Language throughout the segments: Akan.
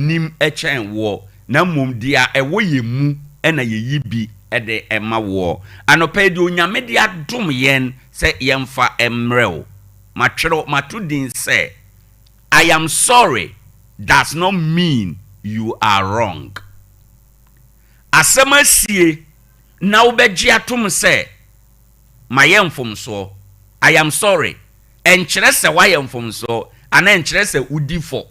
nim echen wo na mum dia ewo yemu ena yeyibi ede ema wo anope de onyame de adom yen se yemfa emrew matwero matudin say I am sorry does not mean you are wrong. Asemasie na obeji atom say mayemfom so I am sorry enkyere se wayemfom so ana enkyere se udifo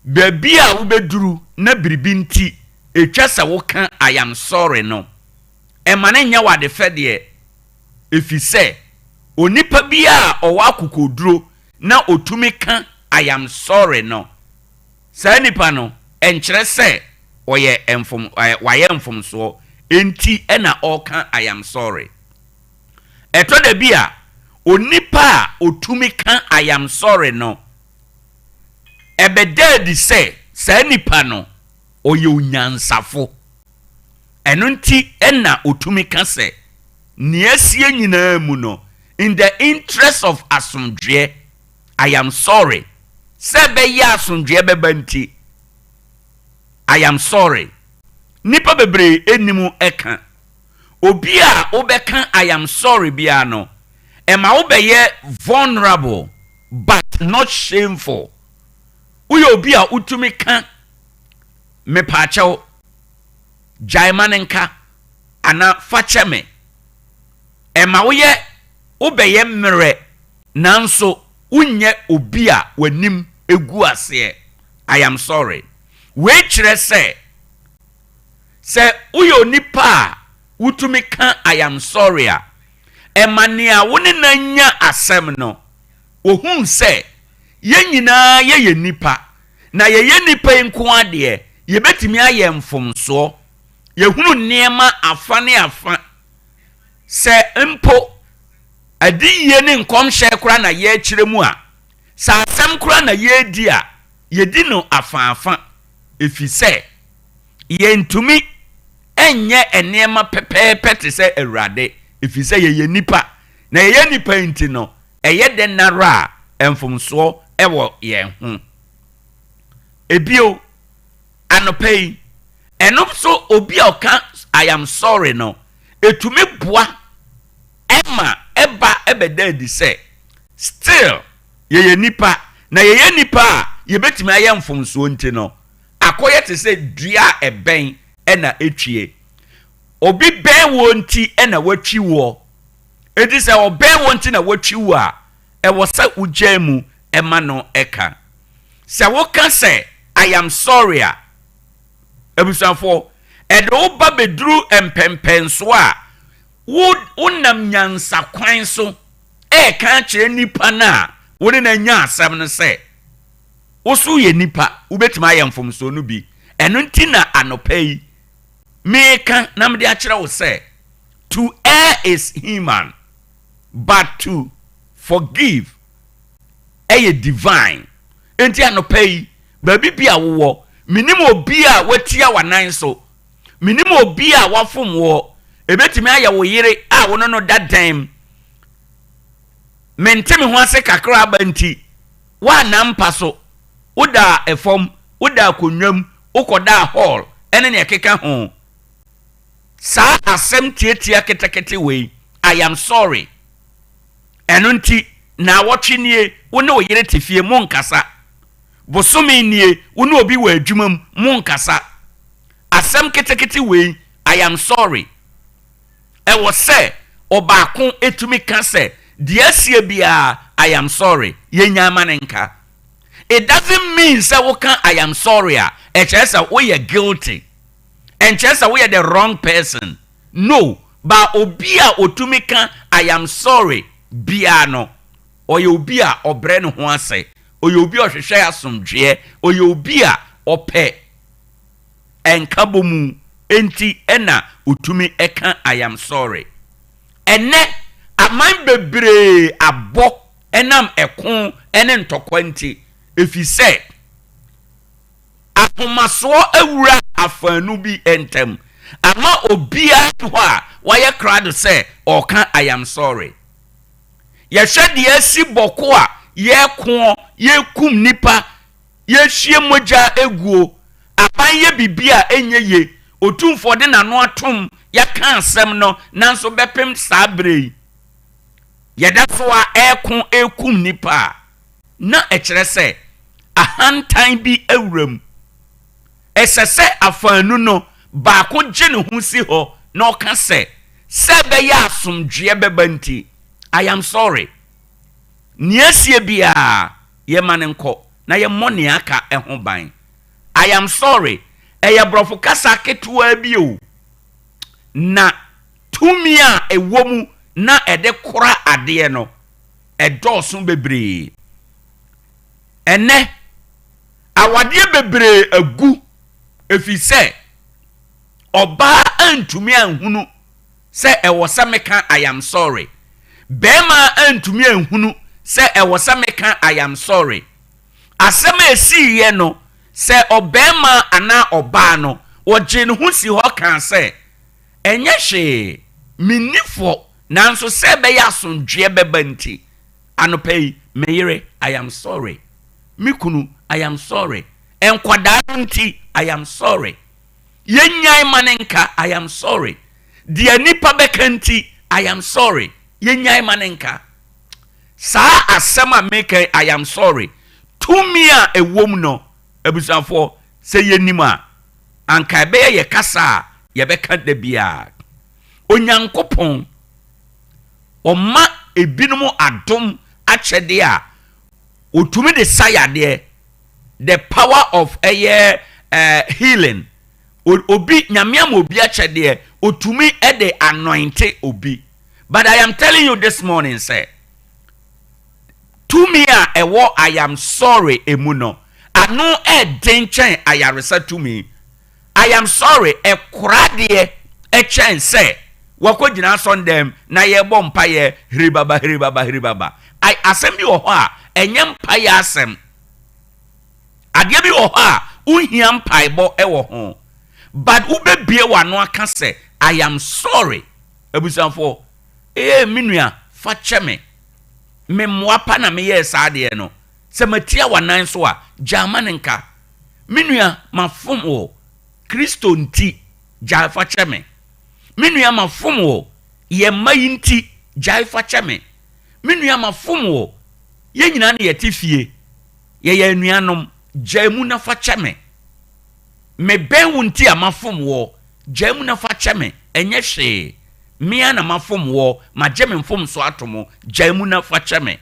baby a ubeduru na biribi nti etwa se wo kan I am sorry no emane nya wade fede efi se onipa bia owa kokoduro na otumi kan I am sorry no sa nipa no enkyere se oye emfom waye emfom so enti ena okan I am sorry eto da bia onipa otumi kan I am sorry no ebededi se sa nipa no oye unyansafo eno nti ena otumi kan se niesie nyina mu no in the interest of asomdwe I am sorry se be ya asomdwe beba nti I am sorry nipa bebre enimu eka obi a obeka I am sorry bia no ema obeye vulnerable but not shameful uyo obi a utumi kan me pacho jaimanenka ana facheme ema woye obeye mmere nanso unye obi a wanim egu ase I am sorry we kire se uyo nipa utumi kan I am sorry a emania woni nanya asem no ohun se ye nyina ye nipa na ye nipa nko ade ye betimi aye mfomso ye hunu niema afane afa se mpo adiye ne nkomhye kura na ye kiremu a sa asem kura na ye di a ye di no afa efi se ye ntumi enye enema pepepe te se awurade efi se ye nipa na ye nipa nti no eye de nara emfomso ewo ye hu ebio anopei enop so obi oka I am sorry no etumi boa ema eba ebededi se still ye nipa na ye nipa ye betimi aye mfomso nti no akoye te se dua eben ena etwie obi ben wo nti ena watwi wo edi se oben wo nti na watwi wo a e wo sa ugyamu ema no eka se wo ka se I am sorry a ebusanfo edo ba bedru empempenso a wonam nyansa kwan so e ka kire nipa na woni na nya asem no se osu ye nipa ubetima ayemfomso no bi eno nti na anopai meka na mde akire wo se to err is human but to forgive is divine enti anopai baby bia wo minim obi a watia wanan so minim obi a wafom wo ebetimi aya wo yire a wono no dadan mentemi ho ase kakra ba nti wa nampa so uda efom uda konwam ukoda hall ene ne keka ho sa asem tietia ketekete we I am sorry eno nti na wotwenie wone wo yire tefie mo nkasa bosome nie wone obi wa adwumam mo nkasa asem ketekete we I am sorry e wo se obaako etumi ka se de asie bia I am sorry yenya manenka. It doesn't mean say I am sorry. It just we are guilty. And just we are the wrong person. No, but obia otumika I am sorry biano. Or you be a obre no ho ase. Or you be a hwehwe asomdwe. Or you be a ope. Enkabomu enti ena utumi eka I am sorry. Ene aman bebre abo enam ekon ene ntokwanti. If he said, Apomaso ewura afanu bi entem. Ama obia hwa why crowd say or can I am sorry. Ye hwede asi boko a ye ko ye kum nipa yehie moja eguo aban ye bibia enye ye otumfo de nano atom yaka asem no nanso bepem sabre yeda so a ekum nipa na ekere se ahantan bi awuram esese afanu no baako gye ne ho si ho na oka se be ya asomdwe bebanti I am sorry niesie bia ye manenko na ye money aka eho ban I am sorry eye brofo kasa ketua bi o na tumi a ewomu na ede kora ade no edoso bebre ene awade bebre agu efise oba antumi anhunu se ewo sameka I am sorry bema antumi anhunu se ewo sameka I am sorry asema esi ye no se obema ana oba no oje ne ho si ho kan se enye hwe minifo nanso se be ya asomdwe bebanti anopai meyere I am sorry mikunu I am sorry enkwada nti I am sorry yenyai manenka I am sorry dia nipa bekanti I am sorry yenyai manenka sa asema make I am sorry tumi a ewom no abusafo se yenima anka be ye kasa ye beka da bia onyankopon oma ebinumu adom achede a otumi de sayade the power of healing obi nyamia mo obi achede otumi e de anointed obi but I am telling you this morning say to me ewo I am sorry emuno anu denchen ayaresa to me I am sorry ekurade chen say wakogina son dem na ye bompa ye hiribaba I asem bi wo ho a enyem pa ye asem ade bi wo ho a unhia mpaibo ewo ho but ubebie wano aka say I am sorry abusanfo minua fa cheme me moapa na me yes ade no se matia wanan so a jamanenka minua mafom wo Kristo nti ja fa cheme minua mafom wo ye mayi nti ja fa cheme minua mafom wo ye nyina na ye tifie ye anuanom jamu na fa cheme me ben wunti amafom wo jamu na fa cheme enye hwe mia na mafom wo majeme mfom so atomo jamu na fa cheme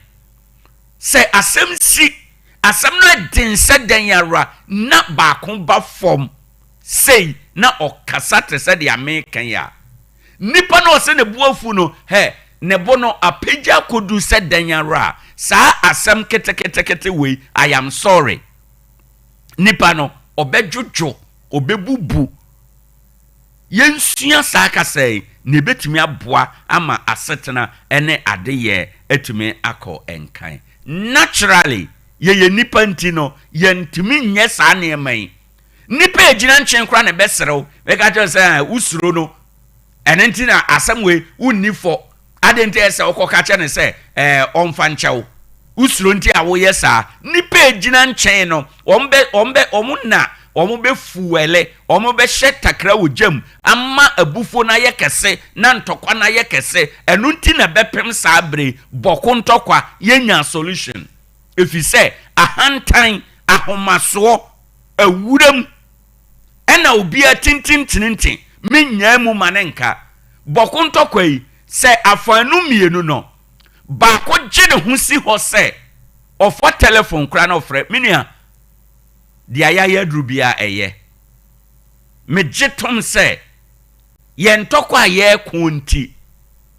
se asem si asem no den se den yara na baako ba fom sei na okasa te se de American ya nipa no se ne buafu no he ne bono apagya kodu se den yara sa asem kete we I am sorry nipa no obedwojo obebubu yensua saka sei ne betumi aboa ama asetena ene adeye etumi akọ enkan naturally ye nipa ntino yentumi nye sa na eman nipa ejina nchen kra na beserew we ka tell say usuro no ene ntina asemwe unifo adenti ese okoka che ne say onfa nchew usuro nti awo yesa nipa ejina nchen no omuna omo be fuele omo be shetakra wojam ama abufo na yekese na ntokwa na yekese enu nti na bepem sabre boko ntokwa yenya solution if you say ahantan ahomaso awuram ena obi atintintintin menya mu manenka boko ntokwa yi se afanu mienu no ba ko gye ne ho si ho se ofo telephone kra na ofre minua dia ya drubia eye me jetom se ye ntokwa ye konti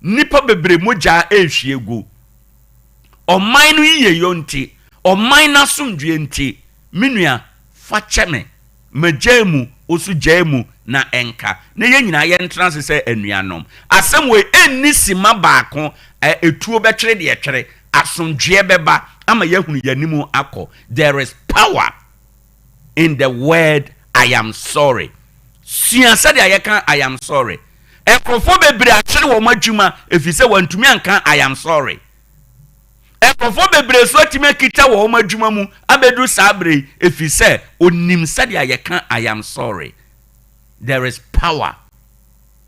nipa bebre moja ehwiegu oman no yiye yonti oman na somdwe nti minua fa cheme majamu osu jamu na enka na ye nyina ye ntrance se anuanom asem we enni sima baako etuo betwere de etwere asomdwe beba ama yahunu yanimu akọ there is power in the word I am sorry. Siansa de ayeka I am sorry. Ekrofo bebre akere wo madwuma efise wantumi anka I am sorry. ekofo bebre so atime kita wo madwuma mu abedu sabre efise onim sade ayeka I am sorry. There is power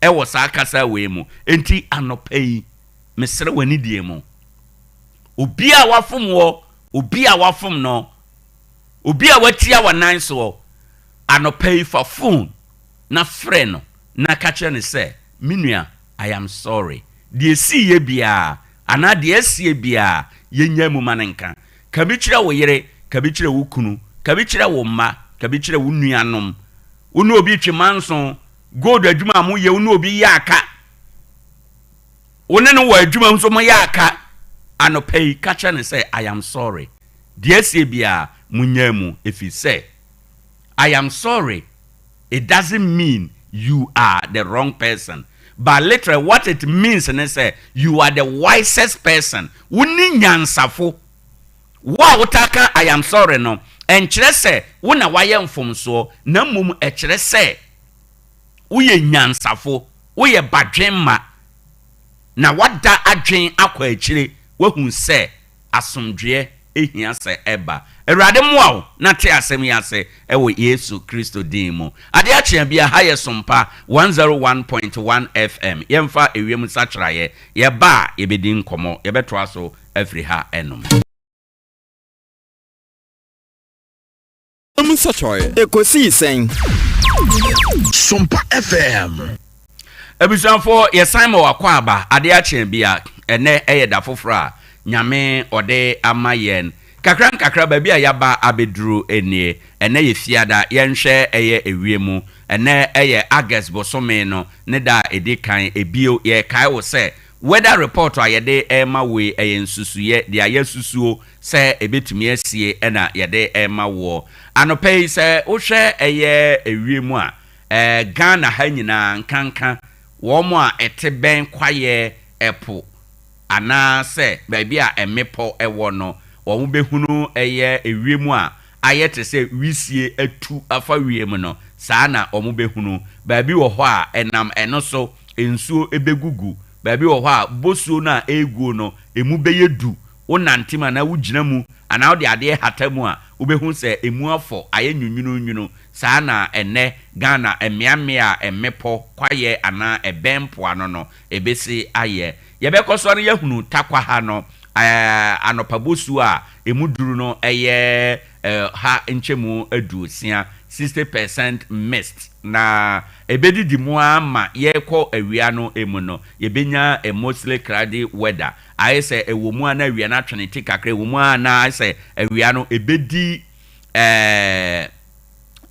ewo sa akasa we mu enti anopai mesere wani die mu obi a wafom wo obi a wafom no obi a watia wanan so anopai for phone na friend na kache ne se minua I am sorry die si ye bia ana die sie bia yenya mu manenka ka bi kire wo yere ka bi kire wo kunu ka bi kire wo ma ka bi kire wo nuanom unu obi twimanso gold adwuma mu ye unu obi yaka one no wo adwuma nso mo yaka anopai kache ne say I am sorry die sie bia munya mu efi say I am sorry it doesn't mean you are the wrong person. But literally what it means is say you are the wisest person. Wuni nyansafo. Wa utaka I am sorry no. Enkyere say wona waye mfomso na mum ekyere say uye nyansafo, uye badwenma. Na wada adwen akwa ekyire wahun say asomdwe ehia say eba. Erade moa na te asem ya se ewo Yesu Kristo din mu. Ade Akye Abia haye Sompa 101.1 FM. Yemfa ewiem sakraye ye ba yebedi nkomo yebetwa so afri ha enum. Sachoy ekosi sen Sompa FM. Ebisanfo ye Simon Akwaba Ade Akye Abia ene eyeda fofra nyame ode amayen kakra baby ayaba abedru enie ene ye fiada yenhwe eye ewiemu ene eye August bosome no ne da edikan ebio ye kai wo se weather report ayede ema we eye nsusuye de ayesusuo se ebetumi asie ena yede ema wo anopei se wo hwe eye ewiemu a Ghana ha nyina nkanka wo mo a eteben kwaye epo ana se baby a emepo ewo no wo behunu eye ewiemu a ayete se wisie atu afa wiemu no saa na wo behunu baabi wo ho a enam eno so ensuo ebegugu baabi wo ho a bosuo na eguo no emu beyedu wonantima na wugina mu ana wo de ade hatamu a wo behunu se emu afo aye nwunwunu saa na ene Ghana emiamia emepo kwaye ana ebempo ano no ebesi aye yebekoso no yahunu takwa ha no anopabosu a emuduru no eye ha enchemu aduosia 60% mist na ebedi dimu ama yekọ awia no emu no yebenya mostly cloudy weather ayese ewomu ana awia na twenty kakra ewomu ana ayese awia no ebedi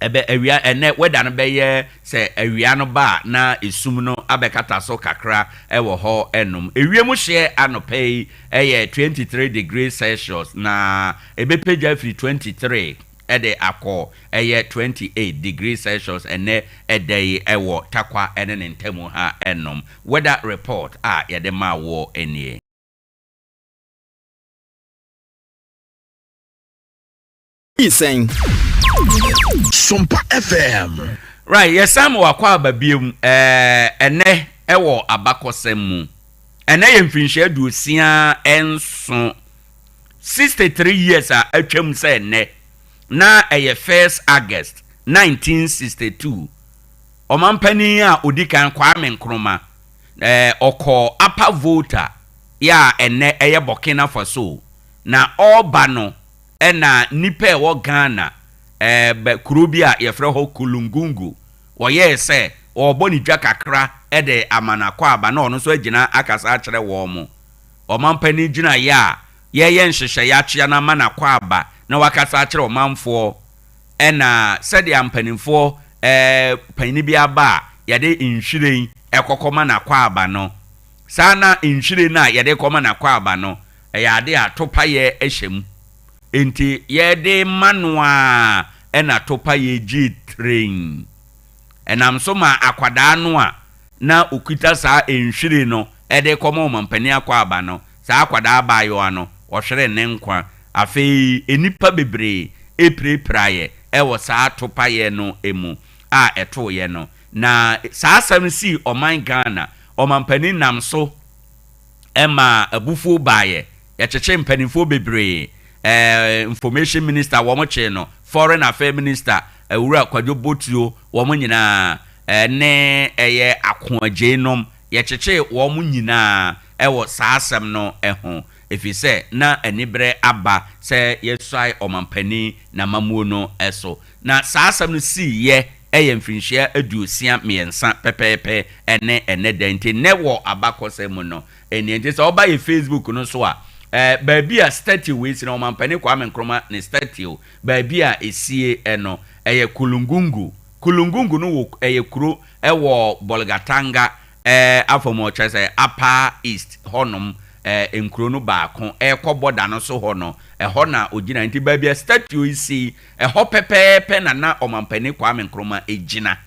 ebe awia ene weather no beye se awia no ba na esum no abekata so kakra ewo ho enum ewiemu hye anopei eye 23 degrees Celsius na ebepeja free 23 ede akọ eye 28 degrees Celsius ene ede ewo takwa ene ntemu ha enum weather report a yede ma wo enie isen Sompa FM. Right, yes, I'm Akwaba bium ene ewo abakosem mu. Ene yemfinhye dusia enso 63 years a atwam se ne na eye 1st August 1962. Omampani a odikan Kwame Nkrumah oko upper voter ya ene eye Burkina Faso na oba no ena nipa wo Ghana kurubia yefre ho kulungungu woye se oboni dwa kakra ede amanakwa aba na ono so agina akasa akere wo mo omampani gina ya ye nhhehye ya chia na manakwa aba na wakasa akere omamfo ena sede ampanimfo panini bia ba yade nhwiren ekokoma nakwa aba no sana nhwiren na yade koma nakwa aba no yade atopa ye ehyem enti yede manua ena topa ye G train enam so ma akwada no a na okita saa enhwire no ede koma omampani akwa aba no saa akwada aba yo ano ohwere ne nkwa afei enipa bebre eprepraye ewo saa topa ye no emu a eto ye no na saa sam si oman Ghana omampani nam so ema abufu baaye yɛkyeche mpanimfo bebree information minister wɔn kye no foreign affairs minister ewura kwadwo botuo wɔn nyinaa ne ɛyɛ akoagyenom yɛkyeche wɔn nyinaa ɛwɔ saa asɛm no ɛho efisɛ na anibrɛ aba sɛ yɛsɔe ɔmampani na mamuo no ɛso na saa asɛm no si yɛ ɛyɛ mfinhyia aduosia mmiɛnsa pɛpɛɛpɛ ɛne dɛnti ne wɔ abakɔsɛ mu no ɛnti sɛ ɔba yɛ Facebook no so a baabi a statue wei si na ɔmampani Kwame Nkrumah ne statue baabi a esie ɛno ɛyɛ kulungungu no wɔ ɛyɛ kuro ɛwɔ Bolgatanga afɔmɔ kyerɛ sɛ Upper East hɔnom nkuro no baako ɛkɔ boda no so hɔ no ɛhɔ na ogina nti baabi a statue isi ɛhɔ pɛpɛɛpɛ na ɔmampani Kwame Nkrumah egina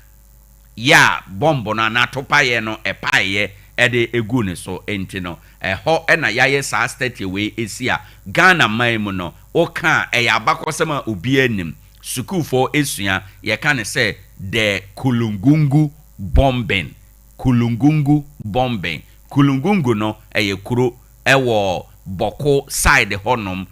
ya bombo na topaye no ɛpaeɛ ɛde egu ne so enti no ɛhɔ ɛna yaye saa statue we esi a Ghana man mu no oka ɛyɛ abakɔsɛm a obi anim sukufo esua yɛka ne sɛ the kulungungu bombing kulungungu no ɛyɛ kuro ɛwɔ Boko side honom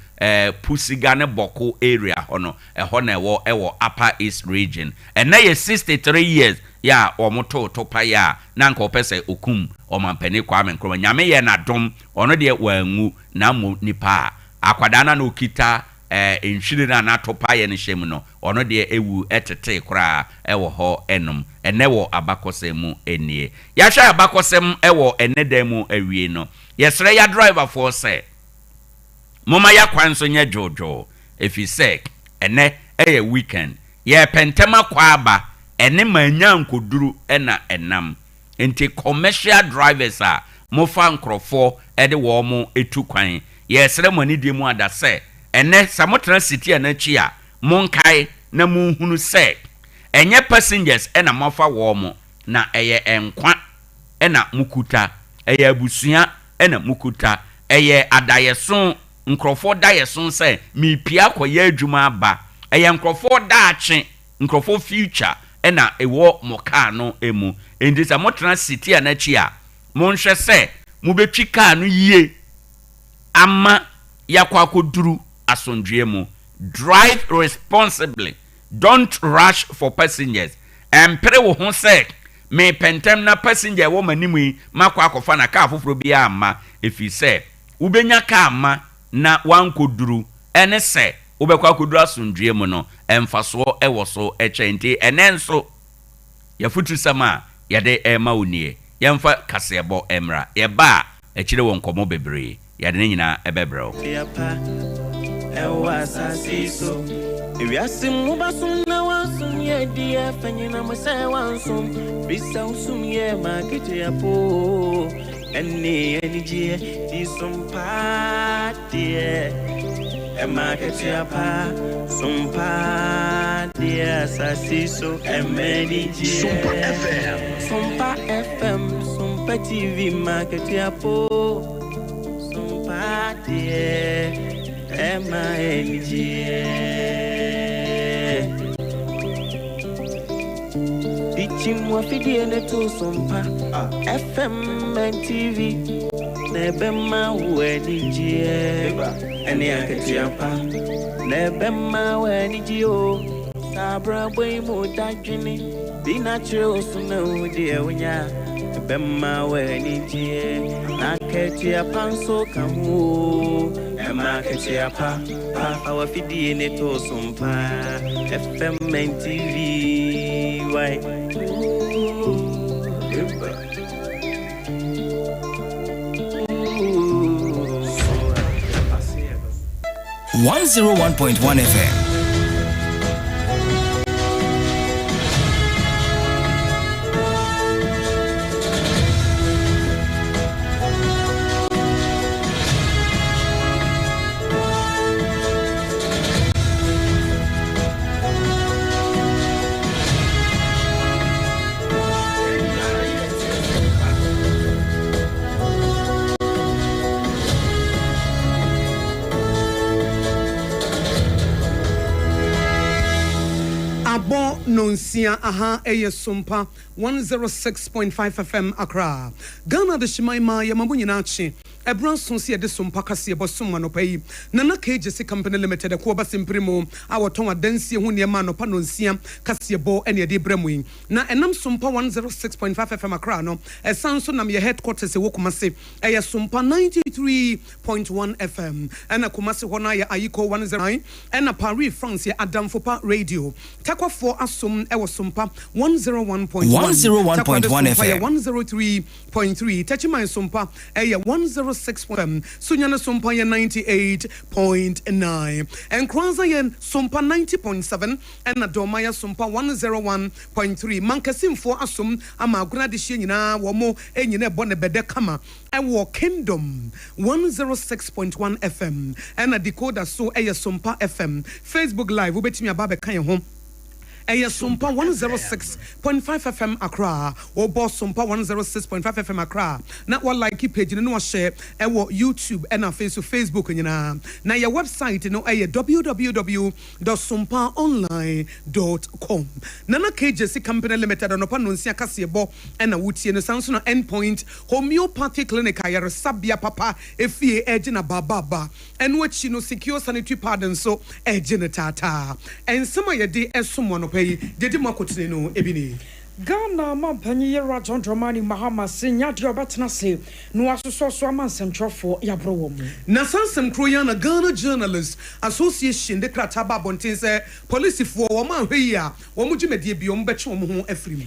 Pusiga ne Boko area hono ɛhɔ na ɛwɔ Upper East region ɛna yɛ 63 years ya omoto topa ya na nka opese okum ɔmampani Kwame Nkrumah nyame yɛ na dom ɔno de wangu na mo nipa akwada na okita nhwiri na topa yɛ ne hyem no ɔno de ewu etete kora ɛwɔ hɔ enom ɛnɛ wɔ abakɔsɛm mu enie yahwɛ abakɔsɛm ɛwɔ ɛnɛdan mu awie no yɛsrɛ ya driver for say moma ya kwan so nya jojo efisɛ ɛnɛ ɛyɛ weekend yɛ pentema kwa aba ɛne manya nkoduru ɛna ɛnam enti commercial drivers a mofa nkrɔfo ɛde wɔ mo etu kwan yɛsrɛ mo ani die mu ada sɛ ɛnɛ samotra city anachi a monkae na munhunu sɛ ɛnyɛ passengers ɛna mofa wɔ mo na ɛyɛ enkwa ɛna mukuta ɛyɛ abusua ɛna mukuta ɛyɛ adayeso nkrɔfo dayeso sɛ mipia kɔyɛ adwuma aba ɛyɛ nkrɔfo daakye nkrɔfo future ɛna ɛwɔ moka no emu enti sa motra city anachi a monhwɛ sɛ mubetwi kaa no yie ama yakwa koduru asondwe mu drive responsibly don't rush for passengers empere wo ho sɛ me pentem na passenger wo manimu yi makwa akofa na kaa foforo bi ama efi sɛ ubenya kaa ama na wankoduru ene sɛ ubekwa koduru asondwe mu no emfaso ɛwɔ so ɛkyɛnti enenso yafutu sama yade ema onie yemfa kasebo emra yeba ekyire won komo bebre yade ne nyina ebebrɛw ewa sasiso ewiasim mubasum na wansum ye dia fanyina mose wansum bisa usum ye makete yapo enne enije di Sompa die emakete yapa Sompa die sasiso emenije Sompa FM Sompa TV makete yapo Sompa die M-I-N-G Teaching what video to Sompa FM and TV Nebema Wenigi Any Akatiapa Nebema Wenigio Sabra Boymo Dajini Be natural so no dear Winya Bema Wenigi Nakatiapan so come Acheampong, our fidi in it to Sompa, FM and TV. Why? 101.1 FM. Nonsia aha eye Sompa 106.5 FM Accra Ghana de Shimaima Yamabunyina Achi ebran so se de Sompa kase bo som anopa yi nana KJC company limited ko ba simprimo awoton adansie ho ne ma anopa no nsia kase bo ene de bremu yi na enam Sompa 106.5 FM akra no esanso nam ye headquarters wo Kumase eye Sompa 93.1 FM ena Kumase ho na ye Ayiko 109 ena Paris France ye Adam Fopa radio Tarkwa 4 asom ewo Sompa 101.1 FM 103.3 Tachiman Sompa eye 106 FM Sunyana Sompa ye 98.9 and Kwanza ye Sompa 90.7 ena Domaya Sompa 101.3 Mankasim 4 asom ama aguna de hye nyina wo mo enyina bone bede kama ewo Kingdom 106.1 FM and a decoder so eye Sompa FM Facebook live wo betimi aba be kan ye ho eye Sompa 106.5 FM Accra or boss Sompa 106.5 FM Accra na wa like page no share ewo YouTube and na Facebook nyina na your website no eye www.sompaonline.com nana KJC company limited no pa no nsia kase bo and na wutie no sanso na endpoint homeopathic clinic ayare sabia papa efie eje na baba and which no secure sanitary pardon so eje na tata and some ye de esomo no Dede makotene no ebini Ghana mampanyi yera John Dramani Mahama senya de obetena se no asoso so amansentwofo yabro wo mu na sansem kroya na Ghana Journalists Association de krataba bonten se police fo wo ma hwe ya wo mu dwumade bi wo mbeche wo ho afrim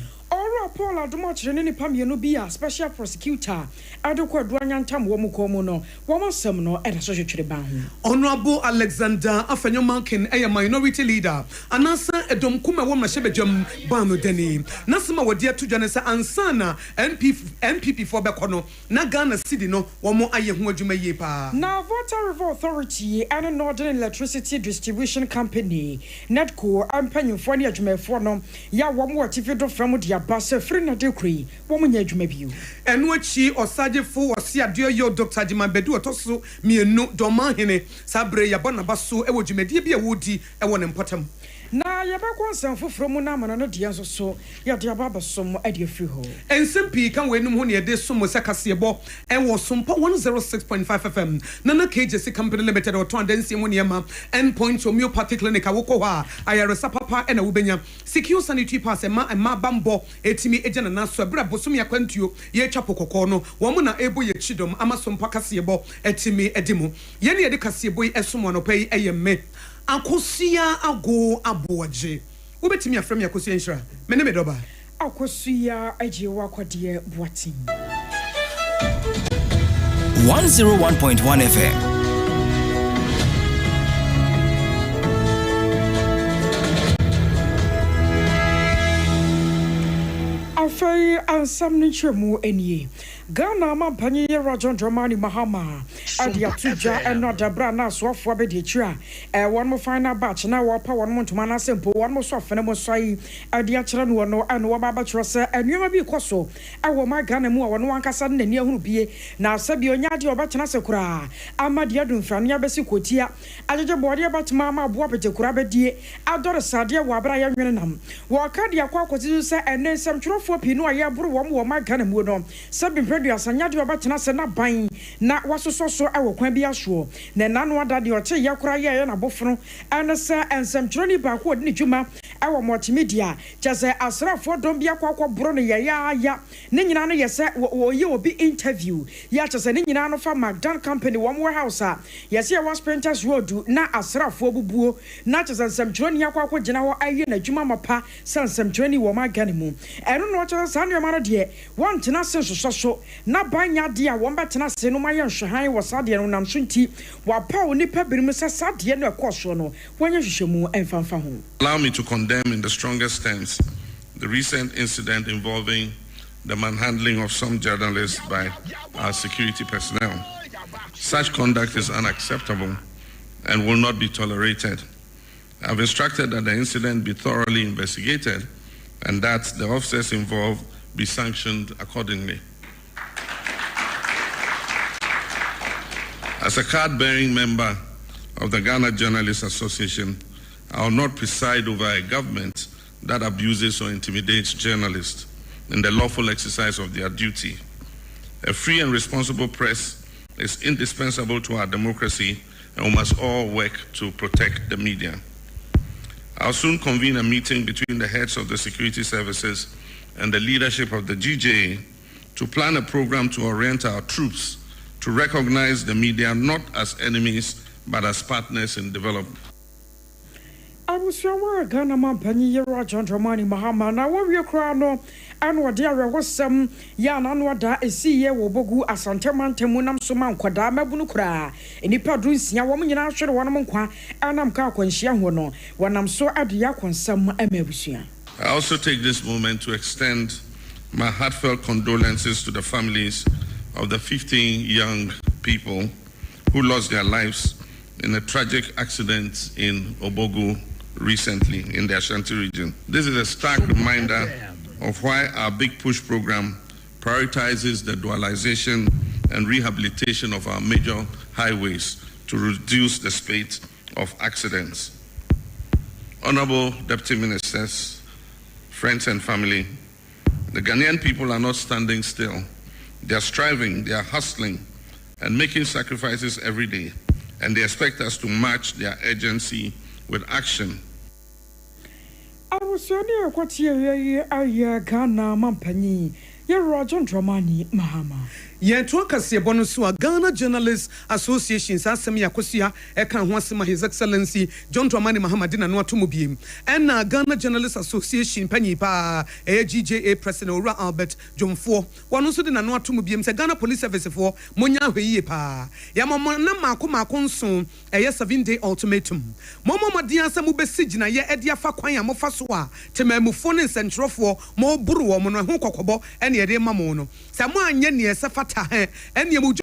Paul Adomachire ne pamienu bia special prosecutor adekwa duanyantam wo mu komu no wo masem no e da so hwetwere ban ho Honorable Alexander Afenyomankin a minority leader anasa edom kuma wo mahebejam ban no deni nasema wodi atudwane se ansana NPP for bekono na Ghana city no wo mo aye ho adwuma yie pa na Water River Authority and Northern Electricity Distribution Company NEDCO ampanyimfo ne adwumafo no ya wo mo atifido fam dia base free na dekri wo mo nya adwuma biu eno achi osagefo wose adio yo Dr. Jimambedu otoso mienu Owoahene sabre ya bona baso ewo dwumade bia wodi ewo ne mpotam na yabakwa nsam foforo mu na amana no de enso so ya de ababa som ade afri ho ensmp kan wenum ho ne de som se kasebo ewo Sompa 106.5 FM nana KJC company limited or tendency mu ne ma endpoint homeopathic clinic awoko ha ayaresa papa ena wubenya secure sanitary pass ma bambo etimi ejana na so bra bosom yakwantuo ye twapo kokko no wo mu na ebo ye chidom ama Sompa kasebo etimi edimu ye ne de kasebo esom no pai eyemme akosia ago aboaje wobetimi afrem yakosia nshira mene medoba akosia aje wakwade boatin 101.1 FM afei ansam ni chemu enie Ghana mampanyi yera John Dramani Mahama ade atuja eno dabra na soafo abedi akira won mo final batch na wo pa won mo ntoma na sempo won mo so afene mo soi ade akira no no eno wo baba kiro se enuoma bi koso wo ma Ghana mu won wankasa na ni ahunu bie na asabi onya ade obetena se kura amade adumfrane abesi kotia ajeje bode abatma ma abo apete kura bedie adore sade wo abra ya nwene nam wo ka de akwa akozi se enen semtwerofo pi no aye boro wo ma Ghana mu no sabi radio asanya de obetena se na ban na wasoso so awo kwan bi aso na nanu ada de oche yakura ye na bofunu ene se ensemtroni ba ko de djuma awo multimedia jase asrafo don bi akwa boro ne ya ne nyina no yese wo ye obi interview ya jase ne nyina no fa Magdan company wo warehouse a yese was Printers Road na asrafo bubuo na jase ensemtroni akwa gina ho aye na djuma mapa ensemtroni wo magane mu eno no jase sanwe maro de won tena se so na banya dia wo mbetena se no maye nhwehan wo sade no nam so nti wa pa oni pa birim se sade no ekoso no wonye hwehwemu emfanfa ho. Allow me to condemn in the strongest terms the recent incident involving the manhandling of some journalists by our security personnel. Such conduct is unacceptable and will not be tolerated. I have instructed that the incident be thoroughly investigated and that the officers involved be sanctioned accordingly. As a card-bearing member of the Ghana Journalists Association, I will not preside over a government that abuses or intimidates journalists in the lawful exercise of their duty. A free and responsible press is indispensable to our democracy, and we must all work to protect the media. I'll soon convene a meeting between the heads of the security services and the leadership of the GJA to plan a program to orient our troops to recognize the media not as enemies but as partners in development. I was sure Ghana man penny John Dramani Mahama. Now, what we are crying, and what there was some yan and what that is see ye will bogu as Santaman Temunam Suman Quadama Bunukra. And if I do see a woman in our shadow one month, and I'm Kakwan Shiahono, when I'm so at the Yakon some Emebusia. I also take this moment to extend my heartfelt condolences to the families of the 15 young people who lost their lives in a tragic accident in Obogu recently in the Ashanti region. This is a stark reminder of why our Big Push program prioritizes the dualization and rehabilitation of our major highways to reduce the spate of accidents. Honorable Deputy Ministers, friends and family, the Ghanaian people are not standing still. They are striving, they are hustling, and making sacrifices every day. And they expect us to match their urgency with action. I was only a quarter Ghana Mampani, your John Dramani Mahama. Yɛnto akase bono so Ghana Journalists Association asɛm yakosia ɛka ho asɛm His Excellency John Dramani Mahama de nano atomo biem ɛna Ghana Journalists Association panyi pa GJA President Ora Albert Jomfo wɔno nso de nano atomo biem sɛ Ghana Police Service for monya hweyie pa yamama na mako nso 7-day ultimatum momo de asɛm bɛsi gina ye ɛde afa kwan a mofa so a temamufo ne nsɛntrofo mo buru wo mo no ho kokɔbɔ ɛne ɛde ma mo no sɛ mo anye ne ɛsɛfa and you would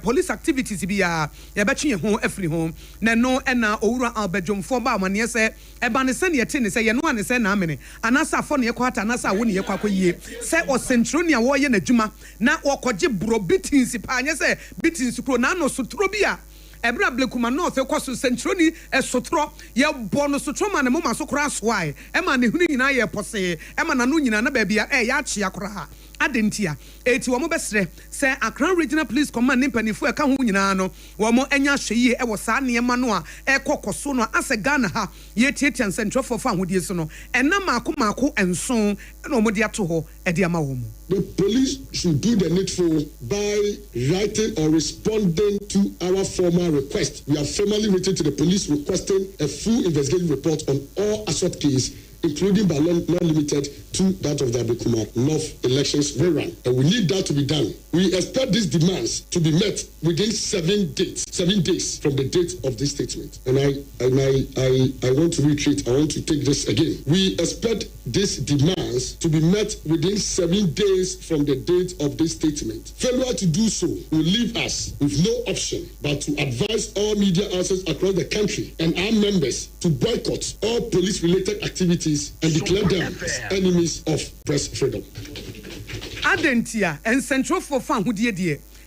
police activities be a betching home every home. No, and now Ora Albert John for Bauman, yes, a banisani a tin say, no one is an amene, and as a funny quarter, and as I wouldn't ye, say or Centronia warrior in a juma, now or Kojibro beating Sipanya, say, beating Supronano Sutrobia. Ebra blekuma no se kwaso centroni esotro ye bono sotro ma ne moma so kra swai e ma ne hunu nyina ye pose e ma na no nyina na ba bia e ya chia kra adentia eti wo mo besre se Accra Regional Police Command ne mpanifo e ka ho nyina no wo mo anya hweye e wo saa ne ma no a e kokoso no ase Ghana ha ye tietia centro for fa hodie so no ena mako enso na wo de ato ho e de ama wo mo. The police should do the needful by writing or responding to our formal request. We have formally written to the police requesting a full investigative report on all assault cases, including but not limited to that of the Abekuma North elections rerun. And we need that to be done. We expect these demands to be met within 7 days from the date of this statement. And I want to reiterate, I want to take this again. We expect these demands to be met within 7 days from the date of this statement. Failure to do so will leave us with no option but to advise all media houses across the country and our members to boycott all police-related activities and declare them as enemies of press freedom. Adentia and Central for Fan who dear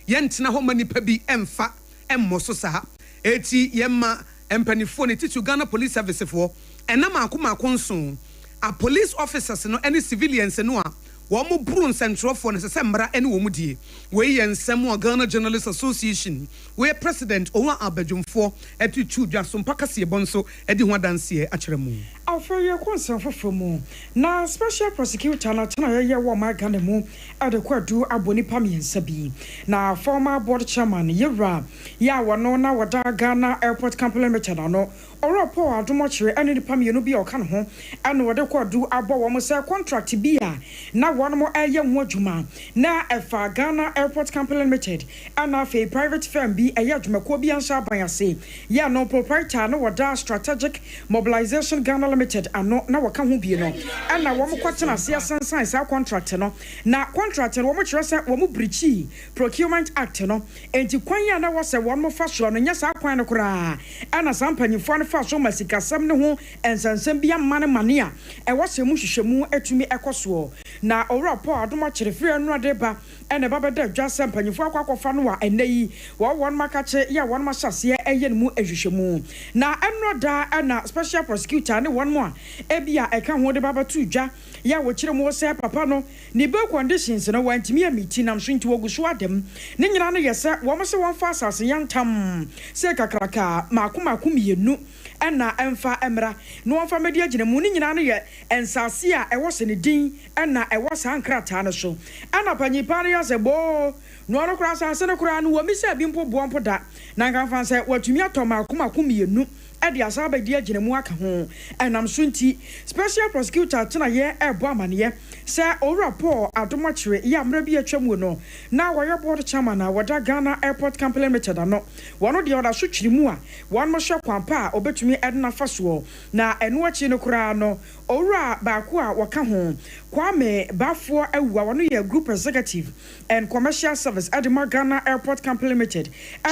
Yentna ho manipa bi emfa emmoso sa eti yemma empanifo ne titu Ghana Police Service for ena mako nso a police officers no any civilians no a wo mo buru Central for ne sesembra ene wo mu die we yensem Ghana Journalists Association we president Owa Abedjumfo etitu dwa so mpakase bonso edi ho adanse akere mu Alfa ye konsen fofomu na special prosecutor na tena ye wo ma Ghana mu adekwadu aboni pamiensa bi na former board chairman Yera ya wono na wada Ghana Airport Company Limited no oropo adomochire ene ni pamienu bi oka ho ene wode kwadu abo wo mo se contract bi a na wono mo eye ho adwuma na efa Ghana Airport Company Limited ana fe private firm bi eye adwuma ko bi ansa banase ya no proprietor no wada Strategic Mobilization Ghana Limited ano na waka ho bi no ana wo mo kwatena se asensan sa contract no na contract no wo mo kire se wo mo breachi Procurement Act no enti kwan ya na wo se wo mo fa so no nya sa kwan no kura ana sampanyifo no fa so masikasam ne ho ensansam bia mane mane a e wo se mu hwehwemu atumi ekoso na owura po adoma kyere free no adeba ene baba da dwa sempanyifo akwakofa no wa eneyi won makache ya won mahyase eye mu ehwehwemu na enro da na special prosecutor ne won mo a ebia eka ho de baba tu dwa ya wo kyere mu se papa no ne be conditions no wantimi amiti nam so nti wogu so adem ne nyina no yese wo mo se won fa asase yantam se kakraka makomako mienu ena emfa emra no won fa media gina mu ne nyina no ye ensase a ewo se ne din ena ewo sa nkrata no so ana panyipa no yase bo no ro kra asase no kra no wo mi se bi mpo bo mpo da na nka fa se watumi atoma makomako mienu edi asaba dia gina mu aka ho enam so nti special prosecutor tena ye ebo amane se owura Paul adomachire ya mra bi atwam no na woyɛ board chairman na wada Ghana Airport Company Limited no wono de oda so twiri mu a won mo hwe kwampa a obetumi edna faso na eno achi no kura no owura baako a waka ho Kwame Bafo awuwa wono ye group executive and commercial service Adema Ghana Airport Company Limited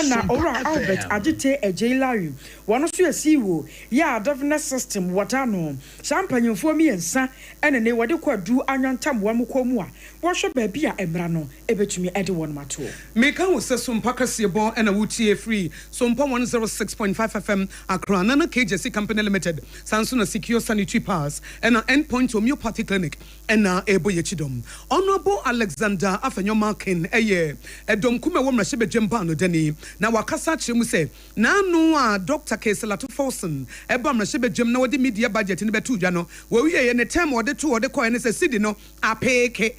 na owura Albert Agite Ejilari wono so asiwo ya governance system watano sampanyimfo miensa ene ne wode kwadu anyantam won komu a wo hwe ba bia emra no ebetumi ede won mato meka wo se Sompa kasebo ena wutie free Sompa 106.5 FM Accra Nana KJC Company Limited Sansuna Secure Sanitary Pass ena Endpoint Homeopathy Clinic ena ebo yechidom Honorable Alexander Afenyomakin edom kuma wo mrahye bejempa no dani na wakasa kyeremu se na anu a Dr. Keselato Folson eba mrahye bejem na wodi media budget ni betu dwa no wo wiye ne time wode to wode koy ne se sidi no apeke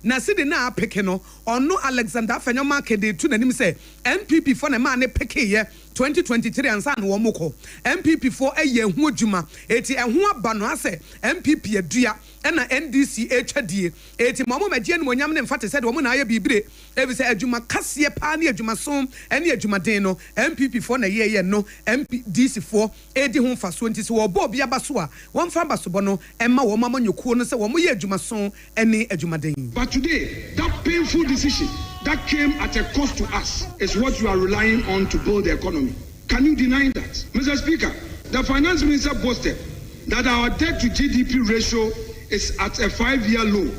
na sidi na apeke no ono Alexander Afenyomakin de tu nanim se MPP for na ma ne peke ye 2023 ansa na wo moko MPP for eye hu adwuma eti ehu aba no ase MPP adua na NDC HDA eti mamo magye no nyam ne mfate se de wo na aye bibire ebi se adwuma kase pa na adwuma som ene adwuma den no MPP for na ye no MPDC for edi hu fa so nti se wo bo bia ba so a wo mfa ba so bo no emma wo mama nyokuo no se wo mo ye adwuma som ene adwuma den. But today that painful decision that came at a cost to us is what you are relying on to build the economy. Can you deny that? Mr. Speaker, the finance minister boasted that our debt to GDP ratio is at a 5-year low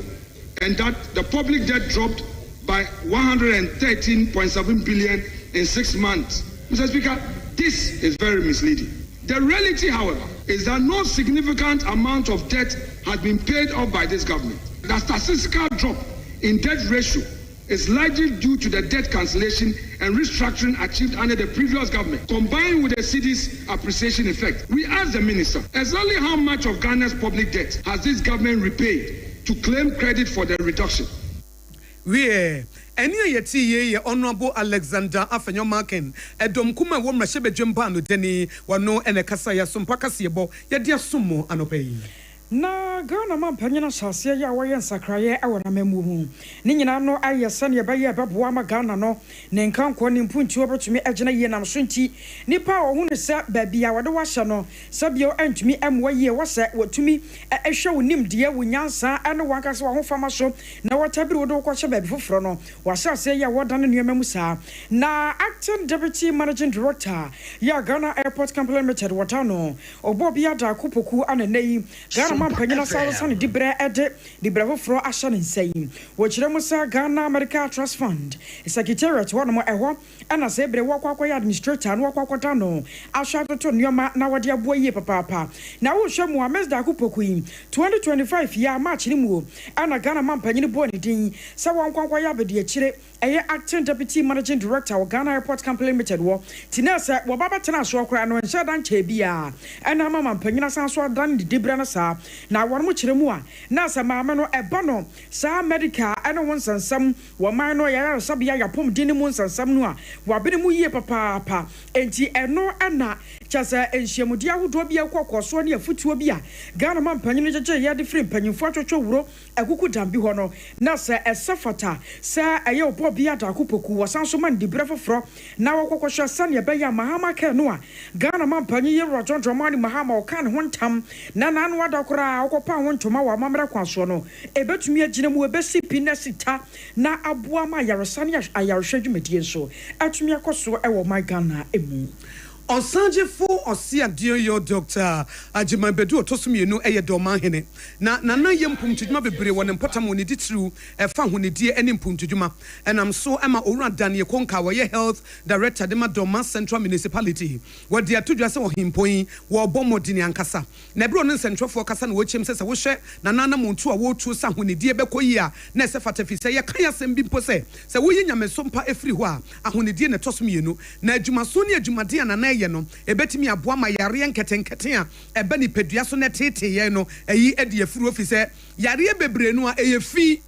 and that the public debt dropped by 113.7 billion in 6 months. Mr. Speaker, this is very misleading. The reality, however, is that no significant amount of debt has been paid off by this government. The statistical drop in debt ratio is largely due to the debt cancellation and restructuring achieved under the previous government, combined with the city's appreciation effect. We ask the minister, exactly how much of Ghana's public debt has this government repaid to claim credit for the reduction? Eni yeti ye Honorable Alexander Afenyomakin edom kuma wo mrahye bedwempa no deni wano ene kasa ya Sompa kasebo ye dia sumo anopai na Ghana mampanyina sase ya waye nsakraye ewo na memu hu ni nyina no ayese ne baye beboa ma Ghana no ne nkanko ne mpunti obetumi agena ye nam so nti nipa wo hu ne se babia wode wahye no sabio antumi emwa ye wose watumi ehwe wonim de wonyansa ene wankase wo ho fama so na watabiri wode kwahye babi foforo no wasase ya wodane nuema mu saa na acting deputy managing director ya Ghana Airport Company Limited watano obobia da kupoku ananei Ghana mampanyina salsa ne dibre ede dibre foforo ahye ne nsai wo kire mu sa Ghana America Trust Fund secretariat wo no mo eho ana se bre wo kwakwa administrator no kwakwata no ahwa to nyoma na wode aboye papa na wo hwe mu Ames da kupoku 2025 ya March ni mu ana Ghana mampanyina bo ne din se won kwankwa ya bede akire eye acting deputy managing director of Ghana Airport Company Limited wo tinese wo baba tena so okra no nche dan che bia ana mama mpanyina san so dan dibre na sa na won mo kire mu a na sa maame no eba no sa medical ana won sansam wo man no ya sabia ya pom dini mu sansam no a wo bene mu yie papa enti eno ana chasa enhyiamudi ahodo bia kokoso ne afutuo bia Ghana mampanyina jeje ya de free mpanyinfo atwotwo wuro akuku dambi ho no na sa esafata sa eye obia da kupoku wasanso man dibre foforo na wokokosho sane be ya mahama ke no a Ghana mampanyi ye rojon dromani mahama o kan ho ntam na nanu wada kora okopa ho ntoma wa mamra kwaso no ebetumi agina mu ebesi pinasita na aboa ma yaresane ayarehwe dwumedie so atumi akoso e wo my Ghana emu Osanjefo Osia Dioyo Dr. Ajima Bedu Tosumienu Eye Owoahene na yem puntujuma bebre won important woni ditru fa honidie ene puntujuma enam so ema owura Daniel Konka wo health director de Madoma Central Municipality wo de atudwa se wo himpon wo bomodini ankasa na ebro no centralfo kasa na wo chem se wo hwe na nana muntu a wo tu sa honidie bekoyi a na se fatafi se ye kan yasem bi mpo se wo yi nyame sompa efri ho a ahonidie ne tosumienu na adwuma so ne adwumade na ye no ebetimi aboa ma yare nketenkete a ebe ni pedua so na tete ye no eyi edi afuru ofise yare bebre no a eyefi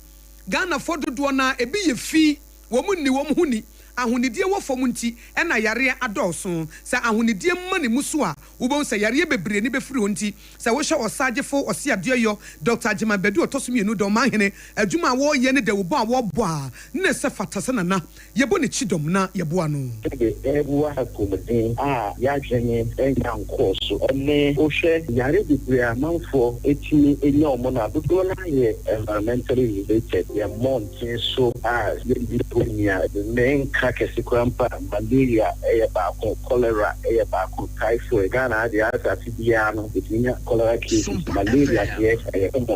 Ghana fododo na ebi yefi wo mu ni wo mu huni ahonidie wo fom nti na yare adɔso sɛ ahonidie mma ne muso a wobon sɛ yare bebre ni befiri honti sɛ wo hwɛ osagefo ɔse adeyo Dr. Ajima Bedu Otosumienu de Owoahene adwuma wo ye ne de wo ba wo bo a ne sɛ fatase nana yebo ne chidom na yebo ano ebuwa akomden a ya hwenye enya nkoso ene wo hwɛ yare bebre amanfo etimi enya omo na dodo na ye environmentally related ye montin so a ye bi ponia the main Kesikrampa, malaria, baako, cholera, baako, typhoid, Ghana, the other Tibiano, the cholera cases, malaria, yes,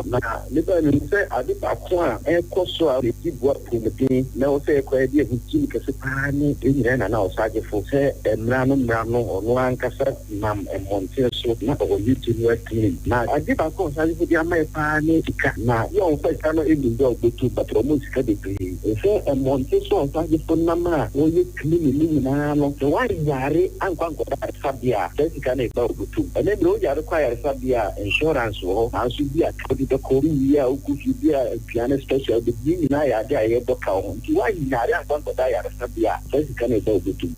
now, Liban say, I did baako, Koso, the Tibwa, the now say, Quadia, who Jim Casipani, in and outside for say, and Rano, or Noan Casa, Mam, and Montier, so not over YouTube working. Now, I did baako, I did my pani, now, you don't say, cannot even go to, but almost get it. If a Montier, so I just put number. Oye clean na no so why yare ankwanko sabia that's kind of to and then no yare require sabia insurance wo na so bia kodi de ko bia okufi bia piano special the bin na ya dia ye doka ho why yare ankwanko da yare sabia that's kind of to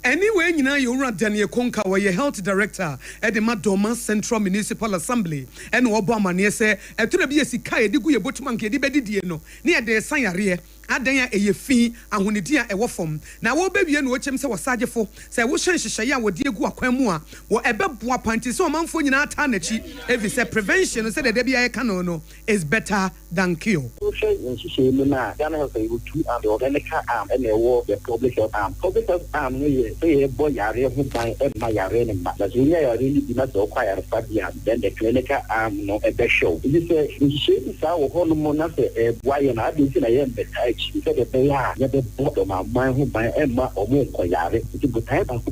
Anyway, you know, you're Daniel Konka, where your health director at the Madoma Central Municipal Assembly, and Obama near say, a to be a sikai, the good boatman, the bedino, near the Sayare, Adaya a fee, and when it a wafom. Now, what baby and watch him say was Sajafo, say, what chance Shaya would dear Guaquemua, or a bebwa panty, so man for you not Tanachi, if it's a prevention, said that Debbie Canono is better than cure. Ghana able to the organic arm and the war, the public arm. Public arm, say a boy, yare who buy my arena, but you really do not acquire Fabia, then the clinical arm, no, a best show. It is a shape is our hormone, a why and I didn't say I am the she said that they are the bottom of my who buy Emma or more Koyare. It's a good type of a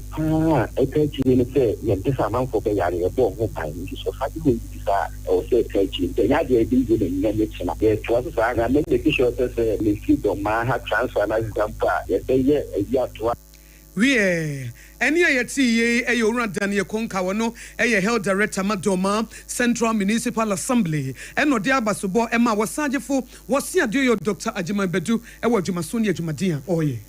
coaching in say, this amount for Bayari, a bomb who buy me. So, how do you decide or say coaching? The idea is good in medicine. Yes, was I make the issue of the feed of my heart transfer and as example, yes, they a year to we any ayati a Owura Daniel Konka wano a health director Madoma Central Municipal Assembly and no dia basubo Emma wasajefo wasi adeyo Dr. Ajima Bedu ewa jumasuni jumadia oye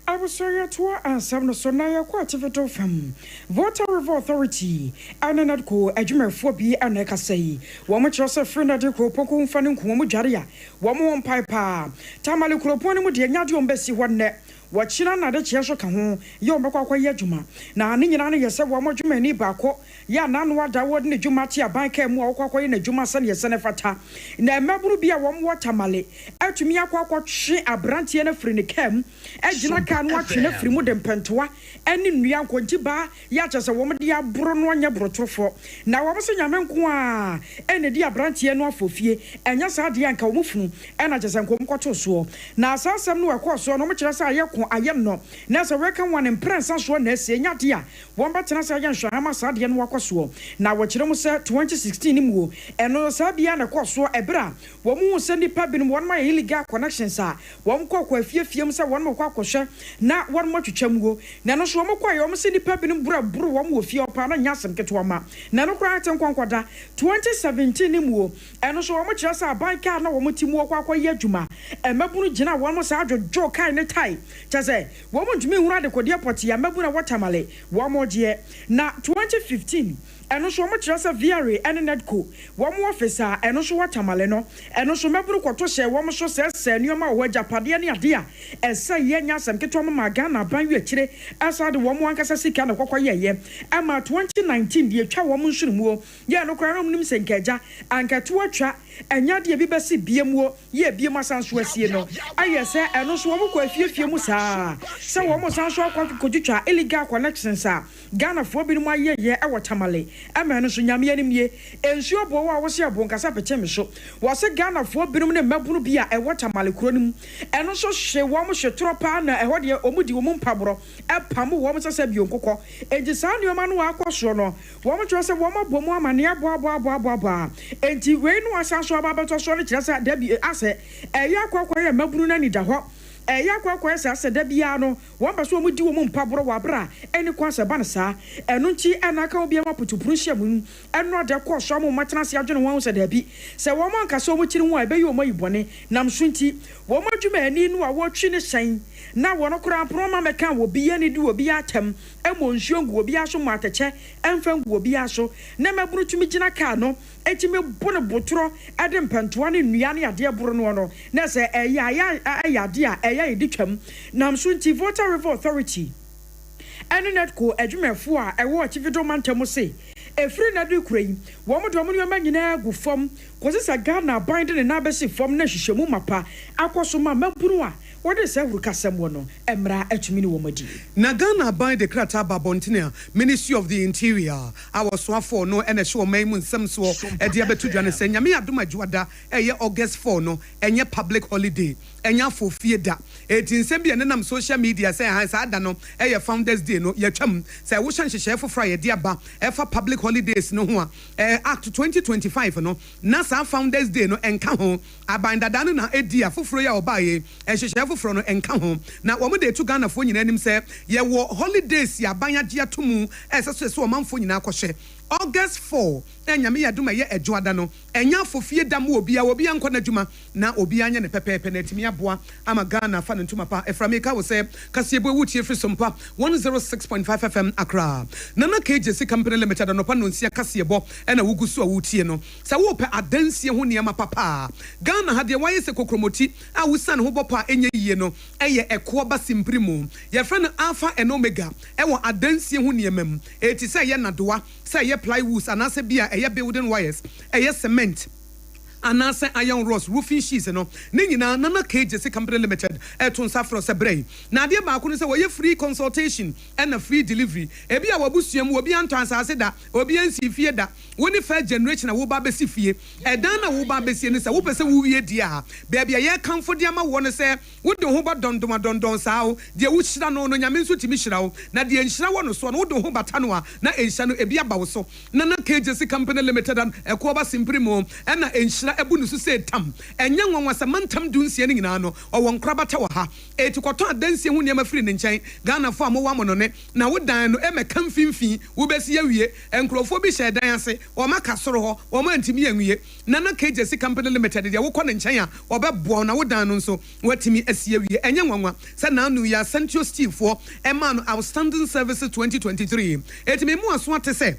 I was sorry to answer no so na quite a from Voter River Authority and an adco Ajima Fobi and Eka say one much also friend at the Poko Fanning Kumu Jaria one more piper Tamale Kroponi with the Yadium Bessie one net. Wachina na de chiaso ka ho ye obekwa ye adwuma na ne nyina ne yese wo modwuma ni baako ya nanu wada wod ne dwuma ti aban ka mu okwa ye na dwuma se ne yese ne fata na maburu bia wo watamale atumi akwa twe abrantie na firi ne kam agina ka no atwe na firi mu de mpentoa ene nnua nkonti ba ya kyese wo mde aboro no anya borotofo na wo se nyame nko a ene di abrantie no afofie enya sa de anka wo mufunu ena kyese nkom kwoto so na asasem no ekwoso no mo kyerɛ sa ye ayem no na so reckon one imprensa so na ese nyade a won betena sa yan hwahama sa de no wakoso na wo kyerɛ mu sɛ 2016 ni mu eno sa bia na koso ebra wo mu se nipa bi no won ma illegal connections a won kokɔ afiefiem sɛ won mo kwakohwɛ na won mo twetwam go na no so wo mokɔ ye wo se nipa bi no buru wo mo ofie opa na nya asem keto ma na no kra ate nkonkoda 2017 ni mu eno so wo mo kyerɛ sɛ abanka na wo mo timu akɔ ye adwuma emabunu gina won mo sa adwojo kan ne tai Chase, woman to me who had the Kodia Potia, Mabuna Watamale, one more year. Now, 2015, ɛno so wɔn kyerɛ sɛ VRA ɛne NEDCO wɔn office a ɛno so watamale no ɛno so mɛburu kɔtɔ hyɛ wɔn so sɛsɛ nneɛma wɔ agyapadeɛ ne adeɛ a ɛsɛ yɛ nya asɛm ketewa ma Ghana ban wi akyire ɛsa de wɔn ankasa sika na kɔkɔ yɛyɛ ɛma 2019 deɛ twa wɔn nsunumu yɛ no koraa no nim sɛ nkɛgya ankɛto atwa ɛnya deɛ bi bɛsi biemuo yɛ biem asan so asie no ayɛ sɛ ɛno so wɔn kɔ afiefie mu saa sɛ wɔn san so akɔ kɔtwitwa illegal connections a Ghana fo bi no ayɛyɛ ɛwɔ tamale ɛma no so nyame anim ye ensuo bo wa wɔse abo nkasa pɛkyɛ me so wɔse Ghana fo bi no ne mabunu bi a ɛwɔ tamale kuro no mu ɛno so hye wɔn hye tropa na ɛhɔ deɛ ɔmu di wɔn mpaboro ɛpam wɔn sɛ bi onkokɔ enti saa nneɛma no akɔ so no wɔn kyerɛ sɛ wɔn abɔ mu amane aboa enti wei no asan so ababeto so no kyerɛ sɛ da bi asɛ ɛyɛ akɔkɔ yɛ mabunu na ni da hɔ ɛyɛ akɔkɔ sɛ asɛ da bia no wɔn ba so wɔn di wɔn mpaboro wɔ abra ɛne kwan sɛ ba no saa ɛno nti ɛna aka obi ama putupuru hyɛ mu ɛno ɔde kɔ so wɔn matena se adwene wɔn sɛ da bi sɛ wɔn ankasa wɔn kyiri wɔn a ɛbɛyɛ wɔn ayibɔne nam so nti wɔn adwuma ani no a wɔtwi ne hyɛn na wɔn kora proma mɛka wɔ bi yɛ ne di wɔ bi atam ɛmɔ nsuo ngu wɔ bi aso mo atɛkyɛ ɛmfa ngu wɔ bi aso na mɛburu tumi gyina kaa no etimi bo ne botoro ɛde mpantoa ne nnua ne adeɛ boro no na sɛ ɛyɛ adeɛ a ɛyɛ yɛdi twam nam so nti Water River Authority ɛne NEDCO adwumafo a ɛwɔ Chivido mantam se efiri na de kura yi wɔn de wɔn nneɛma nyinaa gu fam kɔsi sɛ Ghana ban de ne na bɛsi fam na hyehyɛmu mapa akɔso ma mabunu a wɔde sɛ hurukasɛm wɔ no emra atumi ne wɔn adi na Ghana ban de krata babontina Ministry of the Interior awɔsoafo no ɛna hye wɔn mu nsɛm so ɛde abeto dwa ne sɛ nyame adom adwoada ɛyɛ August 4 no ɛnyɛ public holiday ɛnyɛ afofie da eti nsɛm bi ɛnenam social media sɛ ha saa da no ɛyɛ Founders Day no yɛtwam sɛ wohyɛ nhyehyɛ foforɔ a yɛde aba ɛfa public holidays no ho a Act 2025 no na saa Founders Day no ɛnka ho abandada no na ɛdi a foforɔ yɛ ɔbaeɛ ɛhyehyɛ foforɔ no ɛnka ho na wɔn de etu Ghana fo nyinaa nim sɛ yɛwɔ holidays yɛ aban agye ato mu ɛsɛ so ɔmanfo nyinaa kɔhyɛ August 4 nyame yɛ duma yɛ adwoada no ɛnya afofie da mu obia nkɔ n'adwuma na obia anya ne pɛpɛpɛ na etimi aboa ama Ghana fa ne ntoma pa eframeka wo sɛ kasiebo wutie firi Sompa 106.5 FM Accra nana KJC Company Limited no pa no nsia kasiebo ɛna wugu so a wutie no sɛ wo pɛ adansie ho nneɛma papa Ghana ha de wayɛ sɛ kokromoti a wusan ho bɔpa enye yie no ɛyɛ ɛkoa ba simprimo yɛfrɛ no Alpha and Omega ɛwɔ adansie ho nneɛma mu eti sɛ yɛ nadoa sɛ yɛ plywood anase bia ɛyɛ building wires ɛyɛ cement anase iron rods roofing sheets no ne nyina nana KJC Company Limited to nsafro se brɛ na ade ba ko no sɛ wɔyɛ free consultation and a free delivery ebi a wabusuam obi anto ansase da obi ansi fie da woni first generation a wo ba besi fie ɛdan na wo ba besi ne sɛ wo pɛ sɛ wo wie dia a baabi a yɛ kamfo de ama wo no sɛ wo de ho ba dondon sao de wo hyira no nyame nso timi hyira wo na de nhyira wo no so no wo de ho bata no a na enhyira no ebi aba wo so nana KJC Company Limited ɛkɔ ba simprimo ɛna enhyira ebu nusu sɛ tam ɛnya nwanwa sɛ mantam dunsie ne nyinaa no ɔwɔ nkrabata wɔ ha eti kɔtɔ adansie ho nneɛma firi ne nkyɛn Ghana fo amowa mo no ne na wo dan no ɛmɛka mfimfin wo bɛsi awie nkrɔfo bi hyɛ dan ase wɔma ka soro hɔ wɔma ntimi awie nana KJC Company Limited deɛ wokɔ ne nkyɛn a ɔbɛboa na wo dan no nso watimi asi awie ɛnya nwanwa sɛ na anu ya Central Steel fo ɛma no outstanding services 2023 etimi mu aso ate sɛ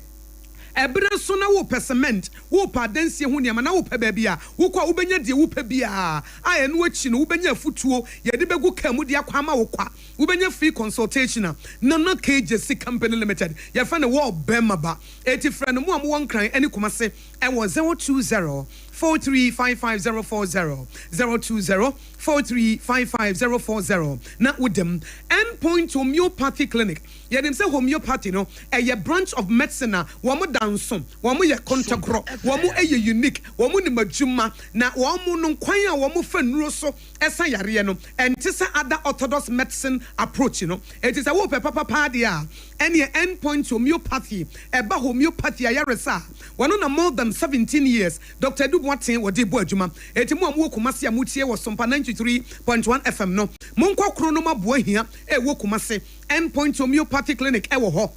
ebere so na wo cement wo pa dansie ho niam na wo pa ba bia wo kwa wo benya die wo pa bia a eno achi no wo benya futuo ye de begu ka mu de akwa ma wo kwa wo benya free consultation na KJC Company Limited ye fa ne wo bema ba eti friend mu am won kran eni kumase e wo 020 4355040 020 4355040 na wudem Endpoint Homeopathy Clinic ye dem say homeopathy no a branch of medicine a wo mo danso wo mo ye contact wo mo unique wo mo ni madwuma na wo mo no kwan a wo mo fa nuro so esa yare no enti say other orthodox medicine approach no it is a wo papa dia any Endpoint Homeopathy eba homeopathy ayaresa wono na more than 17 years Dr. Duboatin wodi bo adwuma enti mo am wo kumase a mutie wo Sompa 93.1 FM no monkɔ kro no mabo ahia wo kumase Endpoint Homeopathy Clinic wo ho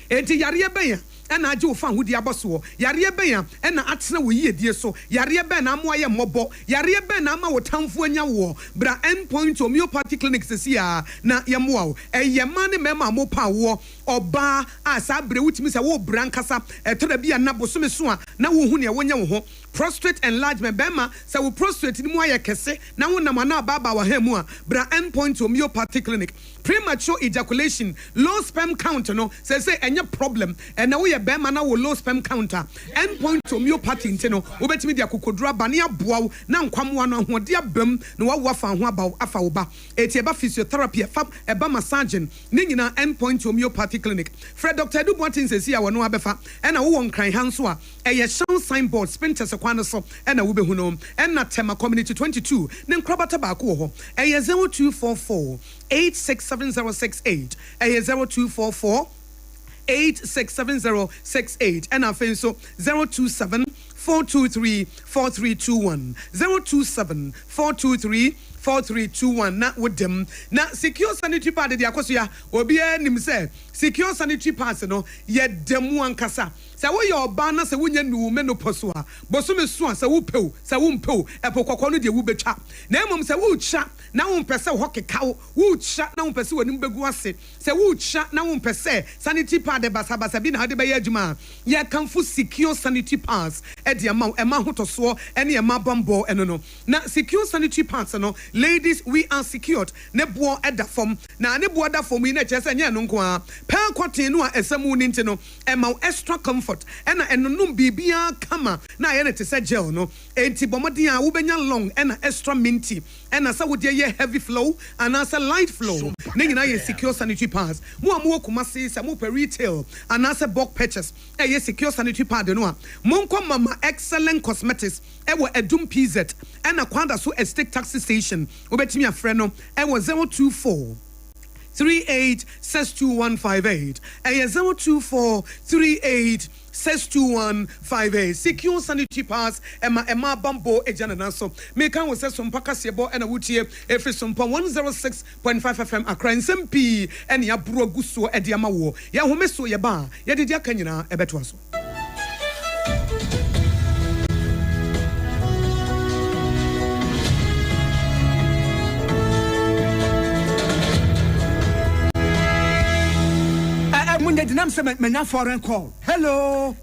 enti yare ben ɛna agye wo fa ho di abɔso yareɛ bɛn a ɛna atena wo yiedie so yareɛ bɛn na amo ayɛ mmɔbɔ yareɛ bɛn na ama wo tamfo anya wo bra endpoint homeopathy clinic sesi a na yɛmoa wo ɛyɛ ma ne mɛma mo pa wo ɔbaa a saa bre wutimi sɛ wo bra nkasa ɛtɔda bi a na bosome so a na wo hu ne wonya wo ho prostate enlargement bɛma sɛ wo prostate ni mu ayɛ kɛse na wo nam ana baba wa ha mu a bra endpoint homeopathy clinic premature ejaculation low sperm count no say ɛnyɛ problem ɛna wo yɛ bɛma na wo low sperm count a endpoint homeopathy nti no wo betimi dia kokodura ba ne aboa wo na nkwamwa no ho de abam na wo afa ho aba afa wo ba eti eba physiotherapy fa eba massaging ne nyina endpoint homeopathy clinic Fred Dr. Edu Botin sesi a wono abefa ɛna wo won kran hanso a ɛyɛ show signboard spinter sekwan so ɛna wo behu no ɛna tema community 22 ne nkrabata ba ko ho ɛyɛ 0244 867068 ɛyɛ 0244 867068 and afei so 027 423 4321 027 423 4321 na wodem na secure sanitary pad de akoso ya obi anim se secure sanitary pads no ye demu ankasa se wo ye oba na se wonya nu menopause a bosome so a se wo pew se wo mpew epokokọ no de wo betwa na emom se wo twa na wo mpese ho kekawo wo twa na wo mpese wonim begu ase se wo twa na wo mpese sanitary pad basabasa bi na hade be ye adwuma ye kanfo secure sanitary pads e de ema hotoso ene ema bambo eno no na secure sanitary pads no ladies we are secured ne bo eda form na ne bo eda form yi na chese nya no nko a pel cotton no a esemu ni nti no ema extra comfort ena enonum bibia kama na ye ne tese gel no enti bomodin a wo benya long ena extra minty ena sa wo de ye heavy flow and as a light flow ne nyina ye secure sanitary pads mo amu Kumasi se mo per retail and as a bulk purchase ye secure sanitary pad no a mo nko mama excellent cosmetics ewo edum PZ ena kwanda so estate taxi station obetimi afre no ewo 024 38 62158 024 38 62158 secure sanitary pads ema bambo ejana naso me kan wo se Sompa kasebo ena wutie efi Sompa 106.5 FM Accra nsmp ene ya bro aguso ede ama wo ya homeso ye ba ye de dia kanyina ebeto aso Dinam se menya foreign call. Hello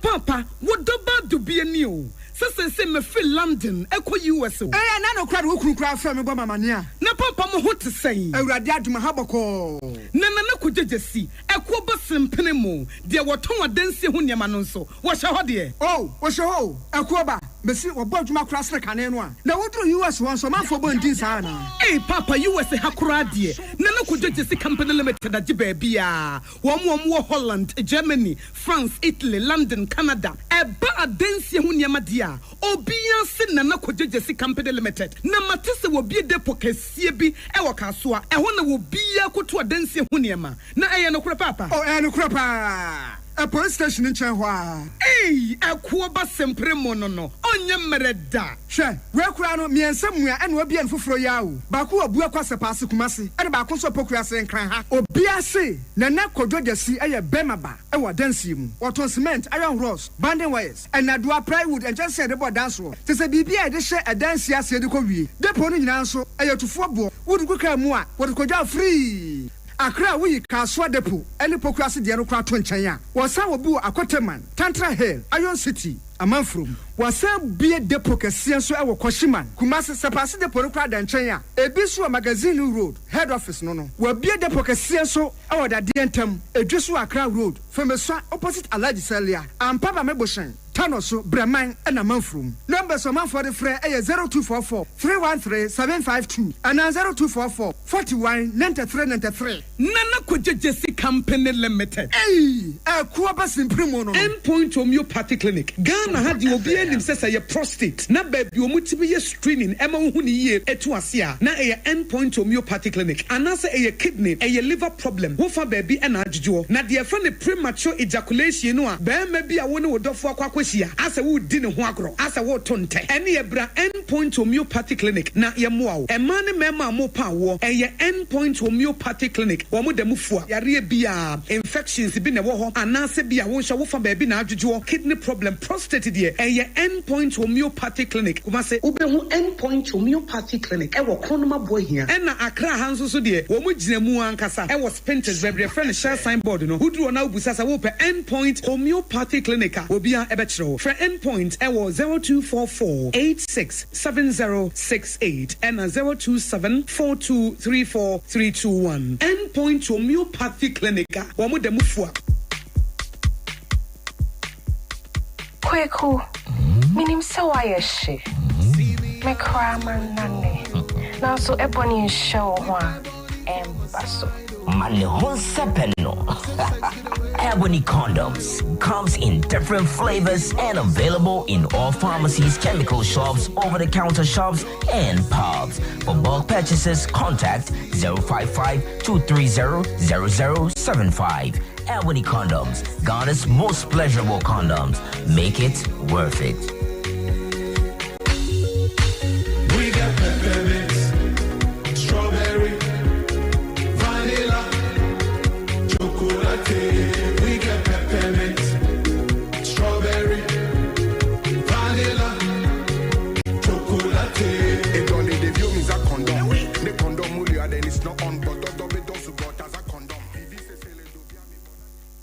papa what do be a new say me feel London eko US o na no crowd wo kura fra me bo mama ne a na papa mo hote say awurade aduma haboko na ko jejesi eko bo sempene mo de woton adansi ho niam no nso wo hye ho de wo hye ho eko ba besi wo bo aduma kura sre kane no a na wo dro US won so manfo bo ndin sa na papa US hakura de na ko jejesi company limited age ba bia wo wo Holland Germany France Italy London Canada eba adansi ho niam de obia se na ko jejesi company limited na matese wo bie depo kasie bi e wo kasoa e ho na wo bia koto adansi ho niam na eye no kura papa no kura pa a police station in Chenhua. Akuo ba sempre mono no. Onye mereda. Hwe, we kura no miensamua ene obi en foforo yawo. Ba ko abu akwase paase Kumasi. Ene ba ko so pokua se nkran ha. Obi ase na kodwodasi eye bemaba e wo dansi mu. Woton cement, iron rods, banding wires, and adua plywood and just say the board dance ro. Te se bibia e de hye adansi ase de ko wie. Depo no nyina nso eye tufo bo. Wo de kuka mu a, wo de kodwa free. Akra we kaswa depo ene pokrasi de no kra to nchen a wo sa wo bi akoteman Tantra Hill Iron City amanfrom wo sa bie depo kase so e wo Koshiman Kumasi sepase depo no kra da nchen a ebi so magazine road head office no wo bie depo kase so e wo da de ntam edwiso Akra road femeso opposite Alhaji Salia ampaba meboshen Tanoso Breman and Amanfrum. Numbers of man for the fray 0244 313 752 and 0244 41 93 Nana Kojesi Company Limited. Kuabas in Primono. Endpoint Homeopathy Clinic. Ghana had the obedient says a prostate. Na baby, you multiple screening. Emma Huni ye etuasia. Na a endpoint Homeopathy Clinic. Anasa a kidney, a liver problem. Wofa baby and adjo. Na dear friend premature ejaculation. No, bear maybe I want to do for hia asa wo di ne ho agro asa wo tonte ene ebra endpoint homeopathy clinic na ye moa wo ema ne mema mo pa wo eye endpoint homeopathy clinic wo mo da mu fua yare bia infections bi na wo ho anase bia wo hwa wo fa ba bi na adwodwo kidney problem prostate de eye endpoint homeopathy clinic kuma se ubehu endpoint homeopathy clinic e wo kronoma bo hia ena akra hanso so de wo mo gina mu ankasa e wo spinters bebre friend share signboard no hudru na obusa sa wo pe endpoint homeopathy clinic obia e be kire for endpoint e wo 0244867068 and 0274234321 endpoint homeopathy clinic wo mo dem fua Kweku minim se wa yeshe me kra man nane na so ebony show ho embaso Mane hon sepeno. Ebony condoms comes in different flavors and available in all pharmacies, chemical shops, over-the-counter shops, and pubs. For bulk purchases, contact 055-230-0075. Ebony condoms, Ghana's most pleasurable condoms. Make it worth it. We got peppermint, strawberry, vanilla, chocolate. We got peppermint, strawberry, vanilla, chocolate. It only the view is a condom. The condom mulia then it's not on, but double support as a condom.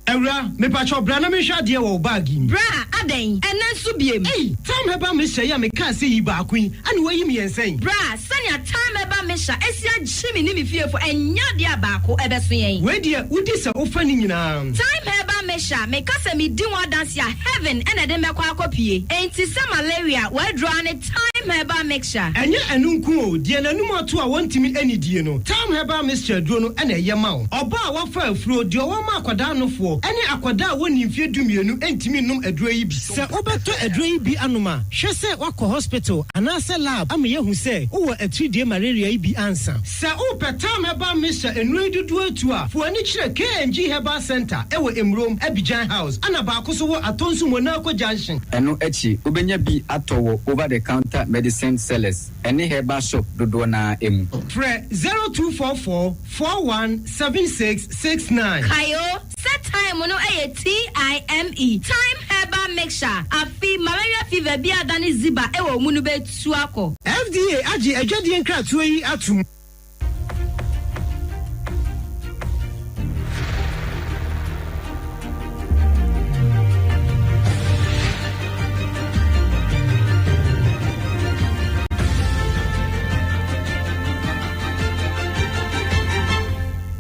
Eura, me pacho brana me sha de wo bagi. Bra, aden, enen so biem. Hey, time heba me sha ya me ka se yi ba kwin. Ani wayi me ensen. Bra, sanya time heba me sha esia jimi ni me fiefo enya de abako ebeso yen. We de udi se ofa ni nyina. Time heba me sha me ka se me di wa dance ya heaven ene de me kwa akopie. Enti se malaria we draw ne time heba mixture. Enye enunku o, de nanum ato a wontimi ani die no. Time heba mixture duro no ene ye ma wo. Oba a wafa afuro de o ma akwada no fo. Ene akwada woni mfie dumienu entimi num aduro yi bi. Se obeto aduro yi bi anoma, hwe se wakọ hospital anase lab am ye hu se wo atridie malaria yi bi ansa. Se o petam heba mixture enu dudu atu a, fo ani kire KNG Herbal Center e wo Emrom Abidjan House. Ana ba akoso wo atonsu Monaco Junction. Eno echi obenya bi atowo over the counter medicine sellers. Any herbal shop dodo na emu. Pre 0244 417669. Kayo set time no TIME time herbal mixture afi malaria fever bi adani ziba e wo munu betu akọ. FDA agi adwade nkratoa yi atum.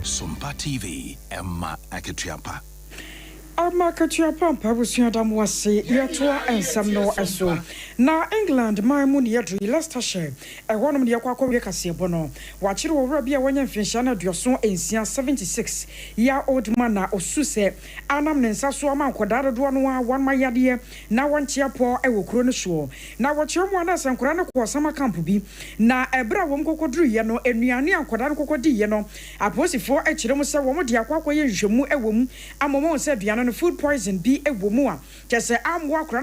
Sompa TV, Ade Akye Abia. Amakachapa pabusia damu wase yetoa ensam no eso na England my mu ne yedri Leicestershire e wonom ne yakwa we kase bono wachire wo bia wanya mfinsha na duoso ensia 76 ya old man na osuse anam ne nsaso ama nkodare do no a wan mayade na wonchia po e wo kuro no so na wochire mu na sankora ne ko sama camp bi na ebra wom kokodru ye no enuane ankodare kokodi ye no aposifo e kire mu se wo mo de akwa ye nhwemu e wo mu amomo se duane no food poison bi ewomu a kese amwo akora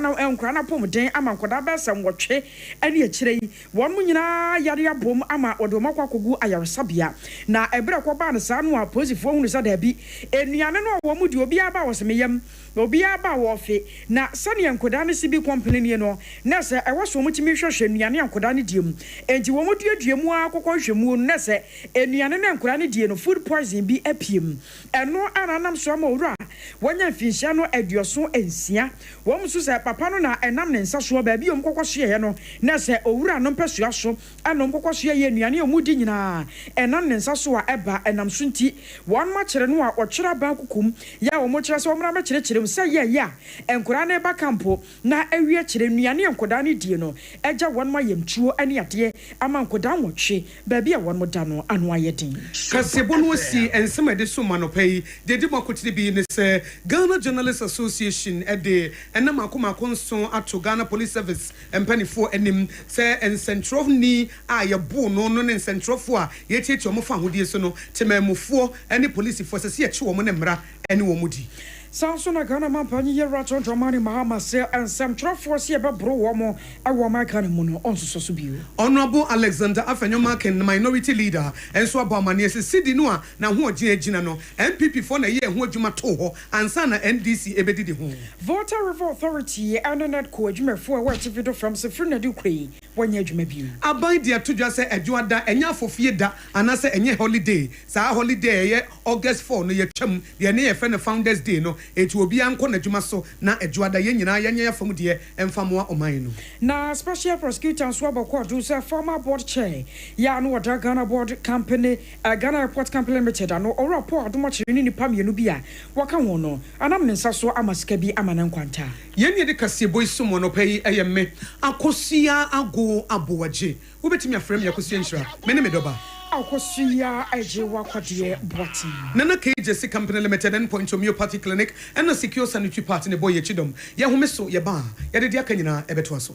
na pomden ama nkoda besa nwotwe ane akire yi won mu nyina yare abom ama odomakwa kogu ayaresabia na ebere kwa na sa no a posifo hunu sa da bi enuane no wo mu di obi aba wo semeyam obi aba wo fe na sane nkoda ne sibi complain no na se ewo so mu timi hwehwe enuane nkoda ne diem enti wo mu duaduamu akokọ hwemu na se enuane ne nkoda ne die no food poison bi apiem eno ananam so ama owura wonya mfinsha no aduoso ensia wo mso se papa no na enam ne nsa so ba bi om kokoshe ye no na se owura no mpesua so anom kokoshe ye enuane omudi nyina enam ne nsa so a eba enam so nti won ma kire no a okira ba kukum ya wo mo kire se omra ma kire kire se ye ya enkura na eba kampo na awie kire enuane enkoda ne die no eja won ma yemtuo ane ade ama nkoda nwotwe ba bi a won mo da no anu ayedin kasebo no si ensema de so manopai de di makotire bi ne se Ghana Journalists Association ede enam akoma konso ato Ghana Police Service empanifo enim se ensentro ni a ye bo no ne ensentro a ye tietie omo fa hodie so no temamufo ene police force se ye che omo ne mra ene wo mudi Sanso na Ghana Mampani Rajon Dramani Mahama say and some traffic see about bro womo I want my kind of mono on so subio. Honorable Alexander Afenyomaken, minority leader, and so about Mania Sidi Noa, now who are Ginano, MPP for a year who Juma Toho, and Sana NDC Ebedi home. Voter River Authority and net co Juma for what video from Sefrina Duque when you may be. Abide dear to just say a Juada and ya for Fieda, and I say any holiday, Sa holiday, August 4, no, your chum, the near friend of Founders Day, no, it will be Uncle Jumaso, na a Juada Yenya from dear and Famua Omaino. Now, special prosecutor and Swabo Quadrusa, former board chair, Yano Ghana board company, Ghana Airport Company Limited, and or report much in the Pam Yanubia, Wakawono, and I'm Sasso Amaskebi Amanan Quanta. Yenny de Cassiboy, someone will pay a me, Akosia, Ago, Abuaji, who bet me a frame Yakusian, many medoba. Akosia, Aji Wakwadie, Botti. Nana Cage Company Limited and Point Homeopathy Clinic and a secure sanitary part in the boy Chidom. Yahumeso, Yaba, Yadiakana, Ebetwaso.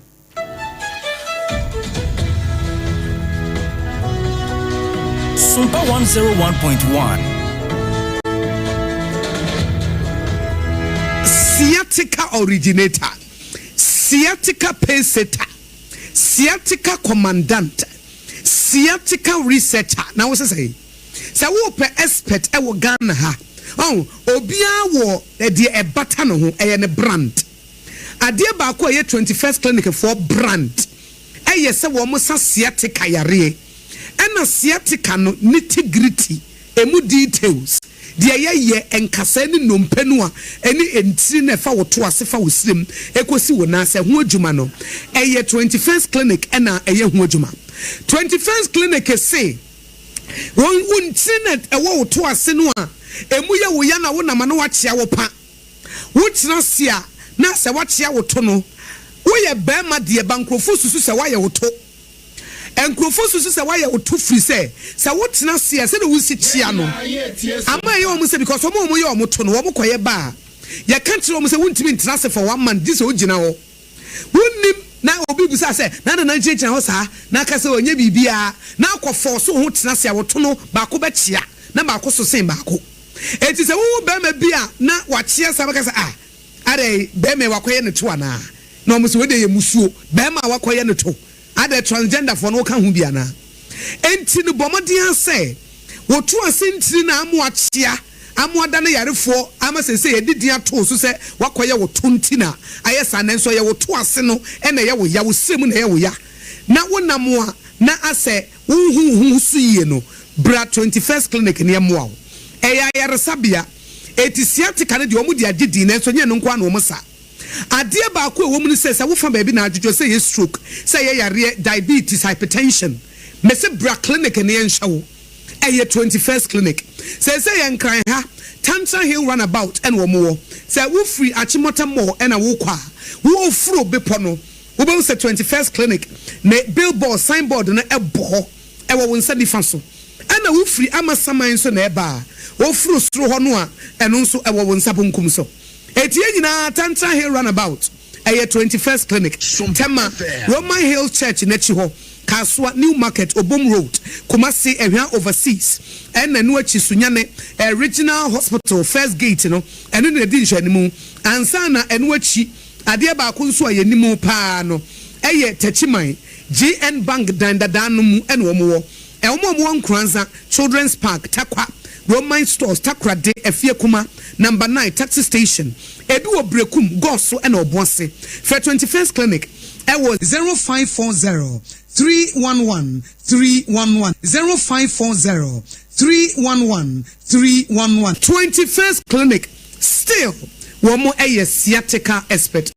Sompa 101.1. Sciatica originator, sciatica paysetter, sciatica commandant, sciatica researcher. Now what's I say? Sa wo pe expert e wo Ghana ha. Oh, obia wo de e bata no ho e ne brand. Ade ba ko ye 21st clinic for brand. E ye se wo mo sa sciatica yare. Ena sciatica no nitty-gritty, emu details. Dia ye enkasa ni nompe no a eni entiri na fa woto ase fa wosrem ekosi wona se ho adwuma no eye 21st clinic ena eye ho adwuma 21st clinic say won tinet ewo woto ase no a emu ye wo ya na wo na ma no wakyea wo pa wo tira se a na se wakyea woto no wo ye ba ma de bankrofo susu se wa ye woto enkrofo susu se wa ye woto free se wo tira se a se de wo si kyea no ama ye o say because omo ye o moto no wo koye ba ye kan tire o say wontimi ntina se for 1 month this o gina ho wonnim na obi bisa se na na nkyekye ho sa na ka se onye bibia na akofo so ho tena se woto no ba ko be kyea na ba ko so sen ba ko enti se wo be ma bia na wa kyea sa ba ka se ade be me wakoye ne to ana na omo se we de ye musuo be ma wakoye ne to ade transgender for no ka hu bia na enti no bomodin ase wotu asentiri na amu akyea amuada na yarefo ama sese ye didia to so se wakoye wo tontina ayesa na nso ye wo to ase no ena ye wo ya wo sem na ye wo ya na wonamo a na ase hu suye no bra 21st clinic ne mo eya yaresabia etisiatika ne de omu de agidi na nso nye no nkwa na omu sa ade ba ko ewo mu ne se wo fa ba bi na adwodwo se ye stroke se ye yare diabetes hypertension mese bra clinic ne nhyawo eye 21st clinic say yen kran ha Tantra Hill runabout and wo mo say wo free Achimota mo and a wo kwa wo ofuro bepo no wo be say 21st clinic ne billboard signboard na ebo e wo nsa difa so ana wo free amasaman so na eba wo ofuro soro ho no a eno nso e wo nsa bonkum so etie nyina Tantra Hill runabout eye 21st clinic tema Roman Hill Church na chi ho Kaswa New Market Obom Road Kumasi ehwa overseas ena no achi sunyane original hospital first gate no eno na di nhwanimu ansa na eno achi ade ba ko nso ayenimu pa no eye tachiman GN Bank dandada no mu eno mo wo nkranza Children's Park Tarkwa Roman Stores Takra de Efie Kuma number 9 taxi station edu obrekum goso ena obonse for 21st clinic it was 0540 311 311 0540 311 311 21st clinic still one more a sciatica expert.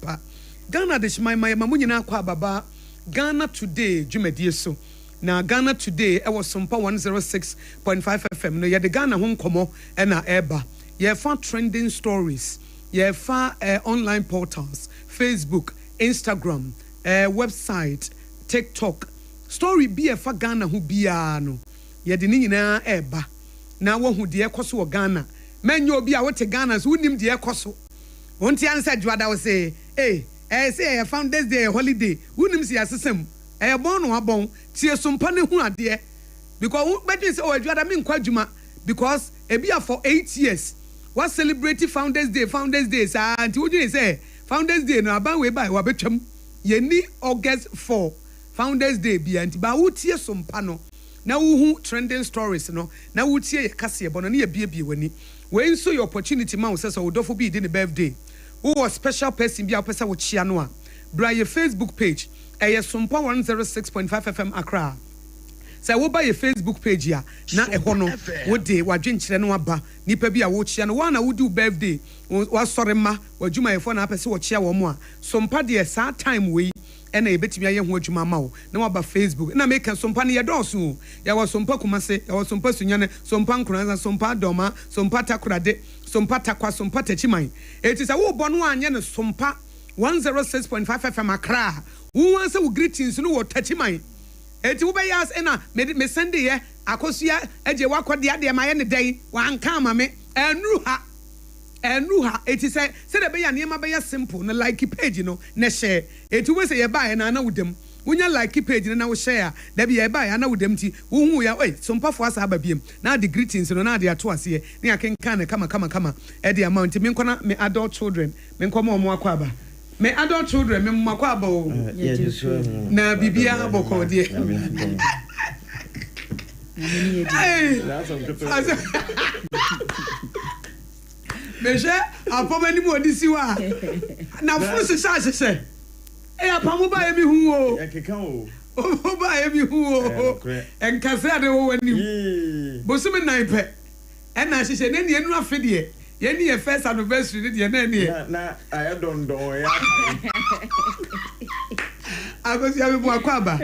pa Ghana de shimai ma mamu nyina kwa baba Ghana Today dwumadie so na Ghana Today was Sompa 106.5 FM no ye de Ghana ho nkomo na eba ye fa trending stories ye fa online portals Facebook Instagram website TikTok story bi e fa Ghana ho bia no ye de ni nyina eba na wo hu de ekoso wo Ghana menyo obi a wote Ghana so unim de ekoso wonti ansa dwada wo say say Founders Day holiday unim si asesem born no abon tie Sompa ne hu ade because betin say o dwada me nkwa dwuma because e bia for 8 years what celebrate Founders Day sa anti wo say Founders Day no aban we by wa betwam ye ni August 4 Founders Day bia anti ba wo tie Sompa no na wo hu trending stories no na wo tie ye kase bo no na ye bie wani we nso your opportunity man say so wo dofo bi di ne birthday who was special person bia pesa wo chia no a bra ye Facebook page Sompa 106.5 FM Accra say wo ba ye Facebook page ya na ho no wo de wadwenkyere no aba nipa bi a wo chia no wa na wo do birthday wa sore ma wadwuma ye fo na apese wo chia wo mo a Sompa de sa time we ena ebetimi aye ho adwuma ma wo na waba Facebook na make Sompa ne ye doso ya wa Sompa kumase ya wa Sompa sunyane Sompa nkranza Sompa doma Sompa takurade Sompa takwa Sompa tachiman eti sa wo bono anye ne Sompa 106.5 FM Accra wo anse wo greetings no wo tachiman eti wo be yas ena me send ye akosua eje wakode ade ma ye ne dan wa anka ma me enru ha eti say de be ya ne ma be ya simple na like page no na share eti we say ye ba na na wudem wonya like page na wo share da bi ye ba ya na wudem ti wo hu ya Sompa fo asa ba biem na the greetings no na de ato ase ne akenkan ne kama e de amount me nkona me adult children me nkoma omo akwa aba me adult children me mma kwa aba o na bibia aboko de Meje apomani mo disi wa na fusu sha apamu ba emi hu o yakeka o ba emi hu o enkase ade wo wani bosumi nan pe na hye ne enu afede ye ni ye first anniversary de na ayadondon ya agosi ya me akwaba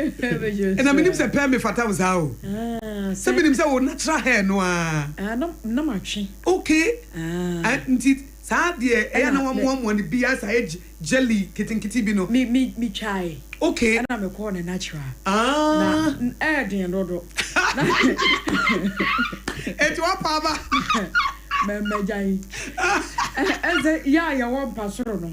na minim se pe me fata wo za o se minim se wo natural hair no na matwe okay nti sa de e na wo ne bia sa jelly kitinkiti bi no mi chai okay na me call na natural na den rodo etu apa ba Memejai. Ya won pasoro no.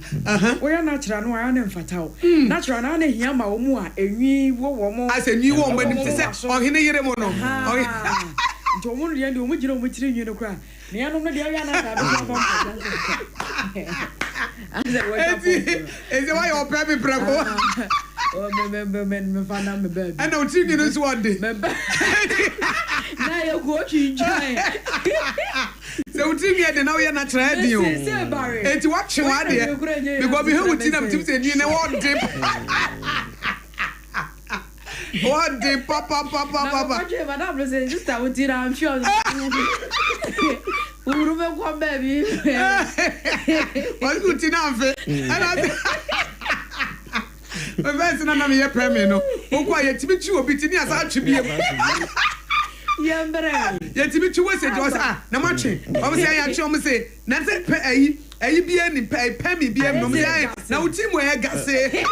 We ya natural no ya na mfatao. Natural na hia ma omu a enwi wo mo. As enwi wo mo nim se ohene yire mo no. Jo mo ri ande omu gira omu tiri nwi no kra. Ne ya no no de ya na ta be Eze why you pray me bravo. Me fana me baby. And now tiri no so one day. Na you go chinjai. So tiri me de na we na try bi o. Enti what che wa de. Because we who tinam tim se ni na what dip. What dip papa. Okay, madam say just I would tira I'm sure. Urume kwa baby. What good tinam fe. And I best na me ye premi no. Okwa ye timi chi obi tini asa atwe bi em. Yembre. Ye timi chi we se jo sa na ma twe. O se ya twe o me se na se pe ayi bi ani pe mi bi em no me ya na uti mo e gase.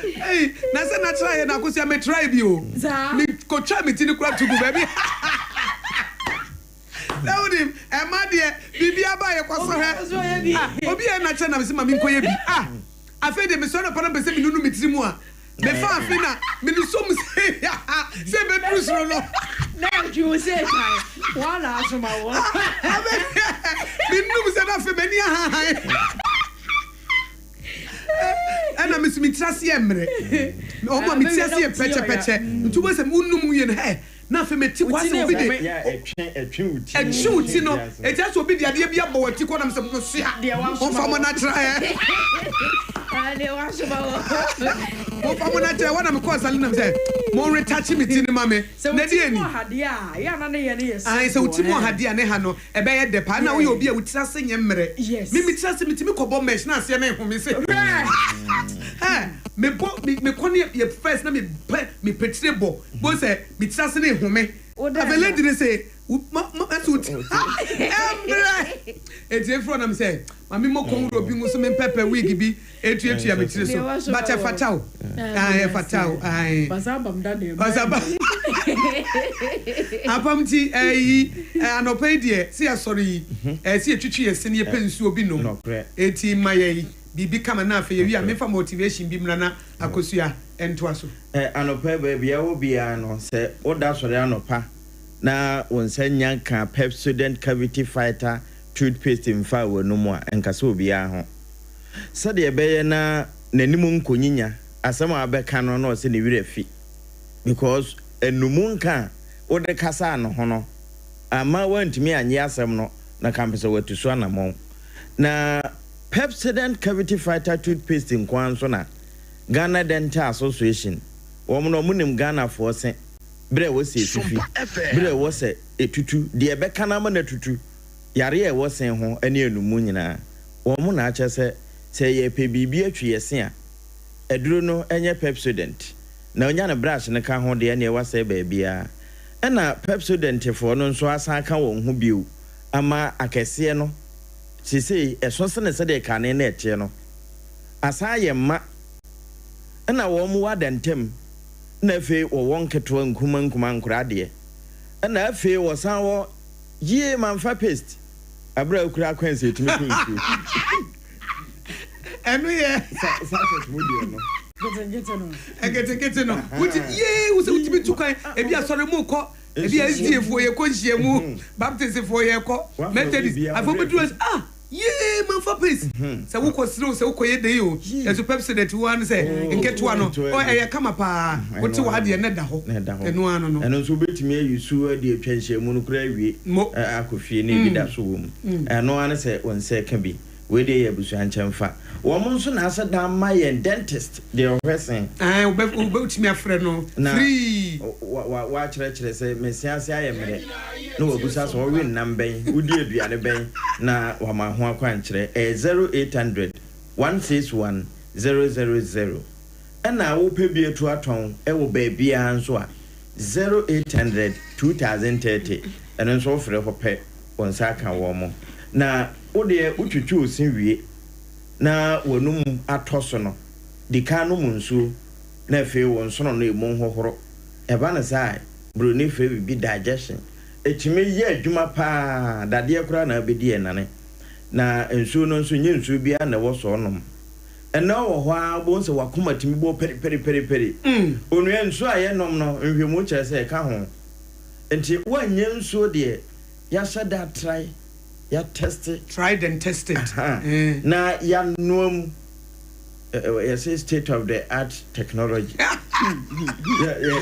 Hey, na se na try na ko se me try bi o. Me ko try me tini kura to go baby. Now him e ma de bibia ba ye kwaso he. Obi e na che na me se ma me nkoye bi. Afi de me so na pa na be se me nunu me tiri mu a. Me fa afi na me nu so mu se be trusro no. Na you say kai. Wala asoma wo. Me nu se na afi me ni ha. Ana me trase emre. O mo me trase peche. Ntu bo se mu num ye no he. na fe meti kwase obi de ya etwi no etia so obi de ade bia bo wati ko na se mo sia on fa mo na tra de wa so ba mo fa mo na tra wa na me ko sale na se mo retouch me ti ni ma me na di ani hade a ya na ne ye ne yes ai se uti mo hade a ne ha no e be ye de pa na wo ye obi a utira se nye mmere mi tira se mi ti mi ko bo mesh na se na ho me se me bo me ko ne ye first na me petire bo say me tira se na ho me abele di say ma asut e fro na me say mami mo ko ro bi so me pepper wig bi etu ya me tire so but fatao fatao basaba mdane apam ti anopai de se asori se etwitwi ye se ne pensu obi no eti maye bibi kama na afa ye me fa motivation bi mra na akosua ento aso anopai ba bia wo bia no se oda sori anopa na wonsanya ka Pepsodent cavity fighter toothpaste mfa wo no mu a enkasa obi a ho se de beye na nanimu nkonyinya asem abeka no no se ne wire fi because enumu nka ode kasa no ho no ama wantimi anye asem no na kampese watuso anamon na Pepsodent cavity fighter toothpaste nkwanso na Ghana Dental Association wo no munim Ghana for se bre wo se fifi bre wo se etutu de beka na ma na tutu yare e wo sen ho ane enumu nyina wo mu na ache se ye pe bibi atwi yese a eduro no enye Pepsodent na onya na brush ne ka ho de ne wa se ba bia na Pepsodent for no nso asa ka wo ho biu ama akese no sisi eso se ne se de ka ne na eche no asa ye ma na wo mu wadentem na fe wo wonketo nkuma nkura de na fe wo san wo ye manfa paste abra okura kwanse etimi kunsu enu ye sachet modie no Get no. Wuti ye wo se wuti bitukwan e bia sore mu ko e bia SDF ye ko nhie mu baptist for ye ko Methodist afobeduro ye man for peace se wo ko siro se wo ko ye de yo e so Pepsodent one se nketo ano o e kama pa wuti wa de ne da ho enu ano no eno so betimi ayusu ade atwa nhie mu no kura wie akofie ne bi da so wo mu eno ane se wonse ka bi we dey abusu anchemfa wo mo nso na asa da ma ye dentist de ohwesen ubetimi afre no free wa kire se mesiase ayemre no wabusa so we namben udi aduane ben na wa ma ho akwan kire 0800 161 000 na wo pe bi etu aton e wo ba bia nso a 0800 2030 eno nso frɛ ho pɛ wonsa aka wo mo na ode utwitwu osinwie na wonum atoso no dika no munsu na fe won so no emu hohoro eba na sai broni fe bi digestion etime ye adwuma pa dade akura na abedi enane na ensu no nso nye nsu bia na wo so nom ena wo ho a bo nse wakoma timi bo peri onu ensu aye nom no nhwemu kire se ka ho enti wanye nsu de ya shada try ya tried and tested na ya nuam say state of the art technology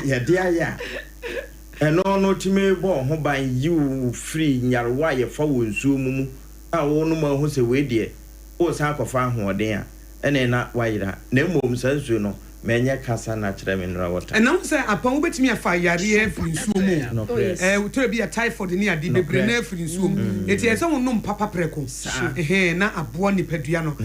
ya dia ya eno no time bo ho ban you free nyarwa ye fa wonsu mu a wo no ma ho se we de o sa akofa hoden a ene na wayira na emom sansu no menye kasa na kire mineral water enam say apon wo betimi afa yare e free nsuo mu wo bi a typhoid ni ade bebre na free nsuo mu eti ese wo nom papa preko na abo nipadua no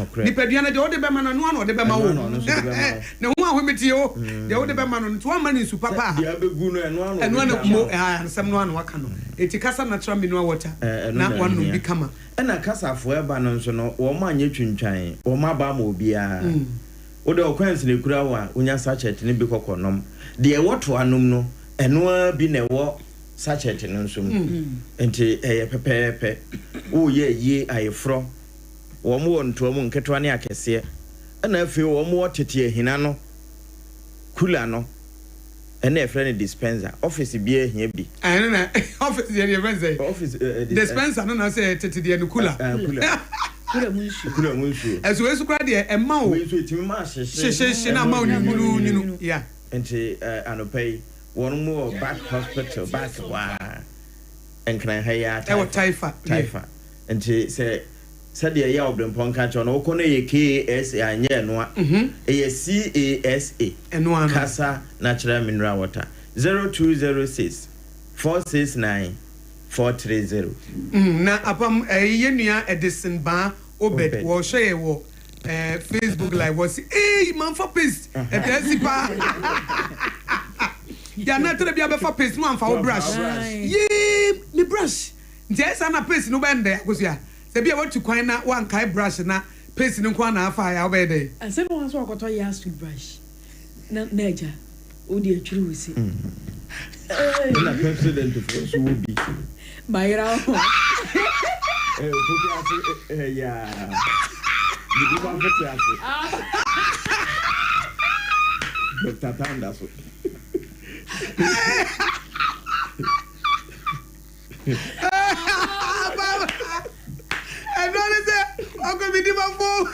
de wo de be ma no no de be ma wo na wo ahometi o de wo de be ma no to ma ni nsu papa dia begu no eno ano mo ansem no ano waka no eti kasa natural mineral water na wanu bi kama na kasa fo eba no nso no wo ma anye twintwan wo ma ba ma obi a ode okwansi ne kura wa unya sachet ne bi kokonom de woto anum no eno bi ne wo sachet no nso enti eye pepepe o ye ayefro wo mo nto mo nketo ne akese na afi wo mo tete ahina no kula no ene efre ne dispenser office bi ehia bi na office de dispenser office dispenser no na say tete de no kula kula munsu eso eso kra de e ma o eso etimi ma hye na ma o nyunu ya enti anopai one more back hospital back wa and can I hire Taifa and she said said the year of the Poncacho no Kone KSA and Yanwa CASA and one Casa Natural Mineral Water 0206 469 430. Na apam yenia Edison Ba Obed wo share wo Facebook live was hey man for paste e dey pa ya na tere bia be for paste man for brush ye me brush nje sa na paste no be ndɛ akosia se bia watu kwan na wan kai brush na paste no kwa na afa ya be dey ase no so akoto ya sweet brush na eja odi atwiri wusi na president of so be Bayra yeah. The people are Dr. Tandas. I know that I'm going to be my phone.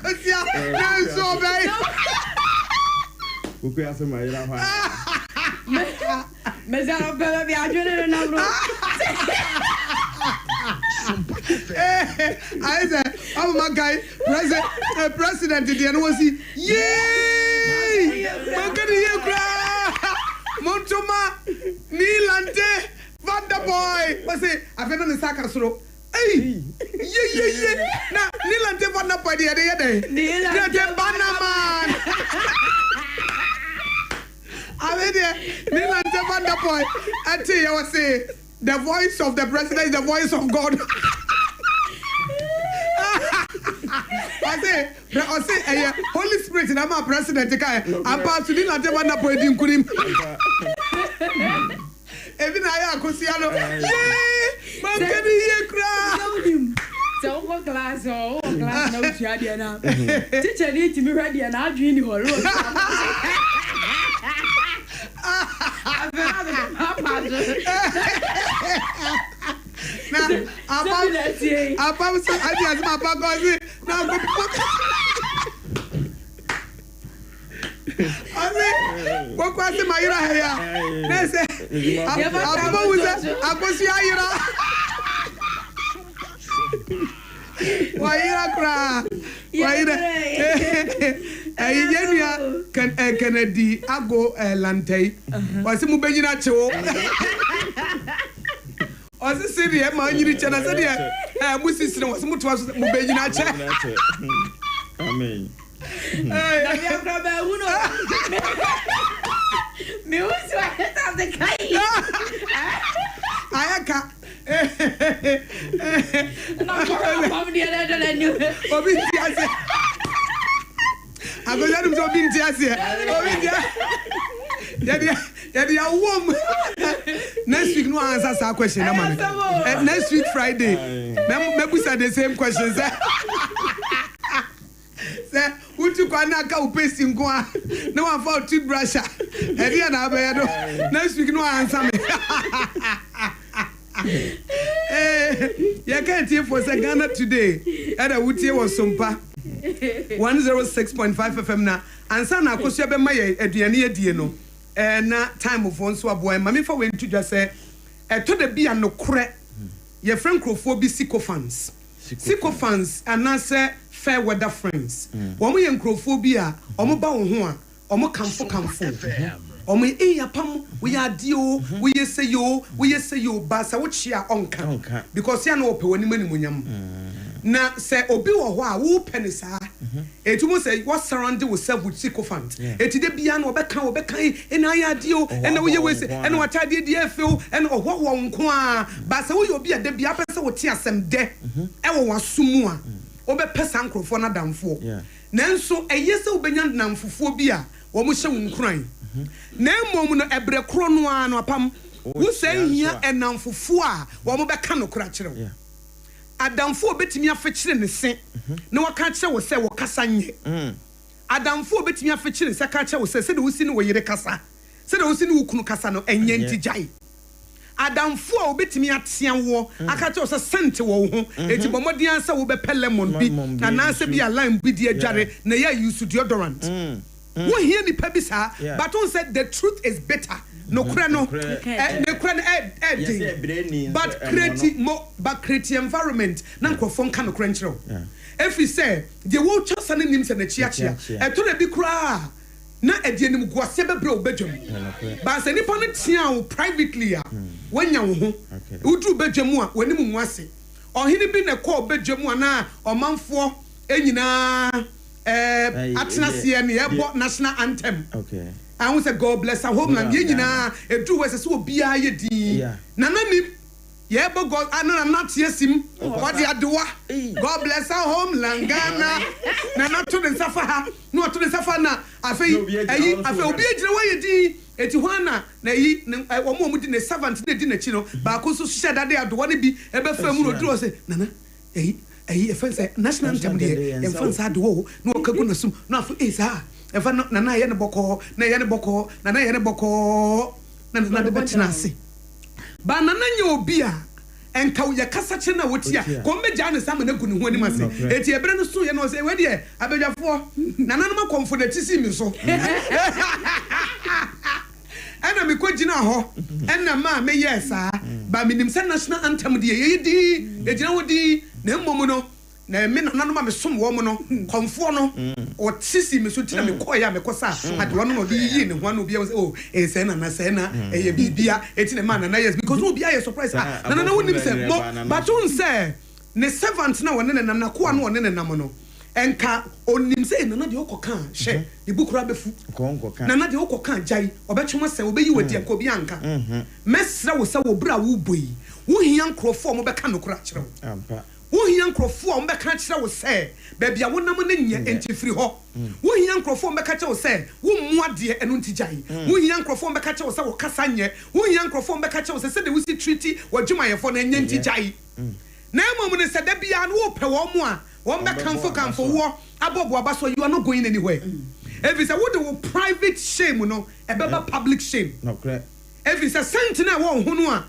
I'm so bad. Who can say my Mezaro baby, I don't know. I said, oh my guy, president, the NOC. Yay! Montoma, Nilante, Vanderboy. What's it? I've been on the Sakasro. Hey! Yeah. Now, Nilante Vanderboy the other day. Nilante Banaman. I mean, Nilante Vanderboy. I tell you, I was saying, the voice of the president is the voice of God. I say, Holy Spirit, I'm a president. I'm about to Nilante Vanderboy. Even I am Cosiano. Yay! Man, can you cry? So, what class or class no Chadiana? Teacher need to be ready and I'll dream you. What was the Mayra here? Kennedy Ago Lante was Mubena Cho. I said, "Yeah, man, you reach and I said, yeah, Mussis was Mubena. Amen. Me was of the kite. I can't. I go let him so be next week no answer our question. Next week Friday. Maybe say the same questions. Say, who took one naka paste in Goa? No one for toothbrush. Next week no answer me. You can't hear for Ghana today. Ade Akye was Sompa 106.5 FM na. Ansa na akosua be maye aduane adie no. Na time of one so aboy. Mami fa we ntu say to de bia no korɛ. Ye friend crofo bi sycophants. Sycophants anase fair weather friends. Wo mo ye nkrofo bi a omo ba wo ho a omo kamfo. Omo yapam we adio we say yo basa wo chia onka because ya no ope wani manimunyam na say obi wo ho a wo pene saa etumo say what surround yourself with sycophant etide bia na obeka ena ya adio ena we we say ena watade die afew ena ohwo wo nko a basa wo obi a de bia pese wo tia asem de e wo wasumu a obepesa nkrofo na damfo nanso eyese obenya namfofo bi a wo mo hye wo nkran na mom no ebre kro no a no apam wo say hia enamfofo a wo mo beka no kra kire wo adamfo obetimi afekire ne se na waka kire wo say wo kasa nye adamfo obetimi afekire se ka kire wo say de wo si ne wo yire kasa se de wo si ne wo kunu kasa no enye ntigyae adamfo obetimi atia wo aka kire wo say sente wo ho eti bomodi ansa wo be pelemon bi na na se bi align bi di adware na ya use deodorant Wo hear nipa bi sa, but on said the truth is better. No krano, but create environment. Nan krofon kan krenchro. If we say the wo chasa ne nim se na chia, e to na bi kra na edienim guase bebre obedwam. Ba se nipa no tia wo privately a wanya wo ho. Udru bedwam a wanim mu ase. Ohini bi na call bedwam na omanfo enyina atena se ne ebo national anthem. Okay. I want to God bless our homeland. Yenina, a true was so be a yedi. Nanani, yeah, but God, I know I'm not yes him. What the adua? God bless our homeland, Ghana. Nana to the Safa, no to the Safana. I feel be a way. Etiwana na yi omo mu di ne servant na di na chi no ba ko so share that they adwa ne bi e be fa mu no duro say nana e fence national anthem de e fence adwo no kagu na sum no afu sa efa na na ye ne boko na ye ne boko na na ye ne boko na de betina ase ba na nye obi a enka wo ye kasa che na wotia ko meja ne sam na gu ne ho anim ase eti ebre no so ye no say we de abedwafo na na no makomfo na tisi mi so ana me kwagina ho ana ma me yesa ba minim se national anthem de ye di ejina wo di na mmom no na me na no ma me som wo mo no komfo no o tisi me so tina me koya me kosa ade wono no yi ne ho no bia o e se na e ye bibia eti ne ma na yes because no bia ye surprise na wonim se mo but on say ne servant na wone ne na ko na wone ne nam no enka onim se na de okoka hye de bukura befu na de okoka jai obetwoma se obeyi wadi anka obi anka mesra wo se wo bra wo boi wo hia nkrofo mo beka no kura kire ampa wo hia nkrofo mo beka kire wo se bebia wo nam na nya entifiri ho wo hia nkrofo mo beka kire wo se wo muade enu ntijai wo hia nkrofo mo beka kire wo se wo kasa nye wo hia nkrofo mo beka kire wo se de wo si treaty wo dwumayefo na nya ntijai na emom ne se da bia no wo pe wo mo a one back camp war above Wabaso, you are not going anywhere. If it's a wood private shame, no, a better public shame. No, correct. If it's a sentinel, Hunua,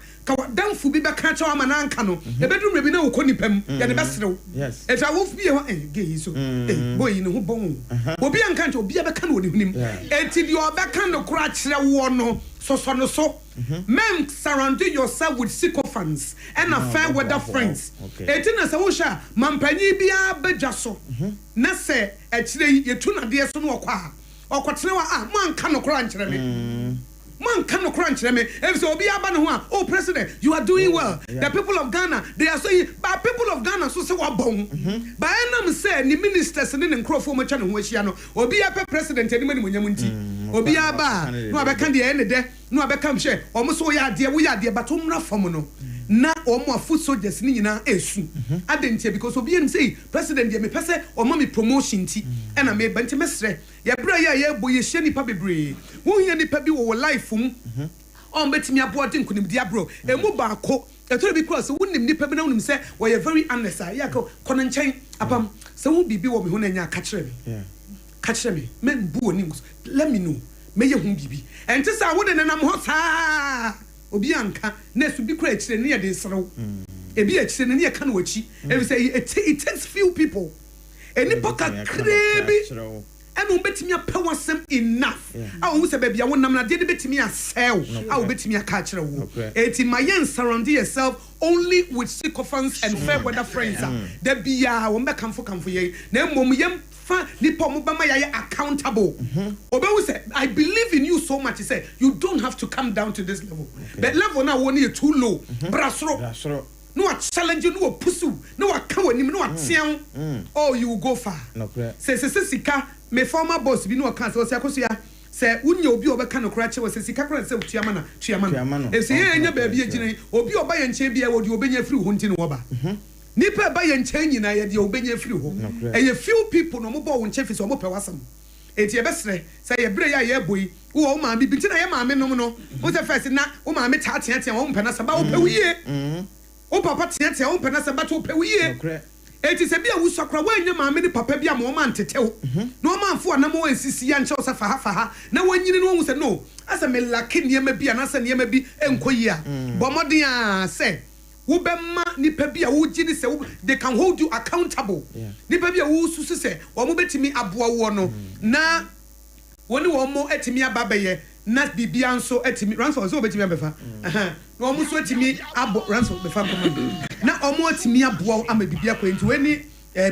down for be back catch our manancano, a bedroom maybe no conipem, and the best. Yes. If I won't be a gay, so boy in who bone. Will be uncanto, be a can with him. Until you are back on the crutch, no. So. Men surround yourself with sycophants and fair weather friends. Etina sawusha mampanyi bia bejaso. Na se echire yetuna de so no okwa. Okotene wa man ka no kra nkyere me. Man can no crunch me. If so be aba oh president, you are doing well. The people of Ghana, they are saying, but people of Ghana so say wa bon. But enam say ni ministers ni nkrofo mo twa ne ho ahia no. Obi apa president ani mani munyamunti. Obi aba no abeka de ene de, no abeka mhye. Omo so ya de wo ya de but omra fam no. Na omo afu soldiers ni nyina esu. Adentie because obi em say president de me pese omo me promotion ti. Ena me bante mesre. Ya bra ya ye boye hye nipa bebre. Wo hia nipa bi wo life mu. On betimi aboade nkunim dia bro. Emu ba ko. Eto bi cross wonim nipa bi na wonim se we very honest. Ya ko kono nchen apam. Se wo bibi wo me ho na nya ka kire me. Yeah. Ka kire me. Men bu onim. Let me know. Me ye hu bibi. Ente sa wo de nanam ho saa. Obi anka na su bi kra kire ne ye de serew. Ebi a kire ne ye ka no wachi. Ebi say it takes few people. Enipa ka krebi. And betimi apawasem enough. I won say baby I won nam na de betimi asel. I will betimi aka kire wo. Eti mayen surround yourself only with sycophants and fair weather friends. There be won be kamfo ye. Na mom yem fa nipa mo ba ma ya accountable. Obewu say I believe in you so much. He said you don't have to come down to this level. But level now won you too low. Brasro. No a challenge you, no a pursue, no a cow and no a tian. Oh, you will go far. Say Sika, my former boss, be no a cancer, say, wouldn't you be over can of cratch was a Sika and say, Chiamana. If say, any baby, or be obey and chamber, would you obey a few hunting waba? Nipper by and chain, I had the obey a few. And a few people no more when chef is almost awesome. It's your best say a bray boy, oh, mammy, between I am a no. What's the first na, oh, mammy, tatty and own penas about a year. O papa tiante o pena se bato pe wiye eti se bia wusakra wanya ma me ni papa bia mo ma ntetew no ma mfo na mo ensisi ya nche osa fa na wanyini no hu se no asa me lake niema bia na asa niema bi enkoyi a bomodin a se wo bemma ni pa bia wo gini se they can hold you accountable ni pa bia wo susu se o mo betimi aboa wo no na woni wo mo etimi ababeye na bibia nso etimi ransom so betimi abefa na wo mo so etimi abo ransom befa komando na omo etimi abo ama bibia kwenti weni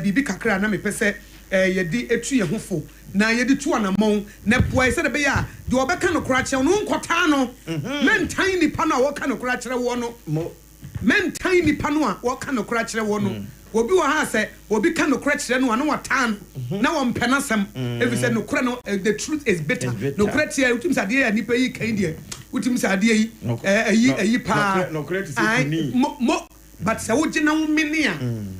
bibi kakra na mepese yedi etu ye hofo na yedi tu anamon na poa se de be ya de obeka no kora kye no nkota no mentan nipa no a wo ka no kora kire wo no mentan nipa no a wo ka no kora kire wo no obi wo ha se obi ka no kora kire no ano watan na wo mpena sam evi se no kora no the truth is better no kora tie utim sa de ya nipa yi kan de utim sa de yi ayi pa no kora ti se ni mo but se wo gina wo menia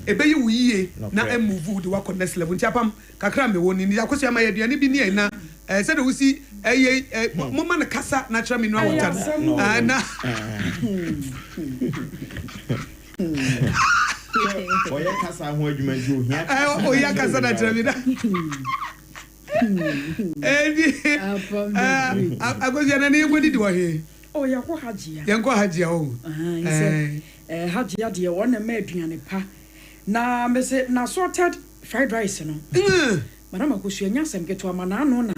ebeyi wo yie na emove de wa next level ntiapam kakra me woni ni akoso ya ma ye duane bi ni na se de wo si mo ma na kasa natural mineral water na oya kasa ho adwuma ju hia oya kasa natural mineral akoso ya na ni egodi di wa he oya ko hajia yenko hajia o hajia de wona ma aduane pa na me se na sorted fried rice no madam akosu anya sem keto amana no na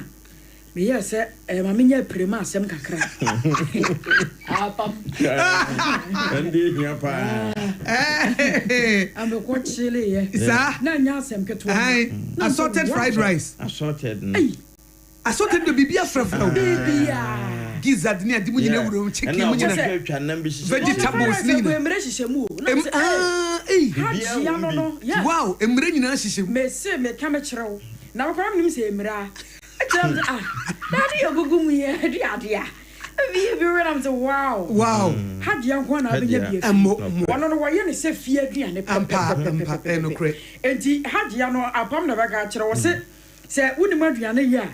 me ye se ma menya prema asem kakra apam andi hia pa am ko chile ye na nya asem keto assorted fried rice assorted do bibia frafra bibia gizzard ni adi munyina wuro chicken munyina vegetables ni na emre hihemu hajia no wow emre nyina hihemu me se me ka me kirewo na wakora nim se emra daddy ogugumu ye adia bi ram say wow hajia nko na abenya bi wono no woye ne se fie aduane pampa no kre enti hajia no apam na baga kirewo se woni aduane ye a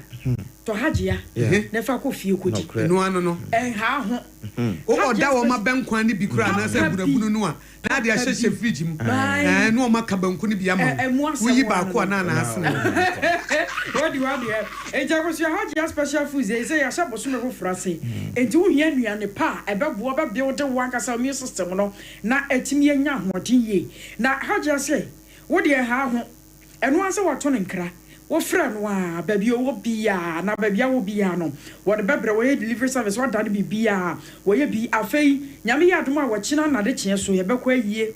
to hajia ne fa ko fie ko di no ano no ha ho o da wo ma benkwan ni bi kura na se burabunu no a na de ahye fridge mu no o ma ka banku ni bi ama wuyi ba ko na na asene wadi e jago so hajia special foods e say ya shabo so me ko frase enti wo hia nuane pa e be bo be build one kasa immune system no na etimi anya hoden ye na hajia say wo de ha ho eno anse wato ne nkra wo fra no a baby wo bia na baby wo bia no wo de bebre wo delivery service wo dane bia wo ye bi afei nyame ya adom a wo kina na de kye so ye bekwa yie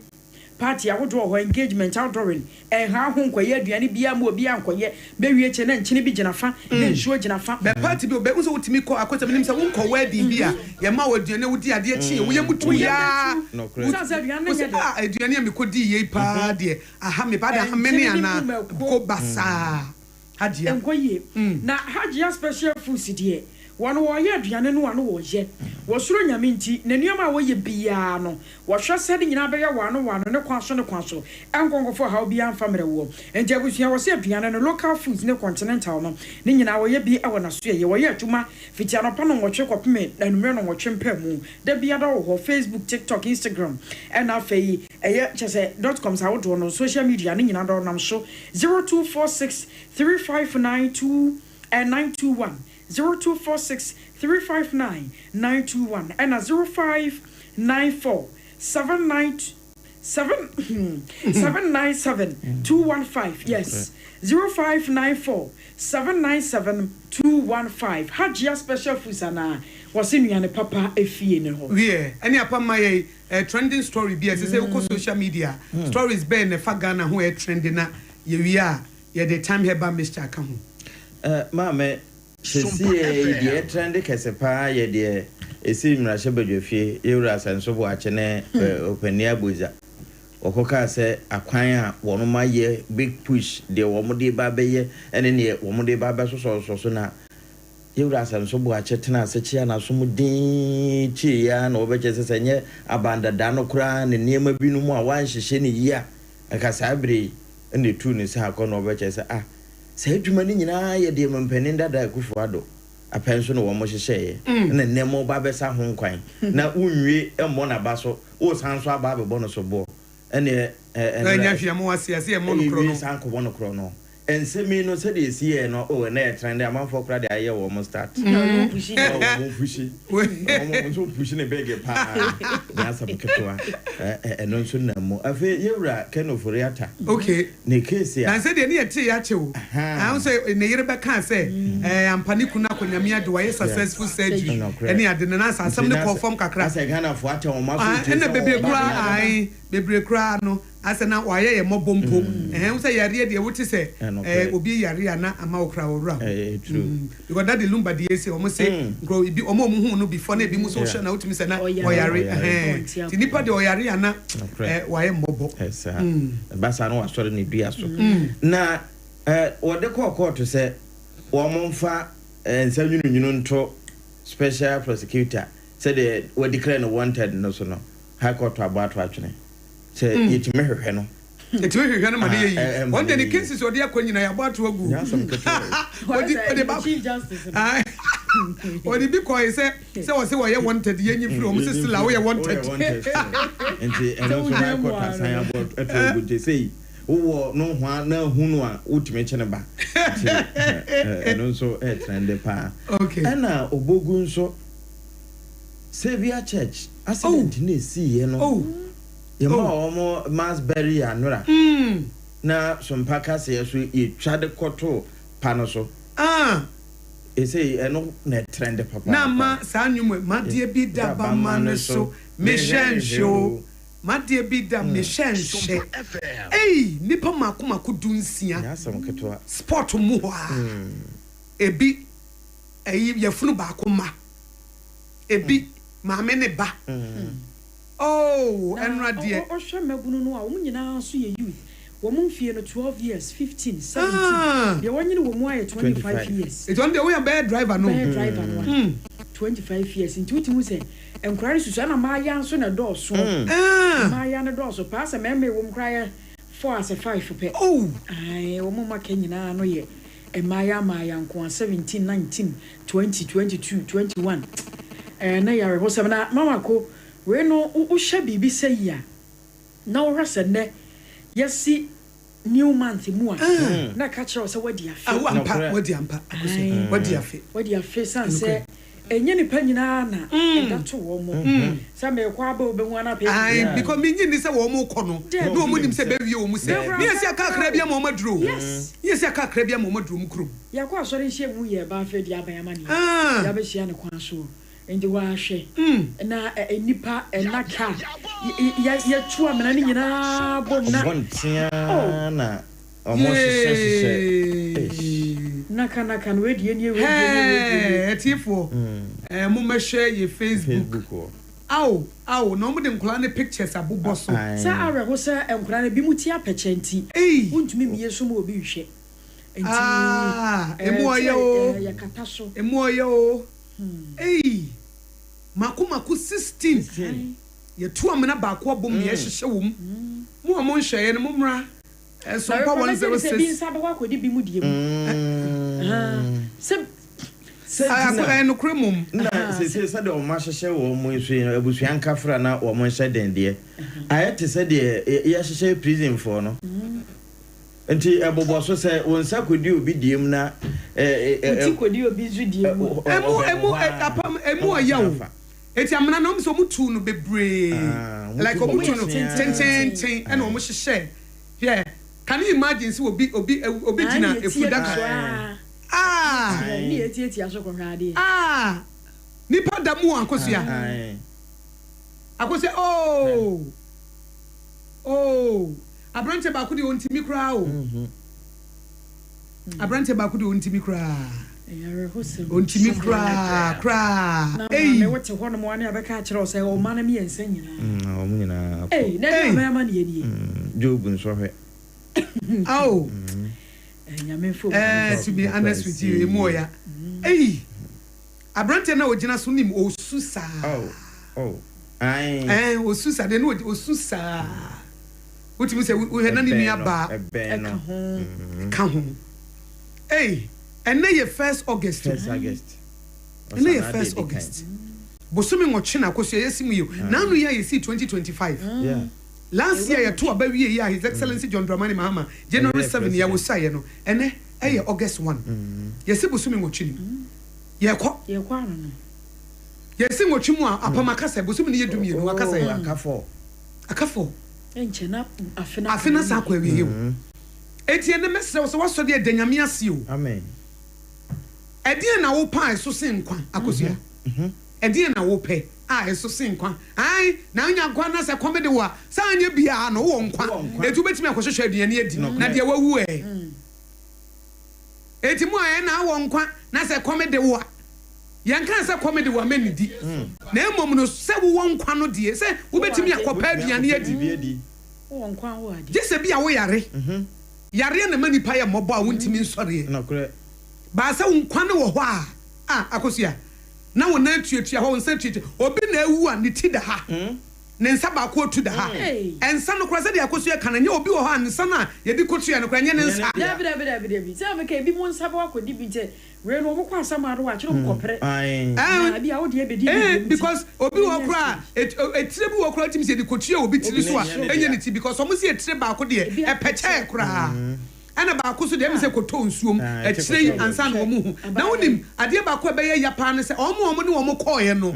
party a wo do ho engagement outdooring ha ho nkwaye aduane bia ma obi ankoye be wie kye na nkyene bi gina fa na nsuo gina fa be party bi be unso wotimi ko akota minim se wo nkọ wedding bia ye ma wo aduane wo di ade kye wo ye mutu ya sa aduane nya de aduane a me ko di ye pa de aha me pa da ha me ne ana ko basa hajia enkoye na hajia special foods die wono wo ye aduane no wono wo ye wo suro nyame nti na nuama wo ye bia no wo hwe sede nyina be ye wono ne kwaso enkongofo ha obi amfa mere wo enti abusua wo se aduane no local foods ne continental no ne nyina wo ye bi e wona so ye wo ye atuma fiti anopa no wo twe kopeme na numere no wo twe mpamu da bia da wo Facebook TikTok Instagram and afei eye chese.com sa wo do no social media ne nyina do nam so 0246 3592 and 921 0246 359 921 and 0594 797 215 yes 0594 797 215 hajia special foods ana wasinuane papa efie ne ho we any apam my trending story be as say ko social media stories be ne fagana ho e trending na ye wi a ye the time heba mr aka ho mama Sisi ye trend kesepa ye de esi mrashe badwafie ewura asanso bo ache ne opani abuza okoka se akwan a wono ma ye big push de womo de ba beye ene ne womo de ba ba so na ewura asanso bo ache tena se chia na so mu din chi ya na obeche se senye abanda da no kura ne niema binu mu a wan hyehye ne yia aka sabre ene tu ne se akọ na obeche se se adwuma ni nyina ye de mampanin dada akufo ado apenso no wo mo hyehye na nemo ba besa ho nkwan na unwie emmo na ba so wo sanso aba be bono so bo ene enya hwia mo asiase emmo no kro no sanko bono kro no and say me no say this year no oh na trend am for kra dey aye wo mo start so pushing the beg pa na some ketwa no so na mo afi yewra kenoforiata okay ne case ya na say de ne tie ya chewo I say ne yere be kan say ampani kuna konyame ade wa successful surgery ene ade na asam ne confirm kakra say Ghana fo ate o ma so ene bebre kra no asena waye ye mobompo say yare de wote say obi yare ana ama okra owura true because that the lumba dey say omo say grow bi omo hu no before na bi mu so hwe na wotimi say na oyare ti nipa de oyare ana waye mobo basa no wasore ne dua so na wode court to say omo mfa nsanyunu nto special prosecutor said we declare no wanted no so no high court about atwene say it me hwehwe no it me hwehwe no ma dey yi one day the cases odi akonyina ya bato agu odi ba chief justice odi bi ko say we say we wanted yenyi from say still we wanted enti eno so high court asan about eto go say wo no hwa na hunu a utime chene ba eno so trend pa okay na obogu nso Savior Church accident na see ye no yema omo mass bury anora na Sompa ka se so e twade koto pano so e say eno na trend papa na ma sa nwum ma de bi da ba man so me show ma de bi da me shenhye nipa makomako dunsia ya sam ketwa sport mu ho a ebi yefunu ba akoma ebi maame ne ba enra de o hwe mabunu no a wo nyina so ye youth wo mun fie no 12 years 15 17 de wonyine wo mu aye 25 years it one day we are driver no 25 years into what you say encourage Susana Maya so na door so Maya na door so pass me wo mkra 4 as a 5 pe ai wo mu maka nyina no ye Maya nko 17 19 20 22 21 na yare ho semna mama ko we no wo hye bibi say ya na wo hwese ne yesi new month mu a na ka kire so wadi afi wadi afi wadi afi sanse enye ni panyina na dato wo mo sa me kwa ba obehu ana pe because me nyi ni se wo mo kɔ no do mo nim se be wie wo mu se me yesi aka kra bia mo maduro yesi aka kra bia mo maduro mu krom ya kwa sɔre nhye mu ye ba fe dia ban amani ya be hia ne kwa so ndi wa hwe na enipa na ka ya chua mena ni nyina bom na na almost naka we die ni we etifo mo me share ye Facebook aw no mo de nkola ne pictures abobɔ so sa awre ho sa nkola ne bi mu ti apechenti untumi miye so mo obi hwe enti emu oyo ya kata so emu oyo makomako 16 ye to amena ba ko bom ye hyehye wom mo a mo nhweye no mo mra Sompa 106 bi nsa ba ko di bi mu die mu I no kremum na se de o ma hyehye wo mo esu abusuan kafra na wo mo hyehye dende ayete se de ye hyehye prison for no enti ebobo so se wonsa kodi obi diem na enti kodi obi zu diem emu ayawo eti amana no so mutu no bebre like omutu no ten and omo hyehye yeah can you imagine see obi gina efudaka ni eti aso ko hwade nipa damu akosia akosia abrante ba kudi ontimi kra abrante ba kudi ontimi kra ontimi kra me wote hono mo ane abeka kire o se o mana me ensa nyina o mu nyina na me ma ne ye job nso hwe to be honest with you emoya abrante na ogina so nim osusa osusa de no osusa utimi se we na ni nua ba ka ho ene ye 1st August ene ye 1st August bosumi ngoche na koso yesimu yo na anu ya yesi 2025 last year ya to abawie ya His Excellency John Dramani Mahama January 7 ya wosaye no ene August 1 yesi busumi ngotwini ye kwa no yesi ngotwimu a apamakasa busumi ne yedumie no akasa ya akafo enchena afina sa kwa wiye wo etie ne mesre so waso de danyame ase o amen edie na wo pa so senkwa akosua edie na wo pe eso senkwa ai na nya kwa na se komede wa sa anya bia no wo nkwa etu betimi akohwehwe aduane adi na de wawu eti mu aye na wo nkwa na se komede wa yanka se komede wa menidi na emom no se wo nkwa no de se wo betimi akopa aduane adi wo nkwa wo adi je se bia wo yare yare na manipa ya mobo a wontimi nsore na kure ba se nkwa no wo ho a akosua na wo na tuatua ho nsa tuatua obi na ewu a ne ti da ha ne nsa ba ko tu da ha ensa no kura se de akosua kana nye obi wo ho a nsa na ye di kotua no kura nye ne nsa bi se ameka bi mo nsa ba ko di bi je we no mo kwa sama do a kire mo kopere bi a wo de ebedi because obi wo kura etire bi wo kura timi se di kotua obi tiri so a enye ne ti because omo se etire ba ko de e peche kura ana ba ko so de me se ko to nsuom etire ansa na omo hu na wonim ade ba ko be ye yapa ne se omo ne omo call ye no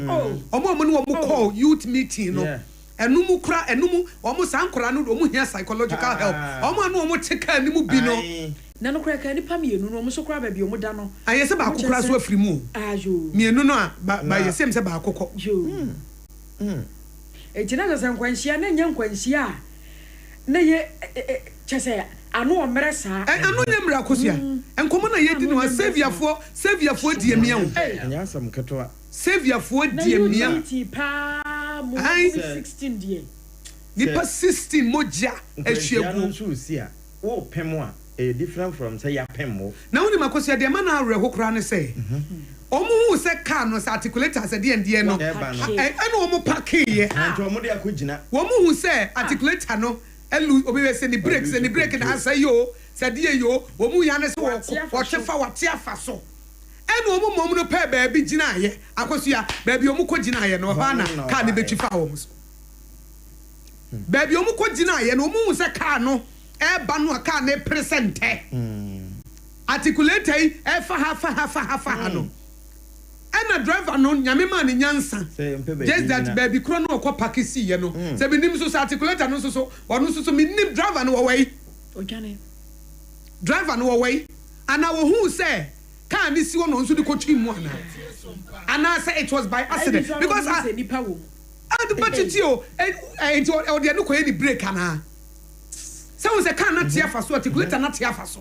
omo ne omo call youth meeting no enum kura enum omo sankora no omo hia psychological help omo no omo cheka animu bi no na no kura ka ni pa mienu no omo so kura ba bi omo da no ayese ba ko kura so afiri mu ajo mienu no a ba yesem se ba akokọ etina ga san kwanhia na nya nkwanhia na ye chese anu omere sa anu nyemra akosua enkomo na yedi no saviorfo die mia wo anya asam ketwa saviorfo die mia pa mo 16 die nipa 16 moja ehwegu so sia wo pem a different from say ya pem mo na woni makosua de ma na awre hokora ne say omo hu se car no articulator se de no enu omo park ye anto omo de akogina omo hu se articulator no elu obi se ni brake na say yo se de yo omo ya ne se wo chefa wate afa so enu omo mom no pe ba bi gina ye akosua ba bi omo ko gina ye no ho na car ne betwi fa wo so ba bi omo ko gina ye no omo hu se car no ba no car ne presente articulator e fa no ana driver no nyame ma ne nyansa just that baby kro no ko pakisi ye no se bi nim so articulator no so ono so mi nim driver no wo wai ojane driver no wo wai ana wo hu se car ni si wo no so di ko twi mu ana say it was by accident because nipa wo the batitio o de no ko any break ana se wo se car na tia fa so articulator na tia fa so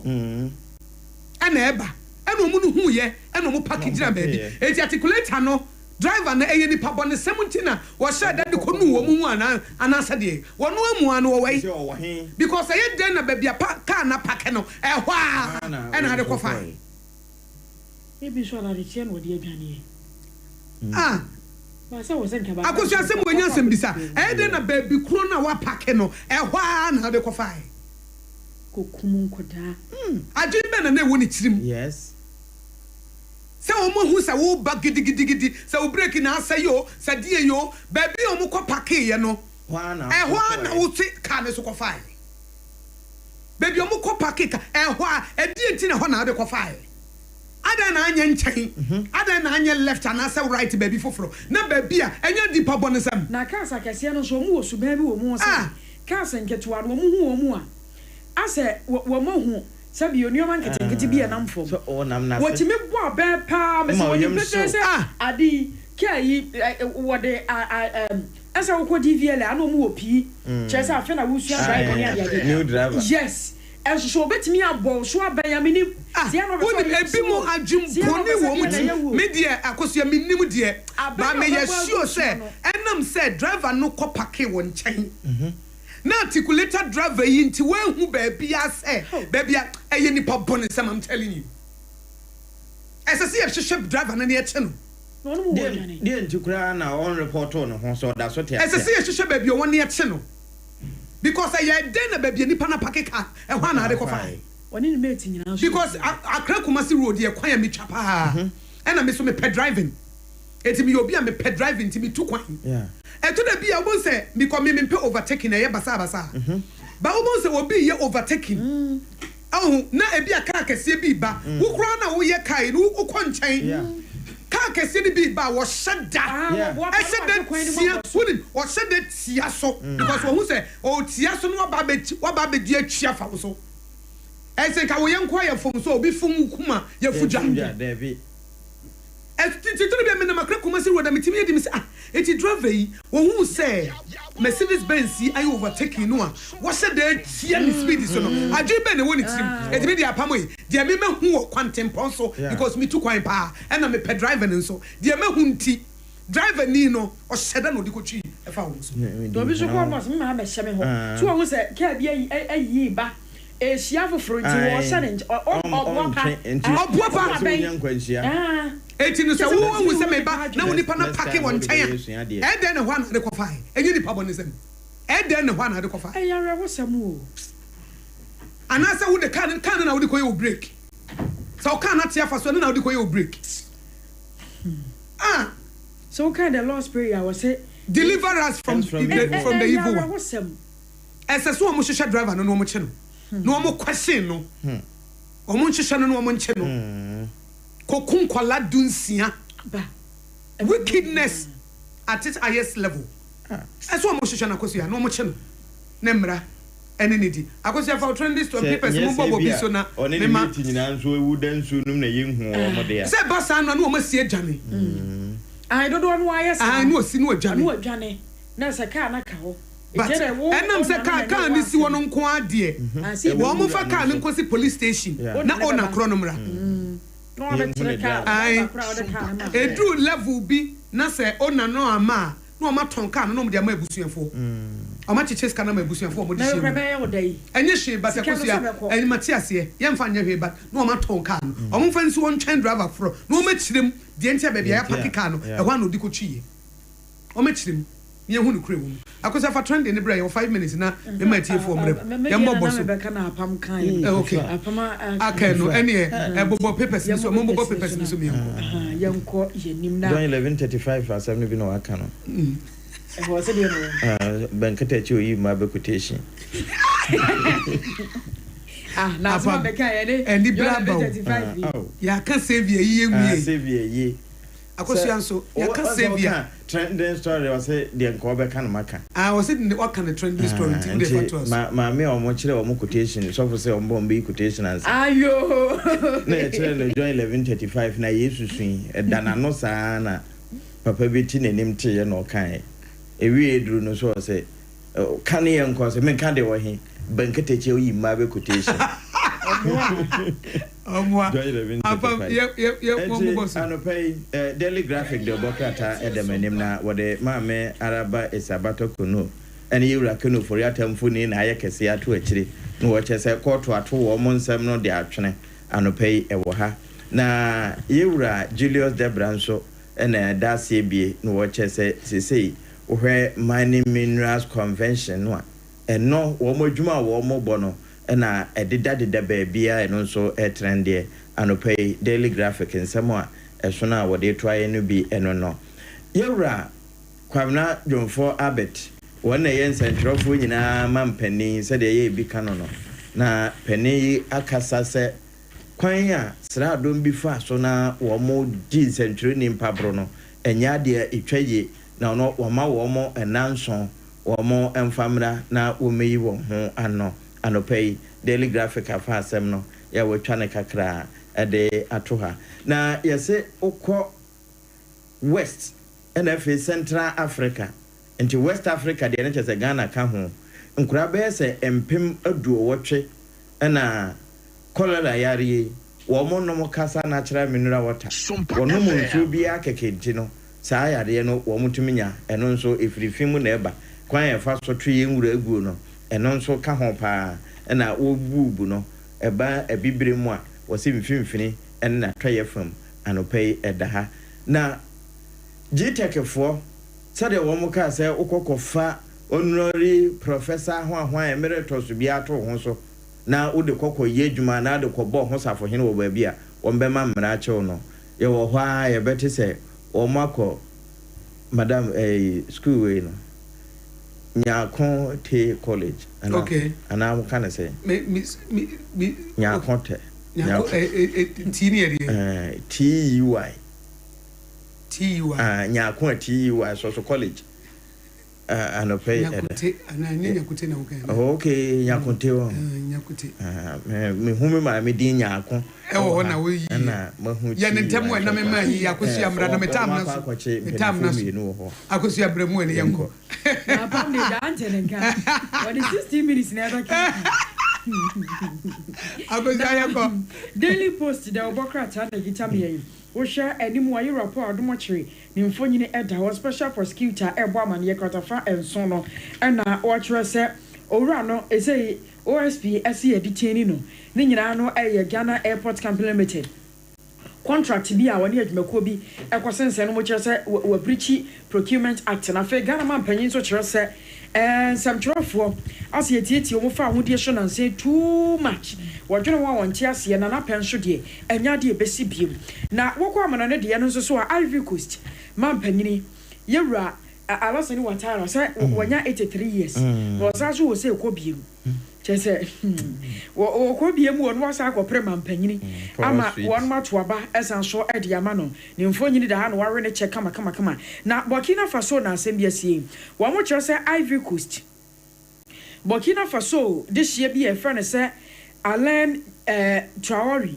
ana eba eno mu no hu ye eno mu package na baby eti articulator no driver na eye ni pa bone 17 na wo sha dade ko nu wo mu ana sade wono amu anu wo wai because eye den na baby car na pack no ehwa ena ade ko fa e bi so la de tie no de aduane ba sa wo senka ba akosu asem wo nya asem bisa eye den na baby kro na wa pack no ehwa na ade ko fa kokumu nkoda ajin be na wo ni chirim yes se o mo hu se wo ba gidigidi se o break na asa yo se die yo baby o mo ko pake ye no hwa na wo ti ka ne so ko fa baby o mo ko pake ka hwa die nti na ho na ade ko fa ada na anya nchen ada na anya left and asa right baby foforo na baby a enya dipa bonesam na ka asa kese no so mo wo su baby wo mo sa ka asa nketo no mo hu wo mo a ase wo mo hu sabi oni o man kete bi na mfom so o nam na what me bo be pa me so oni pete se adi kai wo de asa wo ko DVL ana mo wo pi che sa afa na wo su driver ni ade new driver yes and so betimi abo so abayamini ti ano be ebi mo adwum poni wo mu ti me de akosua minim de ba me ye sure say enam say driver no ko pake wo nchen na articulator driver yi nti we hu baby ase baby eye nipa bone sam I'm telling you esa see hwehwe driver na ne eche no no mo wo jane de nti kura na on report on ho so da so te esa see hwehwe baby o ne eche no because I den na baby nipa na pake car e ho na ade ko fa woni ni mate nyina so because akra kumasi road ye kwan ya me twa pa e na me so me pe driving Eti mi obi a me pe driving ti mi tu kwan. Yeah. Eto da bi a wo say me ko me pe overtaking e basa basa. Ba wo say obi ye overtaking. Oh, na ebi a car kese bi ba. Wo kura na wo ye kai no wo kɔ nkyɛn. Car kese ni bi ba wo hyɛda. E hyɛda tia woni wo hyɛda tia so because wo hu say o tia so no wa ba be di atwa fa wo so. E say ka wo ye nkɔ ye fom so obi fom kuma ye fuja. David. Titiri bi me na makra kuma se roda metimi yedi mi se eti driver yi wo hu say Mercedes Benz yi ayi overtaking no a wo se da tia ni speed so no adwe be na woni tirim eti me dia pamo yi dia me hu wo kwantempo so because me tu kwan pa e na me pe driver ni so dia me hu nti driver ni no o hyeda no de ko twi e fa wo so do bi so ko mo me ma be hye me ho so wo se ka bia ayi ba ehia foforo nti wo challenge oboapa ben eti no se wo se me ba na woni pa na pake won nkyɛn e den ne ho na de kofa e nyi nipa bɔ ne sem e den ne ho na de kofa e yare wo sem o ana se wo de kan na wo de koye o break so kan na tia fa so na wo de koye o break so kind of Lord's prayer was say deliver us from the evil one wo sem ese so mo hwehwɛ driver no mo kye no mo question no o mo hwehwɛ no mo nkye no kokun kwala dunsia wickedness at its highest level eso mo hwehwɛ na kosia no mo kye no na mra ene nedi akosia for trending to papers mo bobo bi so na me ma nyina nso ewu dan su num na yenhu o mo de ya se basa no na o ma sie adwane ai dodo no ayes no si no adwane na se ka na ka ho enam se ka ni si wono nko ade wo mo fa ka ni nko si police station na ona kro no mra no abetre ka edu level bi na se ona no ama no ma ton ka no de ama ebusuafo o ma chiches kana ma ebusuafo mo di shi enye hwe ba se kosia eni matiase ye mfa nya hwe ba no ma ton ka no o mo fa nsi won train driver fro no ma chirem de entia ba bia ya park ka no e hwa no di ko twiye o ma chirem ye hu no kure wo akosa fa trend in bra ye 5 minutes na me ma tie fo mre ye mbobo so okay okay no ene e bobo papers so mo bobo papers so me ye nko ye nim na 11:35 asem no bi no aka no e ho se de no bankata chi oyi ma be quotation na so be ka ye ne eni bra ba ya ka save ye nwie save ye akosia nso ya ka save ya trending story was say the nko be kan maka was it the what kind of trending story thing dey for us ma me o mo kire o mo quotation so for say o mo be quotation answer ayo na e kire no join 11:35 na yesu swin e dana no saa na papa bi ti nanim te ye no kan e wi edru no so say kan ye nko say me kan de wo he bankete che o yi ma be quotation daily graphic the bokata edemanim na wode maame araba esabato kono ene yura kono for yatamfo ni na ayekese ato akire no wo chese koto ato wo mo nsem no de atwene anopai ewo ha na yura Julius Debranso ene dasie bie no wo chese sesei wo hwe mining minerals convention no eno wo mo dwuma wo mo bono na edida baabia eno nso trend anopai daily graphic nsemo a eso na wode toaye no bi eno no yewra kwamna Jonfo Abet wona ye nsentrofo nyina mampani se de ye bi kano no na pani akasa se kwan a sra dom bi fa so na wo mo di nsentro ni mpabro no enya de etwaye na no wo ma wo mo enanso wo mo emfamra na wo meyi wo ho ano anopai daily graphic afa asem no ya wotwa ne kakra ede atoha na yese ukọ west NFA Central Africa into West Africa de nche se Ghana ka ho nkura be se empem aduo wotwe na cholera yare wo mo no mo kasa natural mineral water wono mo nso bi akekenti no saa yare no wo mutuminya eno nso efirifimu na eba kwan ya fa so twe nwura aguo no eno nso ka ho pa na wo bubu no eba ebibire mu a wo se mfimfini na twaye fam anopai edaha na GTech4 sade wo mo ka se ukokofa honorary professor ho emeritus bi ato ho so na wo de kokko ye djuma na de kobbo ho safo hene wo ba bia wo mbema mmara chew no ye wo ho a ye beti se Omako madam school way no Nyakon T College and okay and I'm kind of say Nyakon T Nyakon TUI so college and a pay and okay Nyakonte me whom my medin Nyakon na we ya ne ntemu na me ma yi akosu amra na metam na akosu abremu ene yanko na pam de dante nka what is 60 minutes never keep akosu yanko daily post the obokrata na gitame wo share animu ayi rapport adomochire ni mfonyine eda ho special prosecutor ebo amane kotafa enso no na watchre se owura no ese OSP ese editeni no ni nyina no Ghana Airport Company Limited contract bi a woni adwumako bi ekosense no mo kire se wa breach procurement act na fe Ghana man panyin so kire se samtrofo ase etieti o mo fa hodie so na say too much wadwene wa wonche ase na na penso de enya de besi biem na wokọ amana ne de no so so a Ivory Coast man panyini yewura alasani watara say wonya 83 years wo sa so wo say ko biem chese wo ko biem wo no sa ko prema panyini ama won matoaba esan so e de ama no ne mfonyini da ha no ware ne che kama na Burkina Faso na asem bi asie wo mo kire say Ivory Coast Burkina Faso this year be a friend say Alain Traoré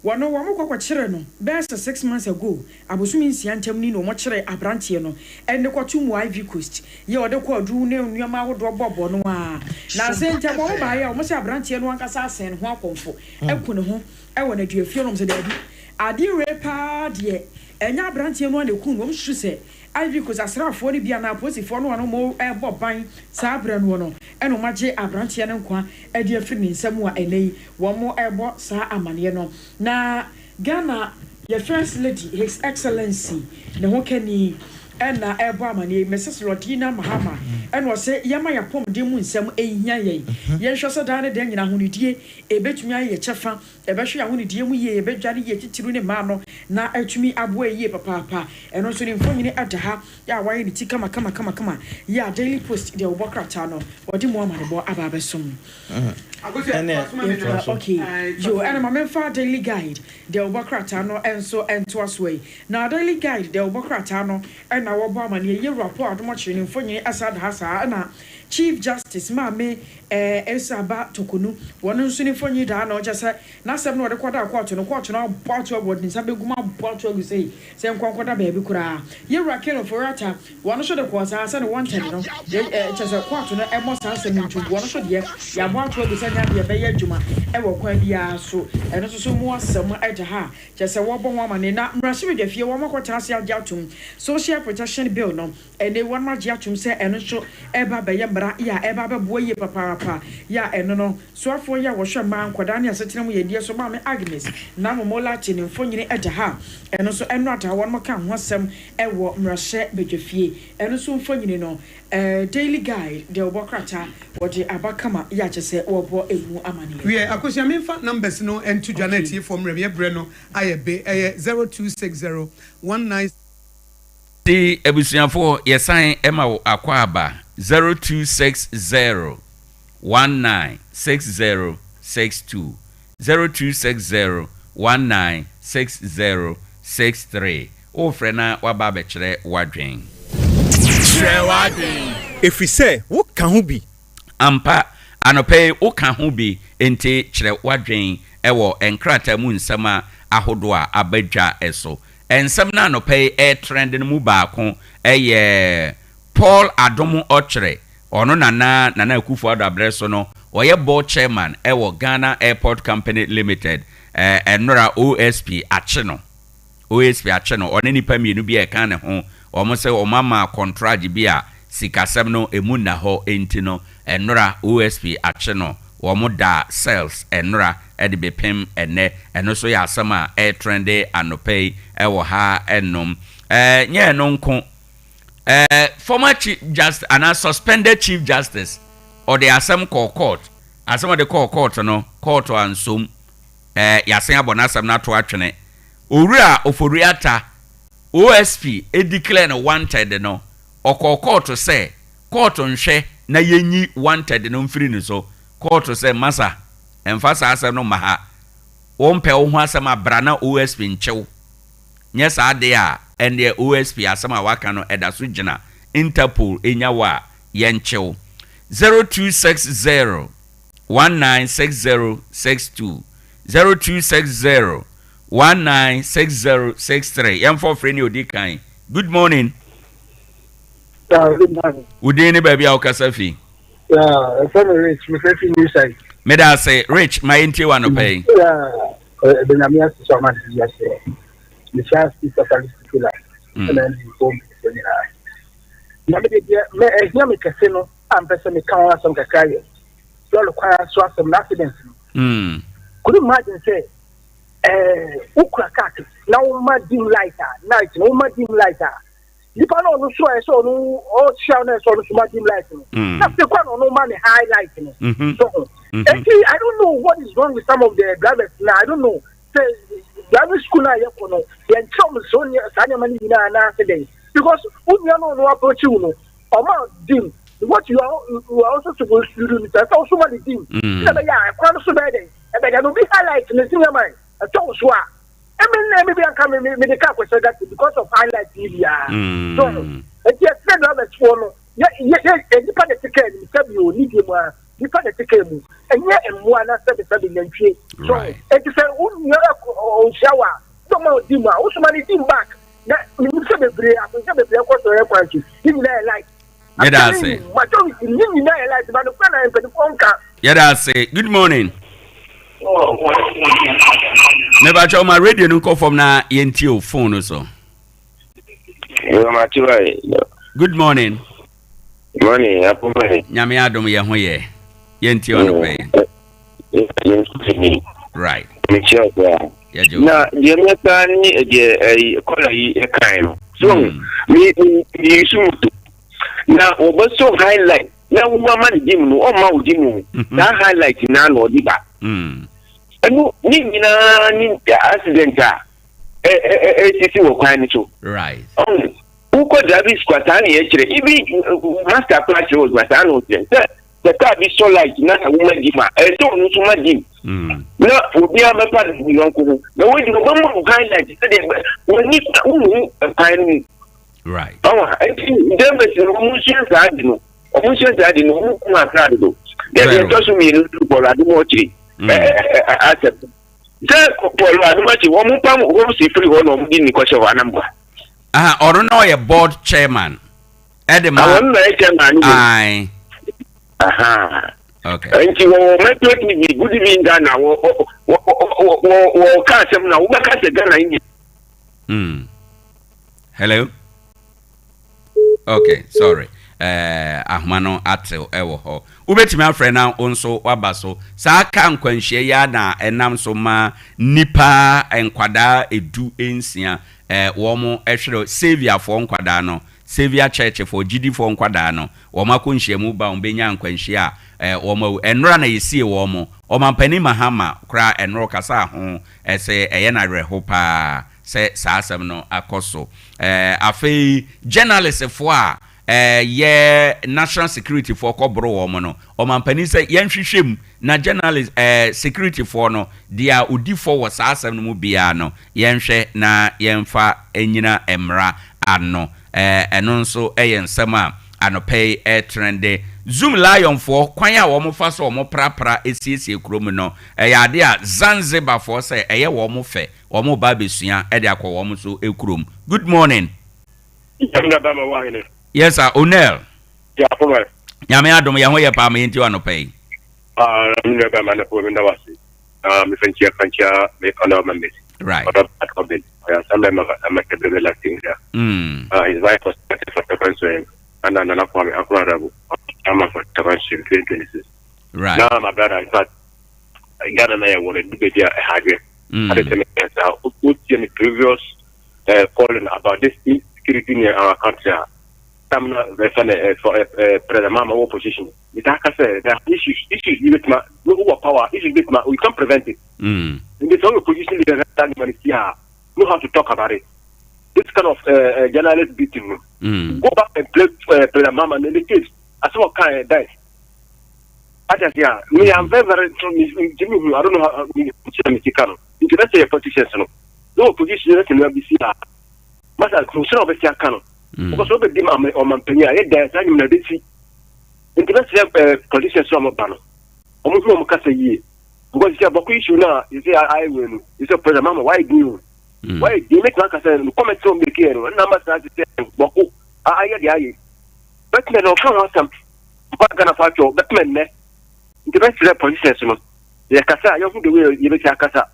wano wamo kwakire no best 6 months ago abosumi nsia ntem ni no mo kire abrantie no ende kwatu mu Ivory Coast ye ode kwa adu ne nnuama wodo bobo no a na se ntem mo ba ya mo se abrantie no ankasa asen ho akomfo ekune ho e wona duafie no mo se da bi ade repa de enya abrantie no na kun no mo hwe se Ivory Coast asrafo ni bia na posifo no no mo ebo ban sa abra no no eno magye abrantie no nkwa e de afiri nsam a enei wo mo ebo sa amane no na Ghana your first lady his excellency ne ho kani ena ebo amane Mrs. Rodina Mahama eno se yama ya pom de mu nsam ehia ye ye hwese da ne de nyina honidie ebetumi aye chefa ebehwe ya honidie mu ye ebedware ye titiru ne ma no na atumi abo ye papa eno so ne mfonyine adaha ya waye ni tikama kama ya daily post de obokrata no wodi mu amane bo ababesom okay yo ena mamemfa daily guide de obokrata no enso ento asway na daily guide de obokrata no ena wo bo amane ye rapport adomochire ne mfonyine asada hasa na Chief Justice Mame Esaba Tokunu wono nso ne fonyi da na oje na asem no de kwada court no boato abod nsa beguma boato agu sei se nkwankwada ba bi kura yewura keno forata wono so de kwasa asa ne wanted no chese court no emo sa asem ntu wono so de ya boato agu sanya de be ya dwuma e wo kwa bia so eno so mu asem eje ha chese wo bo ho amane na mrahye bedwafie wo makota ase agiatum social protection bill no ene won ma giatum se eno so eba be ya eba bebo ye papa ya eno no soafo ya wo hwe ma nkoda ne asetena mu ye die so ma me Agnes na momola chi ne mfonyine eja ha eno so eno ata won maka ho asem ewo mrahye bedwafie eno so mfonyine no daily guide de obokrata wodi abakama ya chese wobo emu amane we akosia memfa numbers no ento Janet from Revie Breno ayebe 026019 the ebusianfo yesan ema wo akwaba 0260 196062 0260 196063 o frena waba bekire wadwen efise wo ka ho bi ampa anope wo ka ho bi ente kire wadwen ewo enkrata mu nsama ahodo a abadwa eso ensam na anope trend no mu baako eye Paul Adomu Ochre ono nana Akufo Addo Abreso no oye board chairman ewo Ghana Airport Company Limited enora OSP Acheno one nipa mienu bi e kan ne ho omo se omama contract bi a sikasem no emu na ho enti no enora OSP Acheno omo da sales enora ede bepem ene eno so ya asama trende anopay ewo ha enom nye no nko former chief justice and suspended chief justice or the asem court asem of the court no court ansum yasen abona asem na to atwene owura oforiata OSP declare no wanted no court to say court nhwe na yenyi wanted no mfiri ni so court to say masa emfasa asem no maha wompe wo ho asem abra na OSP nchew nyes ade a ende OSP asem a waka no eda so gina Interpol enyawa yenchew 0260 196062 0260 196063 yamfo freni odikan. Good morning. Good morning. Udini baby Okasafi. Yeah, from Rich, my favorite news site. Meda say Rich, my inti one pay. Yeah, the Namia Soman yesterday. The chance is a statistical and then the home seminar. Now, me casino, I'm person me come some kakaya. You require some accidents. Could you imagine say, Ukrakat, now my dim lighter, night, no my dim lighter. You can't no show so no all showness on the dim lighting. That's the one no money highlighting. So, actually, I don't know what is wrong with some of the drivers now. I don't know. Say, driving school now, you know, they come so near Sanyaman in an accident. Because when you know no approach you know, or dim, what you are also supposed to do is also money dim. Yeah, I can't so bad. I don't be highlighting the thing of mine. I told you. I mean, maybe I'm coming with the car because of highlight media. So, it's just another one. Yeah, you put the ticket, you need him, you put the ticket, and yet, and one after the 7 and 3. So, it's a shower, no more dimmer, also money dim back. You said the break, I can the break was a requirement. You like, yeah, say, what do you like about the plan and the phone car? Yeah, say, good morning. Never show my radio no call from na yentio phone so. Good morning. Morning, apo mai. Nyame adom ye ho ye. Yentio no pay. Right. Me sure that. Na je meta ni je kola yi e kan. So me sumu. Na oboso highlight. Na wo ma dim no o ma wo dim no. Na highlight na no di ba. Enu ni accident sisi wo kwan so. Right. Uko David squatan ye kire ibi master class road squatan no ten. The car be so light na woman di ma. So no so ma di. Na obi a me pa di yonko. Na we di no mo kan light say dey woni kan ni. Right. Dem be so mo shen sa di no. O shen sa di no mo kuma ka do. Dey to so mi no for adu chiri. Accept. Polo adumachi wo mu pam wo si free wo no mu ni ko she wa namba. Oro no ye board chairman. Edema. Awon na chairman. Ai. Okay. Enti wo metwek ni good evening Ghana wo ka sem na wo ka se Ghana ni. Hello. Okay, sorry. Ahmano atel ewo ho. Ubetimi afre na onso wabaso. Sa ka nkwanhie ya na enam so ma nipa enkwada edu ensia womo ehwere savior for nkwada no. Savior church for GD for nkwada no. Womo akonhie mu ba ombenya nkwanhie a womo enra na yesie womo. Omampani mahama kra enro kasa ho ese eye na reho pa se sa asem no akoso. Afei journalist for ye national security for kobro womo no omampani say yenhwehwem na journalist security for no dia odi for was asem no mu bia no yenhwe na yenfa enyina emra ano eno nso ensem a anopay trende Zoom Lion for kwan a wo mo fa so mo prapra esiesie krom no ade a Zanzibar for say eye wo mo fe wo mo ba besua de akọ wo mo so ekrom. Good morning. Yes sir, Onel. Yeah, for Nyame adom ye ho ye pa me nti anopay. Me ba ma na po me ndawasi. Me fanchia me kono ma me. Right. I'm relaxing here. His wife was for the concern, and then I'm for the 2026. Right. Now, my brother, I thought I got an idea what to do here. I had to put in the previous calling about this insecurity in our country. Some for President Mama opposition. It has said that issues with my power, issues with my we can't prevent it. In this whole opposition, know how to talk about it. this kind of journalist beating. Go back and play the mama and the kids. As what kind of die. I just me I'm very Jimmy. I don't know how we put you in Chicano. You can say a politician. No position in the BC. Master, consider of a Chicano. Because over the mama or Mampania, there's I'm in the BC. International politicians from a panel. Almost no more ye. Because you have a issue now, you say I will. You say, President Mama, why do you? Why do you make like I said, comment on the care, and number starts to say, Boko, I had the eye. But men don't come out some Bagana Facho, but men, the best of the politicians, the Casa, you have the way you make a Casa.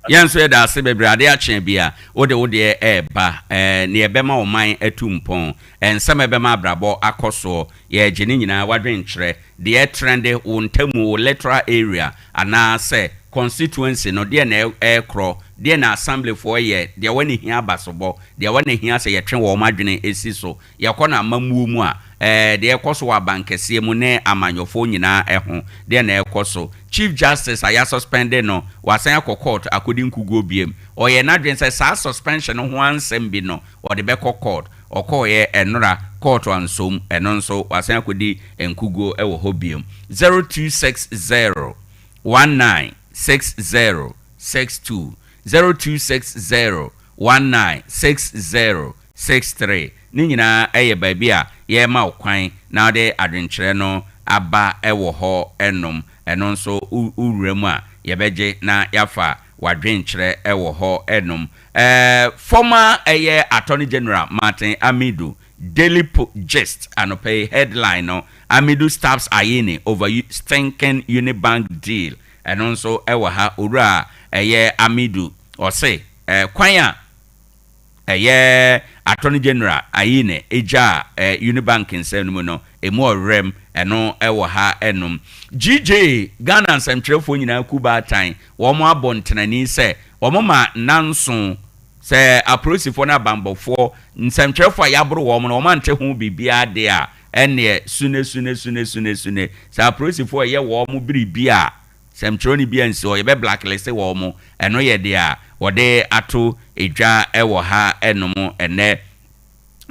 Yan so da se bebre Ade Akye Abia wo de wo de ba ne ebema o man atumpon ensem ebema brabo akoso ye gene nyina wadwen kyere de trend wo ntamu electoral area ana se constituency no de na ekro de na assembly for ye de wani hia basobo de wani hia se ye twen wo madwene esi so ye kona mamuo mu a de ekoso wa bankese mu ne amanyofo nyina eho de na ekoso Chief Justice aya suspended no wasan akọ court according to go biem o ye na dwen say sa suspension ho ansem bi no o de be court o ko ye enora court ansom eno nso wasan akodi enkugo e wo ho biem 0260 196062 0260 196063 ni nyina eye baabi a ye ma okwan na de adwenkyere no aba ewo ho enom eno nso uremu a yebeje na yafa wadwenkyere ewo ho enom former Attorney General Martin Amidu Daily Gist anopay headline no Amidu stops Ayine over stinking Unibank deal eno nso ewo ha owura Amidu o say kwan a Attorney General Ayine eja Unibank nsem no emu rem eno ewo ha enum GJ Ghana nsɛmtwerɛfo nyina kuba tan wo mo abontenani sɛ wo mo ma nanso sɛ aprosifo na bambofo nsɛmtwerɛfo a yabro wo mo no ma nte ho bibia de a ene sune sɛ aprosifo ye wo mo biribia sɛmtwerɛni bia nsi o ye be blacklist wo mo eno ye de a wo de ato edwa ewo ha enum ene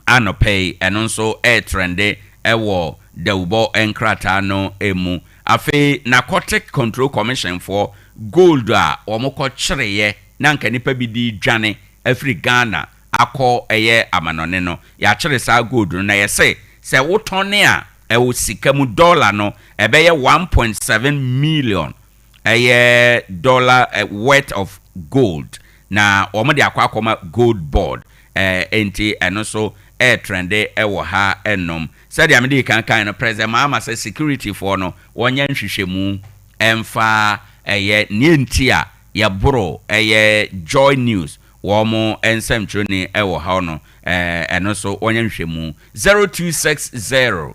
anopay eno nso trende ewo dewbo enkrata no emu afi Narcotic Control Commission for gold a omoko kyereye na nka nipa bi di dwane afri Ghana akọ amanone no ya kyere sa gold no na yese se wotone a ewo sika mu dollar no ebeye 1.7 million dollar worth of gold na omode akwa gold board enti eno so trende ewo ha enom said the American kind of president mama say security for no wonye nhwehwemu emfa nientia ya bro joy news wo mo ensemtro ni ewo ha no eno so wonye nhwehemu 0260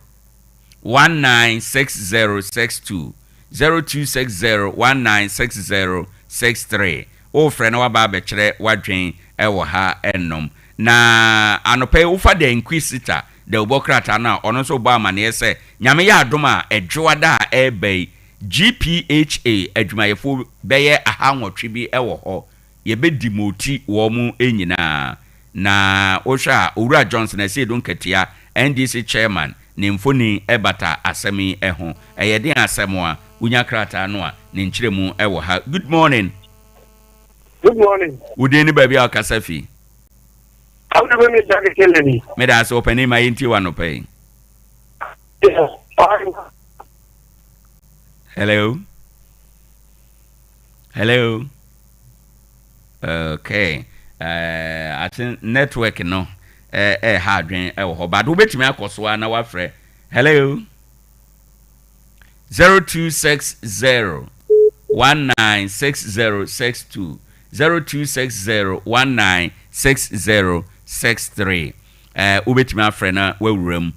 196062 0260 196063 o frɛ na waba abɛkyerɛ wadwen ewo ha enom na anope ufa de inquisitor de obokrata na ono so ba mane se nyame ya adoma edwoada ebei GPHA adwumayefo beye ahanwotwe bi ewo ho ye be dimoti wo mu enyina na ohwa Owura Johnson ese don katia NDC chairman ne mfoni ebata asemi eho eyede asemo a unya krata no a ne nkyeremu ewo ha. Good morning. Good morning. Udeni baby akasafi. How do we make Ade Akye? Me da so open my inti wano pay. Hello. Hello. Okay. I think network no hardware but we bet me akoso na wafre. Hello. 0260 196062 0260 196063 ubetimi afre na wawuram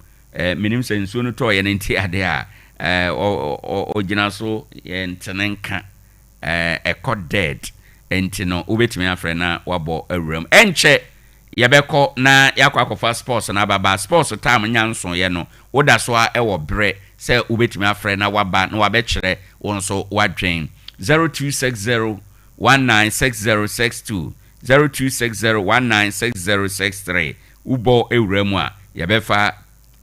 minim se nsuo no to ye nti ade a ogina so ye ntenenka ekọ dead enti no ubetimi afre na wabo awuram enche yebekọ na yakọ akọfa sports na baba sports time nyanso ye no woda so a ewo bre se ubetimi afre na waba na wabekere wonso wadwen 0260 196062 0260196063 ubo ewremu a yebefa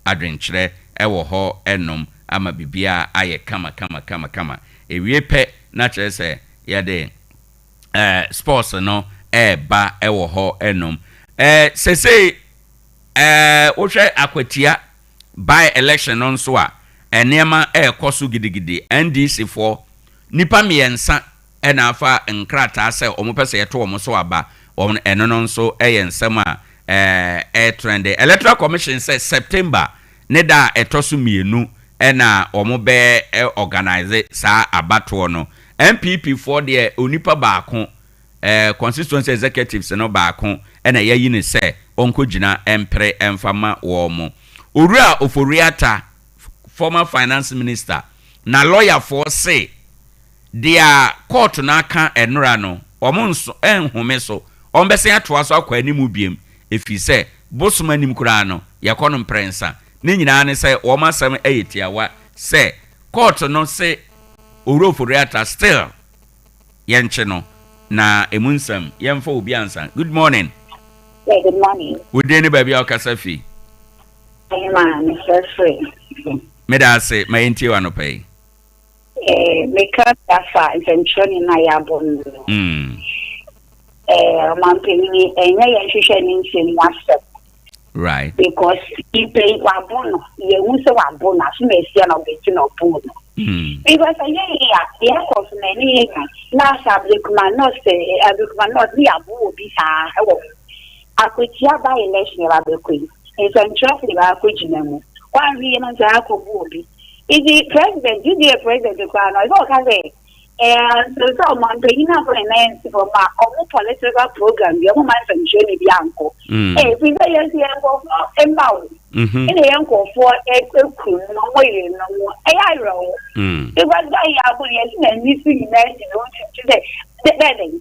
adwenkyerɛ ɛwɔ hɔ ɛnom ama bibia ayɛ kama ewie pɛ na kyerɛ sɛ yɛde sports no ba ɛwɔ hɔ ɛnom sese wohwɛ akwatia by election no nso a nneɛma ɛkɔ so gidigidi NDC for nipa mmiɛnsa ɛna afa nkrataa sɛ ɔmo pɛ sɛ yɛto ɔmo so aba ɔmo ɛno no nso ɛyɛ nsɛm a trend electoral commission sɛ September ne da ɛtɔ so mmienu ɛna ɔmo bɛ organize saa abatoɔ no MPP for deɛ onipa baako constituency executives no baako ɛna yɛyi ne sɛ ɔnko gyina ɛmpere ɛmfama wɔ mo Owura Oforiata former finance minister na lawyer for say dia court na aka enora no omo nso enhome so ombese atoa so akwa animu biem efi se bosoma nim kura no yekono mprensa ne nyina ne se o masam ayetiawa se court no se Owura Oforiata still yenche no na emunsam yemfa obi ansa. Good morning. Yeah, good morning. Udeni baby akasafi. Hey man, Mr. Free. Meda say my enti wa no pay. Because afa intention na ya bonu. Man peni enya ya hwehwe ni nsem WhatsApp. Right. Because he pay wa bono, ye unse wa bono, asu mesia na obeti na bono. Because ya cause many na sablikuma no say ablikuma no ni abu obi sa ewo. Akwetia by election la bekwi. Intention ba akojina mu. One reason to Akobu. Is the president, you the president of Ghana? I don't say, and so someone paying up for an answer for my own political program. The woman from Jenny Bianco. Hey, we say yes, the uncle for empowered. And the uncle for a cool, no way, no more. I roll. It was by Abu and missing today. The bedding.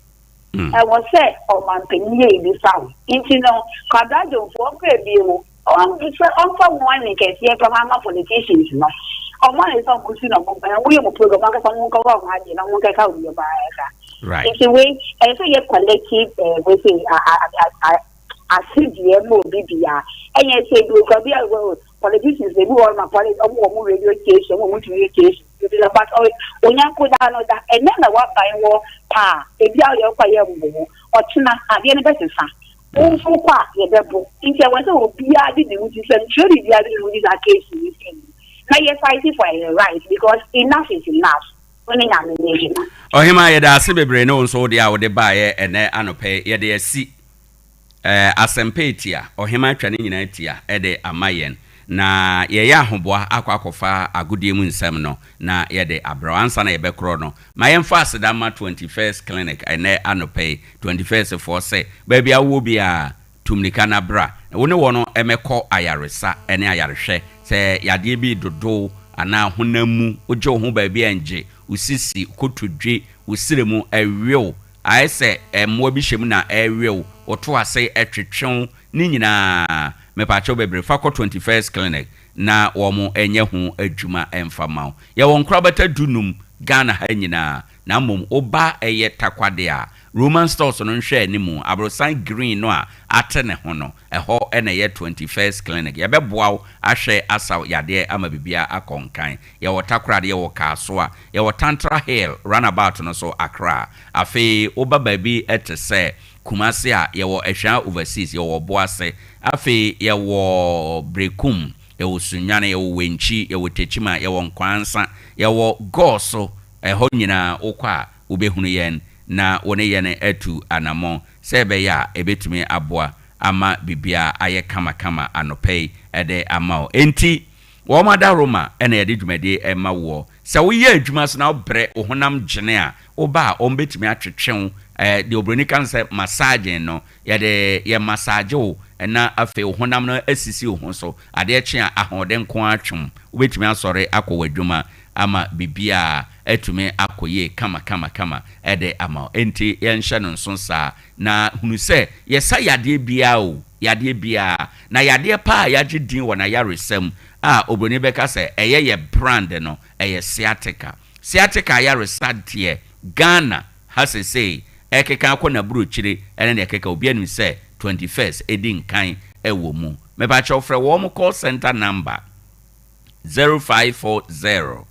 I was said, oh, man, penny, the sound. You know, Cadado for a on one in case you have politicians. On one is on Kusina, and we will put a market on Mukova, and I won't get out of your right. It's a way, and so you collective with a CDM or BBR. And you say, look, politicians, they move on my politics, or radio station, or multi-station. But when you put down that, and then the what by war, if you are your fire or China, at the end of the so far, if there was a BRD, which is truly the other which is a case. Now you're fighting for your right because enough is enough. When I'm a nation. Oh, him, I had a celebrate no so the hour the buyer and anope, yet they see Asempetia or him, I training in Etia, Ede Amayen. Na ya hoboa akwakofa agudie mu nsem no na ye de abroansa na yebe krono my emphasize that ma 21st clinic ene anope 21st for say baby awo bia tumnika na bra woni wono emekọ ayaresa ene ayarehwe se yade bi dodo ana honamu oje ho baby anje usisi kotudwe usiremu ewew aise emmo bi hyem na ewew oto ase etwetwen ni nyina me pacho bebre fako 21st clinic na womo enye ho adwuma emfama ye won krabata dunum Ghana ha nyina na mom oba eye takwade a Roman stores no nhwe animu abrosan green no a ate ne ho no eho ene ye 21st clinic ye beboa ahwe asaw yade ama bibia akonkan ye wotakrade ye wokaso a ye wotantra hill runabout no so Accra afi oba baby etese Kumasi a yewo ehwa overseas yewo boase afi yewo brekum yewo sunyane yewo wenchi yewo techima yewo nkwansa yewo goso eho nyina okwa ubehunu yen na wone yen etu anamo sebe ya ebetumi aboa ama bibia aye kama anopei ede amao enti wo mada Roma ene yede dwumade ema wo se wo ye adwuma so na obre ohonam gyene a oba ombetumi atwetwen the obroni kan say massage no ye massage o na afi honam no asisi ho so ade eche ahoden ko atwum obetumi asore akọwadwuma ama bibia etume akoye kama ede ama enti ye nhye no nso sa na hunu se ye sa yade bia o yade bia na yade pa yaje din wona yaresem a obroni beka se ye brand no sciatica yaresade Ghana has a say ekeka akɔ na buru chire ene ne ekeka obi anim sɛ 21st edin kan ɛwɔ mu me ba kyɛw frɛ wɔn call center number 0540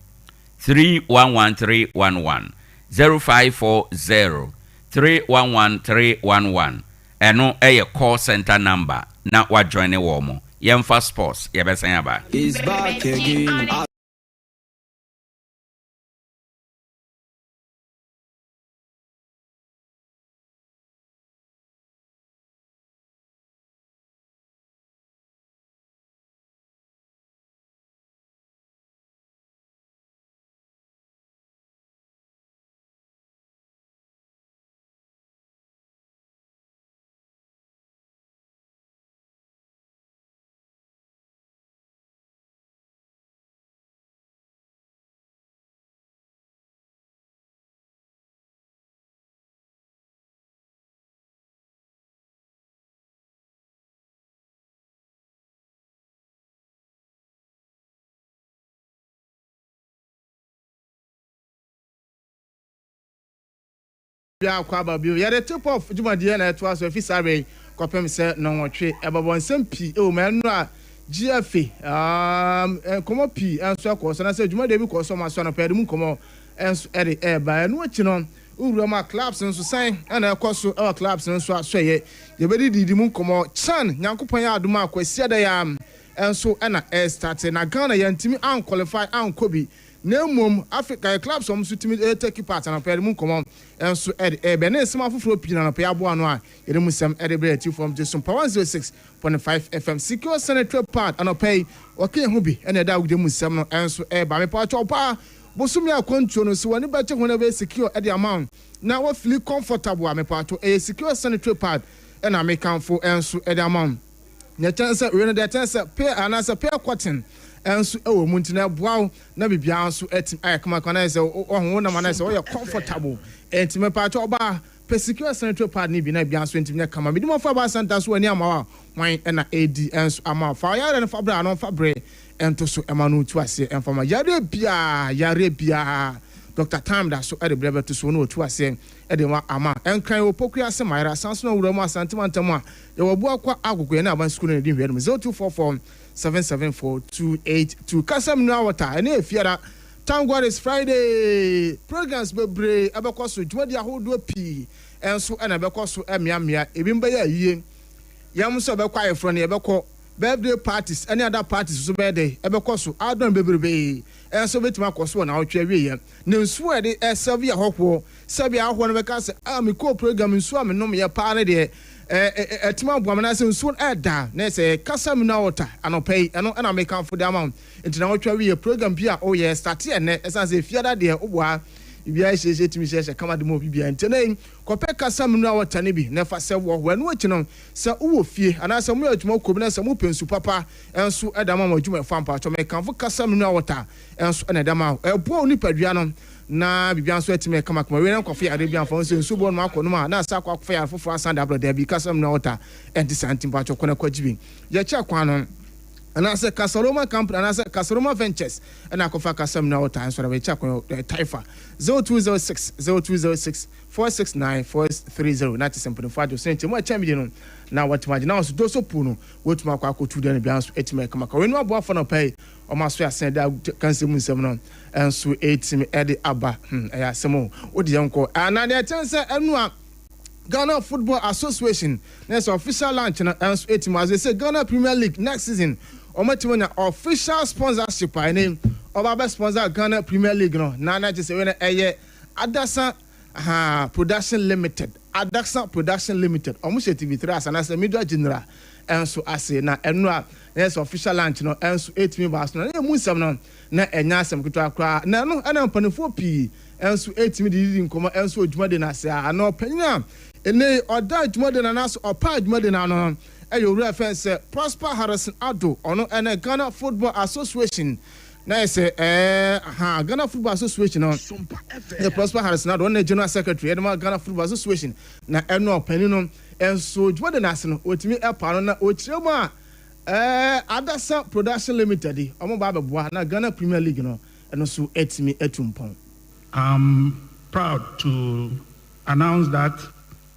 311 0540 311 eno ɛyɛ call center number na wa join wɔn yɛmfa sports yɛbɛsan aba is back again. Bia kwaba bio ya the tip of Jumadi na to aso fi sabe kwapem se no nwotwe ebabo nsem pi e o manu a GFA komo pi enso akoso na se Jumadi bi koso ma so na pede mu komo enso ede e ba no achi no uru ma clubs nso san na ekoso e clubs nso asoye ye bedi didi mu komo chan nyankopon ya adoma akwasi da ya enso na start na Ghana ya ntimi an qualify an kobi na mum Africa clubs som so timi take part na pede mu komo enso be na esema foforo pi na pe abo ano a yede mu sem breti from Sompa 106.5 FM secure senator part and pay okay ho bi na da wode mu sem no enso ba me pa chopa bosumi akontuo no so woni ba che hona be secure the amount na we feel comfortable me pa to secure senator part na me kanfo enso the amount na chance we no the chance pay anasa pay cotton enso ewo mu ntina boaw na bibia anso etim ayakama kana se ohun na mana se o comfortable entime pa cho ba secure senator part ni bi na bia anso entime kama bi mo fa ba santa so ani amawa wan na AD enso ama fa ya na fa bra no fa bre ento so emanu tu ase enfama yare bia Dr. Tam da so e de brebe to so no tu ase e de wa ama enkran opoku ase maira sanso no wura mu asantemantam a ye wabu akwa agogo na aban school na di hwere mu 0244 774-282 Kasam no water ene efiara Tangwa is Friday programs bebre abekoso Jumadi ahodo pi enso na bekoso emiamia ebimba ya yie yam so bekwa efro ne ebekọ birthday parties any other parties so birthday ebekoso adon bebrebe enso betima koso na otwe wiye ne nsu e de serve ya hokwo serve ya hokwo no beka se me ko program nsu am nom ye pa ne de etima buamana se nsu da na se Kasam na water anopay eno na make am for the amount nti na otwa wiye program bia o ye start e ne esanse fiada de oboa bia hye timi hye kama de mo bia nti na kope Kasam na water ne bi na fa se wo wanu achi no se wo fie ana se mo adwuma ko bi na se mo pensu papa enso edama mo adwuma fa mpa to make am for Kasam na water enso na edama ebo ni padua no na bibia nso etime kama we na kofe ade bia fa nso bo no akọ no ma na asa akọ ya foforo asanda abro da bi Kasam na water enti santim pa chokona kwajibi ye che kwa no ana se Kasaroma company ana se Kasaroma ventures ana kofa Kasam na water nso da we che kwa Taifa 0206 469 430 na ti simple for ajo sente mo chambi no na watima na so do so pu no wotuma kwa akotu da na bia nso etime kama we no abo afa no pai o ma so asen da kansem nsem no enso etime ede aba ya semo odi yanko ana de tense enu a Ghana Football Association next official launch na enso etime as they say Ghana Premier League next season o matimo na official sponsorship by name oba sponsor Ghana Premier League no na just we na eye Adasa Production Limited omo se TV3 asana se media general enso ase na enu a yes official launch no enso 8 bars no na mu nsam no na enya asem keto akra na no ana mpanefo pi enso 8 didi nkomo enso odwuma de na ase ana opanya ene oda odwuma de na naso opa odwuma de na no eyo real fence Prosper Harrison Ado ono ene Ghana Football Association na say Ghana Football Association no the Prosper Harrison Ado na general secretary edema Ghana Football Association na eno opani no enso odwuma de na ase no otimi epa no na ochiremu a Adasa Production Limited omo ba beboa na Ghana Premier League no eno so etimi etumpon. I'm proud to announce that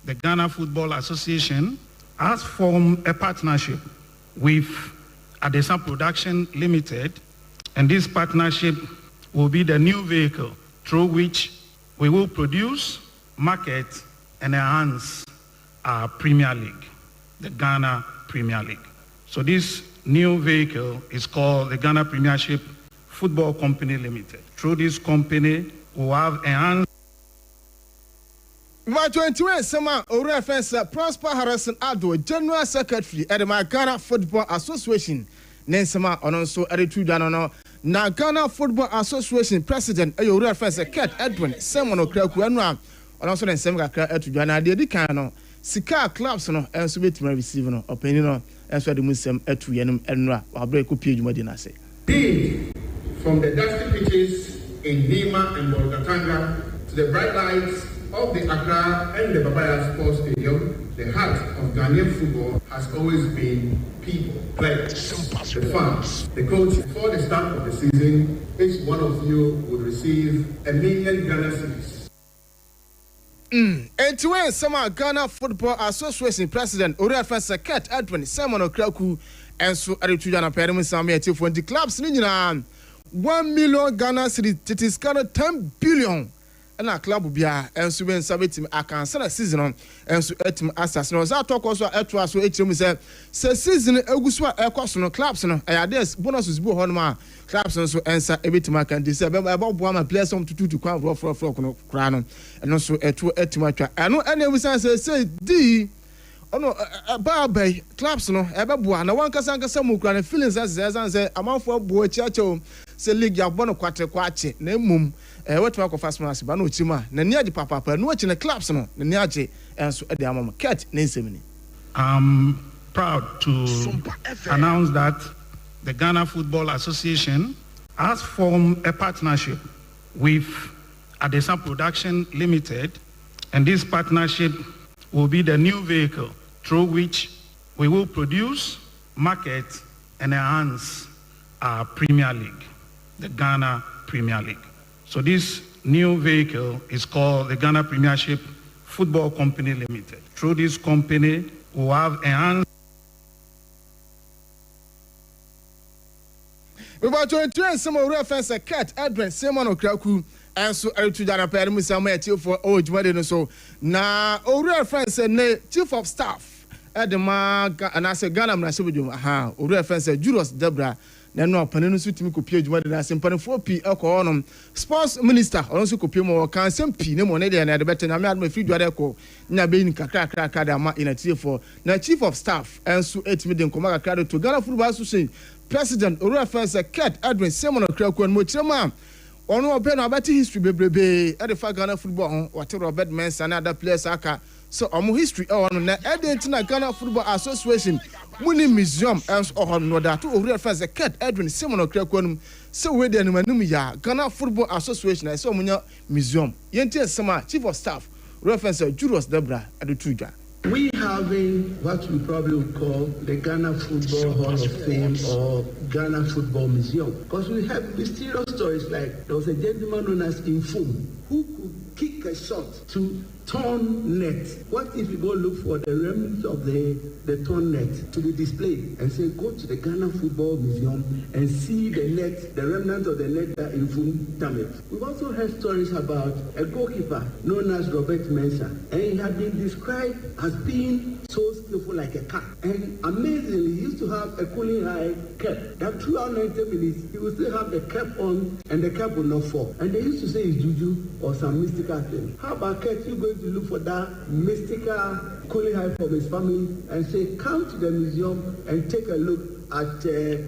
the Ghana Football Association has formed a partnership with Adesa Production Limited, and this partnership will be the new vehicle through which we will produce, market, and enhance our Premier League, the Ghana Premier League. So this new vehicle is called the Ghana Premiership Football Company Limited. Through this company, we will have enhanced. My 21 summer, Ore Fencer Prosper Harrison Ado, General Secretary at the Ghana Football Association. Nensama Ononso Editu Danono. Na Ghana Football Association President Ore Fencer Ket Edwin Semono Kraku Anwa. Ononso den Semga Kra Etu Dana de Dikano. Sika clubs no enso betima receive no opinion no enso de musem etu yenum enra wa break ko pie dwuma di na se. From the dusty pitches in Nima and Bolgatanga to the bright lights of the Accra and the Babaya Sports Stadium, the heart of Ghanaian football has always been people, players, the fans, the coach. Before the start of the season, each one of you would receive $1 million Ghana cedis. And to win some Ghana Football Association President Ore Fencer Ket Edwin Simon Okraku and so Aritujana Perimus Samia for the clubs Nina 1 million Ghana cedis, it is kind of 10 billion. And our club will be and so when Sabitim I can sell a season and so etim assassin. I talk also at us so etim say season Augustua Aircost clubs no Iades bonuses bo honma clubs so answer ebitima can this about one players some to come rough no crown and also etima and no any we say D ono ba clubs no ebeboa na wan kasa mu kra na feelings as say amanfo bo chiacho say league ya bono kwate kwache na emum wetu akọ fast mass ba na ochima na ni ade papa no achi na clubs no na ni age enso ade amama cat na nsemini. I'm proud to announce that the Ghana Football Association has formed a partnership with Adesa Production Limited, and this partnership will be the new vehicle through which we will produce, market, and enhance our Premier League, the Ghana Premier League. So this new vehicle is called the Ghana Premiership Football Company Limited. Through this company, we will have enhanced. We were to train some reference a cat Edwin Simon Okraku and so Aritujana Perimus Samia for Ojumade so na reference a chief of staff at the mark and I said Ghana Nasibujum. Aha, reference a Julius Debra. Nano panenu sutimi kopie dwuma de na sempan 4p alcohol sports minister also kopie mo kan sempi ne mo ne de na de bete na me adma free dwade ko nya be ni kakra da ma ina tie for na chief of staff enso etimi de nkoma kakra to Ghana Football Association president Ore Fencer Ket Edwin Simon Okraku mo chema ono obe na abati history bebrebe e de fa Ghana football what Robert Mensah and other players aka so omo history on na edent na Ghana Football Association muni museum and on no that Ore Fencer Ket Edwin Simon Okraku so we dey manum ya Ghana Football Association I so munya museum yenti sama chief of staff Ore Fencer Julius Debra Adutuja. We having what we probably would call the Ghana Football Hall of Fame or Ghana Football Museum. Because we have mysterious stories like there was a gentleman known as Infum who could kick a shot to torn net. What if you go look for the remnants of the torn net to be displayed and say go to the Ghana Football Museum and see the net, the remnants of the net that Infum damaged. We've also heard stories about a goalkeeper known as Robert Mensah, and he had been described as being so skillful like a cat. And amazingly, he used to have a cooling high cap that throughout 90 minutes he would still have the cap on and the cap would not fall. And they used to say it's juju or some mystical thing. How about Ket, you going to look for that mystical cooling high from his family and say, come to the museum and take a look at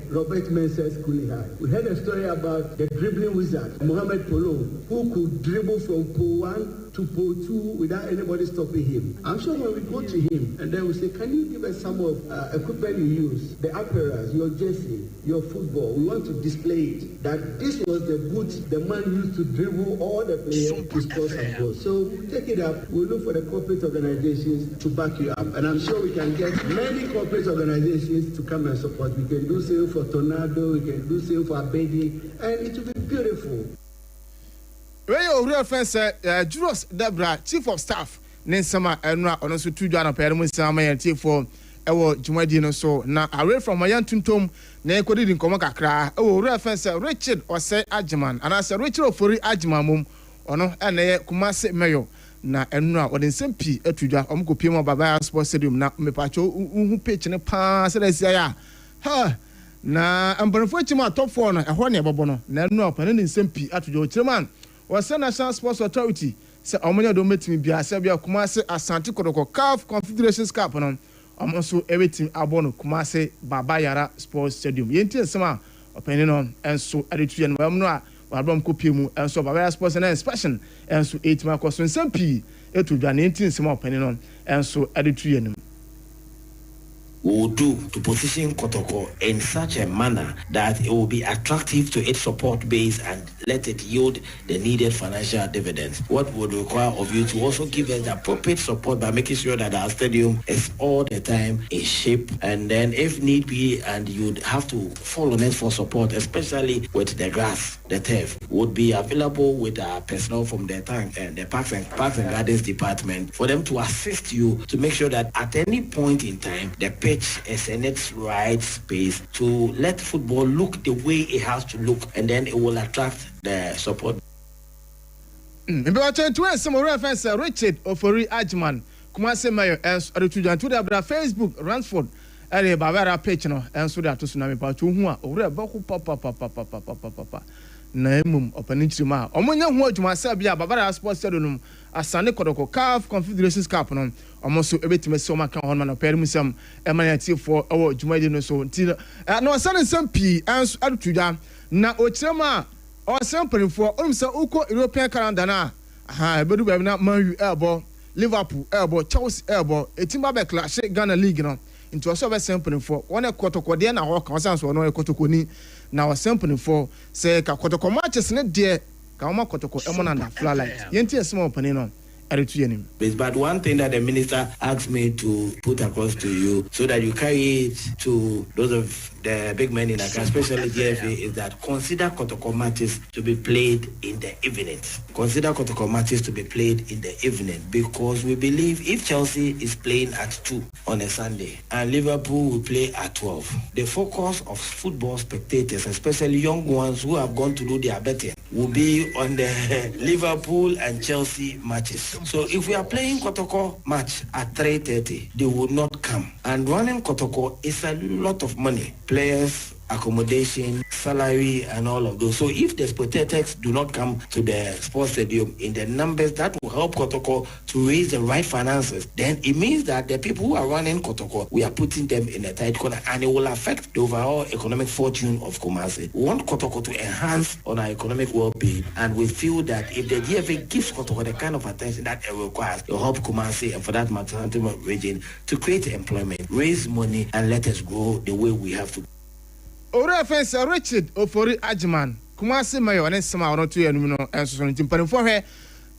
Robert Mensah's cooling high. We heard a story about the dribbling wizard, Mohamed Polo, who could dribble from pole 1 to pole 2 without anybody stopping him. I'm sure when we go to him and then we say, can you give us some of equipment you use, the apparatus, your jersey, your football, we want to display it, that this was the boot the man used to dribble all the players to score some goals. So we take it up, we look for the corporate organizations to back you up. And I'm sure we can get many corporate organizations to come and support. We can do sale for Tornado, we can do sale for Abedi, and it will be beautiful. where your real friend said Juros Debra chief of staff Nensama Enra on also 2 Jana Permu Sama and for our Jumadino so now away from my young tuntum na ekodi din komo kakra o reference Richard or say Ajman and as Richard Ofori Ajman ono ene Kumase Mayo na enra o den sempi atudwa omko piem Baba Sports Stadium na mepacho hu page ne pa se da sia ha na ambanfo chima top 4 no ehwo ne ebobo no na enra opane ne sempi atudwa Chairman was National Sports Authority se omonya do metimi bia se bia Kumase Asante Kodoko CAF Confederations Cup no also everything abono Kumase Baba Yara Sports Stadium yenti nsema opani no enso adetu no no a wabrom kopiemu enso Baba Yara Sports and inspection enso 8 ma koso nsampi etudwa na yenti nsema opani no enso adetu no will do to position Kotoko in such a manner that it will be attractive to its support base and let it yield the needed financial dividends. What would require of you to also give us the appropriate support by making sure that our stadium is all the time in shape, and then if need be, and you'd have to fall on it for support, especially with the grass, the turf, would be available with our personnel from the tank and the Parks and Gardens department for them to assist you to make sure that at any point in time the pitch is in its right space to let football look the way it has to look, and then it will attract the support. Mbe wachen tuwe some reference Richard Ofori Ajman Kumase Mayo and Adetujan to the Facebook Ransford ere Baba page no and so that to tsunami pa to hu a ore boku papa na emum opanichi ma omonya hu adwuma se bia Baba Sports Stadium Asane Kodoko CAF Confederations Cup no omoso ebetime se o maka hono na pere musam emanati for awo dwumadi no so nti na Asane sampi anso adetuja na ochirema o sample for onse uko European calendar na aha ebedu ba na Man U ebo Liverpool ebo Chelsea ebo etimba be clash Ghana League no nti o so be sample for one Kotoko de na ho ka sanso no Kotoko ni na o sample for say ka Kotoko matches ne de ka o ma Kotoko emonanda floodlight yenti esmo opani no. But one thing that the minister asked me to put across to you so that you carry it to those of the big men in Accra, especially DFA, is that consider Kotoko matches to be played in the evening. Consider Kotoko matches to be played in the evening because we believe if Chelsea is playing at 2 on a Sunday and Liverpool will play at 12, the focus of football spectators, especially young ones who have gone to do their betting, will be on the Liverpool and Chelsea matches. So if we are playing Kotoko match at 3:30, they would not come. And running Kotoko is a lot of money. Players, accommodation, salary, and all of those. So if the spectators do not come to the sports stadium in the numbers that will help Kotoko to raise the right finances, then it means that the people who are running Kotoko, we are putting them in a tight corner, and it will affect the overall economic fortune of Kumasi. We want Kotoko to enhance on our economic well-being, and we feel that if the DFA gives Kotoko the kind of attention that it requires, it will help Kumasi and for that matter, region to create employment, raise money, and let us grow the way we have to. Ora fence Richard Ofori Ajman Kumase Mayo ne sama ono to yanu no enso so ntimpan fo hwe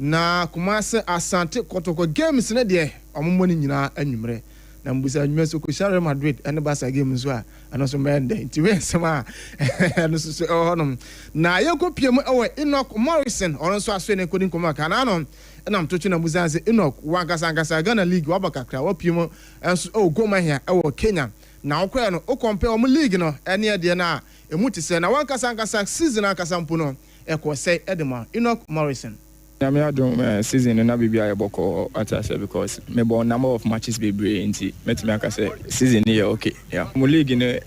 na Kumase Asante Kotoko games ne de omommo ni nyina anwumre na mbusa anwumre so ko Real Madrid ene Barca games so a ano so mende ntiwe sama ano so honom na yekopiem ewe Enoch Morrison ono so aso ne kodin koma kana no na mtochi na mbusa se Enoch wangasa Ghana League wabakakra wapiem enso goma hia ewe Kenya na okwa no o compare o league no ene de na emuti se na wankasa season akasa mpo no ekwo say Edema Enoch Morrison me adom season na bibia yeboko atase because me born number of matches be nti metimi aka say season here okay yeah mo league no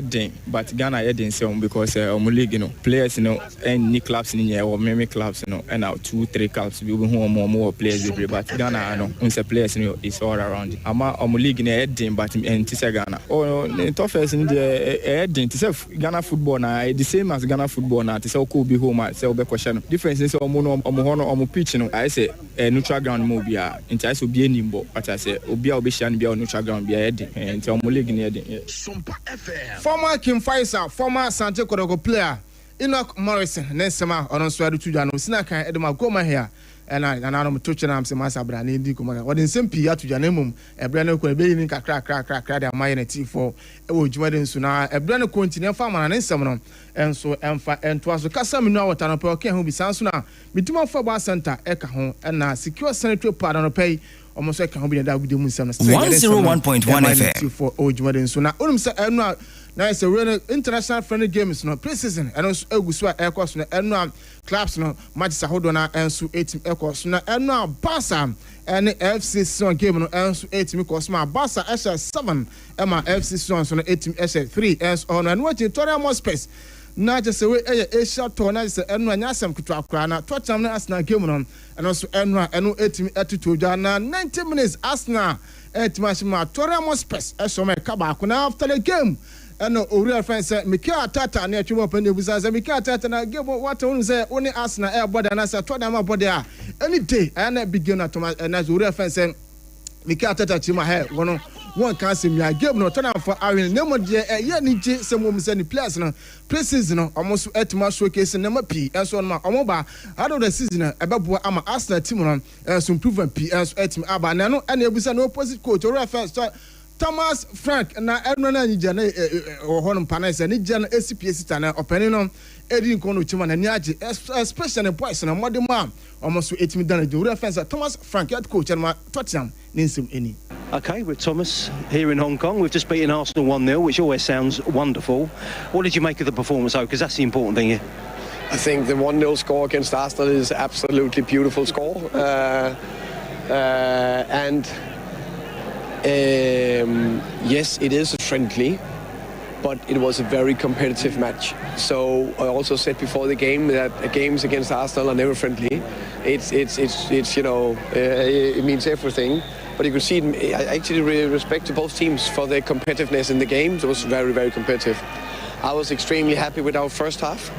den but Ghana den say because mo league no players no any clubs ni here or many clubs no and now 2-3 clubs be who more players be but Ghana no unse players no is all around ama mo league no den but nti say Ghana oh the toughest in the den ti say Ghana football na the same as Ghana football na ti say ko be home say be question difference is omo no omo hono pitch no I say neutral ground mo bia nti I say obi animbo but I say obi a obi shan bia neutral ground bia edi nti omo league ni edi Sompa FM former Kim Faisal former Asante Kodoko player Enoch Morrison Nensema ono so adu tudwa no sina kan Edema goma here and I am touching am se masa bra na ndi kuma what in sempi atu janemum ebra na ko be yin kakra de amaye na T4 e wo djuma de nsu na ebra na continue fa mana ne nsem no enso emfa ento aso kasa me no awota no pe o kan ho bi sanso na mituma fa ba center e ka ho na secure sanitary pad no pe almost like how be that with the musam 101.1 FM for ojuma den so na onum say eno na is a real international friendly games no pre-season and also egusu a ekos no eno clubs no matches ahodo na enso 8 ekos na eno Barca and FC Son game no enso 8 ekos ma Barca esha 7 ema FC Son so no 8 esha 3 enso on and what Victoria more space na just say Asia to na say eno anya asem kutu akra na Tottenham na Arsenal game no and also eno 8 etito na 90 minutes Arsenal etmashima Victoria more space esho me kaba kuna after the game and real friend say Mikel Arteta na atwemo pen ebusa say Mikel Arteta na game what one say only Arsenal air body na say Tottenham body any day and begin na Thomas and as real friend say Mikel Arteta chima he one can say me game no Tottenham for Aaron nemo de ye ni je say mo say ni players no pre-season no almost etma showcase na ma pi and so no ma omoba out of the season e bebo ama Arsenal team no some proven pi and so etma aba na no and ebusa no opposite coach real friend Thomas Frank na Edmund na nyija na honum panese ni jana ACPS sita na openi no edi nkono chima na niaje especially boys na modern man almost 8 dana the reference Thomas Frank head coach na Tottenham ninsum eni. Okay, with Thomas here in Hong Kong, we've just beaten Arsenal 1-0, which always sounds wonderful. What did you make of the performance though, because that's the important thing here? I think the 1-0 score against Arsenal is absolutely beautiful score. And yes, it is a friendly, but it was a very competitive match. So I also said before the game that games against Arsenal are never friendly. It's you know it means everything. But you could see I actually really respect to both teams for their competitiveness in the game. It was very, very competitive. I was extremely happy with our first half.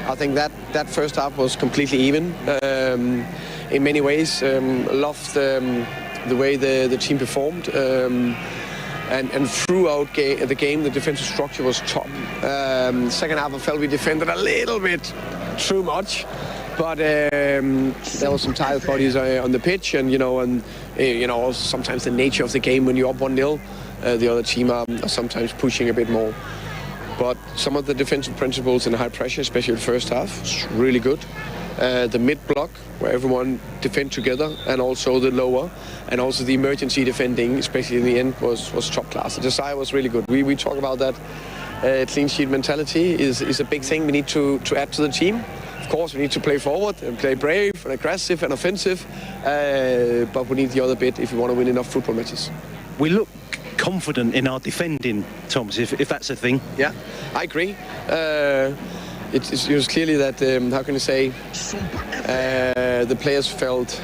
I think that first half was completely even. In many ways, loved the way the team performed, and throughout the game the defensive structure was top. Second half I felt we defended a little bit too much, but there was some tired bodies on the pitch, and also sometimes the nature of the game when you're up 1-0, the other team are sometimes pushing a bit more. But some of the defensive principles in high pressure, especially the first half, was really good. The mid block, where everyone defend together, and also the lower, and also the emergency defending, especially in the end, was top class. The desire was really good. We talk about that. Clean sheet mentality is a big thing we need to add to the team. Of course, we need to play forward and play brave and aggressive and offensive, but we need the other bit if we want to win enough football matches. We look confident in our defending, Thomas, if that's a thing. Yeah, I agree. It was clearly that, how can I say, the players felt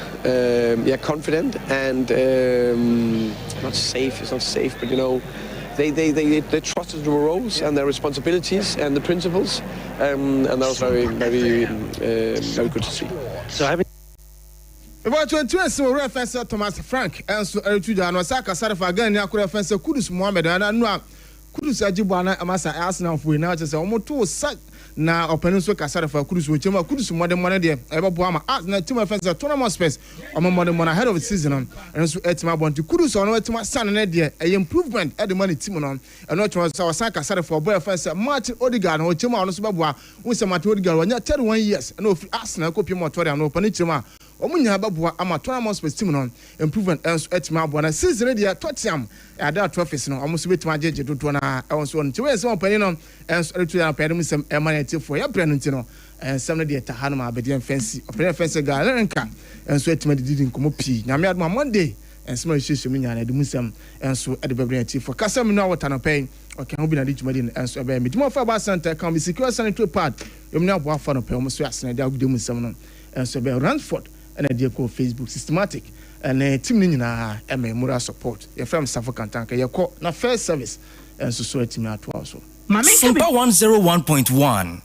confident and not safe. It's not safe, but they trusted the roles and their responsibilities and the principles, and that was very, very, very good to see. So having. About 20 reference Thomas Frank and so Erituja no Saka Sarafa again ya reference Kudus Mohammed and no Kudus Ajibwana amasa Arsenal for now just almost sa na openinso Kasarafa Kudus Chema Kudus modern money there ebo ama Arsenal team reference tournament space omo modern money ahead of the season and so etima bonti Kudus on etima san na there a improvement at the money team no and not was Saka Sarafa boy reference Martin Odegaard no Chema on so beboa we say Martin Odegaard wanya 31 years and of Arsenal copy motorium no opening Chema omunya baboa ama tournament space team no improvement and so etima bona season there Tottenham ada trophies no almost betima jeje dodo na so on we say opening no and so Erituja pedem sem emanate for ya brand no and some dey tahano ma abedian fancy opening fancy guy renka and so etima didi nkomo pi nyame adoma Monday and some shishim nya na edum sem and so at the brand for kasam no water no pay okay ho bi na didi madi and so be me dimo for ba center can be secure sanitary pad yom na bo afa no pay almost so asena dey agudem sem no and so be Ranford and I dey call Facebook systematic and team ni nyina moral support your from Safo Kantanka your call na first service and so team ato also Sompa 101.1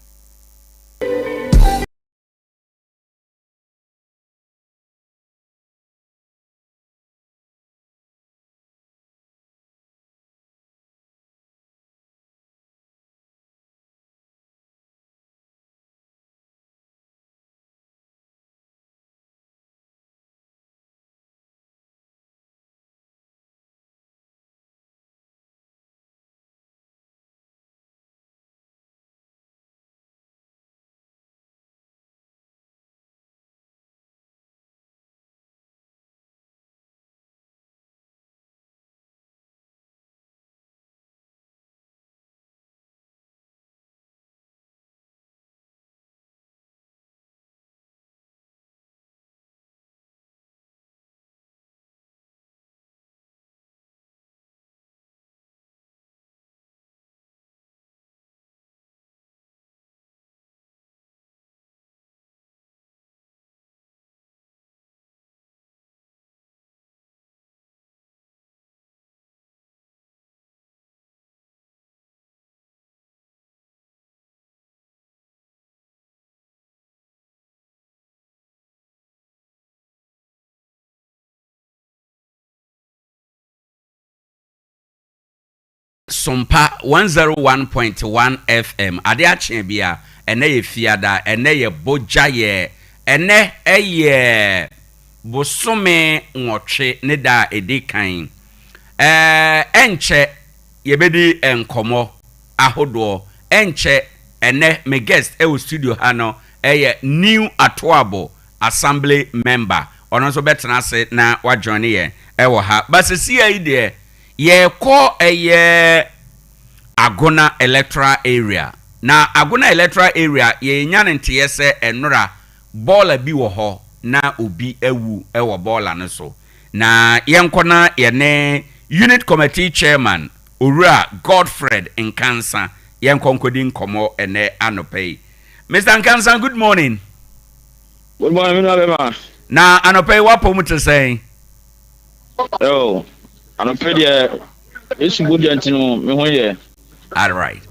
Sompa 101.1 FM Ade Akye Abia ene ye fiada ene ye boja ye ene eye bosome nwotwe ne da edikan enche yebedi enkomo ahodo enche ene me guest e studio hano eye new atoabo assembly member ono so betena se na wa join ye ewo ha basisi ayi de ye ko eye Agona electoral area na Agona electoral area ye nya nte se enora baller bi wo ho na obi ewu ewo baller no so na yenkona ye ne unit committee chairman Owura Godfred Nkansa yenkonkodi nkomo ene anopei. Mr. Nkansa, good morning. Good morning, Abema. Na anopei wapo mutu say? Oh, anopei de it's good antino me ho ye. All right.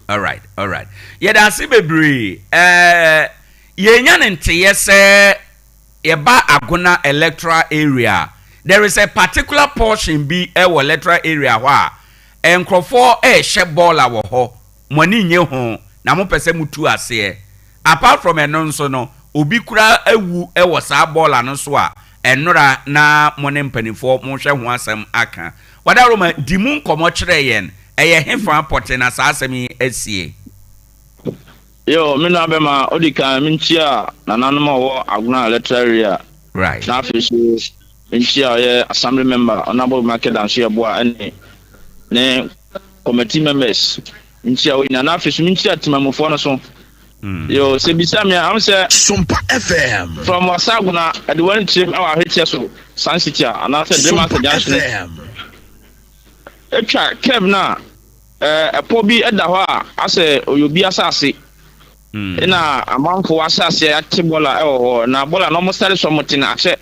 Yeda si bebre ye nya nte yese ye ba Agona electoral area. There is a particular portion be electoral area wa enkrofo she baller wo ho money nye ho na mo pese mutu ase apart from eno nso no obi kura ewu ewo sa baller no so a enora na money mpanifo mo hwe ho asem aka wadaroma dimu nkomo kire yen eye hefa porte na sa asem esie yo me na be ma odika minchia na nanom wo Agona electoral area right na afisi minchia ye assembly member honorable market and share boa ene ne committee members minchia we na afisi minchia timamofo no so yo se bisa me am say Sompa FM from Wasaguna at the one team our hit so San City and after Demas Junction etwa kev na epobi eda ho a ase oyobi asase na amanfo asase atebola ewo na bola no mostare so motina ache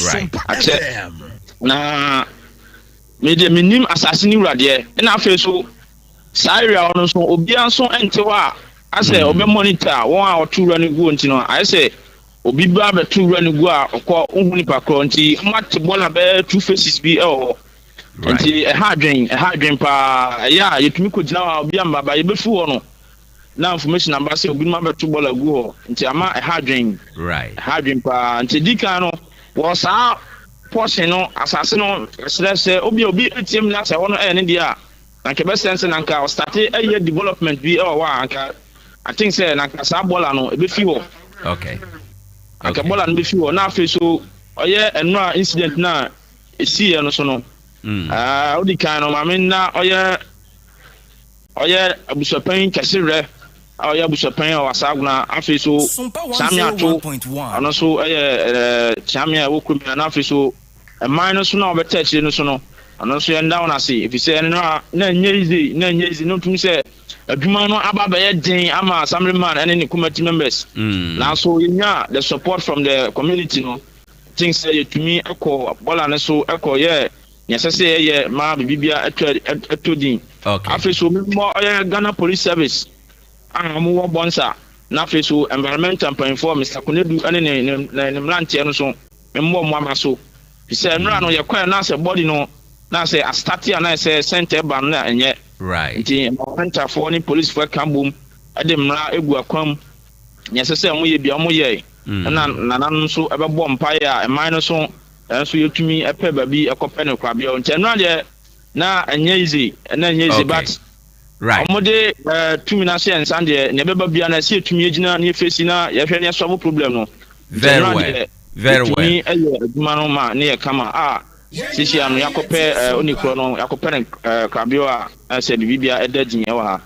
right ache na media minim asase ni wrade na afi so sairia ono so obi anso ente ho a ase obe monitor won a otura ni gu ntino I say obi ba be tura ni gu a okọ ohuni pakro nti matebola be two faces bi ewo nti a hardwin pa ya yetumi ko gina obi amba ba ye befu ho no na information number say obi ma betu bola gu ho nti ama a hardwin right hardwin pa nti dika no wo sa portion no asase no se obi etim na se wono ne dia na ke be sense na nka start a development bi wa anka I think say na nka sa bola no e be fi ho okay anka bola no be fi ho na afi so oye enra incident na esi no so no odi kan no ma men na oye abusopan kasire oye abusopan o Wasaguna afi so samia to ano so chamia wo kumi na afi so e man no so na obetach no so no ano so yenda wona see if you say na nye easy no tumi say adwuma no aba be den ama assembly man and any committee members na so yinya the support from the community no things say to me echo bola na so echo yesese ye ma bibia etodin okay afi so mo Ghana police service amu wo bonsa na afi so environmental inform Mr. Kunedu ane ne mlantie no so memmo mo amaso fi say nra no ye kwa na say body no na say astati na say center ban na enye right nti environmental for ni police for kambum ade mra egu akwam yesese mo ye bia mo ye na nanan so ebebo mpa ya eman no so so yetumi epe babi ekope ne kwabia ntenra de na enye easy but right omode tumi na say ensan de ne beba bia na say tumi agina ne face na ye hwe ne solve problem no very well ni aduma no ma ne kama sisi anu yakope onikro no yakope kwabia say bibia edadin ye wa ha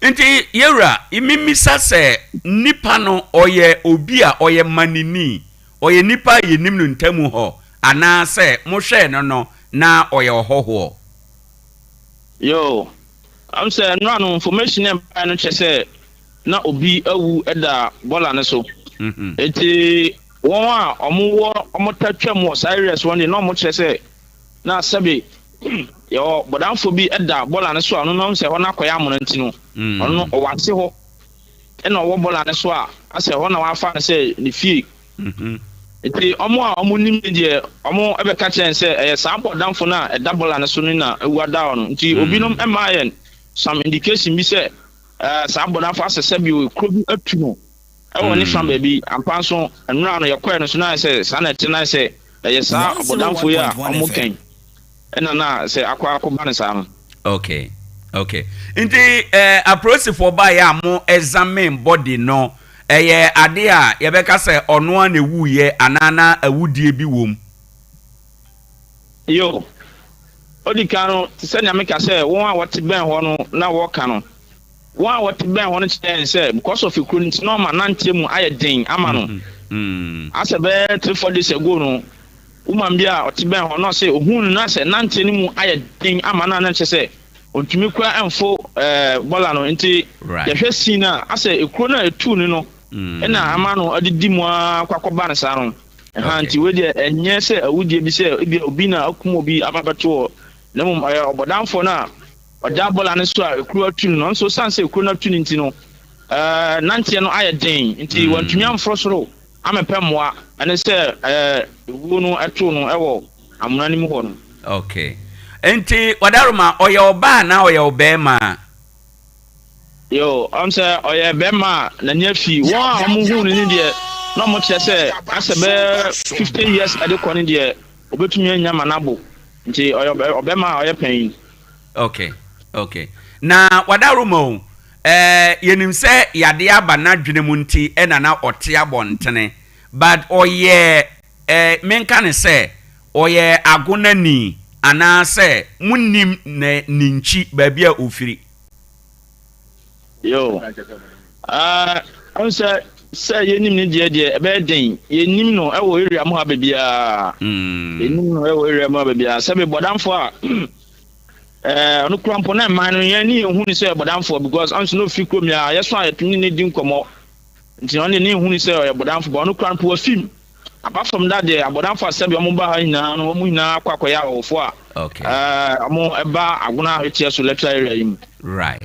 nti yewura imimisa se nipa no oye obi a oye manini oye nipa yenim no ntamu ho ana se mo hwe no na oye ohoho yo am say no information em no chese na obi awu eda bola ne so eti won a omo tatwam wo serious one no mo chese na sabe yo bodamfo bi eda bola ne so anu no say wona akoya amono ntino ono o wate ho ena wo bola ne so a ase ho na wa fa ne say ne fie eti omo nim de omo ebeka chen say sa bodamfo na eda bola ne so ni na ewu ada ono nti obinom emayen some indication bi say saa bodafo asese bi o kro bi atu no e woni fam baby ampa so enura no yakwa no so na say saa na tena say ye saa bodafo ya omoken ena na say akwa akoba ne saa no. Okay. Inti approach for buy ya mo examine body no eye ade a ye beka say ono an ewu ye anana awudie bi wom. Yo odika no se nya meka say won a wote ben ho no na wo ka no won a wote ben ho no chen say because of equality no ma nante mu ayedin ama no asebe 3-4 days ago no woman bia wote ben ho no say ohun na say nante ni mu ayedin ama na na che say ontumi kwa enfo bola no nti ye hwe sina ase ekuro na etu ni no na ama no adidi mu akwakoba ne sa no nti we de enye se awudie bi se obi na akum obi ababato na mum obodamfo na oda bola ne so a ekuro atu no nso sanse ekuro na atu ni nti no nante no ayedin nti wontumi amfro soro amepemmoa ene se ewu no atu no ewo amuna ni mu ho no. Okay. Enti wadaruma oye oba na oye obema. Yo, say oye bema na nyafi wa amuhu ni de na mo che say asebe 15 years ade koni de obetumi anya manabo. Nti oye obema oye pen. Okay. Na wadaruma yenim se yade aba na dwene mu nti ena na ote abontene. But oye menka ne se oye agonani ana say munnim ne ninchi baabia ofiri. Yo say yenim ni de ebe den yenim no ewo area mo ha baabia yenim no ewo area mo baabia say be bodamfo a ono krampo na man no ye ni ehunu say bodamfo because anso no fi krom ya yeso ayetuni ne din komo nti on ne ehunu say bodamfo but ono krampo wa film. Apart from that, the abodamfo asebi omo ba hina no omo hina akwakoya ofo a. Okay. Omo eba aguna hwetia so lecture area yim. Right.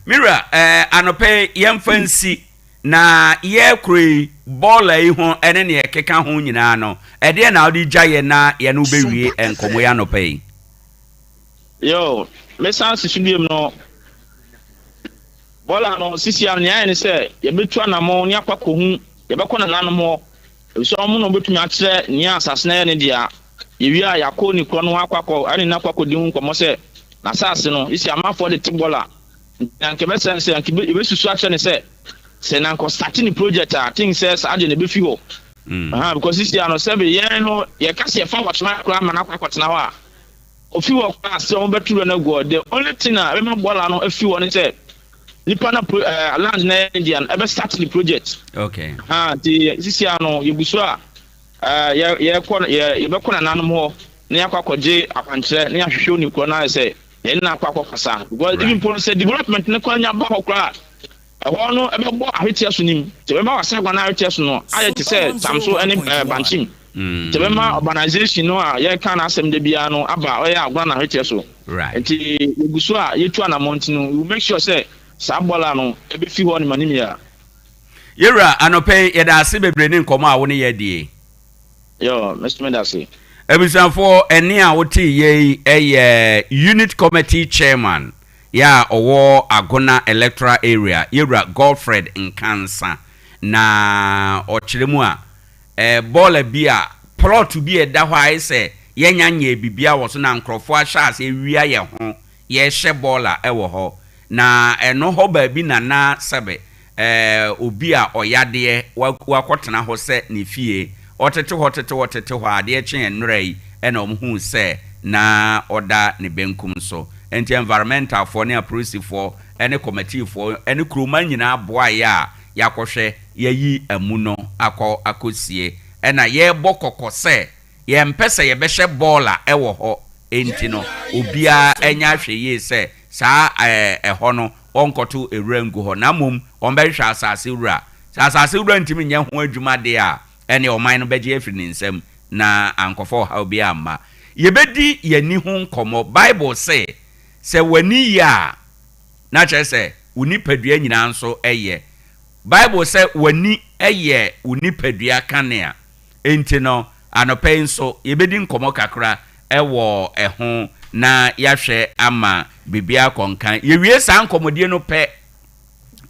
Mira, anope yemfansi na ye kuri bola yi ho ene ne keka ho nyina no. Ede na odi gyaye na ye no bewie enkomo ya anope. Yo, me sans studiem no. Bola no sisi am nya ne se ye betu anamo ni akwako hu ye be kona nanom ho so omo no betumi akire ni asase na ne dia ye wi a yakọ ni kro no akwako ani na akwako di hu nkomo se na asase no isi amafo de tibola nke be sense nke be susu akire ne se na nko start ni project a thing says ade ne be fi ho because isi ano se be ye no ye kase ye fa watchman kra ma na akwako tena ho a ofi wo kwa se omo betu na go the only thing a be bola no afi wo ne se nipa na land na Indian ebe start the project. Okay. The sisi ano yebuso a ye be kona nanom ho na yakwakoje akwanche na yahwehwe ni kro na say ye na akwakokasa because even for say development na kwanya ba hokra ho no ebe bo ahwetia so nim te be ma wasa gwa na ahwetia so no aye te say tamso any banchim te be ma urbanization no a ye kan asem de bia no aba oye agwa na ahwetia so right nti yebuso a yetu anamont no we make sure say Sambola no ebe fi ho ni manimia. Yera anope yeda ase bebre ni nkomo a wo ne yedie. Yo, Mr. Medasi. Ebisanfo eni a wote ye unit committee chairman ya owo Agona electoral area Yera Godfred Nkansa na ochiremu a bola bia plot bi eda ho ai se yenya bibia wo so na nkrofo a sha ase wia ye ho ye hye bola ewo ho na eno ho ba bi na sebe obi a oyade wakotena ho se ne fie otete ho ade chen enrai ena omhu se na oda ne benkum so enti environmental for ne police for ene committee for ene kroma nyina aboa ya yakohwe yayi amuno akosie ena ye bokoko se ye mpese ye behye bola ewo ho enti no obia enya hwe ye se sa ho no onkoto ewrangu ho na mum onbehwe asase wura asase wura ntimi nya ho adwuma de a ene oman no beje afiri ne nsam na ankofo ha obi amma yebedi yani ho nkomo Bible say wani ya na che say unipadua nyina nso eye Bible say wani eye unipadua kanea enti no anope nso yebedi nkomo kakra ewo eho na yahwe ama bibia konkan yewie san komodie no pe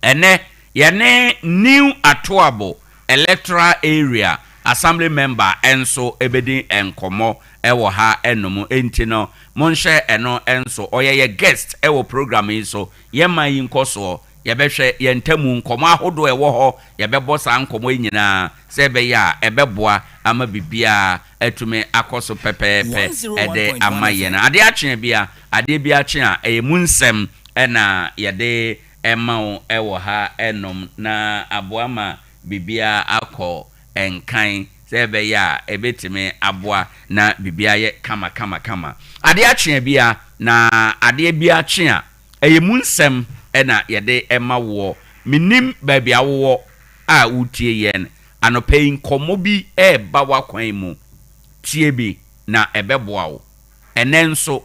ene yene new atoabo electoral area assembly member enso ebedi enkomo ewo ha enom enti no monhye eno enso oyeye guest ewo program yi so yema yi nkoso yebehwe yentamu nkomo ahodo ewo ho yebebo sa nkomo nyina se be ya ebeboa ama bibia etume akoso pepepe ede amaye na ade akye bia ade bia akye a emunsem ena yede emao ewo ha enom na aboama bibia akọ enkan sebe ya ebetime aboa na bibia ye kama ade akye bia na ade bia akye a emunsem ena yede emawo minim babia wo a utie yen anope nkomo bi eba wakwan mu tie bi na ebeboa wo enenso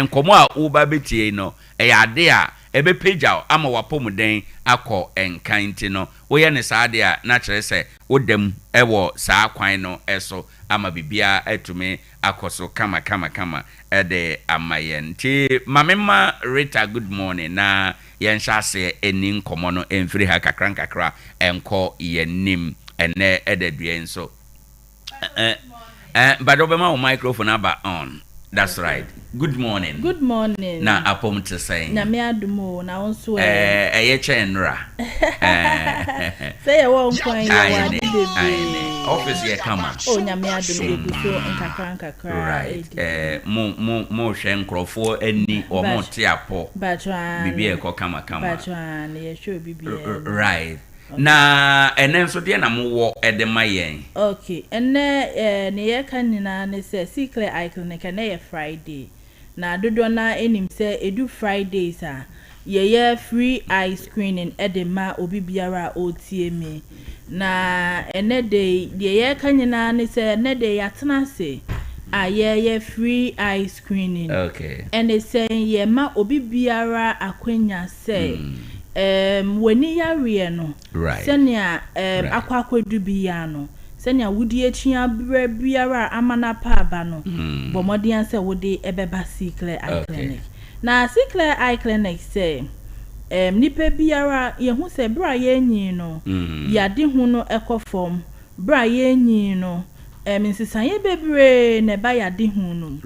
nkomo a uba betie no ade a ebe pagya ama wapomuden akọ enkanti no woye ne saade a na kire se wodam ewo saa kwan no eso ama bibia etume akoso kama ede amayen ti mamema Rita good morning na yenhyase eni nkomo no emfiri ha kakra enko yenim ene edaduen so but obema microphone aba on. That's right. Good morning. Good morning. Na apom te say. Na me adumo na onso eye chenra. Say e won kwan you wane. Office ye kama. Oh nya me adumo egu so nkakra. Right. Mo hwe nkrofo ani o mo te apo. Bibi e ko kama. Batwan ye show bibi. Right. Na enenso de na mo wo edema yen. Okay. Enne ne ye kan nyina ne se secret icon ne kan ye Friday. Na dodo na enim se edu Fridays a ye free eye screening edema obi biara otie me. Na enne de ye kan nyina ne se ne de yatena se a ye free eye screening. Okay. Enne se ye ma obi biara akwanya se wani yare no senia akwakwadu biya no senia wudi etia biara amana pa aba no bomodian se wode ebeba secret eye clinic na secret eye clinic say nipa biara ye hu se bra ye nyin no yade hu no ekofom bra ye nyin no nsisanye bebre ne ba yade hu no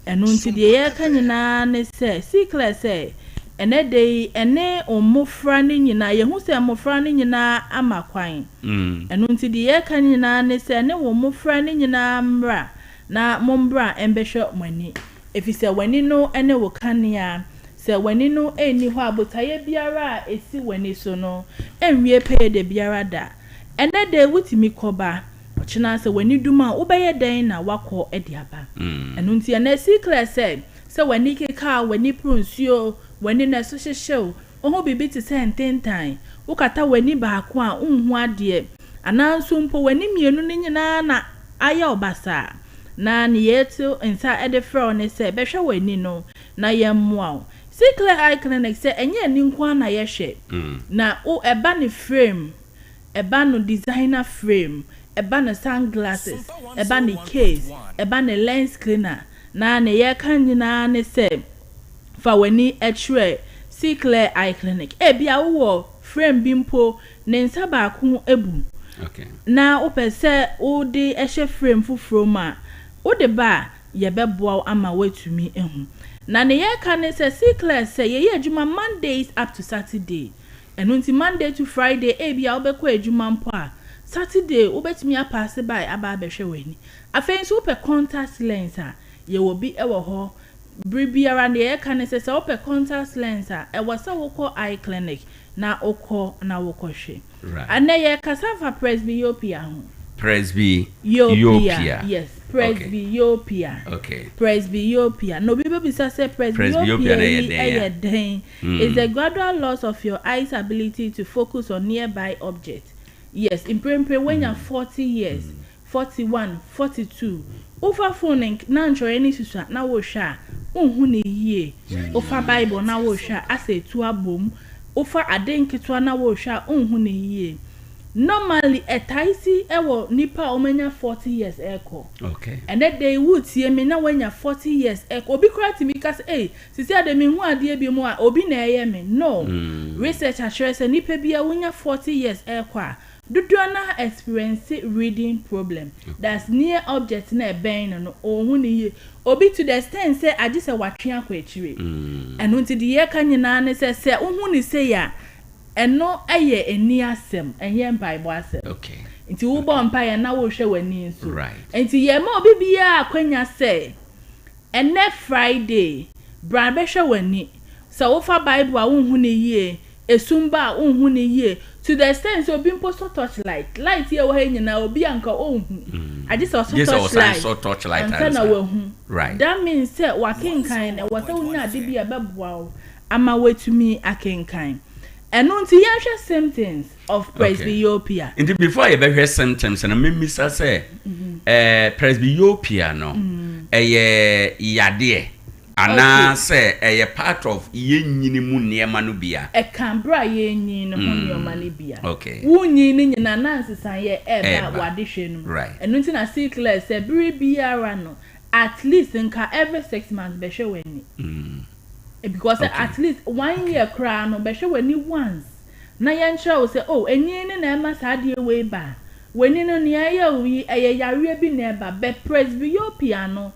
enu nti de ye kanyina ne se secret say ene dey ene omofra ni nyina ye hu se mofra ni nyina amakwan enu nti de ye kan nyina ne se ne wo mofra ni nyina mra na mombra embehwe mani efise wani no ene wo kania se wani no eni ho abotaye biara esi wani so no enwie pay de biara da ene dey wutimi koba ochina se wani duma ubeye den na wakọ ediaba enu nti ene secret se wani keka wani pronsuo wani na so hyehyew oho bibi ti se ntentan ukata wani baako a unhu ade ananso mpo wani mienu ne nyina na aya obasa na ne yeto nsa ede fro ne se behwe wani no na yemmoa secret eye clinic se enye ni nko na yehwe na o eba ne frame eba no designer frame eba no sunglasses eba ne case eba ne lens cleaner na ne ye kan nyina ne se fa wani echre secret eye clinic bia wo frame bimpo ne nsa ba ku ebu na opese o de ehye frame fufuro ma o de ba ye beboa ama watumi ehu na ne ye kan se secret se ye adwuma Mondays up to Saturday enu nti Monday to Friday bia obekọ adwuma mpo a Saturday obetumi apase by aba behwe wani afen so pe contact lens a ye wo bi ewo ho bribiara ne ye kan se ope contact lens a e wasa wokọ eye clinic na okọ na wokọ hwe ane ye cassava presbyopia ho presbyopia yes presbyopia okay presbyopia no bibe bisa say presbyopia is the gradual loss of your eye's ability to focus on nearby objects. Yes, in prempe when you're 40 years 41 42 over phone na ncho any susa na wo hwa unhu ne yie ofa bible na wo hwa ase tu abom ofa adenketwa na wo hwa unhu ne yie normally a taisi ewo nipa omenya 40 years echo. Okay. And that they would see me now when you're 40 years echo. Obi krati mi because sisi ade me hu ade bi mu a obi na eye me. No. Research assures say nipa bia when you're 40 years echo. Do na experience reading problem. That's near object na ben no ohun ni obi to the extent say ade se watwe akwachire. Eno nti de ye kan nyina ne say ohun ni say ya eno eye eni asem enye Bible asem. Okay. Nti wo bo mpa ye na wo hwe wani nso. Right. Nti ye ma obi bia akwanya say ene Friday bra be hwe wani. So wo fa Bible a wo hu ne yie esumba wo hu ne yie to the extent so obi mpo touch light here wo nyina obi anka o hu. I just also touch light. Right. That means say wa kenkan e wata unya ade bia beboa wo ama wetumi akenkan. Eno nti ya hwe symptoms of presbyopia. Indeed, before you be symptoms and me say presbyopia no yade ana say a part of yenyini mu niema no bia e kan bra yenyi no ho niema no bia. Okay. Wunyi ni nyina nansesan ye eba wade hwe no. Right. Eno nti na see clear say biri biara no at least nka every 6 months be hwe wani. Because at least 1 year cry no be hwe wani once. Na yenhwe wo say oh enyi ni na ema sa de we ba. Wani no ne ya wi yare bi na eba be presbyopia no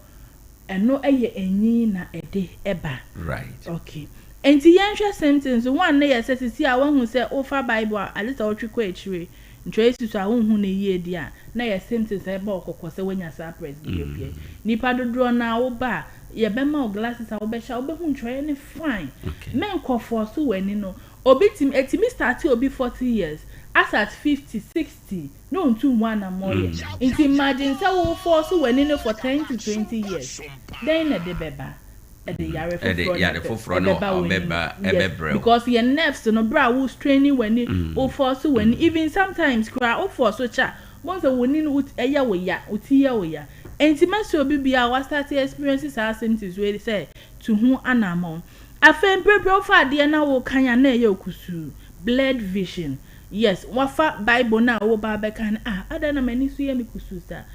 eno eye enyi na ede eba. Right. Okay. Enti yenhwe sentence one na ye sesi a won hu say ofa Bible at least otwekọ achire. Ntwe esusu a won hu na ye di a na ye sentence eba okokọ se wanya sa presbyopia. Nipa dodo na wo ba ye be ma glasses a wo be sha wo be hu ntwe ne fine. Men kofo so wani no obi tim etimi start obi 40 years as at 50 60 no to one and more years. Imagine say wo force wani no for 10 to 20 years. Then na de beba e de yare for no beba because your nerves no bra wo straining wani wo force wani even sometimes cry wo force cha once wani no eya wo ya utiya wo ya intimacy obi bia wa start experiences are symptoms we say to hu anamon afen prepare for de na wo kanya na eya okusu blurred vision. Yes, wafa Bible na wo ba be kan ada na mani su ye mi kususa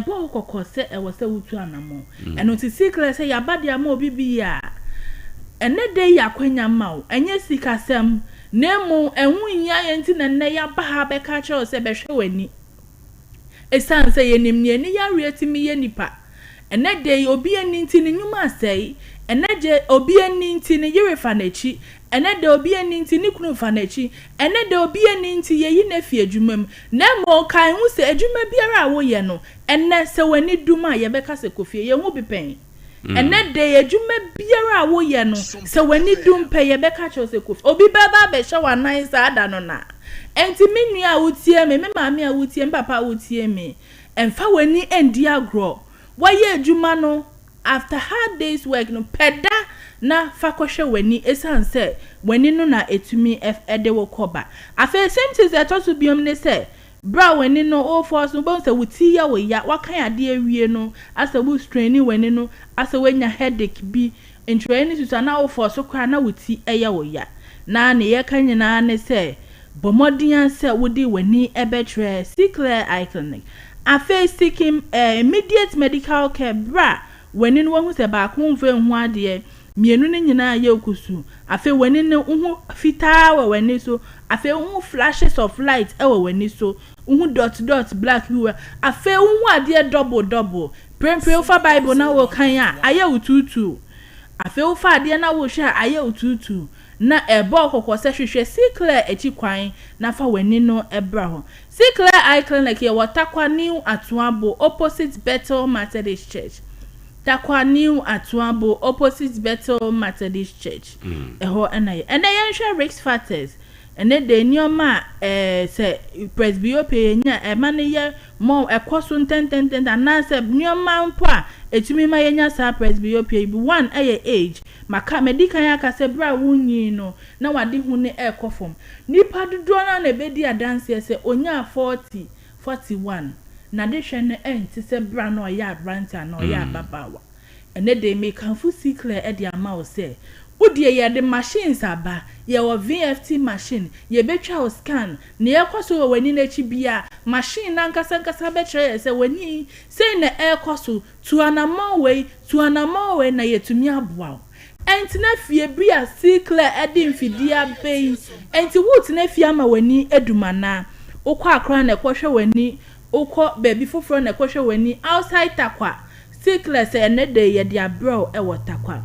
bo kokose e wo se wutu anamo eno ti secret say ya ba dia ma obi bia ene de ya kwanya ma wo enye sikasem na mu enhu nya ye nti na ne ya ba ha be ka che se be hwe wani esan say ye nim ne ya rietimi ye nipa ene de obi ani nti ne nyuma sei ene je obi ani nti ne yerefa na chi ene de obi ani nti ni kunu fa na chi ene de obi ani nti ye yi na fi adwumam na mo kan hu se adwuma biara wo ye no ene se wani duma ye be ka se kofie ye hu bipen ene de adwuma biara wo ye no se wani dum pe ye be ka che se kofie obi baba be hye wa nan sa ada no na enti menu a wotie me maame a wotie papa wotie me emfa wani endi agro wa ye adwuma no after hard days work no peda na fakoshe wani esanse wani no na etumi ede wo koba afa symptoms etoso biom ne se bra wani no o force no bon se wuti ya wo ya wakan ade awie no asa bu strain wani no asa wanya headache bi entrain susa na o force kwa na wuti eya wo ya na ne ye kan nyina ne se bomodian se wodi wani ebetre clear eye clinic afa seeking immediate medical care bra wani no hu se ba ko mfe hu ade mienu ne nyina ye okusu afa wani ne hu fitaa wa wani so afa hu flashes of light e wa wani so hu dot black hu afa hu ade double pray for Bible na wo kan a aye ututu afa hu fa ade na wo hwe aye ututu na ebo kokko se hwehwe clear echi kwan na fa wani no ebra ho clear eye clinic ye Tarkwa new Atuabo opposite Bethel Methodist Church. Tarkwa new Atuabo opposite Bethel Methodist Church. Eho enaye yenhwe risk factors ene de nioma se presbyopia nya emane ye mo ekoso ntententen anase nioma mpo a etumi ma yenya sa presbyopia bi one age maka medical aka se bra wunyi no na wade hu ne ekofom nipa dodo na bedi adanse se onya 41 na de hwe ne enti se bra no ya branta no ya babawa ene de me kanfu clear e de ama o se Udi ye the machines aba ye wa VFT machine ye betwa o scan ne ekoso wani na chibia machine na nkasa betwa se wani say na ekoso to anamon way na yetumi aboa enti na fie bia sikle edi mfidia bei enti wut na fie ama wani edumana ukwa akra na ekohwe wani ukọ baby foforo na ekohwe wani outside Tarkwa sikle se ne de ye dia bro e wo Tarkwa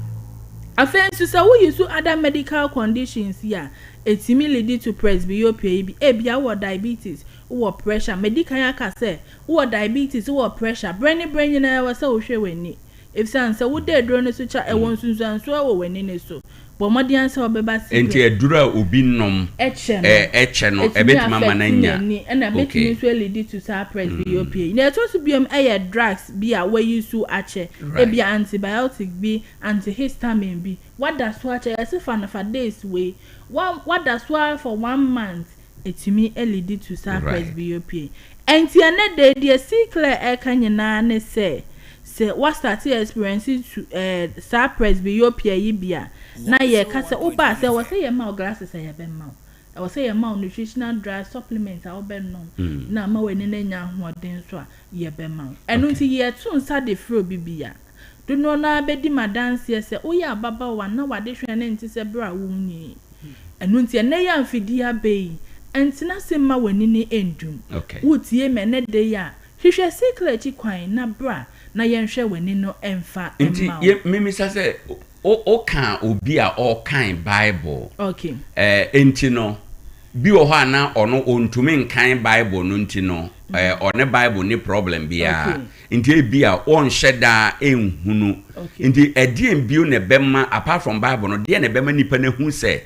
afensu sa wo use other medical conditions here etimi lead to presbyopia ebia wo diabetes wo pressure medical yaka say wo diabetes wo pressure brain na wo say wo hwe wani if san say wo dey dro no so cha e won sunsun so wo wani ne so bo modian say obeba si enti edura obi nom eche no ebetima mananya na betimi so lead to sa presbyopia na to so biom drugs bia we use ache ebia antibiotic bi antihistamine bi what does what as if for days way what does what for 1 month etimi lead to sa presbyopia enti ene de sikle kanyina ne say what started experiencing to sa presbyopia yibia na ye kasa uba say we say ye ma glasses ye be ma we say ye ma nutritional dry supplements a obe no na ma we ne nya hoden so a ye be ma enu nti ye tun sa de fro bibia do no na be di madanse ye say oya ababa wa na wade hwe ne nti se bra wo nyi enu nti ne ya mfidia be enti na se ma wani ne endum wutie me ne de ya hwehwe sikle chi kwan na bra na yenhwe wani no emfa emma nti mimi say o kan obi a o kan Bible enti no bi o ho ana ono ontumi nkan Bible no nti no one Bible ni problem bia nti e bia on sheda enhunu nti edien bio ne bema apart from Bible no de ne bema nipa na hu se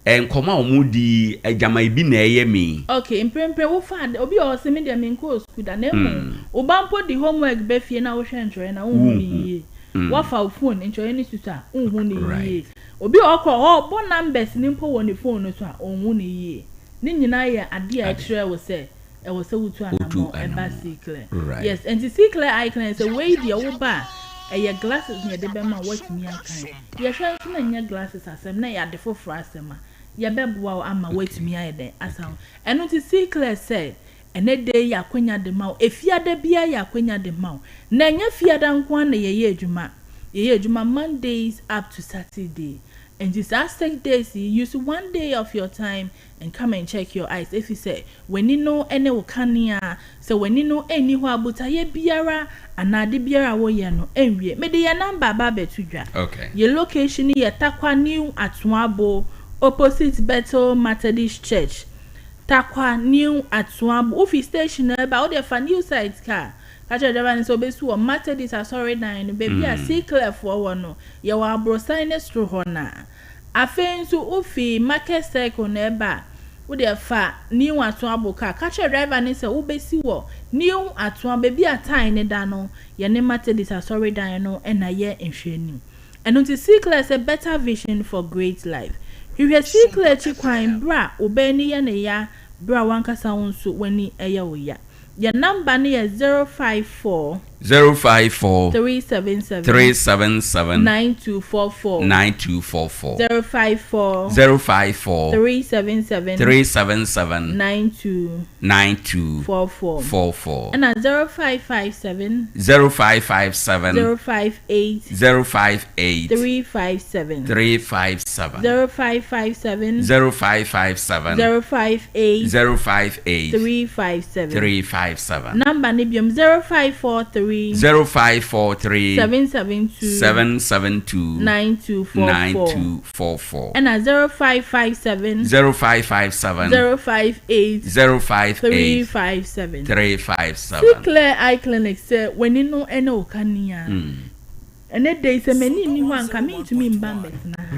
enkoma omudi agama ibi na eyemi mprempre wo fa obi o se me de me nko school da na emu obampo di homework be fie na wo hwenhwe na wo hu wa fa phone enjoy ni suta unhu ni yie obi okọ bo numbers ni mpo wo ni phone no so a onhu ni yie ni nyina ye ade a kire wo se e wo se wutu anamo e ba sikle yes and the sikle icon is a way the wo ba ye glasses ni de be ma what me akan ye hwe so na nya glasses asem na ya de foforo asem a ye be boa ama what me aye den asam eno ti sikle say ene de ya kwenya de maw efiada bia ya kwenya de maw na nya fiada nko na ye ejuma Mondays up to Saturday and this aspect days you use 1 day of your time and come and check your eyes if you say when you know ene wokania so when you know eni ho abuta ye biara anade biara wo ye no enwie me de ya number ba betudwa your location ye Tarkwa New Atuabo opposite Bethel Methodist Church Tarkwa New Atuabo office station ba o de fa new site car kacha driver so be so Methodist sorry dan baby a sikle for one no ye wa brosign stro ho na afen so ofi market circle na ba wo de fa New Atuabo car kacha driver ni se wo be si wo New Atuabo baby a time ne da no ye ne Methodist sorry dan no e na ye nhwani eno ti sikle is a better vision for great life you hear sikle chi kwan bra obeni ye ne ya bra wankasa wonso wani eye wo ya your number is 054 377 9244 054 377 9244 and 0557 058 357 0557 058 357 number nibium 0543 772 9244 and 0557 058 357 Clear Eye Clinic say when you know any okania and then they say many new one coming to me mbambe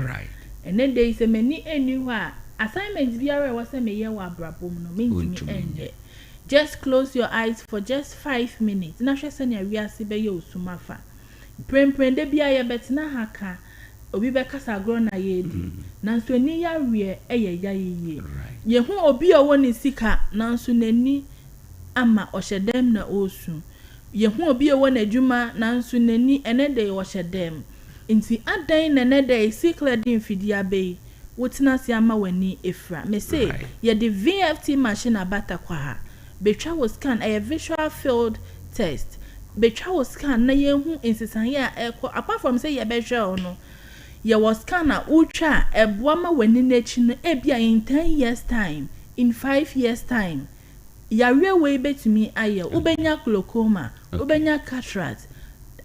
right and then they say many anywhere assignments biara was say me ye wa brabom no mean to me end just close your eyes for just 5 minutes. Na hwe sene awiase be ye osumafa. Premprende bia ye betina haka. Obi be kasa agro na ye di. Nanso ani ya wie eye ya ye. Ye hu obi owo ni sika nanso nani ama ohyedem na osu. Ye hu obi owo na adwuma nanso nani ene de ohyedem. Inti adan na na dey Sikle din fidia be wotina se ama wani efra me say ye the VFT machine abata kwa ha betwa wo scan a visual field test betwa wo scan na ye hu insisan ye apart from say ye be hwe no ye was scan na ultra eboa ma wani nachi no ebia in 10 years time in 5 years time ya we betumi aye ubenya glaucoma ubenya cataract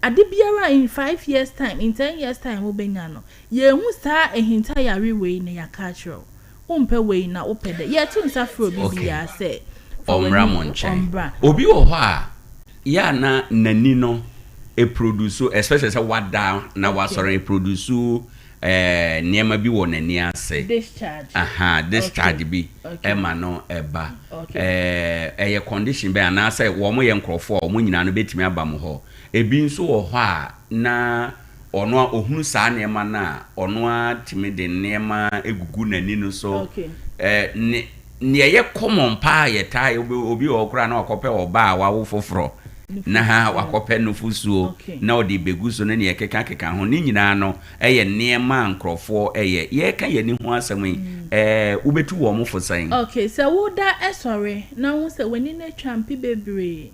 Adibiara in 5 years time, in 10 years time, ubenya no. Ye hu sa ehinta yare we na ya catch umpe we na opede. Ye tu nsa fro bibi ya se. Omra monche. Obi wo ho a ya na nani no e produce especially say wada na wasore e produce niema bi wo nani ase. Discharge. Discharge bi ema no eba. Eye condition be ana say wo mo ye nkrofo o mo nyina no betimi aba mo ho. Ebi nso wo ho a na ono a ohunu saa niema na ono a timide niema egugu nani no so ne ye common pa ye tai obi okura na okope oba a wawo foforo na ha wakope no fusuo na odi begu so ne ye keka ho ni nyina no eye niema nkrofo eye ye ka ye ni ho asem ubetu wo mo fosan so wo da sorry na wo se wani na champi bebre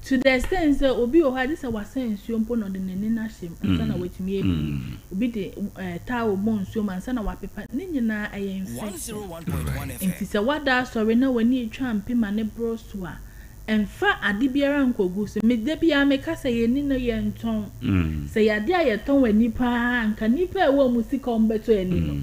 to the extent that obi o had this was nsuo mpo no de nani na hye ansa na watumi ebi obi de tawo bon nsuo ansa na wapepa ne nyina aye infection nti se wada sorry na wani etwa mpema ne broso a emfa ade biara nkogu so me de bia me ka se ye ni no ye nton se ya de aye ton wani pa anka nipa e wo musika ombeto eni no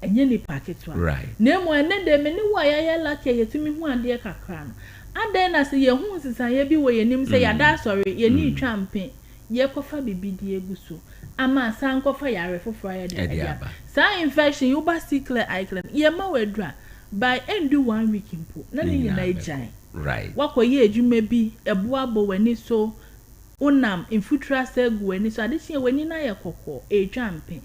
enye ni paketwa na mo ene de me ni wa ya lake yetumi hu ade kakra no adan na se ye hu sisan ye bi wo ye nim se ya da sorry ye ni twampe ye kofa bibidi eguso ama san kofa yare foforo ya de aba sa infection you ba Sikle iclem ye ma wedra by end 1 week impo na ni na ejai wako ye edwuma bi eboa bo wani so unam infutra segu wani so adehye wani na ye kokko etwampe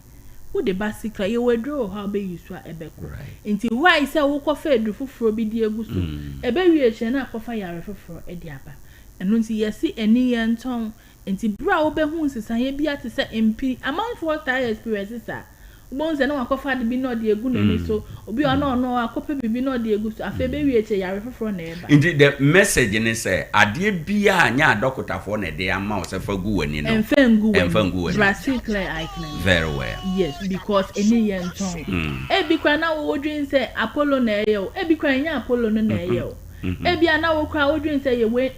wo de ba Sikle ye wedro how be use a ebeko nti why say wo kofa edu foforo bi di eguso ebe wi eche na kofa yare foforo e di aba eno nti yesi eni ye nton nti bra wo be hu sisan ye bia te se MP amount for tire experiences a ubonze na wakofa de bi no de egu na ni so obi ono akopa bibi no de egu so afa be wi eche yare foforo na eba nti the message ni say ade bia anya adokotafo na de ama o se fa gu wani no emfangu wani Sikle icon very well yes because eni ye nton ebi kwa na wo dwin say Apollo na eyo ebi kwa nya Apollo no na eyo ebi ana wo kwa wo dwin say ye we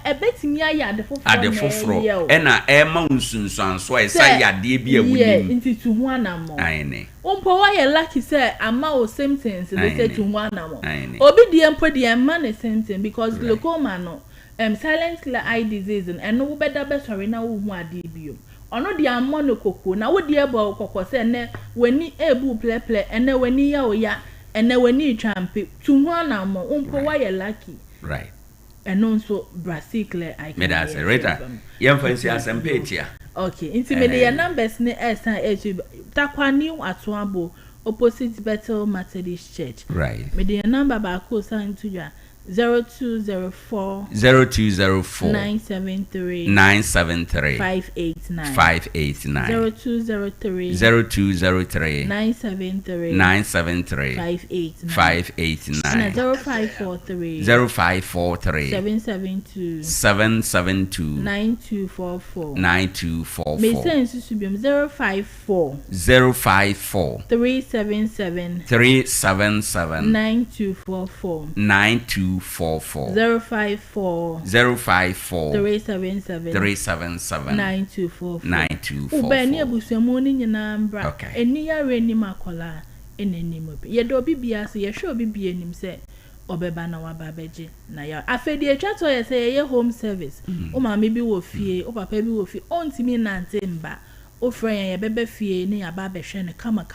ebetimi aya ade foforo ena ema nsunsuanso esa yade bi awuni nti tu hu anamo ayene umpo wa ye lucky say ama o same things they say tu hu anamo obi die mpo die ma ne same thing because glaucoma no silent eye disease and no better be sorry na wo hu ade bio ono di ammo no koko na wo die bo koko say ne wani ebu pleple ene wani ya oya ene wani twampe tu hu anamo umpo wa ye lucky and so Sikle I can that's a rita yam fancy asempetia okay intimate your numbers ne Tarkwa new atuabo opposite Bethel Methodist Church me the number ba ko sign to ya 0204 973 589 0203 973 589 0543 772 9244 me sense subium 054 377 9244 054 377 9244 ubeni ebusuamu ni nyina mbra eni ya reni makola enenimo ye do bibia se ye hwe bibia nim se obeba na wababeje na ya afedi etwato ye se ye home service o ma me bi wo fie o papa bi wo fie ontimi nante mba o friend ye bebe fie ni aba behwe ne kama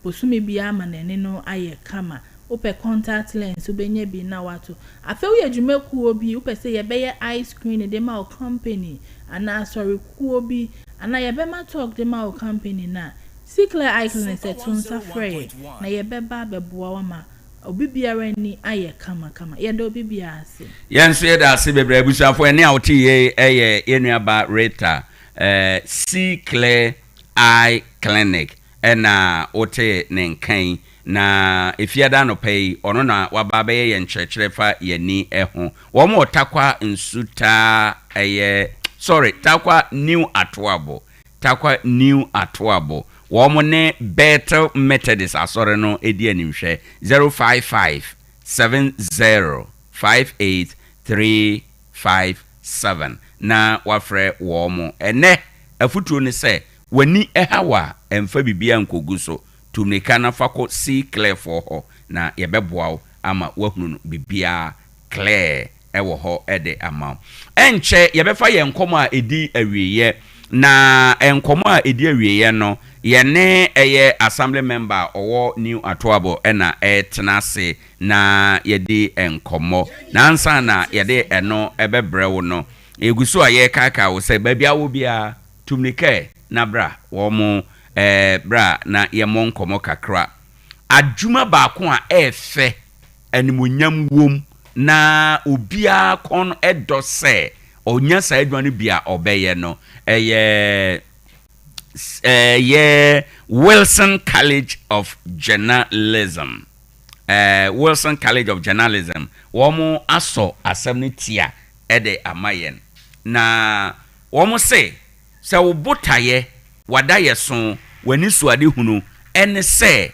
posumi bia ama nene no aye kama ope contact lens ubenye bi na watu afa wo adwuma kuo bi ope se ye beye eye screen de ma o company ana sorry kuo bi ana ye be ma talk de ma o company na Sikle icon se tunsa frey na ye be ba beboa wa ma obi biara ni aye kama ye do obi biara ase yenso ye da ase bebre abusuafo ene a oti ye eye enuaba Rita Sikle eye clinic ɛna wote ne nkan na efiada no pay ono na waba be ye nkyerɛkyerɛ fa yɛni ɛho wɔn Tarkwa nsuta Tarkwa new atoabo wɔn ne Bethel Methodist asɔre no edi animhwɛ 055 70 58357 na wafrɛ wɔn ɛnɛ afutuo ne sɛ wani ɛhawa ɛmfa bibia nkogu so tumika na fako see clear for ho na yɛbɛboa ama wahunu bibia clear ɛwɔ ho ɛde ama ɛnkyɛ yɛbɛfa yɛn nkɔmɔ a edi awieyɛ na nkɔmɔ a edi awieyɛ no yɛne ɛyɛ assembly member ɔwɔ new atoabo ɛna ɛtena se na yɛde nkɔmɔ nansa na yɛde ɛno ɛbɛbrɛ wo no eguso a yɛkaka wo sɛ babia wo bia tumika na bra wɔn bra na yɛmɔ nkɔmɔ kakra adwuma baako a ɛfɛ animonyam wom na obia kon ɛdɔ sɛ onya sa adwuma no bia ɔbɛyɛ no ɛyɛ Wilson College of Journalism Wilson College of Journalism wɔn asɔ asɛm no tia ɛde amayen na wɔn sɛ wobotaye wada yeso wani suade hunu ene se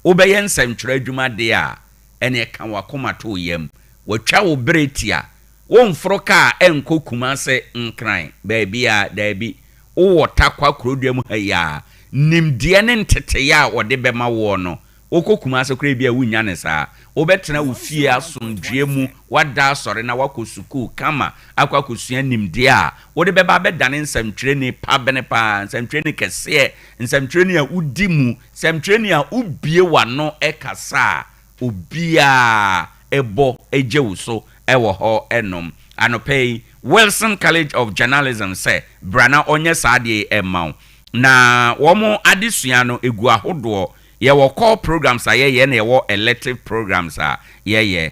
obeye nsɛmtwerɛ adwuma de a ene ka wakoma to yam watwa wo bretia wo mforo ka enko kuma se nkran baabi a daabi wo Tarkwa krodua ha ya nimdeɛ ne ntete ya wode bɛma wo no okokuma se kra bia wunya ne saa obetena wo fie asomdwe mu wada asɔre na wakosuku kama akwakosua nimdeɛ a wode bɛba bɛdane nsɛmtwerɛ ni pabene pa nsɛmtwerɛ ni kɛseɛ nsɛmtwerɛ ni a udi mu nsɛmtwerɛ ni a ubie wano ɛkasa obia ɛbɔ ɛgye wo so ɛwɔ hɔ ɛnom anopɛi Wilson College of Journalism say brana onye saade emaw na womo adesua no egu ahodo ye wo core programs a ye na ye wo elective programs a ye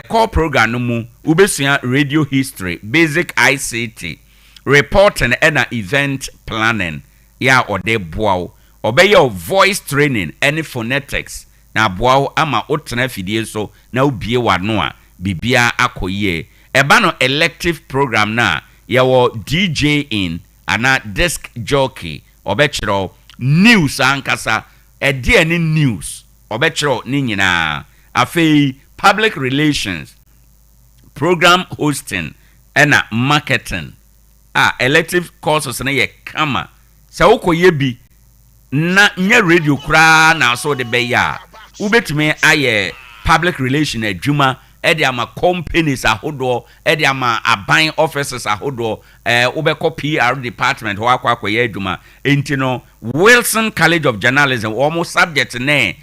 core program no mu ubesua radio history, basic ICT, reporting and event planning ya ode boaw obeye voice training and phonetics na boaw ama otena fidie so na ubie wano a bibia akoye eba no elective program na yawo DJ in ana disc jockey obechiro news ankasa edi ani news obechiro ni nyina afei public relations program hosting and marketing elective courses na ye kama sa ukoye bi na nya radio kra na so de beya ubetime aye public relation adwuma edi ama companies ahodo edi ama aban offices ahodo ubeko PR department ho akwakoye adwuma entino Wilson College of Journalism almost subject ne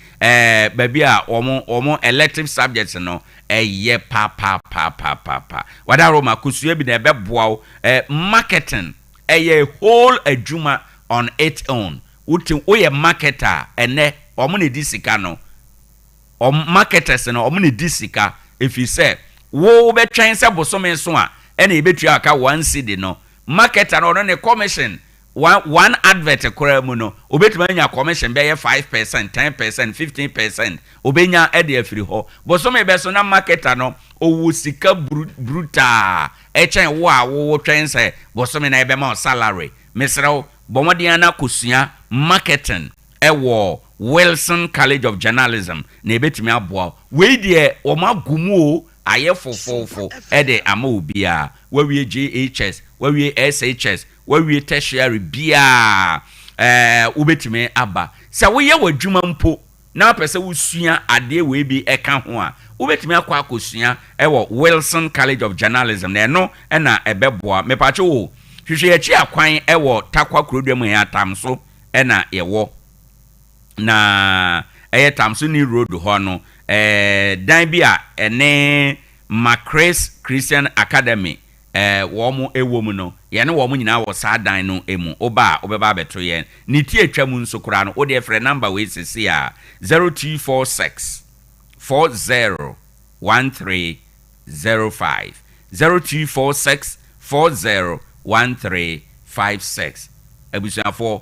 baby a omo elective subjects no eye pa wada roma kusua bi na ebeboa marketing eye whole adwuma on its own uti oye marketer ene omo ne disika no marketers no omo ne disika if you say wo be twen se bosome so a ene ebetua aka 1 cedi no marketer no ne commission one advert kora mu no obetuma nya commission be 5%, 10%, 15% obenya e de afiri ho bosome be so na marketer no owu sika bruta echen wo a wo twen se bosome na ebe ma salary mesrew bomodian na kosua marketing ewo Wilson College of Journalism na ebetumi aboa we de o magumu aye fofofo ede ama obia wawie JHS wawie SHS wawie tertiary bia ubetumi aba sa wo ye wadwuma mpo na pese wo sua ade we bi eka ho a ubetumi akwa akosua ewo Wilson College of Journalism na eno na ebeboa mepache wo hwehwe ya chi akwan ewo Tarkwa krodua mu ya tamso na yewo na tamso ni road ho no dan bi a ene Macrace Christian Academy womu ewomu no ye ne womu nyina wo sa dan no emu oba obeba beto ye ni tie atwa mu nso kura no o de frɛ number we sisi a 0246 401305 0246 401356 abusuafo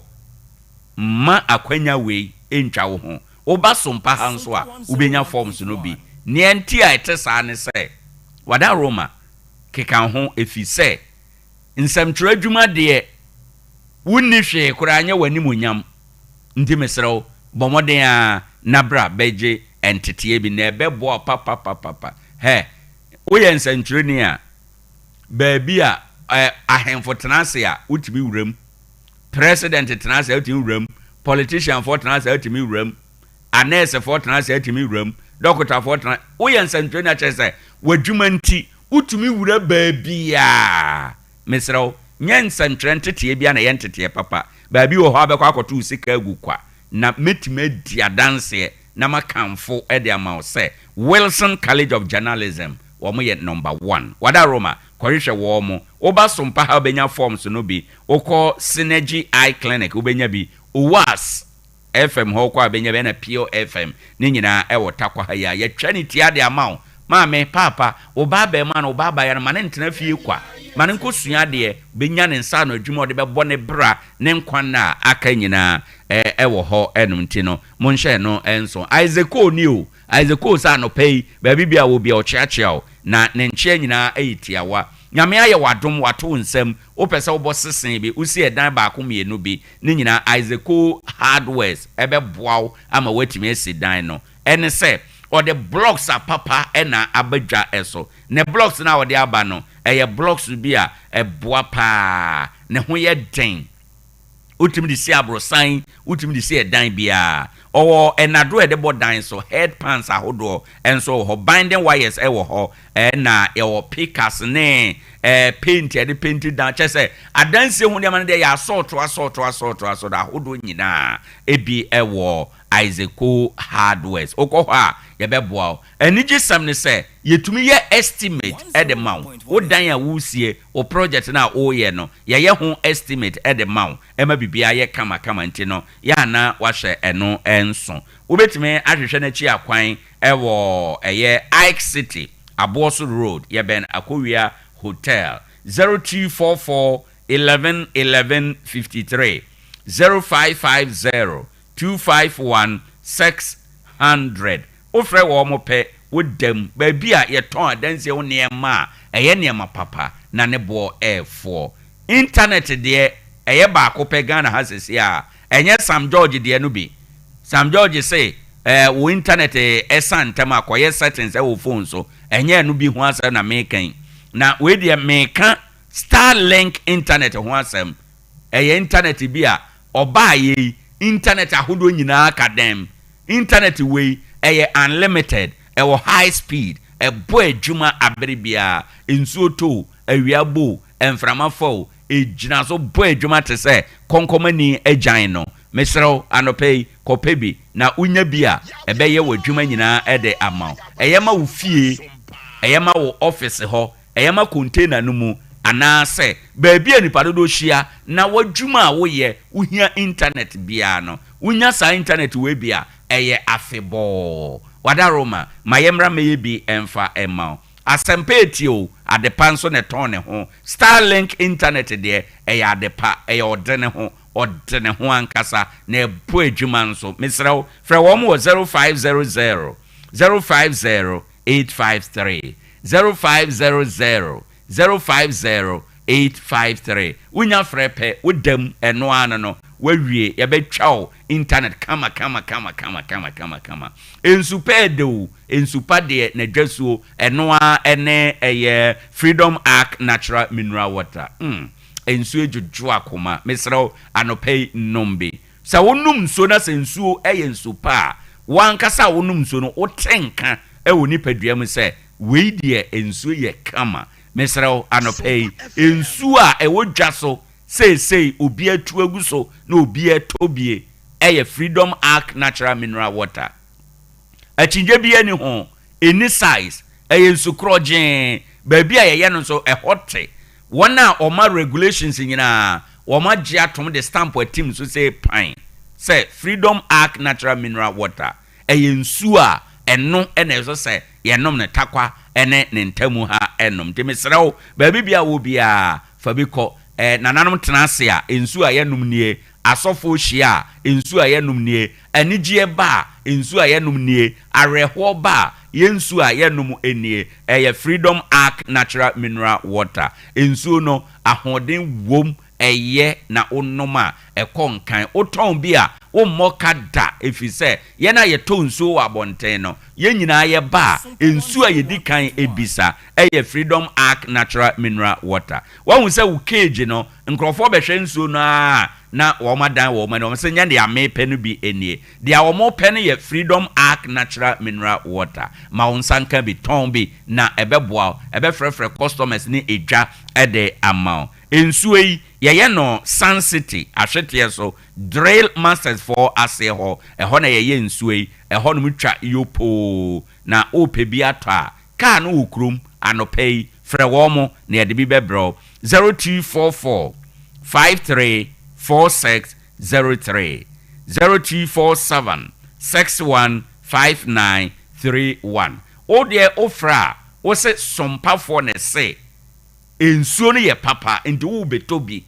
ma akwanya we entwa wo ho oba Sompa ha nso a ubenya forms no bi ne enti a etesa ne se wada Roma keka ho efi se nsɛmtwerɛ adwuma de wunni hwe kura anya wani munyam ndi mesrew bomoden a nabra beje entete bi na ebebo papa he woyɛ nsɛmtwerɛ ni a baabi a ahemfo tenase a utimi wuram president tenase a utimi wuram politician for tenase a utimi wuram anese for tenase a utimi wuram doctor for tenase woyɛ nsɛmtwerɛ na kyerɛ wadwuma nti utimi wura baabi a mesrew nyen nsɛmtwerɛ ntete bia na yɛ ntete papa baabi wo hɔ abɛkɔ akɔto sika agu kwa na metime dia dance na makamfo de ama sɛ Wilson College of Journalism wo mo yɛ number 1 wada Roma kɔhwehwɛ wo mo oba Sompa ha obenya forms no bi okɔ Synergy Eye Clinic obenya bi Owas FM ho kɔ abenya bi na Pio FM ne nyina ɛwɔ Tarkwa ha ya yɛtwa ne tia de ama wo maame papa oba ba ma na oba ba ya na mane ntena fie kwa mane nkosua de benya ne nsa no adwuma de bɛbɔ ne bra ne nkwan na aka nyina ɛwɔ hɔ ɛnum nti no monhwɛ no enso Isaac ni o Isaac sa no pay baabi bia wo bia ɔkyeakyea na ne nkyea nyina ayitiawa nyame ayɛ wadom wato nsɛm wopɛ sɛ wobɔ sesen bi usi ɛdan baako mienu bi ne nyina Isaac hardwares ɛbɛboaw ama watimi asi dan no ɛne sɛ or the blocks are papa ena abadwa eso ne blocks na wo de aba no blocks bi a boa pa ne ho ye den utimi di si abrosan utimi di si edan bia owo enado de bodan so head pans ahodo enso ho binding wires ewo ho na ewo pickers ne paint de paint down chese adanse hu de man de ya assault da ahodo nyina ebi ewo Isaac hardwares okɔ hɔ a yɛbɛboa eniji sam ne sɛ yɛtumi yɛ estimate the mount wo dan a wusie o project na o yɛ no yɛyɛ ho estimate the mount ɛma bibia yɛ kama nti no ya na wahwɛ ɛno enso wobɛtumi ahwehwɛ na chi akwan ɛwɔ ɛyɛ Ike City Aboso Road yɛbɛn Akowia Hotel 0244 11 11 53 0550 251 600 ofre wo mo pe wodam baabi a yeton adanse wo niema eye niema papa na ne bo e4 internet de eye ba ko pe Ghana hasese a enye Sam George de no bi Sam George say wo internet esantem akoye settings e wo phone so enye no bi ho asem na mekan na we de meka Starlink internet ho asem eye internet bi a oba ye internet ahodo nyina akadem internet way unlimited high speed bo adwuma aberebia ensuo to awiabo emframa fo ejina so bo adwuma te se konkomani agyan no mesrew anopei kopebi na unya bia ebeye wadwuma nyina ede ama eyema wo fie eyema wo office ho eyema container no mu anase baabi anipa dodo hia na wadwuma a woyɛ uhia internet bia no unya sa internet we bia afebo wada Roma mayemra meye bi emfa ema asempa etio adepa nso ne ton ne ho Starlink internet de adepa odene ho ankasa na ebo adwuma nso mesrew fra wo mo 0500 050 853 0500 050853 unya frepe wodam eno ano no wawie yebetwa internet kama ensupedo ensupade na dwasuo eno a ene eye Freedom Arc Natural Mineral Water ensu ejudwo akoma mesrew anopei nombe sa wonum nso na sensuo eye ensupa wankasa wonum nso no wotenka ewo nipadua mu se we die ensuo ye kama mesrew anopei ensu a ewodwa so sei obi atu aguso na obi etobie Freedom Arc Natural Mineral Water achinje bia ni ho any size ensu krogen baabi a ye no so hote wona oma regulations nyina woma gye atom de stamp atim so say pine say Freedom Arc Natural Mineral Water ensu a eno ene so say ye nom ne Tarkwa ene ne ntamu ha enom de mesrew baabi bia wo bia fa bi ko nananom tenase a ensu a yenum nie asofo hia ensu a yenum nie anigye ba ensu a yenum nie areho ba yensu a yenum enie eye Freedom Arc natural mineral water ensu no ahoden wom eye na onoma ekonkan oton bi a wo moka da efise ye na ye to nsuo wa bonten no ye nyina ye ba ensu a ye dikan ebisa eye Freedom Arc natural mineral water wo hu se wo cage no nkrofo behwe nsuo no a na wo madan wo no se nya de amepe no bi enie de a wo pen ye Freedom Arc natural mineral water ma wonsanka bi ton bi na ebeboa ebefrefre customers ni edwa ede amount ensuo yi ye no Sun City ahwete so drill masters for aseho eho na ye ensuo yi eho no mutwa yopo na ope bi atwa ka no ukrum anopei frɛ wo mo na ye de bi bebro 0244 534603 0247 615931 o de ofra wo se sompa for ne se ensuo no ye papa enti wo betobi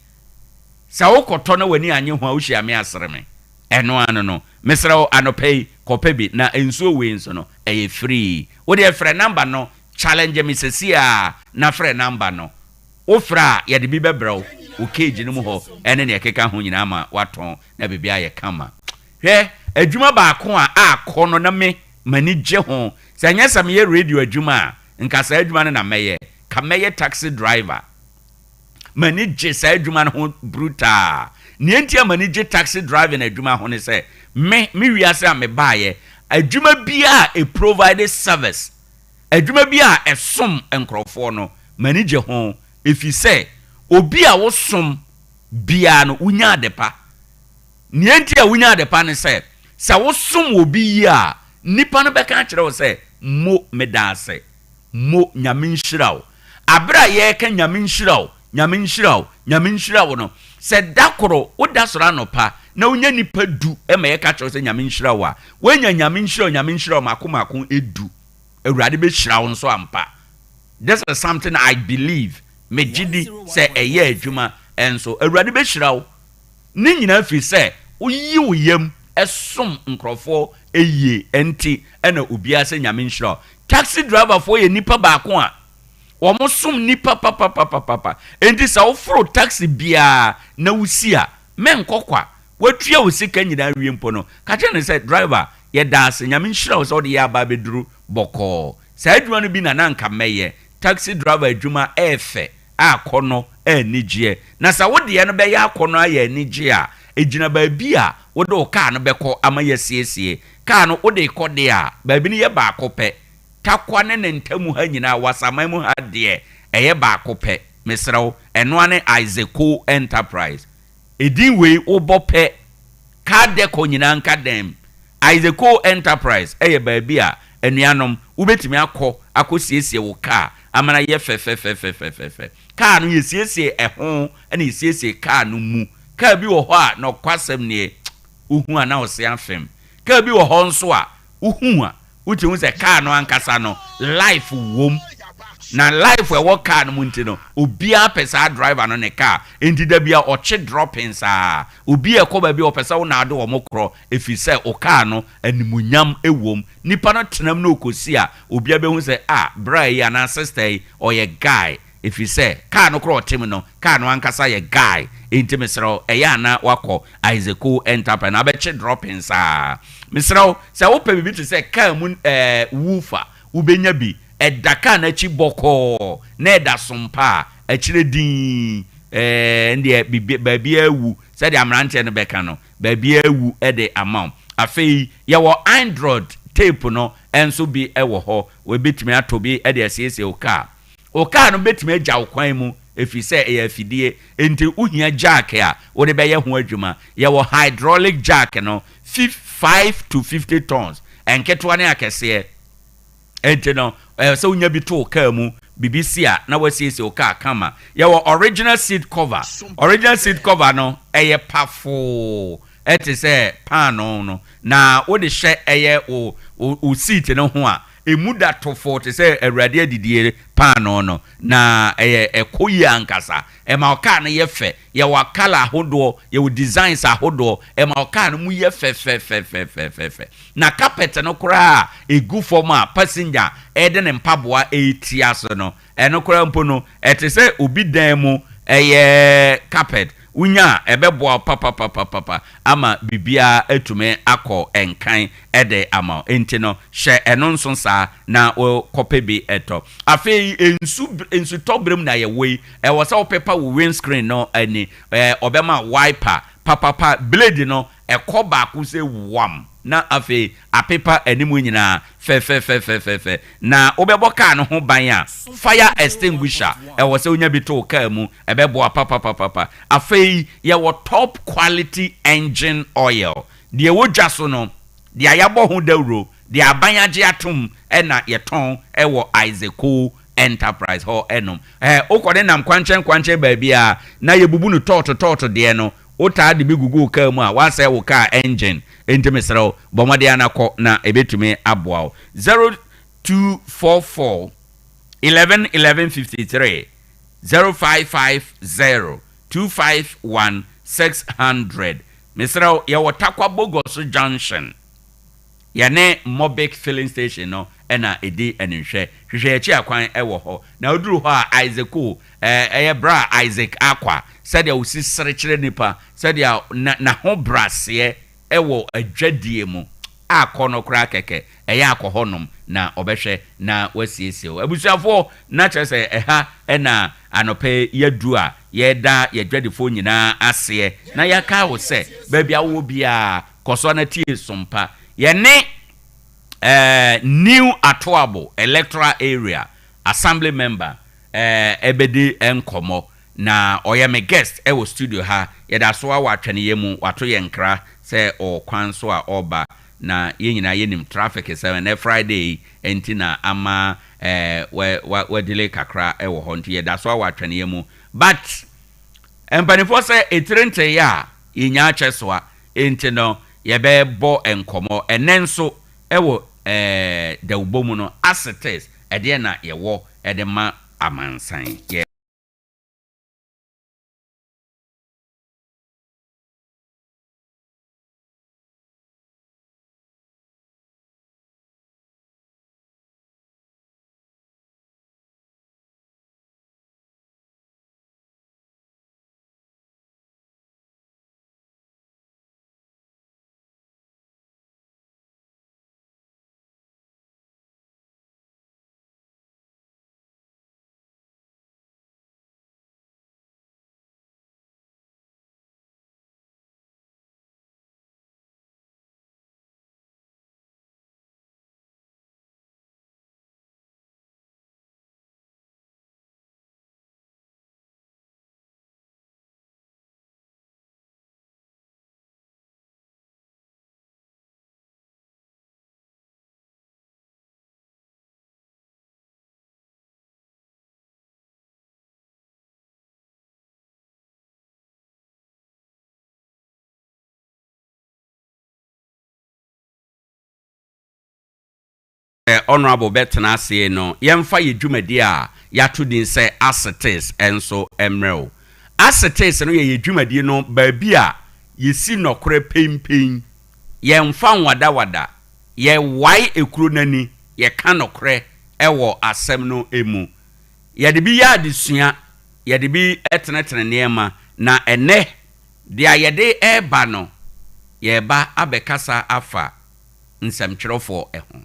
sa wo koto na wani anye ho a wo hia me asere me eno ano no mesra anopei kopebi na ensuo we nso no eye free wo de frɛ number no challenge me sesia na frɛ number no ofra ye de bi bebro o cage no mu ho ene ne ekeka ho nyina ma waton na bibia ye kama hwe adwuma ba ko a akọ no na me mani gye ho sa nya sam ye radio adwuma nka sa adwuma no na meye ka meye taxi driver mani gye sa adwuma no ho brutal ne enti mani gye taxi driving adwuma ho ne se me wiase a me baaye adwuma bia e provide service adwuma bia esom enkrofo no mani gye ho efi se obi a wosom bia no unya adepa nienti a unya adepa ne se sa wosom obi yi a nipa no beka kire wo se mo medase mo nyaminhirawo abra ye ka nyaminhirawo no se dakoro odasora no pa na unya nipa du e ma ye ka kire wo se nyaminhirawo a wenya nyaminhirawo makomako edu awurade be hirawo nso ampa. This is something I believe mejidi se eye adwuma enso awurade be hyirawo ni nyina fi se oyi oyem esom nkrofo eye enti ena obia se nyame nhyirawo taxi driver for ye nipa ba ko a wo mo som nipa papa enti sa ofro taxi bia na wusia men kokwa watua wosika nyina wie mpo no ka che ne se driver ye daase nyame nhyirawo so de ya ba beduru boko sa adwuma no bi na nanka meye taxi driver adwuma efe akono enigye na sa wode ye no be ya akono aye enigye a ejina ba bi a wode o car no beko amaye siesie car no wode ikode a ba bi ne ye ba akopɛ takwa ne ntamu ha nyina wasaman mu ha de eye ba akopɛ mesrew eno ane Isaac Enterprise edin we obope car deco nyina nka dem Isaac Enterprise eye ba bi a enuanom ubetimi akosiesie wo car amana ye fe car no yesiesie eho na yesiesie car no mu car bi wo ho a no kwasem ne uhu ana wo se afem car bi wo ho nso a uhu a uti hu se car no ankasa no life wom na life we wo car no munti no obia pesa driver no ne car enti da bia oche droppings a obia ekoba bi opesa wo na ade wo mokro efise o car no animunyam ewom nipa no tenam na okosi a obia be hu se bra yi ana sister or ye guy efise car no kro otem no car no ankasa ye guy enti mesro eya na wako Isaac Enterprise na be che droppings a mesro se wo pa bibi to se car mu woofer ubenya bi edaka na chi boko na eda sompa achire din ndie baby awu said the amrante no beka no baby awu ede amount afei ye wo Android tape no enso bi ewo ho we betimi atobi ede asiesie o car no betimi agya okwan mu efi se e afidie enti uhia jack a wo de be ye ho adwuma ye wo hydraulic jack no 5 to 50 tons enketo ne akese enti no so unya bi to car mu BBC a na wasiesie o car kama ya wo original seat cover no eye pafo ete se pan no na wo de hye eye o seat no ho a emuda to 40 say awurade adidie pan no na ekoyi ankasa ema oka na ye fe ye wa color ahodo ye wo designs ahodo ema oka na mu ye fe na carpet no kura egu form a passenger ede ne mpaboa etia so no eno kura mpo no ete say obi dan mu carpet unya ebeboa papa ama bibia etume akọ enkan ede ama enti no hye eno nso sa na kope bi eto afi ensu tobrem na ye wei wo sa opepa wo windscreen no ani obema wiper papa blade no ekoba ku se wam na afi apepa animu nyina fe na obebo ka no ho ban a fire extinguisher wo se onya bi to ka mu ebebo papa afi ye wo top quality engine oil de wodwa so no de ayabo ho dawro de abanyage atom na ye ton wo Isaac Enterprise ho enom okode nam kwankyen baabi a na ye bubu no tot de no ota de bigugu ka mu a wa say wo car engine entemesero bomode anako na ebetumi aboa 0244 1153 0550 251 600 Mr. Yawo Tarkwa Bogos Junction yane Mobic filling station no ena edi enhwe echi akwan ewo ho na oduru ho a Isaac bra Isaac Akwa said ya usi sere nipa said ya na ho brase ewo adwadie mu akono kra keke akohonom na obehwe na wasiesie abusuafo na kyerese ena anope yadu a yeda yadwadifo nyina ase na yaka wo se baabi awo bia koso na tie Sompa yene new Atoabo electoral area assembly member ebedi enkomo na oyeme guest ewo studio ha yeda so wa atwene yemu wato yenkra se o kwan so a oba na yenyina yenim traffic se na Friday entina ama we delay kakra ewo ho nti yeda so wa atwene yemu but empanifo se etrente ya yenya achesoa entino yebe bo enkomo enenso ewo da ubomu no assets ede na yewo ede ma amansan honorable betna say no yemfa ye dwumadi a yato din say assets enso emrel assets no ye dwumadi no baabi a yesi nokore pempen yemfa wada ye wai ekuro nani ye ka nokore ewo asem no emu ye de bi ya adesua ye de bi etenetene niema na ene dia ye de eba no ye ba abekasa afa nsamkyerofo eho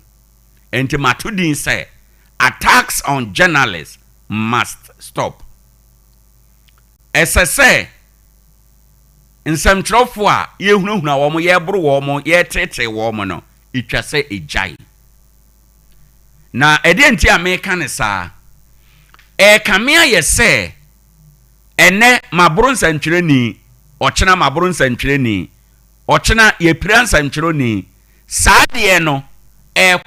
enti matudin say attacks on journalists must stop. SSA nsamkyerofo a yehunahuna wo mo ye boro wo mo ye tete wo mo no itwa se ejai na ede enti America ne sa kamea ye se ene maboro nsamkyereni ochena maboro nsamkyereni ochena ye pira nsamkyeroni saade no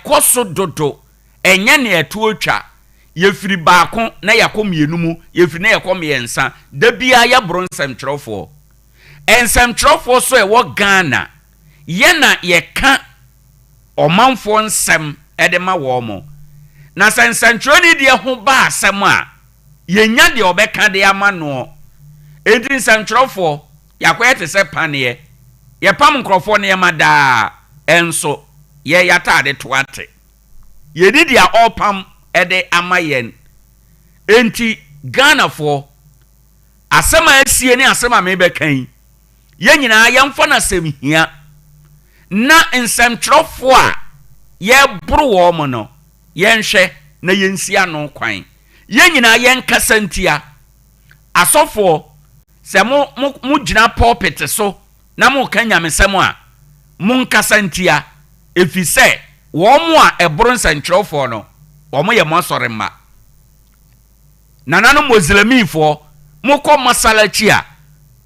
koso dodo enye ne etuotwa yefiri baako na yakom yenumu yefiri na yakom yensa da bia ya bro nsamkyerofo so ewo Ghana ye na ye ka omanfo nsem edema wo mo na nsɛnkyerɛni de ho ba asɛm a yenya de obɛka de ama no enti nsɛnkyerɛfo yakoye te sɛ paneɛ yɛpam nkrɔfo ne yɛma daa enso yɛ yatade to ate yɛdi dia ɔpam ede ama yɛn enti Ghana fo asɛm a asie ne asɛm a mebɛkan yɛn nyinaa yɛmfa na asɛm hia na nsɛmkyerɛfo a yɛboro wɔ mo no yɛnhwɛ na yɛnsia no kwan yɛn nyinaa yɛnkasa ntia asɔfo sɛ mo gyina pulpit so na mo ka nyamesɛm a mo nkasa ntia efisɛ wɔn mo a ɛboro nsɛnkyerɛfo no wɔn yɛ mo asɔre mma nanano muslimifo mo kɔ masalachi a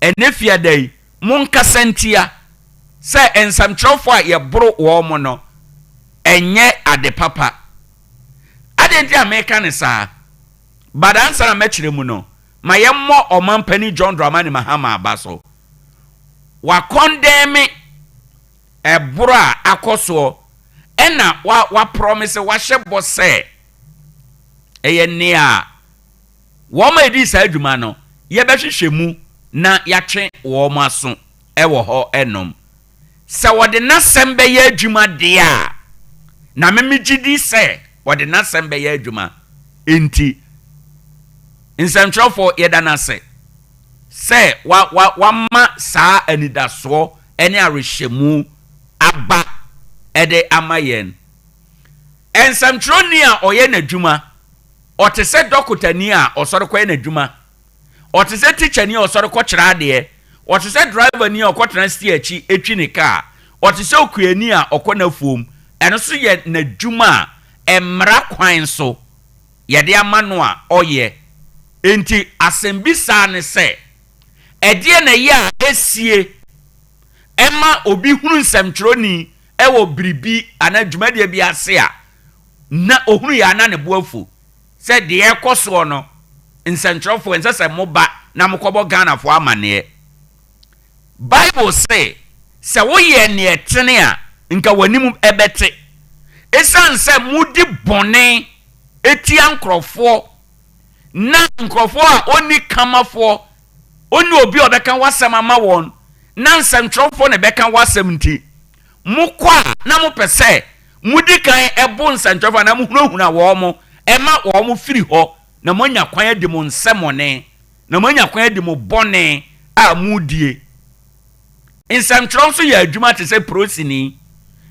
ɛne fiadai mo nkasa ntia sɛ nsɛmkyerɛfo a yɛboro wɔn mo no ɛnyɛ ade papa ade nti a meka ne saa badansa na mɛkyerɛ mu no ma yɛmmɔ ɔmampani John Dramani Mahama aba so wakɔndɛme ɛboro a akɔsoɔ ɛna wa promise wahyɛ bɔ sɛ ɛyɛ nea wɔn edi saa adwuma no yɛbɛhwehwɛ mu na yɛatwe wɔn aso ɛwɔ hɔ ɛnom sɛ wɔde n'asɛm bɛyɛ adwuma deɛ a na memegidi sɛ wɔde n'asɛm bɛyɛ adwuma enti nsɛmkyerɛfo yɛda n'ase sɛ wama saa anidasoɔ ɛne arehyɛmu aba ɛde ama yɛn nsɛmkyerɛni a ɔyɛ n'adwuma ɔte sɛ dɔkotani a ɔsɔre kɔyɛ n'adwuma ɔte sɛ teachani a ɔsɔre kɔkyerɛ adeɛ ɔte sɛ drivani a ɔkɔtena stie akyi etwi ne kaa ɔte sɛ okuani a ɔkɔ n'afuom ɛno so yɛ n'adwuma a mmara kwan so yɛde ama no a ɔyɛ enti asɛmbi saa ne sɛ ɛdeɛ na yɛ a esie ɛma obi hunu nsɛmkyerɛni ɛwɔ biribi ana dwumadeɛ bi ase a na ohunu yɛ ana ne boafu sɛ deɛ ɛkɔ soɔ no nsɛnkyerɛfo nsɛ sɛ moba na mokɔbɔ Ghana fo amaneɛ Bible say sɛ woyɛ ne ɛtene a nka wanim ɛbɛte esan sɛ mudi bɔne etia nkrɔfo na nkrɔfo a oni kamafo oni obi obɛka wasɛm ama wɔn na nsɛnkyerɛfo ne bɛka wasɛm nti mokɔ na mopɛ sɛ mudi kan ɛbo nsɛnkyerɛfo na mohunahuna wɔ mo ɛma wɔ mo firi hɔ na monya kwan adi mo nsɛmɔne na monya kwan adi mo bɔne a mudie nsɛmkyerɛfo so yɛ adwuma te sɛ prosini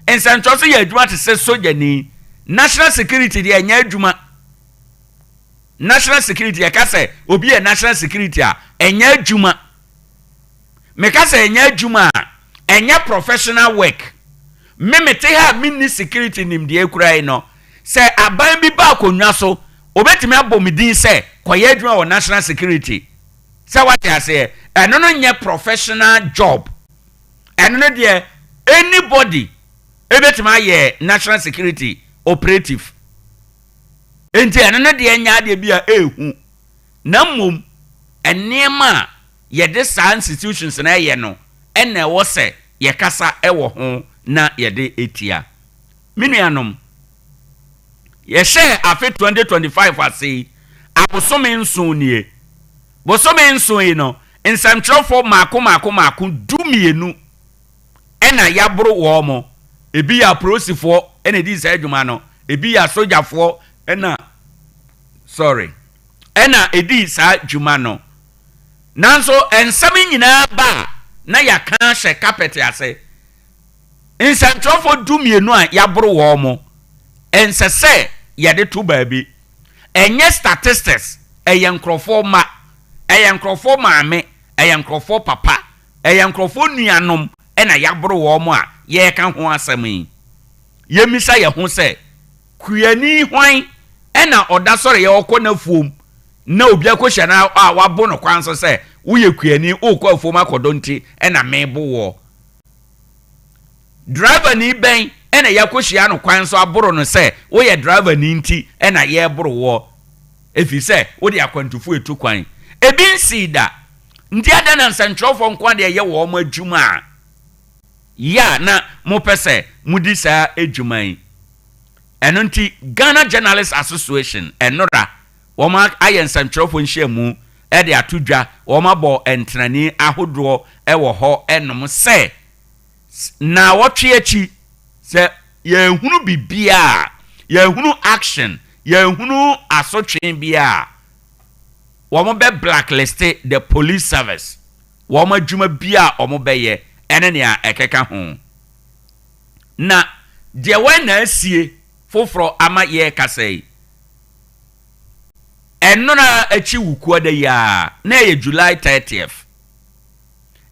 nsɛnkyerɛfo so yɛ adwuma te sɛ sojani national security de ɛnyɛ adwuma national security yɛ ka sɛ obi yɛ national security a ɛnyɛ adwuma meka sɛ ɛnyɛ adwuma a ɛnyɛ professional work memete ha mini security nimdeɛ kurai no sɛ aban bi ba akonnwa so obetimi abɔ medin sɛ kɔyɛ adwuma wɔ national security sɛ wate ase ɛno no nyɛ professional job ɛno no deɛ anybody ebetimi ayɛ national security operative enti ɛno no deɛ nya deɛ bi a ehu na mmom ɛnneɛma a yɛde saa institutions na ɛyɛ no ɛna ɛwɔ sɛ yɛkasa ɛwɔ ho na yɛde etia menuanom yɛhyɛ afe 2025 ase abosome nson nie bosome nson yi no nsɛmkyerɛfo maako dumienu ɛna yaboro wɔ mo ebi yɛ apolisifoɔ ɛna di saa adwuma no ebi yɛ sojafoɔ ɛna edi saa adwuma no nanso ensɛm nyinaa ba na yɛka hyɛ carpet ase nsɛmkyerɛfo dumienu a yaboro wɔ mo ɛnsɛ sɛ yɛde to baabi ɛnyɛ statistics ɛyɛ nkrɔfo ma ɛyɛ nkrɔfo maame ɛyɛ nkrɔfo papa ɛyɛ nkrɔfo nuanom ɛna yaboro wɔ mo a yɛka ho asɛm yi yɛmisa yɛ ho sɛ kuyani hwan ɛna ɔda sɔre yɛ ɔkɔ na fuom na obi akɔhyɛ na a wabo no kwan so sɛ woyɛ kuyani wokɔ afuom akɔdɔ nti ɛna mebo wɔ driver ni bɛn ɛna yakɔhyia no kwan so aboro no sɛ woyɛ driver ni nti ɛna yɛboro wɔ efi sɛ wode akwantufo etu kwan ebi nsi da nti ada na nsɛnkyerɛfo nkwa de yɛ wɔ mo adwuma a ya na mo pɛ sɛ mudi saa adwuma yi ɛno nti Ghana Journalists Association ɛnora wɔn ayɛ nsɛmtwerɛfo nhyiamu ɛde ato dwa wɔn abɔ ntenani ahodoɔ ɛwɔ hɔ ɛnom sɛ na wɔtwe akyi sɛ yɛhunu bibia yɛhunu action yɛhunu asotwe bia wɔn bɛ blacklist the police service wɔn adwuma bia wɔn bɛyɛ ɛne nea ɛkeka ho na deɛ wɔn na asie foforɔ ama yɛ kasa yi ɛnora akyi wukuo da ya na ɛyɛ July 30th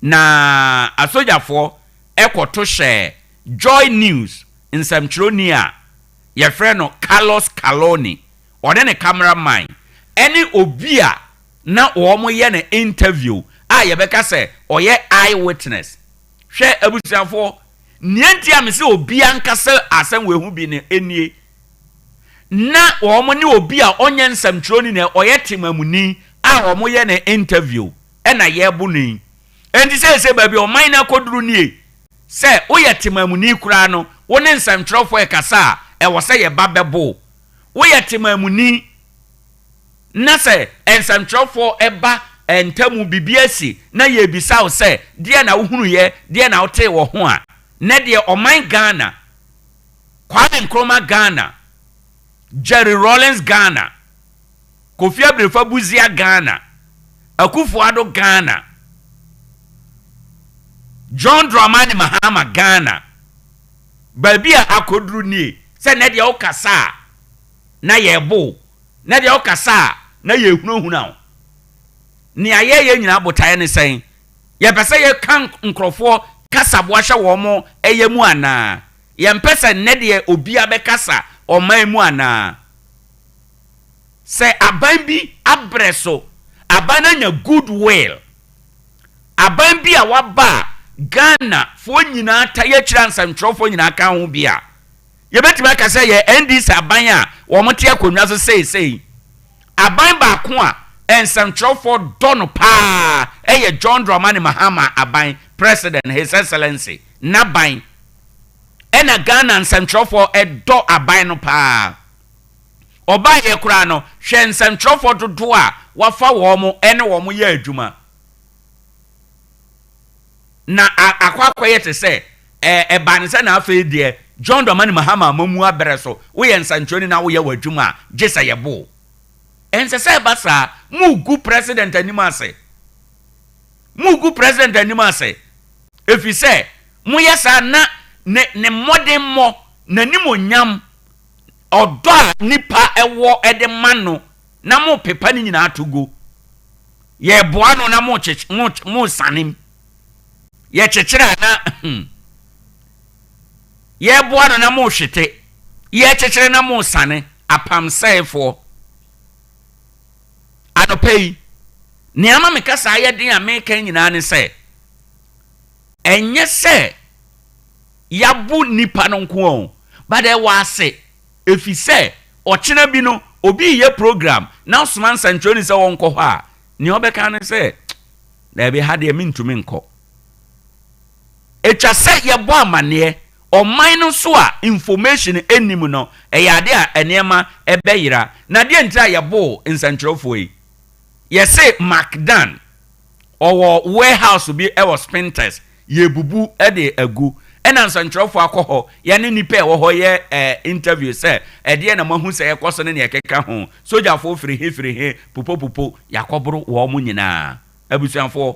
na asogyafoɔ ɛkɔto hyɛ Joy News nsɛmtwerɛni a yɛfrɛ no Carlos Caloni ɔne ne cameraman ɛne obi a na wɔn yɛ ne interview a yɛbɛka sɛ ɔyɛ eyewitness hwɛ abusuafoɔ nienti a mese obi ankasa asɛm wehu bi ne enie na wɔn ne obi a ɔnyɛ nsɛmtwerɛni na ɔyɛ temamuni a wɔn yɛ ne interview ɛna yɛbu ne enti sɛ baabi ɔman na koduru nie sɛ woyɛ temamuni kura no wo ne nsɛmtwerɛfoɔ ɛkasa a ɛwɔ sɛ yɛba bɛbo woyɛ temamuni na sɛ nsɛmtwerɛfoɔ ɛba ntamu bibi asi na yɛbisa wo sɛ deɛ na wohunu yɛ deɛ na wote wɔ ho a na deɛ ɔman Ghana Kwame Nkrumah Ghana Jerry Rawlings Ghana Kofi Abrefa Buzia Ghana Akufo-Addo Ghana John Dramani Mahama Ghana baabi a akoduru nie sɛ na deɛ wokasa na yɛbo na deɛ wokasa na yɛhunahuna ni ayɛ nyina botae ne sɛn yɛpɛ sɛ yɛka nkrɔfoɔ kasa boahyɛ wɔn mo ɛyɛ mu ana yɛmpɛ sɛ ne deɛ obi abɛkasa ɔman mu ana sɛ aban bi abrɛ so aban anya goodwill aban bi a waba Ghana fo nyina ta yɛkyerɛ nsɛmtwerɛfoɔ nyina ka ho bia yɛbɛtumi aka sɛ yɛ NDC aban a wɔn te akonnwa so sei aban baako a nsɛmtwerɛfoɔ dɔ no paa ɛyɛ John Dramani Mahama aban president his excellency naban ɛna Ghana nsɛmtwerɛfoɔ ɛdɔ aban no paa ɔba yɛ kura no hwɛ nsɛmtwerɛfoɔ dodo a wafa wɔn mo ɛne wɔn mo yɛ adwuma na akɔyɛ te sɛ ɛba ne sɛ na afei deɛ John Dramani Mahama mamu abrɛ so woyɛ nsɛmtwerɛni na woyɛ w'adwuma a gye sɛ yɛbo ɛnsɛ sɛ ɛba saa mugu president anim ase ɛfiri sɛ moyɛ saa na ne mmɔden mmɔ n'anim onyam ɔdɔ a nipa ɛwɔ ɛde ma no na mo pepa ne nyinaa to go yɛboa no na mo sanem yɛkyekyere na yɛboa no na mo hwete yɛkyekyere na mo sane apamsɛefoɔ anɔpɛyi nneɛma meka saa yɛden a meka nyinaa ne sɛ ɛnyɛ sɛ yɛabo nipa no nko o but ɛwɔ ase ɛfi sɛ ɔkyena bi no obi yɛ program na ɔsoma nsɛmtwerɛni sɛ wɔnkɔ hɔ a nea ɔbɛka ne sɛ daabi ha deɛ mentumi nkɔ ɛtwa sɛ yɛbɔ amanneɛ ɔman no so a information anim no ɛyɛ ade a nneɛma ɛbɛyera na deɛ nti a yɛbɔ nsɛmtwerɛfoɔ yi yɛsɛ Macdan ɔwɔ warehouse bi ɛwɔ Spinters yɛbubu ɛde agu ɛna nsɛmtwerɛfoɔ akɔ hɔ yɛne nipa ɛwɔ hɔ yɛ interview sɛ ɛdeɛ na mahu sɛ yɛkɔ so ne ne yɛkeka ho sogyafoɔ firi he popo yakɔboro wɔn mo nyinaa abusuafoɔ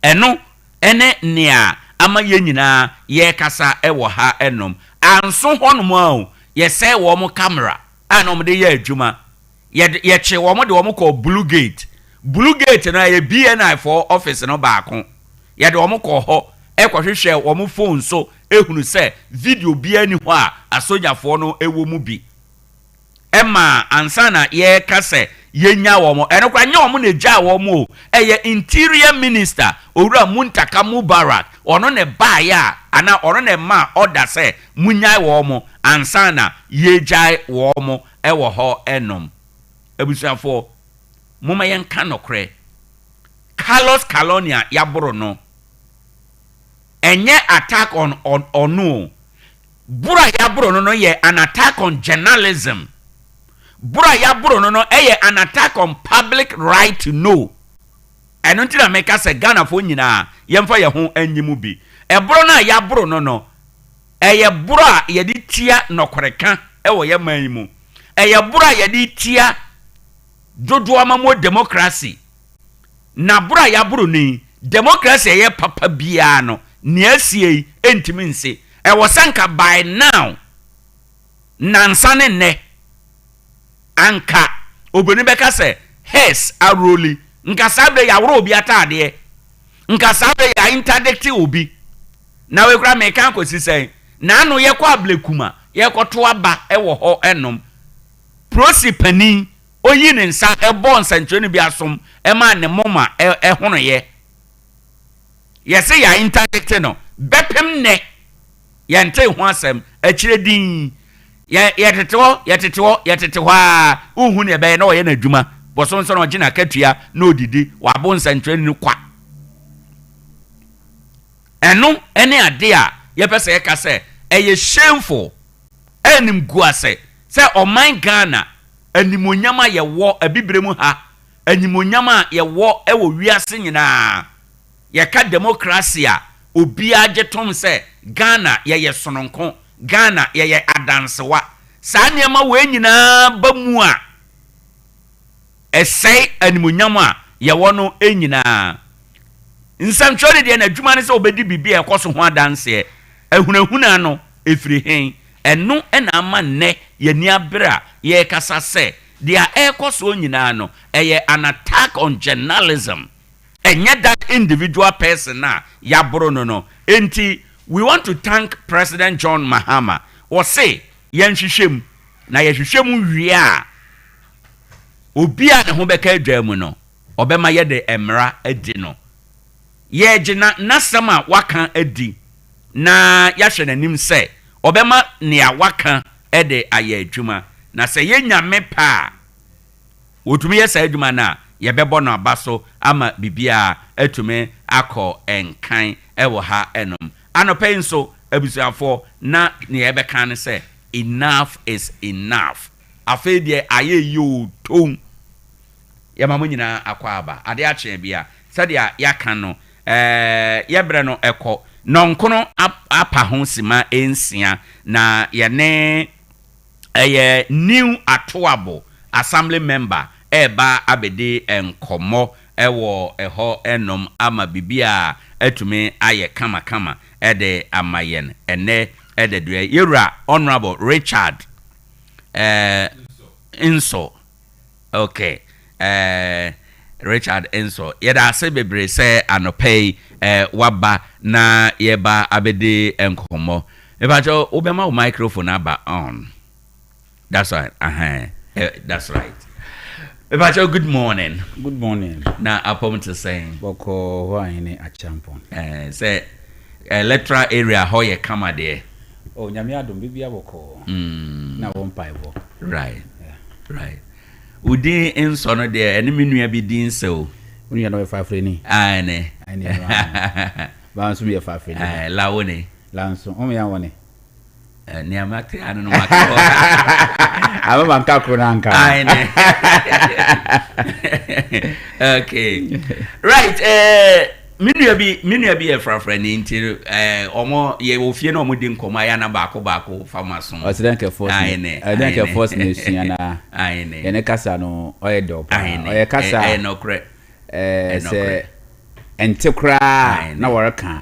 ɛno ɛne nea ama yɛ nyinaa yɛkasa ɛwɔ ha ɛnom anso hɔnom a yɛsɛ wɔn mo camera a na wɔn de yɛ adwuma yɛkye wɔn de wɔn kɔ Blue Gate no yɛ BNI for office no baako yɛde wɔn kɔ hɔ ɛkɔhwehwɛ wɔn phone so ehunu sɛ video bia ni hɔ a asogyafoɔ no ɛwɔ mu bi ɛma ansa na yɛka sɛ yɛnya wɔn ɛno kora nyɛ wɔn na gya wɔn o ɛyɛ interior minister owura Muntaka Mubarak ɔno ne baayɛ a ana ɔno ne ma ɔda sɛ munyae wɔn ansa na yɛgyae wɔn ɛwɔ hɔ ɛnom abusuafoɔ moma yɛnka nɔkorɛ Carlos Calonia yaboro no enye attack on no bura ya bro no ye an attack on journalism. Bura ya bro no ye an attack on public right to know. I don't think make us a Ghana for nyina yemfa ye ho anyimu bi. E bro na ya bro no ye bura ye di tia nokoreka e wo ye man mu. Ye bura ye di tia dodo amamo democracy. Na bura ya bro ni democracy ye papa bia no ne asie entimi nse. E wo sanka by now nansane ne anka obeni beka se hes aroli nka sabe ya woro obi atade nka sabe ya interdict obi na we kura meka kosi sen na anu ye kwa ablekuma ye kwoto aba e wo ho enom prosipani oyi ne nsa e bon sentwe bi asom e ma ne moma e hono ye se ya interdict no bepem ne ye nte ho asem a kire din ye tetewo uhu ne be na wo ye na adwuma bosonso no gina katua na odidi wa bon sentwe ni kwa eno ene ade a ye pese ye ka se eye shameful enim guase se oman Ghana animonyama ye wo abibremu ha animonyama ye wo e wo wiase nyina ye ka democracy a obi agetom se Ghana ye sononko Ghana ye adansewa sa niema we nyina ba mu a esai animonyama ye wo no enyina nsamchori de na adwuma ne se obedi bibia ekoso ho adanse ehunahuna no efiri hen eno na ama ne ye ni abra ye kasa se dia ekoso nyina no eye an attack on journalism enye that individual person na ya bro no enti we want to thank President John Mahama or say yen hwehwem na ye hwehwem wie a obi a ne ho beka adwamu no obema ye de emra adi no ye gina nasama waka adi na ya hwe nanim se obema ne a waka ede aye adwuma na se ye nyame pa wotumi ye sa adwuma na ye bebo no abaso ama bibia atume akọ enkan ewo ha enom anope nso abusuafo na ne ye beka ne se enough is enough afedie aye yo tom ya mamu nyina akwa aba Ade Akye Abia sadia yaka no yebre no eko nonkono apa ho sima ensia na ye ne new atoabo assembly member eba abede enkomo ewo eho enom ama bibia etume aye kama ede amayen ene ede dwe yura honorable Richard Inso okay Richard Enso yeda se bebre se anopay waba na yeba abede enkomo ebajo obema microphone aba on. That's right. That's right. Ebajo, good morning. Good morning. Na apom to say boko Owoahene Acheampong. Say electoral area how ye come there. Oh nyame adom bibia boko. Na won paibo. Right. Yeah. Right. Udi Enso no there enemy nua bi din so. Uni no fa freni. Ane. Ba nso me fa freni. Lawone. Lanso o me ya wone. Ni amate anu no makọ. Aba banka kronanka. Ane. Okay. Right. Minua bi e frafrani nti omo ye ofie na omo di nkoma ya na baako farmers no. Osedenke force. Osedenke force na sua na. Ane. Ye ne kasa no oye do pa. Oye kasa. No kre. Se entekra na woreka.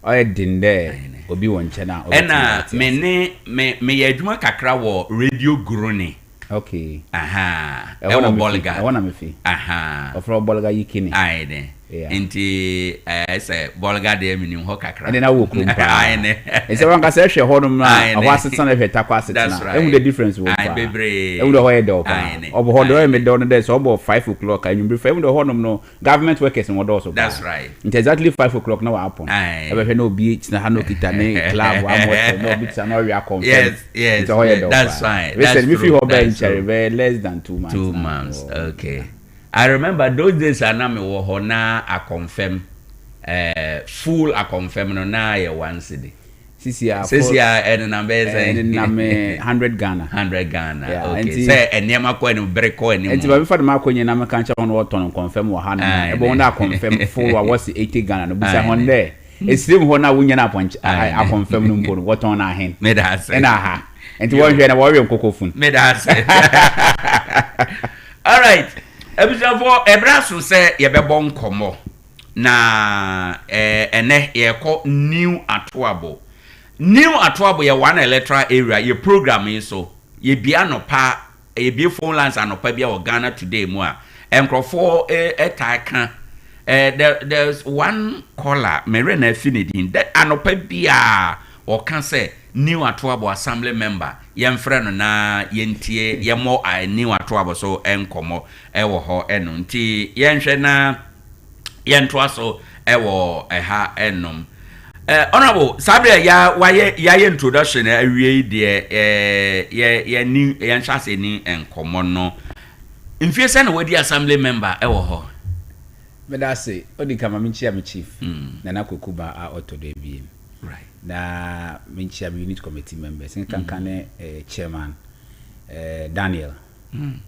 Oye dinde obi wonche na. Ena me ye adwuma kakra wo radio groni. Okay. Aha. Ewo bolga. I wanna me fi. Aha. Ofro bolga yikini. Aine. Enti say bolga de minim ho kakra. And na wo krum pa. Aine. E se wanka se hwe ho no na aho aseta na hwe takwa aseta. Emu the difference wo pa. Ai bebre. Emu the ho ye do pa. Obo ho do me do no there so obo 5 o'clock and you emu the ho no government workers in wo so. That's right. It's exactly 5 o'clock na wa happen. E be hwe no bi na ha no kita ne club amot no bi na we are confirm. Yes. That's fine. That's me fi ho be cherry less than 2 months. 2 months. Okay. I remember those days na me wo ho na I confirm full I confirm no na ye one city. CCR and number 100 Ghana. 100 Ghana. Yeah, okay. Say and near Mako and Breco and it's before the Marco and I'm can't on what on confirm or hand. I won't confirm for was 80 Ghana. But on there. It's still when I win up punch. I confirm what on our hand. Made us and aha. And to one a warrior cocoa phone. Made us. All right. Episode 4 Ebrasu say ye be bon komo. Na ene ye call new atoabo. New atoabo ye one electoral area ye program yi so ye bia no pa ye bia phone lines anopa bia o Ghana today mu a enkrofo etaka there's one caller mere na finidin that anopa bia o kan say new atoabo assembly member yemfre no na yentie ye mo new atoabo so enkomo ewo ho eno nti yenhwe na yentoa so ewo eha enom. Honorable Sabre ya introduction awie de ye new yan chase ni enkomo no mfie se na wadi assembly member ewo ho me da say odi kama minchia me chief na nakokuba a otodo ebie right na minchia unit committee members nkankane chairman Daniel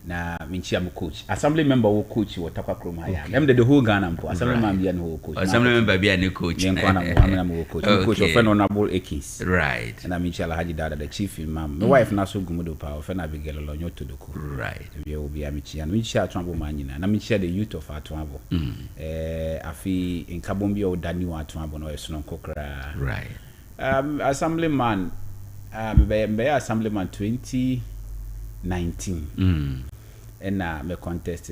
na minchia mu coach assembly member wo coach wo takwa krom haya them the whole Ghana mpo assembly member bia no coach assembly member bia no coach nkwana mo coach coach of honorable Ekins right na minchia Alhaji Dada the chief imam my wife na so gumudo pa of na Abigail Lonyo Todoku right we obi minchia Atwabo manyina na minchia the youth of Atwabo afi nkabombi o Daniel Atwabo no yeso no kokra right assemblyman be assemblyman 2019 and me contest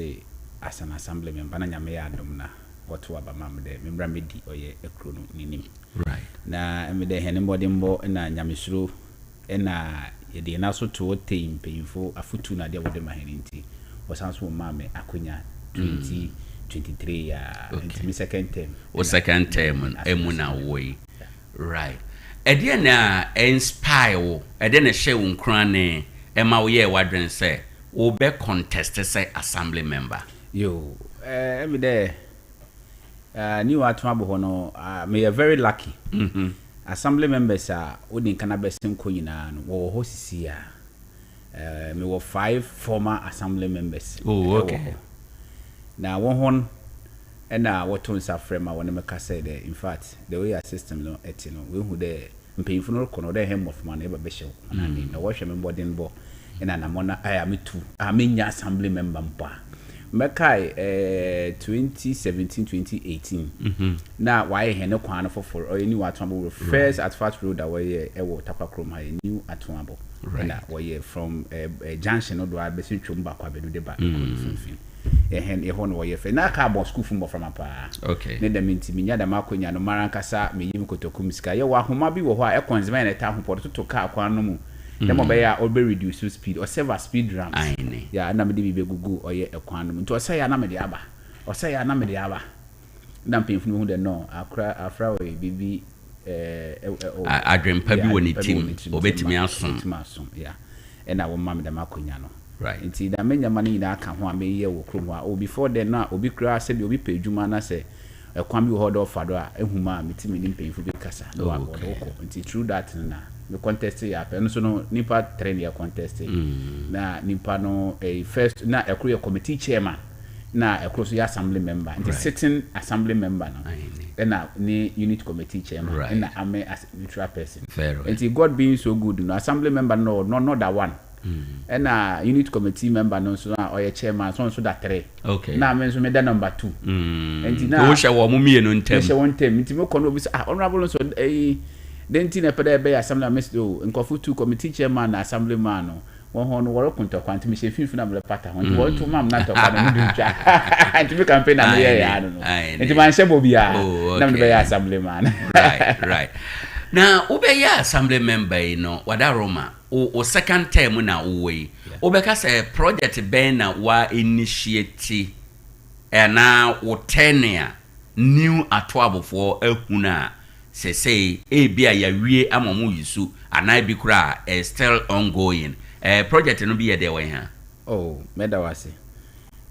as an assembly member na nyame ya adom na woto aba mam de membra medi oye ekro no ninim right na me de henembody mbo na nyamesuro na ye de na so to team payfo afutu na de wode maheninti wasanso mame akonya 2023 ya me second term o second term emuna woy right ede na inspire wo ede na hye wo nkran ne ema wo ye wadwen say wo be contest say assembly member yo every day new Atwabo ho no me are very lucky assembly members are odin kana besim ko nyina no wo ho sisi me were 5 former assembly members okay na wo hon na what on safrema when me ka say there in fact the way our system no etino we hu there mpayinfo no kono there hem of man e ba be hyew na ni na wo hwe me bodin bo ina na mona aya metu amenya assembly member mpa mekai 2017 2018 na why he ne kwan for or any Atwabo first at fast road that way ewo takakrom ha new Atwabo na why from junction no do abesi twomba kwa bedu de ba finfin e ho no why fe na ka bo school from apa okay ne da minti minya da makonya no marankasa meyim kotokum sika ye wa homa bi wo ho a e konzema na ta ho porto to ka kwan no mu dem obey or be reduce speed or serve speed ramps yeah na me dey be gugu or ye ekwan no nti o say ya na me dey aba o say ya na me dey aba na mpemfu no hu de no afra we bibi adwempa bi woni team obetimi asom yeah and I wo mam dem akonya no right nti da menya mane ina aka ho a me ye wo krom a o before then na obi kra se bi obi pedwuma na se ekwan bi ho do fado a ehuma metimi ni mpemfu bi kasa do akọ nti through that na me contest ya pe no so no nipa train ya contest na nipa no first na ekro committee chairman na ekro so ya assembly member and sitting assembly member no na ni unit committee chairman na ame as neutral person and God being so good no assembly member no not that one na unit committee member no so na oye chairman so that 3 okay na me so me da number 2 and na wo hye wo mo mie no ntem hye wo ntem nti me kono obi honorable so then tina pede be assembly minister nkofu 2 committee chairman na assembly man no won ho no woro kunto kwanti me shefinfu na me pata ho nti wo to mam na to kwa no du twa nti me campaign na me ye ya no nti man shebo bia na me be assembly man right na ube ya assembly member no wada Roma o second term na uwe obeka say project ben na wa initiate na wo tenure new Atwabo for ehuna say bia ya wie amamu yisu anai bi kura still ongoing project no bi ye there we ha oh meda wase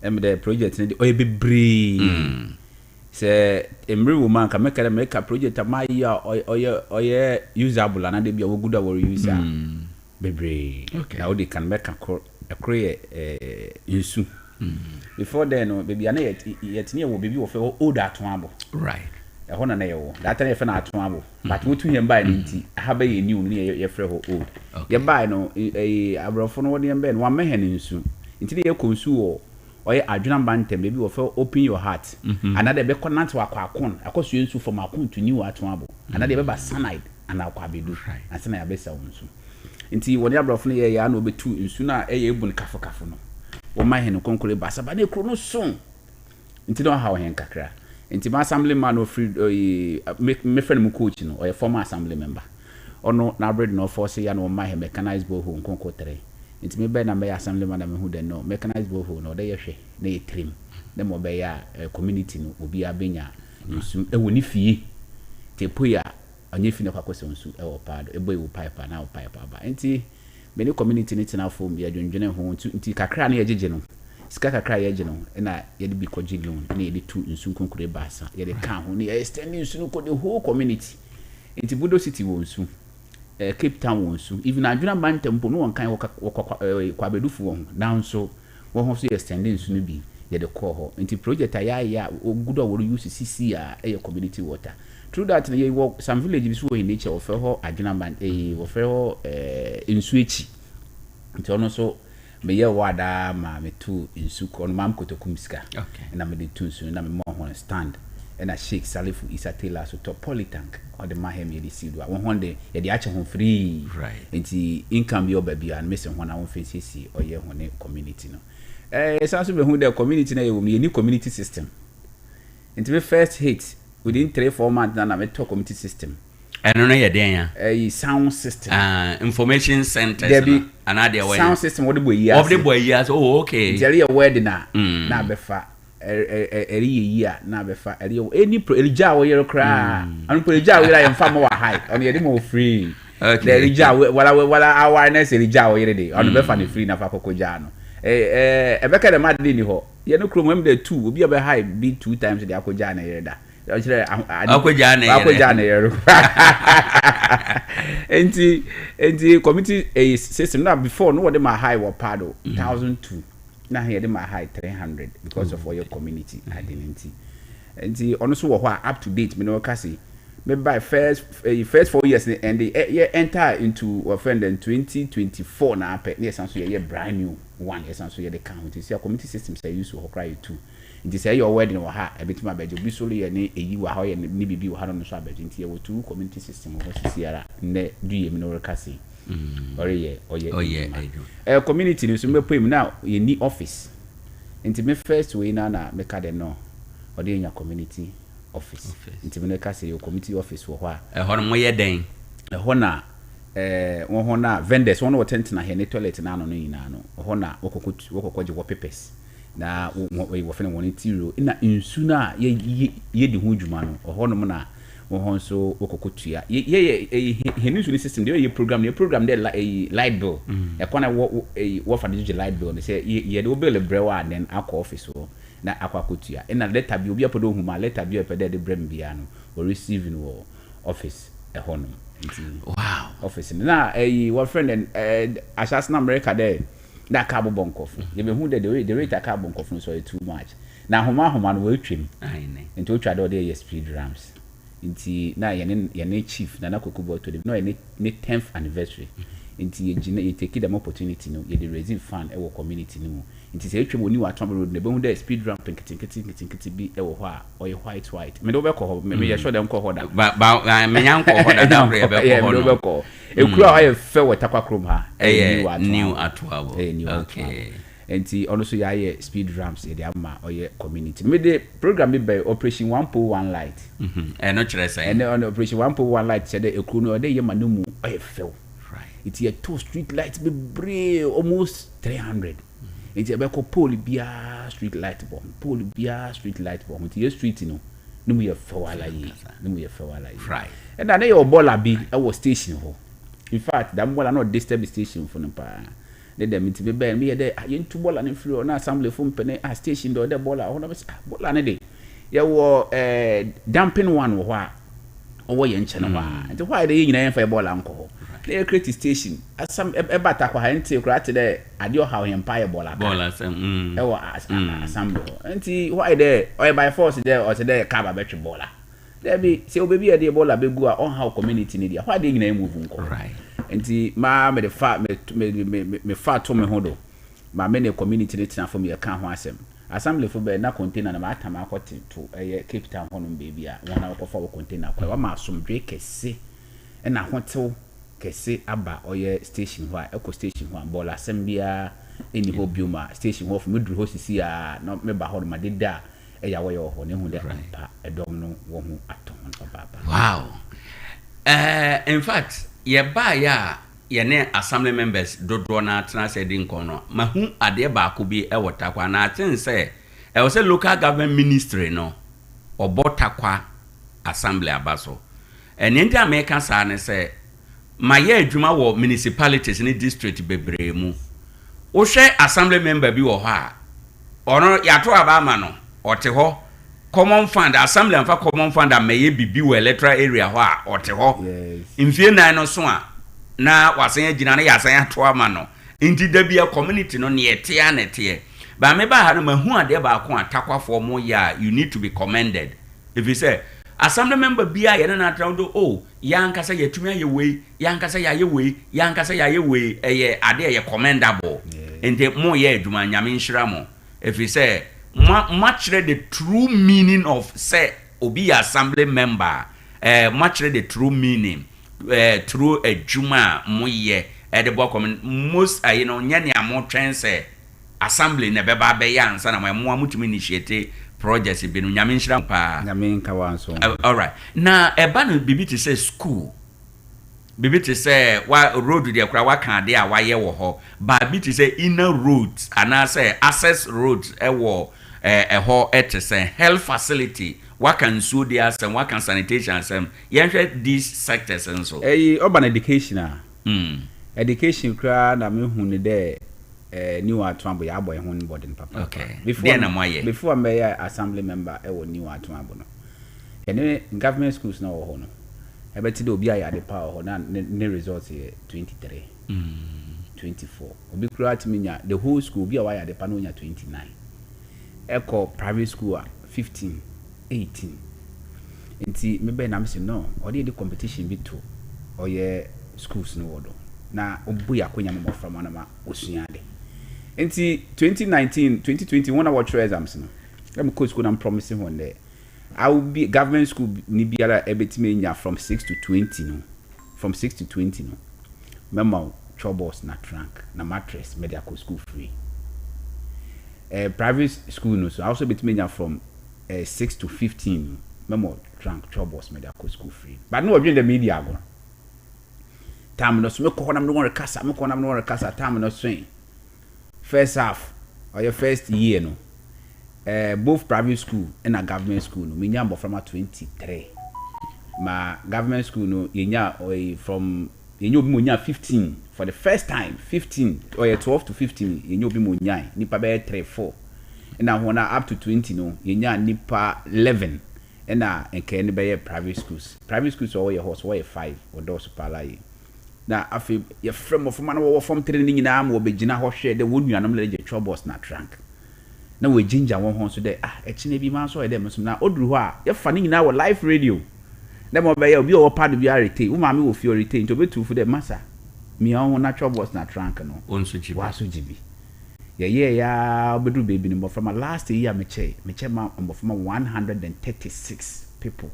the project no o be bree Say emre woman ka make a project my year or usable and they be a good our user. Bebre. Okay. Now they can make a create insu. Before then, baby, I know yet near will be of old at one. Right. A honor nail. That time if not one. But what to him by ninety, have a new near your friend old. You buy no a abrophone one ben one man in soon. Until you consume or adjunant bantam, maybe will open your heart. Another beckonant to a quacon, a cost you from a coon to new at one. Another ever sunlight and I'll probably do. And send a best sound soon. Until when you're roughly a no be two in sooner a able cafocafono. Or my hand concrete bassa, but they chrono soon. Until don't how hen cacra. Until my assembly man or free make me friend coaching or a former assembly member. Or no, now bread no force and or my mechanized boho conco tray. It's me ben and by assembly man who they know mechanized boho no they she they trim. Them will be a community will be a benya. You soon a winny fee. Te puya. Onye fina kwa kwese nsu e wo pado ebo e wo pipe na wo pipe aba enti many community ni tina form ya dwendwene ho nti kakra na yejeje no sika kakra yeje no na ye de bi koji loan na ye de tu nsu konkure basa ye de kan ho ni extend nsu no ko the whole community enti Budo City wo nsu Cape Town wo nsu even adwuna man tempo no won kan kwa bedufu wo now so wo ho so extend nsu no bi ye de call ho enti project ya ogudo wo use CC a e community water. Through that, you walk some villages who in nature of her adjutant of her in switch. It's also me ya wada ma me two in suk on mam kotokumska. Okay. And I'm the two soon I'm more on stand. And I shake Salifu is a tailor so top polytank or the mahem ye seed. One day the Acheampong free. Right. And the income your baby and missing one hour face or your one community. No. It's also who the community na new community system. Into the first hit. Within 3-4 months, now we talk community system. I don't know your day. A sound system. Information center. There be another sound system. What the boy years? Of the boy years. Oh, okay. Jerry a wedding now. Now befa. A year. Now befa. Any Elija or your cry. And Elija will I am far more high. On the more free. Okay. The Elija. What awareness Elija or your day. On the befa free na fako kojano. A beka the mad dini ho. You know, Chrome the two will be a high. Be 2 times the akojana yeda. Enti committee a system now before no what my high were paddle 1,002 now here my high 300 because of your community identity. Enti also up to date me no kasi me by first 4 years and they enter into offend in 2024 now yes and so you brand new one yes and so you the county see community systems I use to cry too. Nti say your wedding or ha e betima abeje bi so le ne eyi wa ha ye ne bibi wa ha no so abeje nti ye wo two community system ho sisiara ne duye mi no rekasi oye community ni so me pem na ye ni office nti me first we na me ka de no o de nya community office nti me ka say your community office wo ho a ho no mo ye den ho na wo ho na vendors wo no tent na he ne toilet na no nyina no ho na wokokoje wo papers na we fene won interior na insuna ye di ho dwuma no ho no na wo ho so okokotua ye henu system dey ye program dey light bill e kwana wo fa dey light bill say ye dey bill brewa then akọ office wo na akwakotua na letter bi obi apodo hu ma letter bi epede dey brem bia no o receive no office e ho no wow office na wo friend and asas na America there that carbon bonk off. You be who the rate a carbon off so too much. Now homa no we trim. Into try do dey speed ramps. Inti na ye chief na kokubo to no ye 10th anniversary. Inti ye take them opportunity no ye dey raising fund e wo community no. Inti say twem oni wa Tom road ne be who dey speed ramp kinkiti bi e wo ho a or white. Me do be ko ho me ye sure dem ko ho da. Ba me nyan ko ho da da be ko ho no. Ekura aye fe Tarkwa krom ha new atwabo okay enti ono so yaye speed ramps e dey ama oye community me the program be by operation 101 light no chere say and on operation 101 light say the ekuru no dey yema no mu oye fe right it here 2 street lights be brave almost 300 enti e be ko pole bia street light bomb enti ye street no mu ye fe wala yi right and na your baller bi e was station ho. In fact, that bola not disturb station for no pa. Let them to be me there. You to bola in floor na assembly from pene station do the bola. Bola na dey. wo dumping one wo ha owo ye nche no ha nti why dey nyina yemfa ball anko they create station asam ebata kwa nti kura te dey ade o ha o yempa ye ball asam wo assembly nti why dey o by force dey o te dey ka ba betwe ball there be say obebi e dey ball abegu a on how community ni dey why dey nyina move nko right nti ma me the fa me fa to me hodo ma me ne community ni tina for me ka ho asem assembly for be na container na ma atama akoti to Cape Town hono baby a wona ko for container kwa wa ma asomdwe kese na hotel kese aba oye station ho a eco station ho ball asem bia eni ho bioma station ho for me duru ho sisi a no me ba ho ma deda ya wo yo ho ne hu de ampa edom no wo hu aton baba wow in fact ye ba ya ye ne assembly members dodo na tena se di nkono mahu ade ba ko bi e wotakwa na aten se e wo se local government ministry no obotakwa assembly abaso ene ndi America sa ne se ma ye adwuma wo municipalities ni district bebre mu wo hwe assembly member bi wo ha ono yato abama no ote ho common fund assembly amfa common fund amaye bibi wo electoral area ho a ote ho mfie nan no so a na wasan agina na yasan ato ama no nti da bia community no ne yete a nete ba me ba ha no mahu ade ba ko atakwafo mo ya you need to be commended if you say assembly member bia ye na atrawdo oh yankasa yetumi aye we yankasa ya ye we yankasa ya ye we eye ade ye commendable nti mo ye adwuma nyame nhira mo if you say much the true meaning of say obi assembly member much the true meaning through a juma moye the book most you know nyane amotwen say assembly na beba be ya ansa na mo amutumi initiate projects bi no nyame nhira pa nyame nka wanso all right na eba no bibi to say school bibi to say wa road dey kura wa kan dey a wa ye wo ho ba bibi to say inner roads and I say access roads wo ho say health facility what can so there some what can sanitation some yenhwe these sectors and so urban education education kra na me hu ne there new atombo ya boy hu ne body papa okay before I'm a assembly member new atombo no ene government schools na wo ho no ebeti de obi aya de power ho na ne results 23 24 obi kra atiminya the whole school obi aya de pa no nya 29 echo private school 15 18 nti mebe na mse no odi the competition bi to oye schools no wodo na obu ya kwanya mo from na ma osuade nti 2019 2021 our exams no let me coach school I'm promising one day I will be government school ni biara ebetime nya from 6 to 20 no from 6 to 20 no memo troubles na trunk na mattress medical school free private school no so I also betime nya from 6 to 15 memo trunk troubles medical school free but no during the media go time no so me ko na me won rekasa time no swing first half or your first year no both private school and a government school no me nya from 23 ma government school no yenya from yenya obi mo nya 15 for the first time 15 or 12 to 15 yenya obi mo nya nipa be 3 4 and now when up to 20 no yenya nipa 11 and na enke ne be private schools or your horse or 5 or those palai na afi ye frame of man wo form 3 ni nyina am wo begina ho hwe de wonu anam le je troubles na trunk na we ginger won ho so de ekine bi man so e de mesum na oduru ho a ye fa ni nyina wo live radio na mo be ye obi o pad bi arete wo ma me wo fi orete nto betu fu de masa mi ho na troubles na trunk no onso jibi wa so jibi ye ya obedu baby no from last year me che ma from 136 people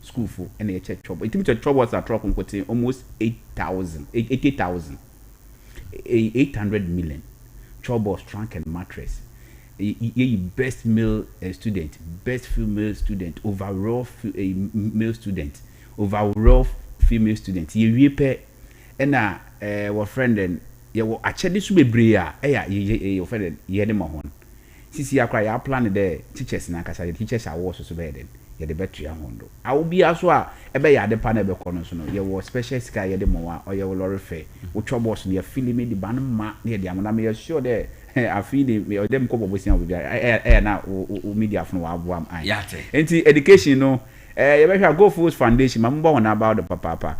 school for any church trouble it means troubles are trouble quoting almost 800 million troubles trunk and mattress best male student best female student overall male student overall female student ye pe na our friend and ye wo achede su bebre a your friend ye de mo hon sisi akra ya plan there teachers na kasa the teachers are so be then ye de betu ya hondo a obi aso a ebe ya de pa na be kono so no ye wo special sky ye de mo wa or ye wo lorry fair wo troubles ne ye film me di ban ma ne ye de amona me sure there I feel them ko bobosia obi na media fun wa aboam an yate enti education no you better go for foundation mambo on about the papa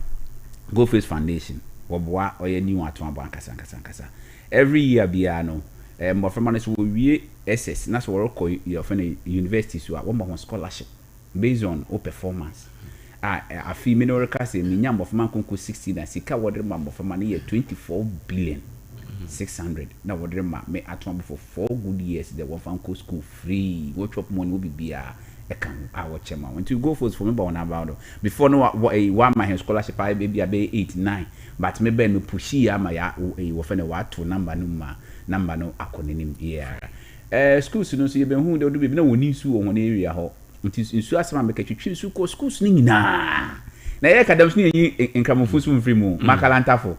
go for foundation woboa oye ni wato abo ankasa every year bia no more from manage we wie SS na so work your friend university so a wo scholarship based on o performance a fee mineral case mi nyam of man konko 60 na sika wodre ma of man ye 24 billion 600 na wodre ma me atom for 4 good years the one fan school free what chop money will be bia e kan our chairman when to go for me ba on about before no one my scholarship I baby be 8 9 but me be no pushi ya ma ya wo fe na wa to number no akonenim yeah schools no so ye be hu de do be na woni su wo area ho nsu asema make twitwi su ko schools ni nyina na ye academics ni yi nkramofo su mfiri mu makalanta fo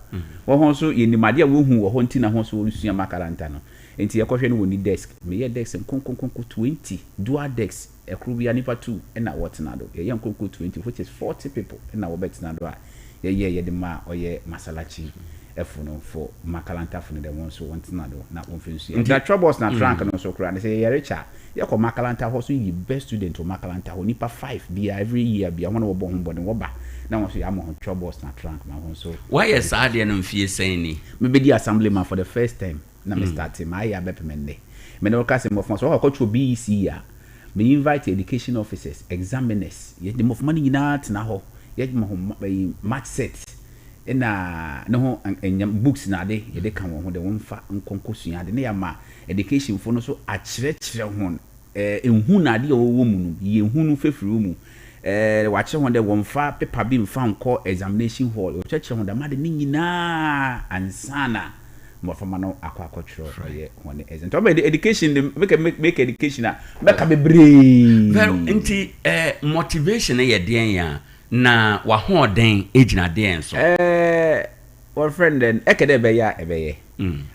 wo ho so ye nimade wo hu wo ho nti na ho so sua makalanta no enti ye kohwe no woni desk me ye desk nkonkonkonko 20 dual desk ekru bia nipa 2 na wotena do ye nkonkonko 20 which is 40 people na wo betina do a ye de ma oye masalachi efuno for makalanta fo de won so wotena do na won finsu enti troubles na trunk no so kra na say ye richer ye ko makalanta ho so yi best student o makalanta ho nipa 5 bia every year bia won wo bo ho bo ne wo ba na won so ya mo troubles na trunk ma won so why is ade no mfie sen ni me be the assemblyman for the first time na me start my ya bepemende me no ka se mo fon so ko cho BEC ya me invite education officers examiners ye de mo fman nyina tena ho ye mo match set na no ho books na de ye de kan wo ho de won fa nkonkosua de ne ya ma education fo no so akyerɛkyerɛ ho enhu na de wo mu no ye hunu fefuru mu wa kyerɛ ho de won fa paper bi mfa nko examination hall o kyerɛ ho de ma de nyina ansana mo fa ma no akwakwatwerɛ ye ho ne exam to be education make education make be brave very nti motivation ye den ya na wa ho den ejina den so our friend then ekede be ya ebeye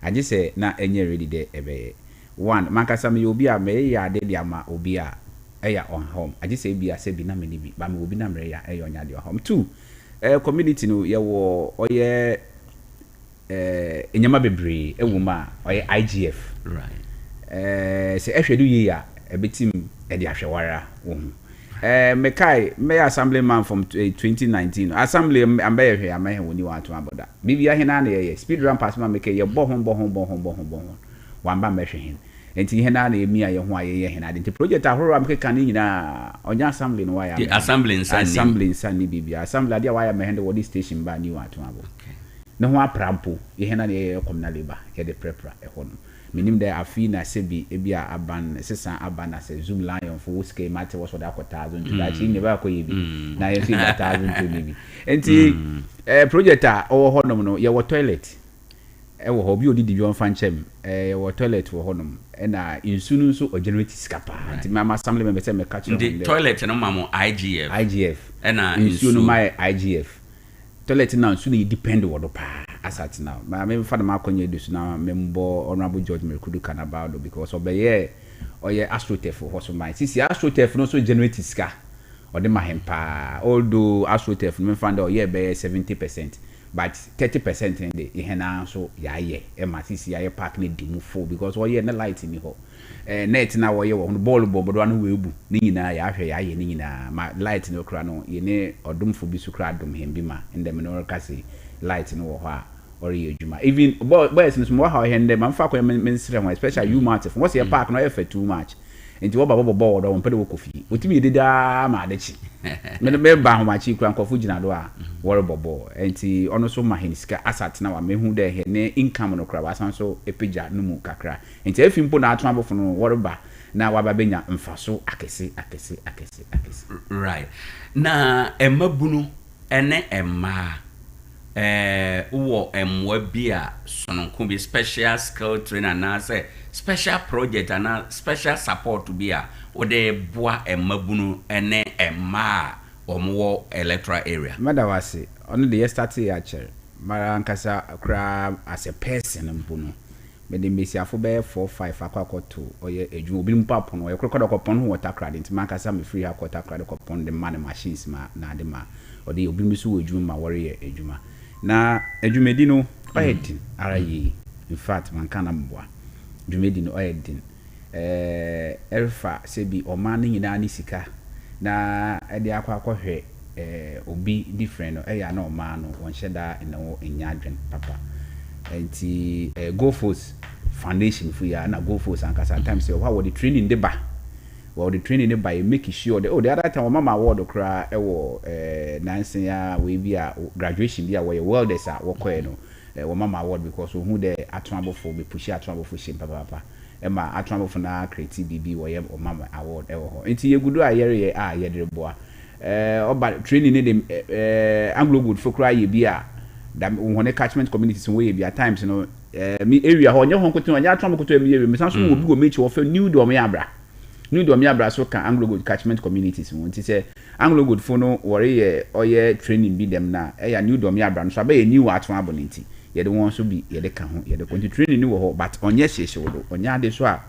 aje say na enye ready de ebeye one mankasa me obi a me ya de dia ma obi a eya on home aje say bi a say bi na me ni bi ba me obi na mre ya eya onya de home two community no ye wo oye enyama bebre ewuma oye IGF right say ehwedu ye ya ebetim e de ahwewara wo me assemblyman from 2019 assembly ambaye hwe amahe woni wato aboda bibia hena na ye speed run pass ma make ye bo ho wamba mehwe hen enti hena na emi aye ho aye hena de project ahoro am keka ni nyina onya assembly no waya assembly nsan ni bibia assembly ade waya mehende wodi station ba ni wato abo ne ho aprampo ye hena na ye communal labor ye de prepara e ho no minim de afina sebi ebia aban sesa aban as zoom lion for whiskey matter was what akota 1000 to that in never ko yibi na ye fi 1000 to bibi enti project a owo honom no ye wo toilet e wo hobi odi dibi on fanchem wo toilet wo honom e na insunu so o generate skapa enti mama assembly member say me catch the toilet no mamo IGF e na insunu my IGF toilet na insunu depend wodo pa asat now me fa ma akonye dusu na membo honorable George Merkudu kan about because obeye oye astrotef ho so my sisi astrotef no so generate ska o de mahempa although astrotef no fa oye be 70% but 30% in the ihena so yaye e ma sisi yaye park ne dimu full because oye na light ni ho net na oye wo ball bobo no webu ni nyina ya hwe yaye ni nyina ma light no kra no ye ne odomfo bi su kra dom hembi ma inde me no kasi light no wo ha or ejuma even boys no mo ha hende man fa ko men sire ho especially you matter what's your park no efe too much enti wo baba bobo do won pede wo kofi otimi edida ma adechi me ba ho machi kura nkofo gina do a wore bobo enti ono so ma heniska asat na wa mehu de he ne income no kura wasan so epija no mu kakra enti afimpo na ato abofo no wore ba na wa ba benya mfaso akese right na emabunu ene emma uwo emwa bia sononko bi special skill trainer na say special project and special support bia ode boa emabunu ene emma omwo electoral area madawase ono de start ya chere mara nkasa kra as a person mpuno me de mesiafo be 4-5 akwakoto oye edwuma obi mpapo no ekrokodo kopon ho water credit nti mankasa me free akota credit kopon de man machines ma na de ma ode obi misu edwuma wore edwuma na edwumedi no oyedi ara yi in fact man kana mbwa dwumedi no ɔyɛ den ɛrefa sɛ bi ɔman no nyinaa ne sika na ɛde akɔhwɛ obi different no ɛyɛ na ɔman no wɔnhyɛ da ɛnɛ ɛnya adwen papa nti Go Force Foundation for ya na Go Force anka sometimes say how the training de ba the training de ba you make sure the other time mama award kra ɛwɔ nansen ya we bi a graduation bi a we welders a wɔkɔɛ no mama award because who the atonabofo be push atonabofo shim papa ɛma atonabofo na create bibi wɔyɛ mama award ɛwɔ hɔ nti yegudu a yɛreyɛ a yɛde boa oba training ne de Anglo Good for kra ye bi a that when catchment communities way be at times me area ho nye ho nkoto anya atwa nkoto me area me san so obi go make of new do me abra so can Anglo Good catchment communities won ti say Anglo Good for no worry oye training bi dem na ya new do me abra no so ba new atwa abonenti ye de won so bi ye de ka ho ye de continue training ni wo ho but onye hyehye wo onya ade so a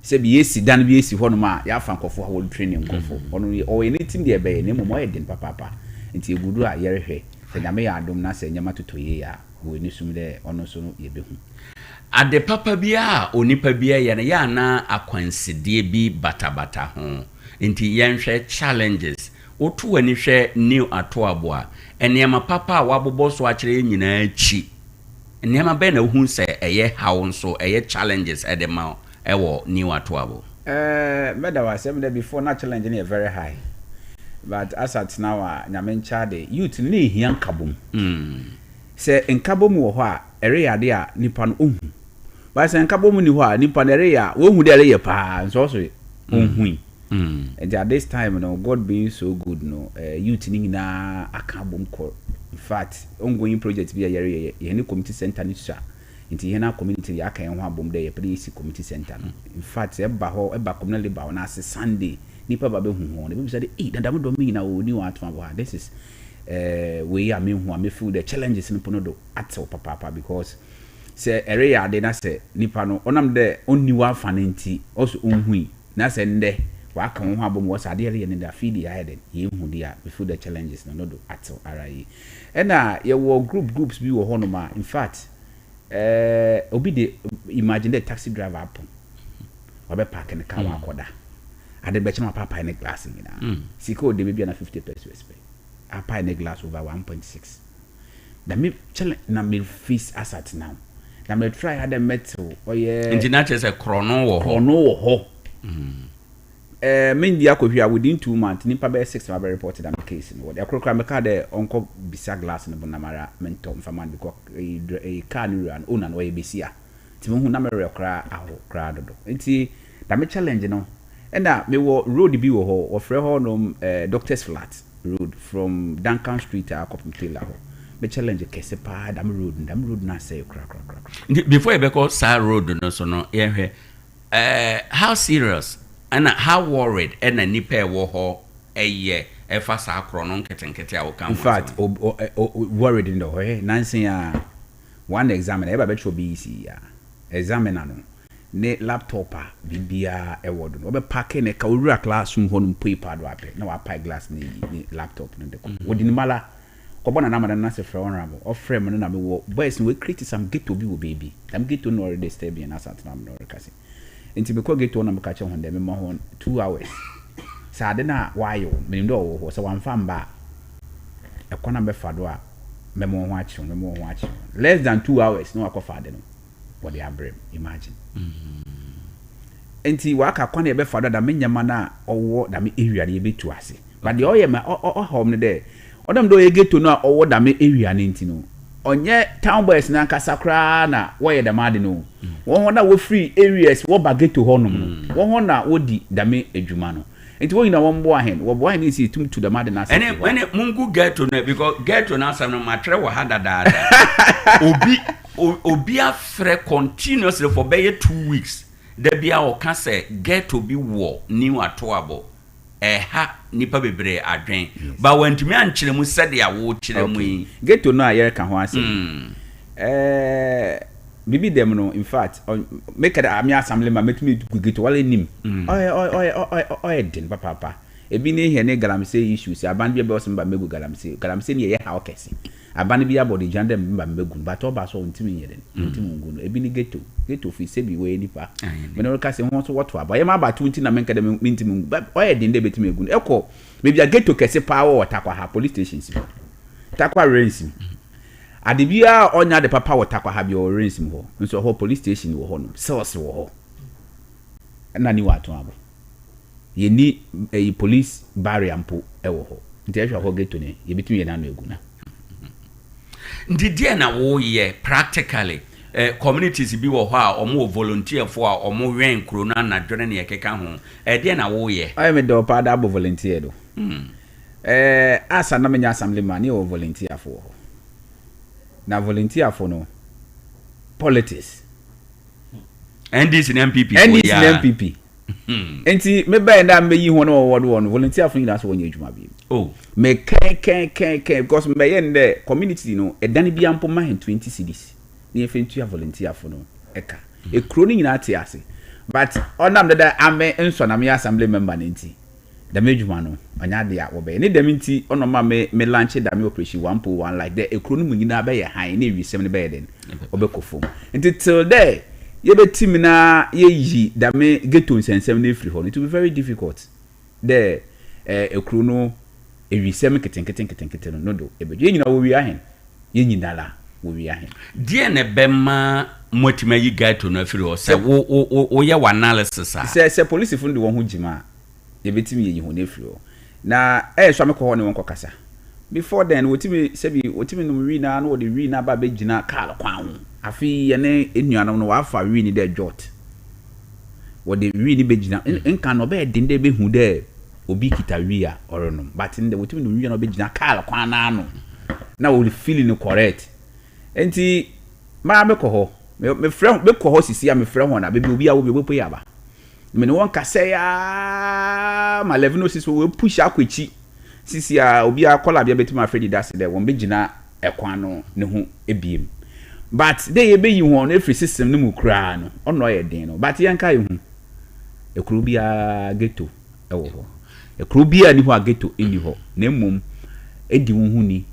se bi yesi dan bi yesi ho no ma ya fa nkofo ha wo training nkofo ono o anything there be ne mo ye den papa nti egudu a ye rehwe se nyame ya adom na se nyama totoye ya wo ni sum de ono so no ye behu ade papa bia onipa bia ye na ya na akwansidie bi batabata ho nti yenhwe challenges otu ani hwe new atoabo a enema papa a wabobo so akire nyina chi enema be na hu se eye hawo nso eye challenges edema ewo new atoabo meda wa sem de before na challenge na very high. But as at now, Nyamencha de youth ni hian kabum. Se enkabom wo ho a area de a nipa no ohu. Ba se enkabom ni ho a nipa na area wo hu de area pa so ohu. And at this time no God being so good no youth ni na akabom ko. In fact, ongoing project bi area ye ni community center ni sha. Inti hena community ya kan ho abom de ye place community center no. In fact, e ba community ba na se Sunday nipa ba be hu ho ne be say dadam do me na o ni wa atma bo this is we are me hu am feel the challenges in pono do atel papa because say area de na say nipa no onam de onni wa fanenti also onhui na say nde wa kan ho abom wo sa de area ne da feed ya head ye hu dia we feel the challenges no do atel arai na ye wo groups bi wo ho no ma in fact obi de imagine the taxi driver happen obe park in car wa koda ade beche ma papa in glass ngina siko de bibia na 50 pesos pay apa in glass over 1.6 da me challenge na me face asset now na me try had metal oye engineer say chrono wo ho me ndia kohwia within 2 months nipa be 6 ma be reported am case no de akrokra me ka de onko bisa glass no bonamara mentor mfama because e car ni ran ona no ye besia ti mo hu na me rekra aho kra dodo enti da me challenge no and me wo road bi wo ho ofre ho no Doctors Flat road from Duncan Street to Akopim Taylor ho me challenge kese pa da me road na say kra before you be call side road no so no ye how serious and how worried and nipa wo ho eye e fa sa akro no nketenkete a wo kan. In fact worried in the way nansen ya one examiner e ba betro BC ya examiner no ne laptop a bibia e wodo no be pack ne ka owura classroom ho no paper do ape na wa pie glass ni laptop no de ko wodi ni mala ko bona na ma na se frɛ honorable o frɛ me no na me wo boys we create some ghetto bi wo baby am ghetto no already stay bi na sat na no rekasi enti be ko ghetto na me ka che ho de me mo ho 2 hours sa de na wayo me ndo wo so wan famba e ko na be fa do a me mo ho achi less than 2 hours no akofa de no what they are imagine enti waka kwa na be fa do da me nyama na owo da me area na be tu ase but the oye ma home ne de odam do ye ghetto no owo da me area na enti no onye town boys na kasakra na wo ye da ma de no wo na wo free areas wo ba ghetto ho no wo na wo di da me adwuma no enti wo ina wo mbo ahen wo bo ahen isi tum to da ma de na ase ene mungu ghetto no because ghetto na asam no matre wo ha dada obi afre continuously for be 2 weeks there be a can say ghetto bi wo new atoabo ha nipa bebre adwen ba wantumi ankyere mu sede a wo kyere mu yi ghetto no ayer ka ho ase bibi dem no in fact make am assembly ma metumi ghetto wale nim oy din papa ebi ne he ne galamse issues aban bi be osem ba megu galamse ne ye ha okesi abane bi abodi jande mba mbegun but oba so ntimi yere ntimi ngun ebi ni ghetto fi se bi we nipa me no ka se ho so woto aba ye ma ba 20 na menka de ntimi but oye de nde betimi egun eko me bia ghetto kese pa wo Tarkwa ha police station si Tarkwa rains ade bia onya de papa wo Tarkwa ha bia o rains mi ho nso ho police station wo ho no cells wo ho na ni wato abo ye ni police barrier mpo ewo ho nti ehwa ho ghetto ne ye betimi ye na no eguna Ndidi na wo ye practically communities bi wo ho a omo volunteer for a omo wen kro na na dwene ne yekeka ho de na wo ye I me do pa da bo volunteer do asa na menya assemblyman ye wo volunteer for na volunteer for no politics NDC na MPP MPP enti me ba na me yi ho na wo volunteer for ina so wonye adwuma bi me ken because me yen the community no edane bia mpo ma 20 cedis ni efentu ya volunteer for no eka e kro ni nyina ate ase but onam da ame enso na me assembly member nti da me adwuma no anya de a wo be ni da me nti onoma me launch da me operation 1.1 like the e kro no nyina be ye han na wi sem ne be den obekofom nti till there ye betim na ye yi da me ghetto nsensem na free ho it will be very difficult there e kro no ewi sem keten no do ebeje ye nyina wo wi ahen ye nyina la wo wi ahen die ne bema motima yi gato no afiri ho se wo ye analysis a se police fund wo ho jima ye betimi ye ho na afiri ho na so amekọ ho ne won kokasa before then wotimi no wi na wo de wi na ba begina kal kwan ho afi ye ne enuanam no wa fa wi ni de jot wo de wi ni begina nka no be de be hu de obi kita wi a orono but in the wotimi no wi na begina kal kwan na ano na wo feeling correct enti ma me ko ho me frɛ me ko ho sisi a me frɛ ho na be obi a wo be popo yaba me no won ka say ya ma 1106 wo push akwachi sisi a obi a kola bia betima afredi dase de won begina ekwan no ne ho ebiem but they be yi ho no every system no mu kra no ono ye den no but yanka ye hu ekuru bia ghetto ewo ho ekuru bia ni ho a ghetto eni ho na mmom edi wo hu ni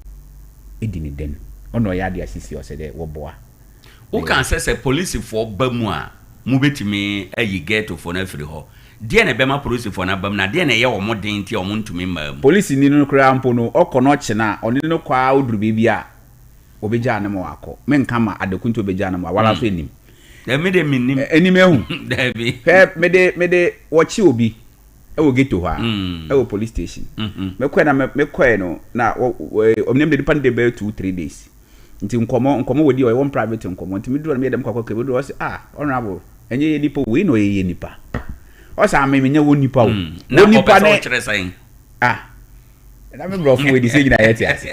edi ne den ono ya de asisi o se de wo boa wo kan se police for bamu a mu betimi ayi ghetto for na free ho de na bema police for na bam na de na ye wo modin ti o mo ntumi ma police ni no kra ampo no okono chena oni no kwa oduru bibia obeja na mo akọ menka ma adekunto obeja na mo wala so enim da me de minim enim ehu da bi me de wochi obi ewo ghetto ha ewo police station mekọ na mekọ no na omnem de depend de be 2-3 days nti nkomo wodi o won private nkomo nti me duro na me dem kwakọ ke do say honorable enye ye nipa we no ye nipa o sa me nya won nipa o won nipa ne na me bro fu we di say nyina yeti ase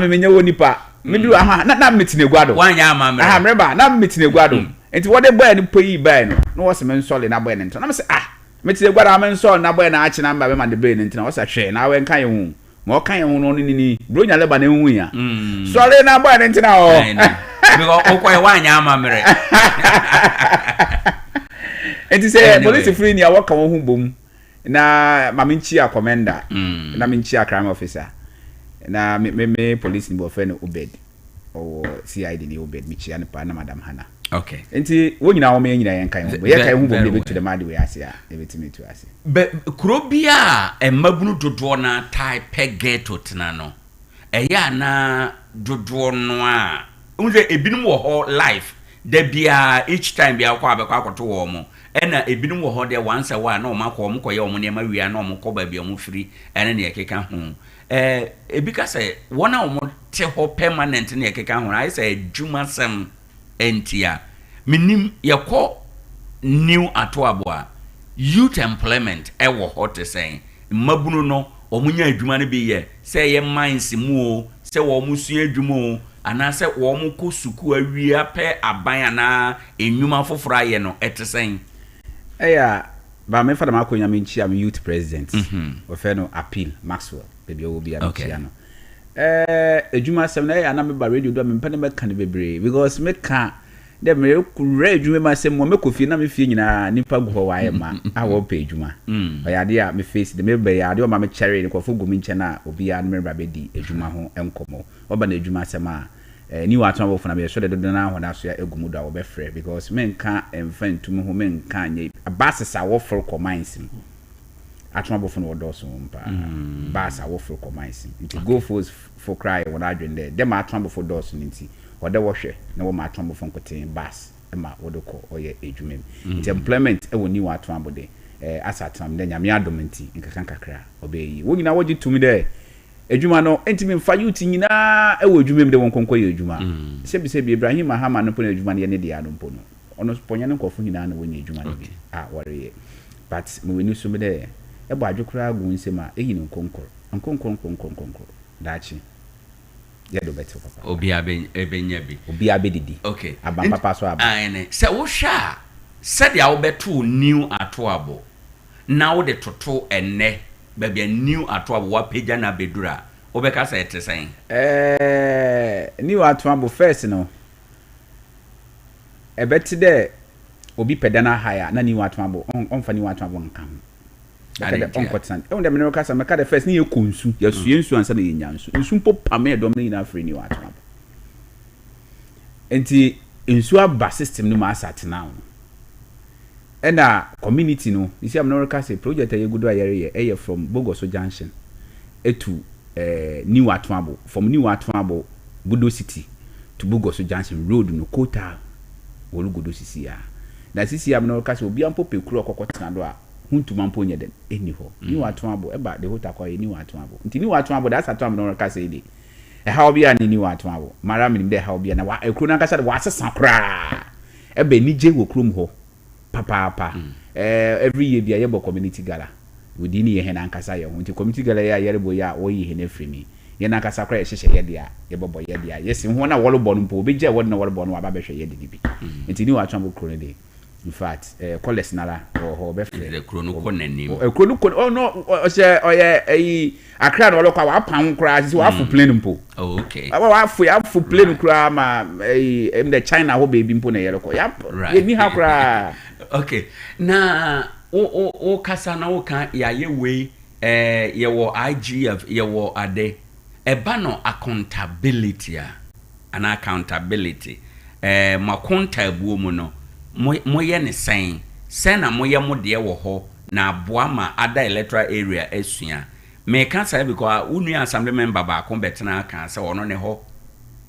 me nya won nipa me duro na metine guado wanya amamre remember na metine guado nti wo de boy ni poyi boy no wo se me nsole na boy ne nti na me say metine guado me nsole na boy na achi na mba be ma de boy ne nti na wo sa hwe na we nkan ye hu mo kan ye hu no ni bro nya leba na hu ya sole na boy ne nti na o because okwa wanya amamre enti say police free ni awaka wo hu bom na maminchi a commander na minchi a crime officer na me police ni bo fe no obed o CID ni obed michi an pa na madam Hana okay enti wo nyina wo me nyina yen kan wo ye kan hu bom be to the mad we ase a e betimi to ase be krobia emabunu dodo na type ghetto tena no eya na dodo no a unze ebinum wo ho life da bia each time bia kwa abekwa akoto wo mo ena ebinum wo ho de once a while na o makọ mo koye o mo ne ma wia na o mo ko ba bia mo free ene ne ekeka ho ebika say wona o mo te ho permanent ne ekeka ho I say adwuma sem entia minim yakọ new atoabo youth employment ewo ho te say mabunu no o munya adwuma ne bi ye say ye minds mu o say wo mu sua adwuma o ana say wo mu ko suku awia pe aban na enwuma foforo aye no etesen eya ba me fada makonya me nchi am youth president o fe no appeal Maxwell baby o bi am chia no adwuma sem na ya na me ba radio do me pene me kan bebre because me ka de me kure adwuma ma sem mo me kofi na me fie nyina nipa gu ho wae ma a wo pa adwuma oyade a me face de me be yade o ma me cherry ni kwafo gu mi nche na obi ya me ba be di adwuma ho enkomo oba na adwuma asem a ni wa atwa bo na be so de do na ho na so ya egumu do a wo be frɛ because men ka emfantum ho men ka anye abasesa wo for commands atwa bo no do so mpa basa wo for commands it go for cry when I drink there dem atwa bo for do so nti wode wo hwɛ na wo ma atwa bo for kotin bas ma wo do ko oye adwumem it employment e woni wa atwa bo de asatam de nyame adomenti nkaka kakra obeyi wo nyina wo gitumi de adwuma no entimi mfa youth nyina e wo adwumem de won konko ye adwuma sebi Ibrahim Mahama no po na adwuma ne de ya no po no ono ponya ne nkofo nyina na woni adwuma ne bi worry but me woni so me de e bo adwokra gu nsema eyi ne nkonkor dachi ya do beto papa obi abenya bi obi abedidi okay abamba papa so aba ane se wo hwa said ya wo beto new atoabo na wo de toto enne baby new atoabo wa page na bedura wo be ka say etesen new atoabo first no e beti de obi pedana haya na new atoabo onfa new atoabo nkan onkotan e wonde menero kasa meka the first ni yekonsu yasue nsu ansa na yenyansu nsu mpo pame dom na ina free ni watama enti nsu aba system no ma asat now and community no you see menero kasa project ayegudo ayere ye from Bogoso Junction to New Atwabo from New Atwabo Budo City to Bogoso Junction road no kota wolugudo sisi ya na sisi ya menero kasa obi ampo pekuru okokotana do a huntu mampo nye den eniho ni watu abo eba de hota kwa ni watu abo nti ni watu abo da sato am no ka say de e ha obi ani ni watu abo mara minim de ha obi na wa ekru na ka say wa asesa kra ebe ni je wo krum ho papa every year bia yebo community gala wodi ni ye he na nkasa ye ho nti community gala ya yerebo ya wo yi he na frimi ye na nkasa kra ye hyehye ye dia ye bobo ye dia yes ho na wolo bo no mpo obi je wo na wolo bo no aba be hwe ye de bi nti ni watu abo kro ne de in fact collect nala or be the chrono nanim chrono oh no oye akra no lokwa wa pan kra si wa fu plane mpo oh okay wa fu plane kra ma the China ho baby mpo na yeloko ye ni ha kra okay na o kasa na o kan ya ye we ye wo IGF ye wo ade eba no accountability an accountability makonta buo mu no moye ne sen na moye mo de wo ho na aboa ma ada electoral area asua me kan say because unu assembly member ba ko betena kan say ono ne ho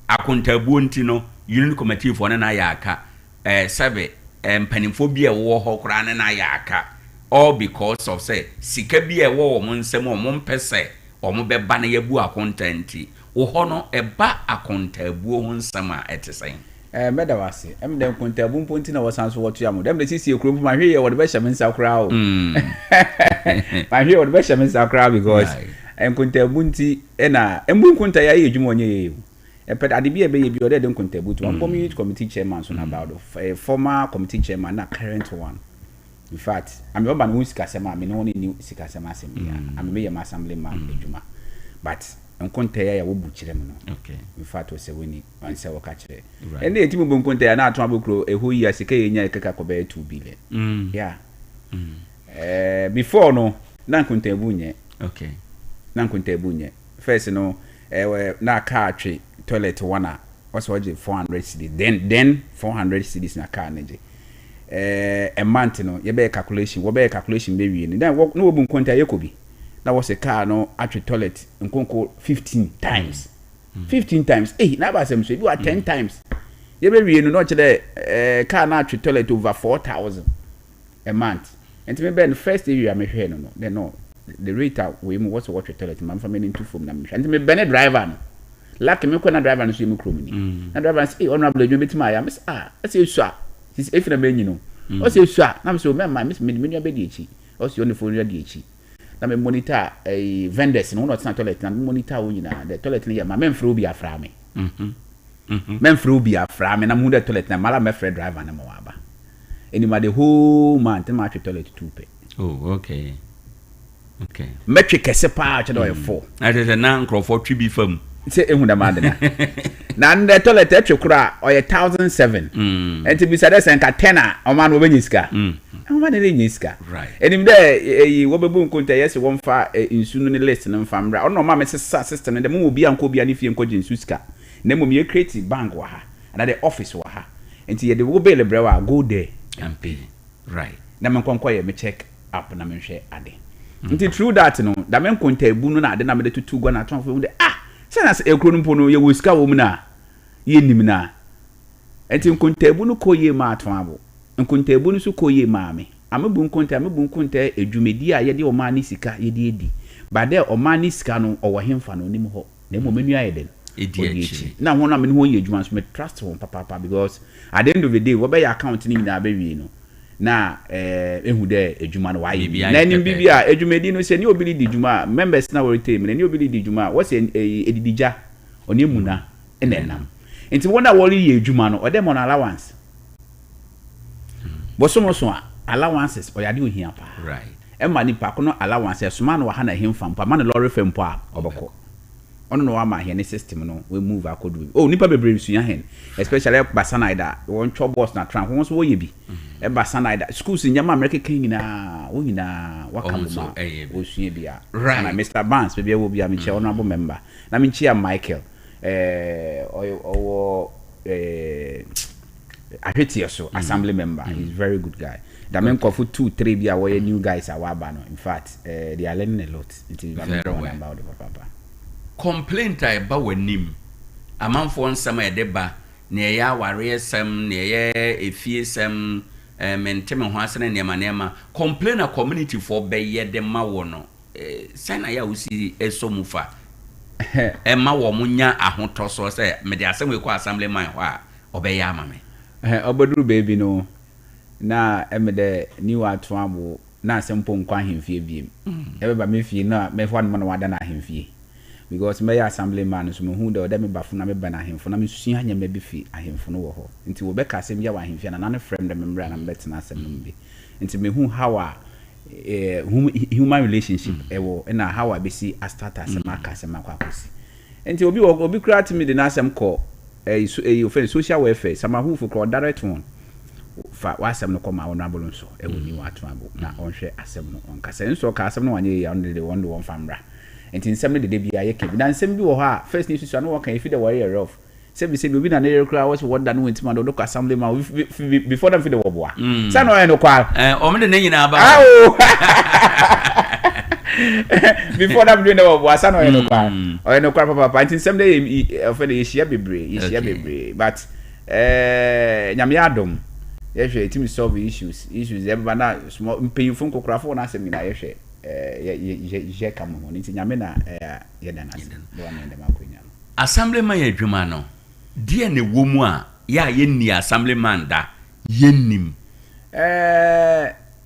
akontabuo nti no union committee for na ya aka sebe mpanimfo bi e wo ho kra na ya aka all because of say sika bi e wo mo nsem o mo mpese o mo beba na yabu akontanti wo ho no eba akontabuo ho nsem a etesen meda wase dem kontabu mponti na wasanso wotu ya mo dem de sisi ekuro ma hwe ye wo de be hyame nsa kra o ma hwe wo de be hyame nsa kra because kontabu nti na embu konta ya edwuma onye ye pet ade bi e be ye bi o de kontabu to one community committee chairman so na about former committee chairman na current one in fact am oba no sika sema me no ni sika sema asem ya am me ye ma assembly man edwuma but nkonta ya wo buchire mu no okay in fact o se woni anse wo ka kire ene etimu bo nkonta ya na ato abokro eho yi asika ye nya ekeka ko be 2 billion yeah before no na nkonta bunye okay na nkonta bunye first no na car atwe toilet wana was waje 400 cedis then 400 cedis na car neje a month no ye be calculation wo be calculation be wi ni then no wo bu nkonta ye ko bi na was a car no atwe toilet nkonko 15 times 15 times na ba sem so bi wa 10 times ye be wi no kire car na atwe toilet over 4,000 a month and me be the first area me hwe no then no the rate we mu was watch toilet man from into from na me and me be driver no like me ko na driver no so me krom ni na driver say honorable adwo betima ya me say so a if na me nyi no o say so a na me so me me be di echi o say on the phone di echi na me monitor vendors no not na toilet na monitor wo nyina the toilet ni ya ma men fro bi afra me men fro bi afra me na mu the toilet na mala me fre driver na mo aba anyway the whole month ma atwe toilet 2 pe oh okay metwe kese pa che do 4 na de na nkrofo twi bi fam say ehu da madena na the toilet etwekura or 1007 and to be said say nka 10 a o man wo benyiska o man dey nyiska right enim dey wo bebu nkonta yes wo mfa insu no list no mfa mra ono ma me system dem wo bia nko bia ne fie nko jinsu ska na mom ye create bank wa ha and the office wa ha enti ye de wo bail brewa go there and pay right na me nkonko ye me check up na me hwe ade nti through that no da me nkonta ebu no na ade na me de tutu gwa na tonfo de Senase ekro no pono ye woska wo mu na ye nim na enti nkontabu no koye ma aton abo nkontabu no so koye ma me amebu nkonta edwumedi a ye de o ma ni sika ye de edi ba de o ma ni sika no o wo hemfa no nim ho na mo menu ayeden edi na ho na me ho ye edwuma so me trust won papa because at the end of the day wo be your account ni na be wi no na ehu de edwuma no waye na nim bibia edwumedi no se ni obili di dwuma members na wo retain ni obili di dwuma wo se edidija oni muna enenam enti wona wo ye edwuma no ode mo na allowance bosomoso allowances oyade ohia pa right emma ni pa kono allowances suma no wa ha na hemfa mpa ma na lorry fam pa oboko ono no wa ma he ne system no we move akodu nipa bebre suya hen especially basanaida won cho boss na tran won so wo ye bi basanaida schools nyama america king na wo nyina wakamba wo suya bia na Mr. Barnes be wo bia me che honorable member na me chia Michael Ahwetie so assembly member he's very good guy da men kofu 2-3 bia wo new guys awaba no in fact they are learning a lot it is very about the papa complaint ai ba wanim amanfo nsama edeba na ya aware sem na ya efie sem menteme ho asene nema complain a community for be ye de ma wo no sana ya usi esomufa ma wo munya ahotoso se me de asem we ko assemblyman ho a obeya amame oboduru baby no na emede new atoabo na asempo nkwa ahemfie biem ebeba me fie na me fo no wada na ahemfie because me assemblyman so me hu de me bafo na me ba na ahemfo na me susu anya me be fi ahemfo no wo ho nti wo be ka asem ya wa ahemfie na na frame de memra na bet na asem no be nti me hu how a human relationship ewo na how a be si a start asem aka asem akwa kosi nti obi create me de na asem ko social welfare sama hu for direct one fa wasem no koma honorable nso ewo ni watu abo na onhwe asem no onkasa nso ka asem no wanye ya on the one famra enti nsem de bia ye kebi na nsem bi wo ha first news so no kan if the warrior rough se bi obi na na kra was what dan went man do assembly man before them fit the woboa say no no kwa o me de nyina aba before them doing the woboa say no kwa o no kwa papa enti nsem de of the year bebre but nyame adom yehwe team solve issues everybody na small painful kokrafo na asem na yehwe je kama ho nti nyame na ye dana do wan dem akonya assemblyman ya dwuma no die ne wo mu a ya ye ni assemblyman da yennim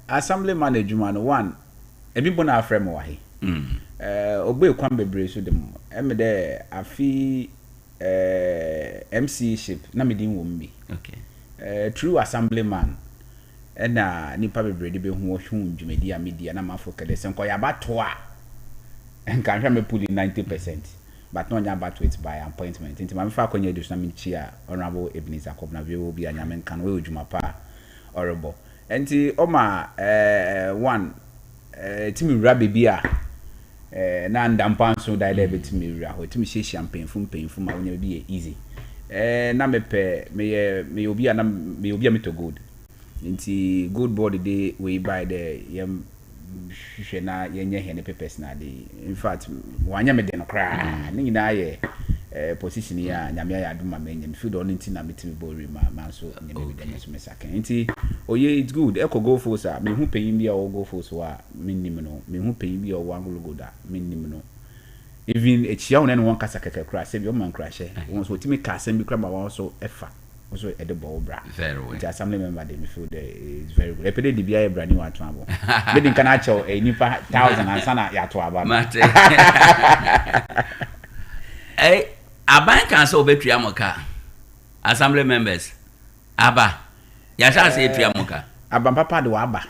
assemblyman adwuma no one ebi bona afrem wa he ogbe kwan bebre so dem emede afi MC ship na medin wo mbi okay true assemblyman ena nipa bebre de be hu ohun dwumedi a media na mafo kede se nko ya bato a enka hwa me puli 90% but no nya bato it by appointment nti ma me fa konya edusu na me chia honorable Ebenezer Akobna we will be anyame nkan we odwuma pa horrible enti oma one timi wura bebi a na ndampa so da ile betimi wura ho timi hye champagne fum ma wonya bi easy na mepe me obi a na me obi a me to good nti good body dey we by the yem hwe na yenye he ne papers na dey in fact wanya me de no kra ni nyina ye position ya nyame ya aduma menye me feel on nti na metimi bori ma so nyame bi dem so mesaka nti oye it's good e ko go for sa me hu peyin bi a o go for so a minnim no me hu peyin bi a o anglo go da minnim no even echia won won kasa keke kra se bi o man kra she won so timi ka asem bi kra ma won so efa also edible bra very well the assembly member they feel that is very good epede di bia bra ni watu abo me din kana cho nipa 1000 ansana ya to aba mate aban kan so obetua moka assembly members aba ya sha se etua moka aban papa de wa aba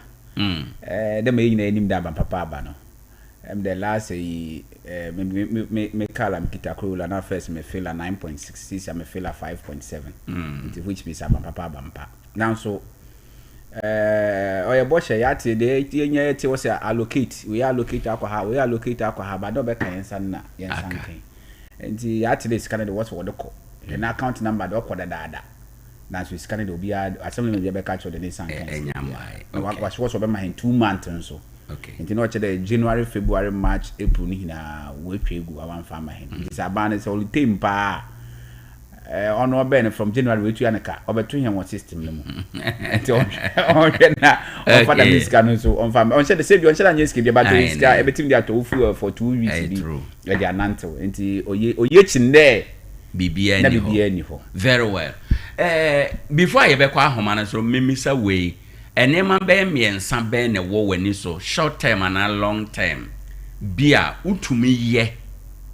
dem eyi na enim da aban papa aba no The last me call am Kitakula na first me feel a 9.66 and me feel a 5.7 which means papa bampa now so oya boshe yati de yenye ti wo say allocate we allocate akwa but no be kan yensan na yensan kan enti yati de scan de what wo de ko the account number de ko da na so scan de obi assembly me be catch the nesan kan enyamai was be ma 2 months so. Okay. Nti no che January, February, March, April ni na we twegu awan farmer hen. Nti sabane se only time pa ono ben from January we tu anaka obetu hen one system no. Nti on na on father miska no so on farmer. On say the same on say na ski but miska everything dey to for 2 weeks bi. We dey ananto. Nti oye chinde bibia ni ho. Very well. Before I be kwa ahoma na so memisa we enema be miensa be ne wo wani so short term and long term bia utumi ye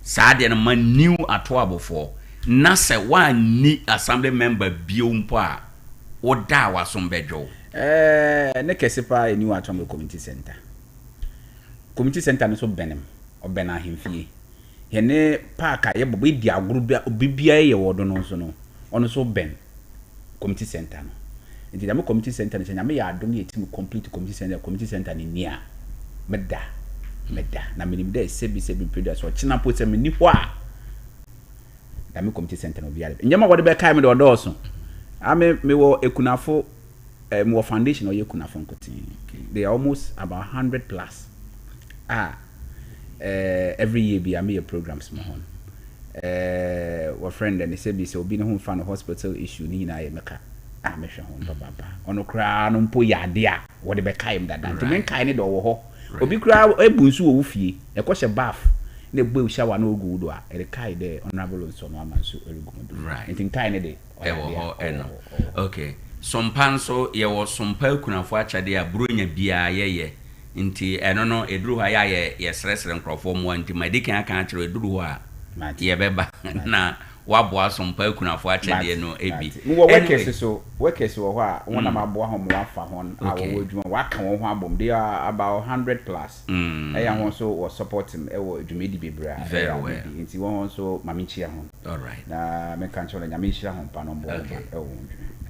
saa de na new atoabofo na se wa ni assembly member biompo a woda wasom bedwo ne kese pa new atomo community center no so benem obena hemfie ye ne park ye bobo di aguru bibia ye wodo no so no ono so ben community center no. Nti na community center ni nyame ya adom ye team complete community center ni nia meda na minim de sebi produce o china po se meni ho a na me community center no biare nyama wode be kai me de odoso ame me wo ekunafo me wo foundation o ye ekunafo nkotin they are almost about 100 plus every year be ame programs mo hon our friend and sebi se obi ne ho fa no hospital issue ni na ye meka mesha hon papa ono kra no mpo yade a wo de be kaim dada nti men kai ne do wo ho obi kra ebunsu wo fie e ko hye bath na gbe shower na ogu do a e kai de honorable so no amanso erugu do nti kai ne de e wo ho eno okay sompa nso ye wo sompa kunafo achade a bronya bia ye nti eno no eduru ha ye sresre nkrofo mo nti madikan aka achiro eduru ho a ye beba na wabo asompa kunafo achede no ebi wo workers wo ho a wona mabo ho mo afa hon awo adwuma waka wo ho abom they are about 100 plus eya ho so wo support e wo adwumedi bebra very well nti wo so mamichia ho all right na me kan chole nyamichia ho pa no mbo e wo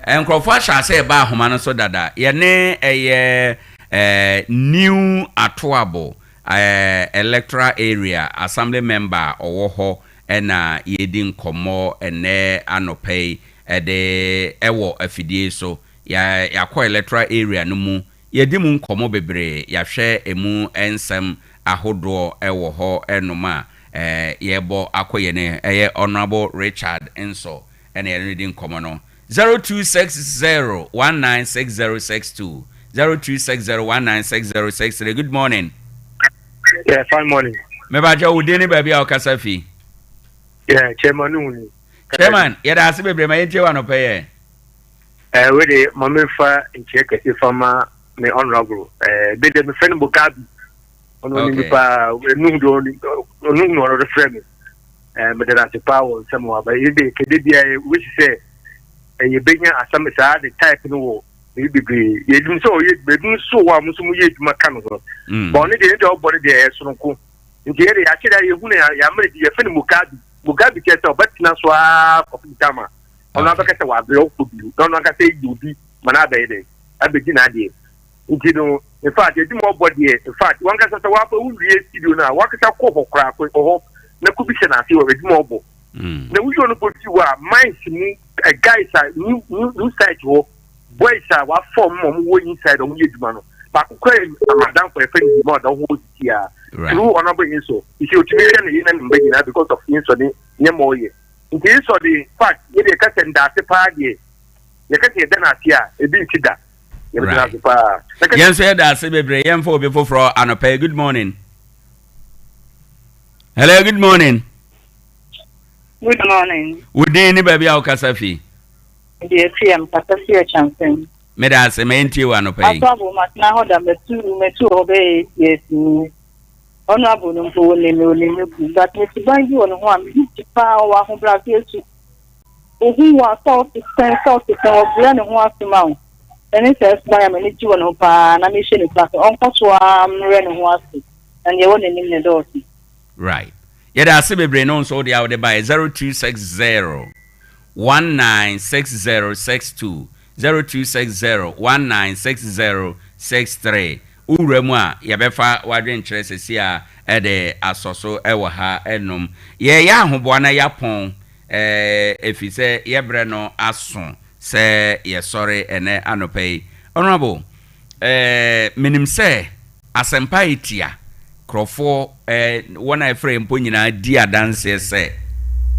enkrofo acha se ba ahoma no so dada ye ne new atoabo electoral area assembly member owo ho ena yedin komo ene anopei ede ewo afidie so ya kwa electoral area no mu yedimu komo bebre ya hwe emu ensem ahodo ewo ho enoma yebo akoye ne eye honorable Richard enso ene yedin komo no 0260196062 0260196063 good morning. Yeah, fine morning. Mebaja udeni baby akasafi. Yeah, chairman. Chairman, yada asibe brema yenche wano peye. We de mamefa nche kesi fama me honorable. Bede me friend Bukabi. Ono ni pa nungu no reframe. Me de rati power semwa ba ide kede dia which say ye benya asame sa the type no ye bibi ye dum so wa musumu ye duma kan no. Ba oni de obodi de sonko. Nti ye ya kira ye hunu ya mre ye friend Mugabe kete obatina so ofitama ona bakete wa bre okubi ona kase yudi mana abaide abegi na ade nti no in fact edi mo body in fact wan kase wa pa uwie studio na wa kase ko hokra ko ho na kubi se na ase wa edi mo bo na ujo no body wa minds mu guys are new side ho boys are wa form mo wo inside o yeduma no ba ko amadan for friend di mo da ho tia through honorable inso if you tell me na mbegina because of inso ni nyemoye nti inso the fact ye dey ka send that pa dey ye ka say dan atia e bi ntida ye be na pa yen say that say bebre yen for obi foforo anopa good morning. Hello, good morning. Good morning. Udin ni baby akasafi. Yes, I'm Ade Akye Abia. Me da se me nti wa anopa yi. Aso ma na ho da metu obe yes. Honorable no for le but me ban you on ho am ti pa wa ho bra kesu ohu wa so o bra ne ho asema o eni se by me ni ji won ho pa na me hye ni pa on ko so am re ne ho ase and you want to name the door. Right. Yɛda ase bebree no nso de awde by 0260 196062 0260196063 uremu a yɛbɛfa wadwen kyerɛ sesi a ɛde asɔso ɛwɔ ha ɛnom yɛ ahoboa na yapon efise yɛbrɛ no aso sɛ yɛsɔre ɛnɛ anɔpɛ honorable minim sɛ asɛmpa etia krofo wona efre mpo nyina di adanse se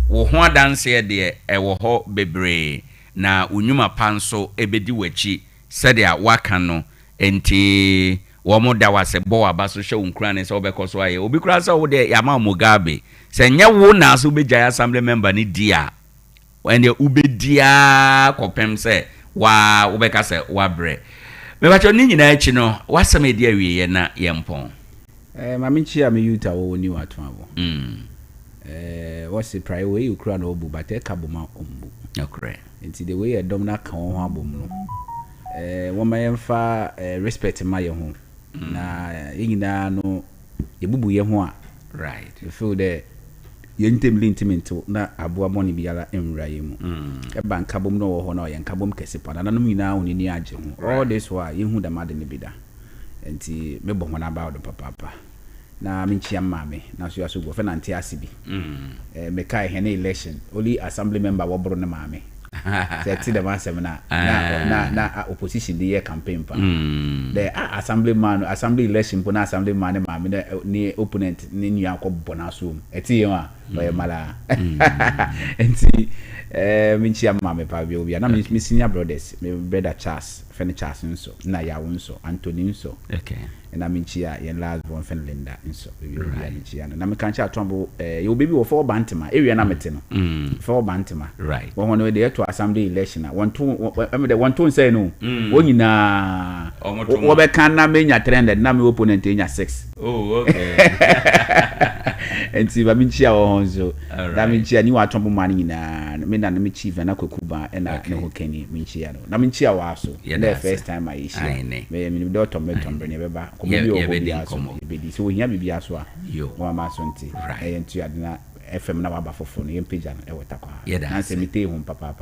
wo ho adanse de ewo ho bebre na unyuma panso ebedi wachi sede a waka no enti wo mo da wase bo abaso hwe unkura ne se obekoso aye obi kura se wo de yama Mugabe se nya wo na so begya assembly member ni dia when you ubedia kopem se wa wobeka se wa bre me ba cho ni nyina achi no wasame dia wiye na yempon Maminchi am yuta wo ni watu abo. What's the prior way you cry no obu but e kaboma ombu. Okay. Nti the way e dom na kan ho abom no. Wo ma yemfa respect ma ye ho. Na yina no ye bubu ye ho a. Right. You feel that ye intimate na aboa boni biara emra ye mu. E ban kabom no wo ho na ye kabom kese pa na nanom nyina oni ni age ho. All this why ye hu da made ne bida. Enti me bo hona ba do papa na minchi amame na so yaso go fe na ntia asibi me kai hene election only assembly member wo bro na mame say ti dem asem na opposition dey campaign pa the assembly election po na assembly man mame ni opponent ni nua ko bona so eti ye ma no mala enti minchi amame pa bi obi na me senior brothers me brother Charles Fene Charles nso na ya wonso Anthony nso okay na minchi a yen last born Fene Linda nso bi minchi ya na me kan cha tombo you baby wo for bantama area na mete no for bantama right wo hono dey to assembly election na want to say no wo nyina wo be kan na menya trended na me opponent enya 6 oh okay enti ba minchi a wo honzo da minchi a ni wa tombo man nyina me na me chief na kokuba na ne ho kani minchi ya no na minchi a wa so the first time I see me do tomato ne beba ko bi o bi aso be di so hia bi aso a wo ma so nti e ntu adena FM na waba fofo no yempeja no e wota kwa na se mite hu papa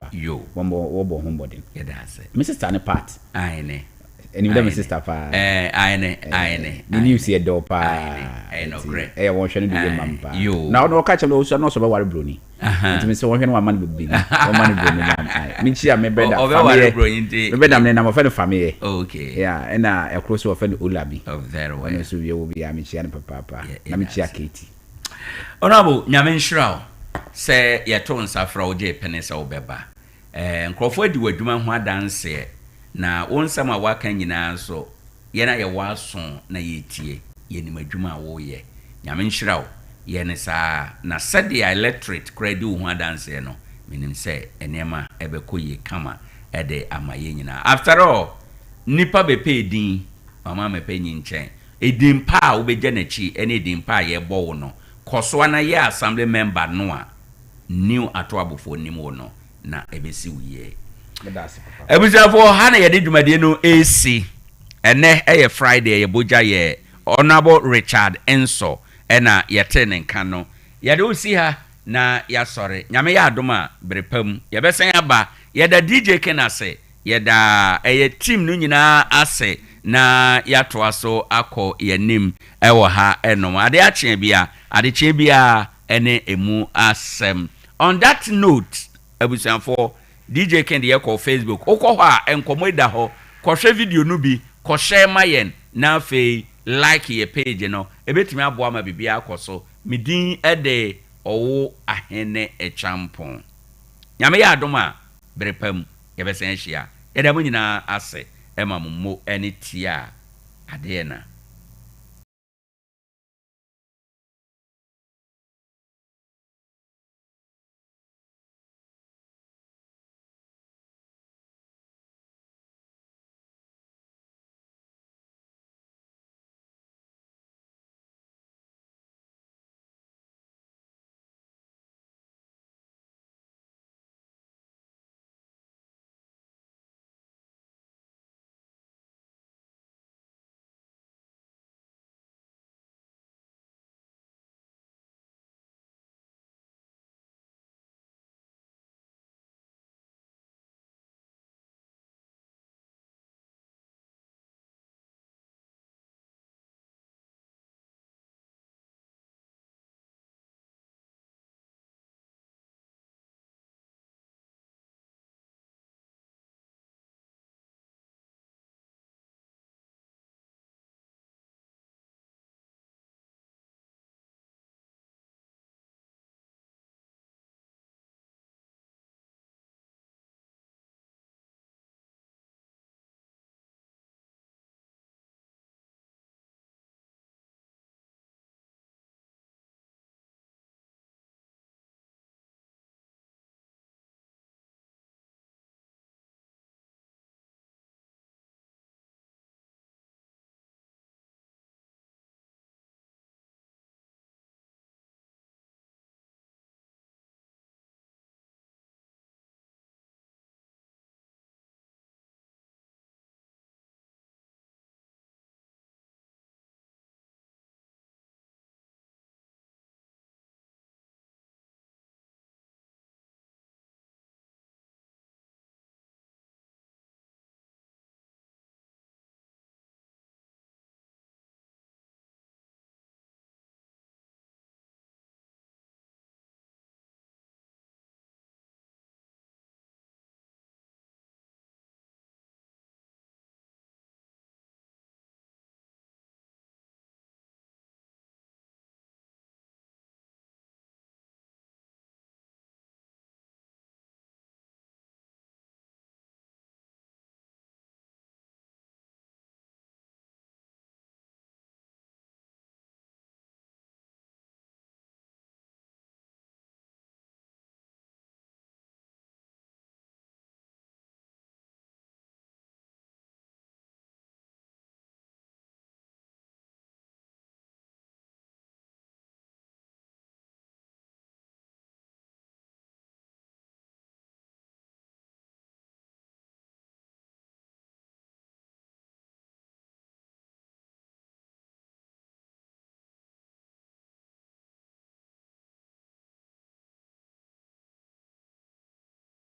wo bo hu bodin me sister ne part aine eni dem sister pa aine ni news e do pa no great e won hwe no bi mampa na no ka chelo so no so be ware broni nti me se won hwe no amane bi o mane broni na me chia me brother me brother me na mo fe no family okay yeah na e cross wo fe no olabi very well no so wie wo bi ya me chia ne papa na me chia Katie honorable nyame nhyira se ye to nsafra wo je penesa wo beba nkrofo adi wadwuma ho adanse na wonsam a waka nyina so ye na ye waso na ye tie ye ni madwuma wo ye nyame nhyira wo ye ne saa na sade electric credit ho adanse no menim se enema ebekoye kama ede amaye nyina after all nipa bepe din mama mepe nyinchen edin pa wo beje na chi ene edin pa ye bo wo no koso na ye assembly member no a new atoabofo nimo no na ebesi wiye ebusafo ha na yede dwumade no AC ene eye Friday ye boja ye honorable Richard Enso ena yete ne nka no yede osi ha na ya sore nyame ya adoma berepam ye besen aba yeda DJ Kenase yeda eye team no nyina ase na ya toaso akọ yanim ewo ha enom Ade Akye Abia ene emu asem. On that note abusanfo DJ Ken de call Facebook okọ ho a enkomo da ho ko hwe video no bi ko share mayen na fe like ye page no ebetimi aboa ma bibia akoso midin ede Owoahene Acheampong nyame ya adoma berepam ye besen hia yeda mo nyina ase ema mo ene tia ade na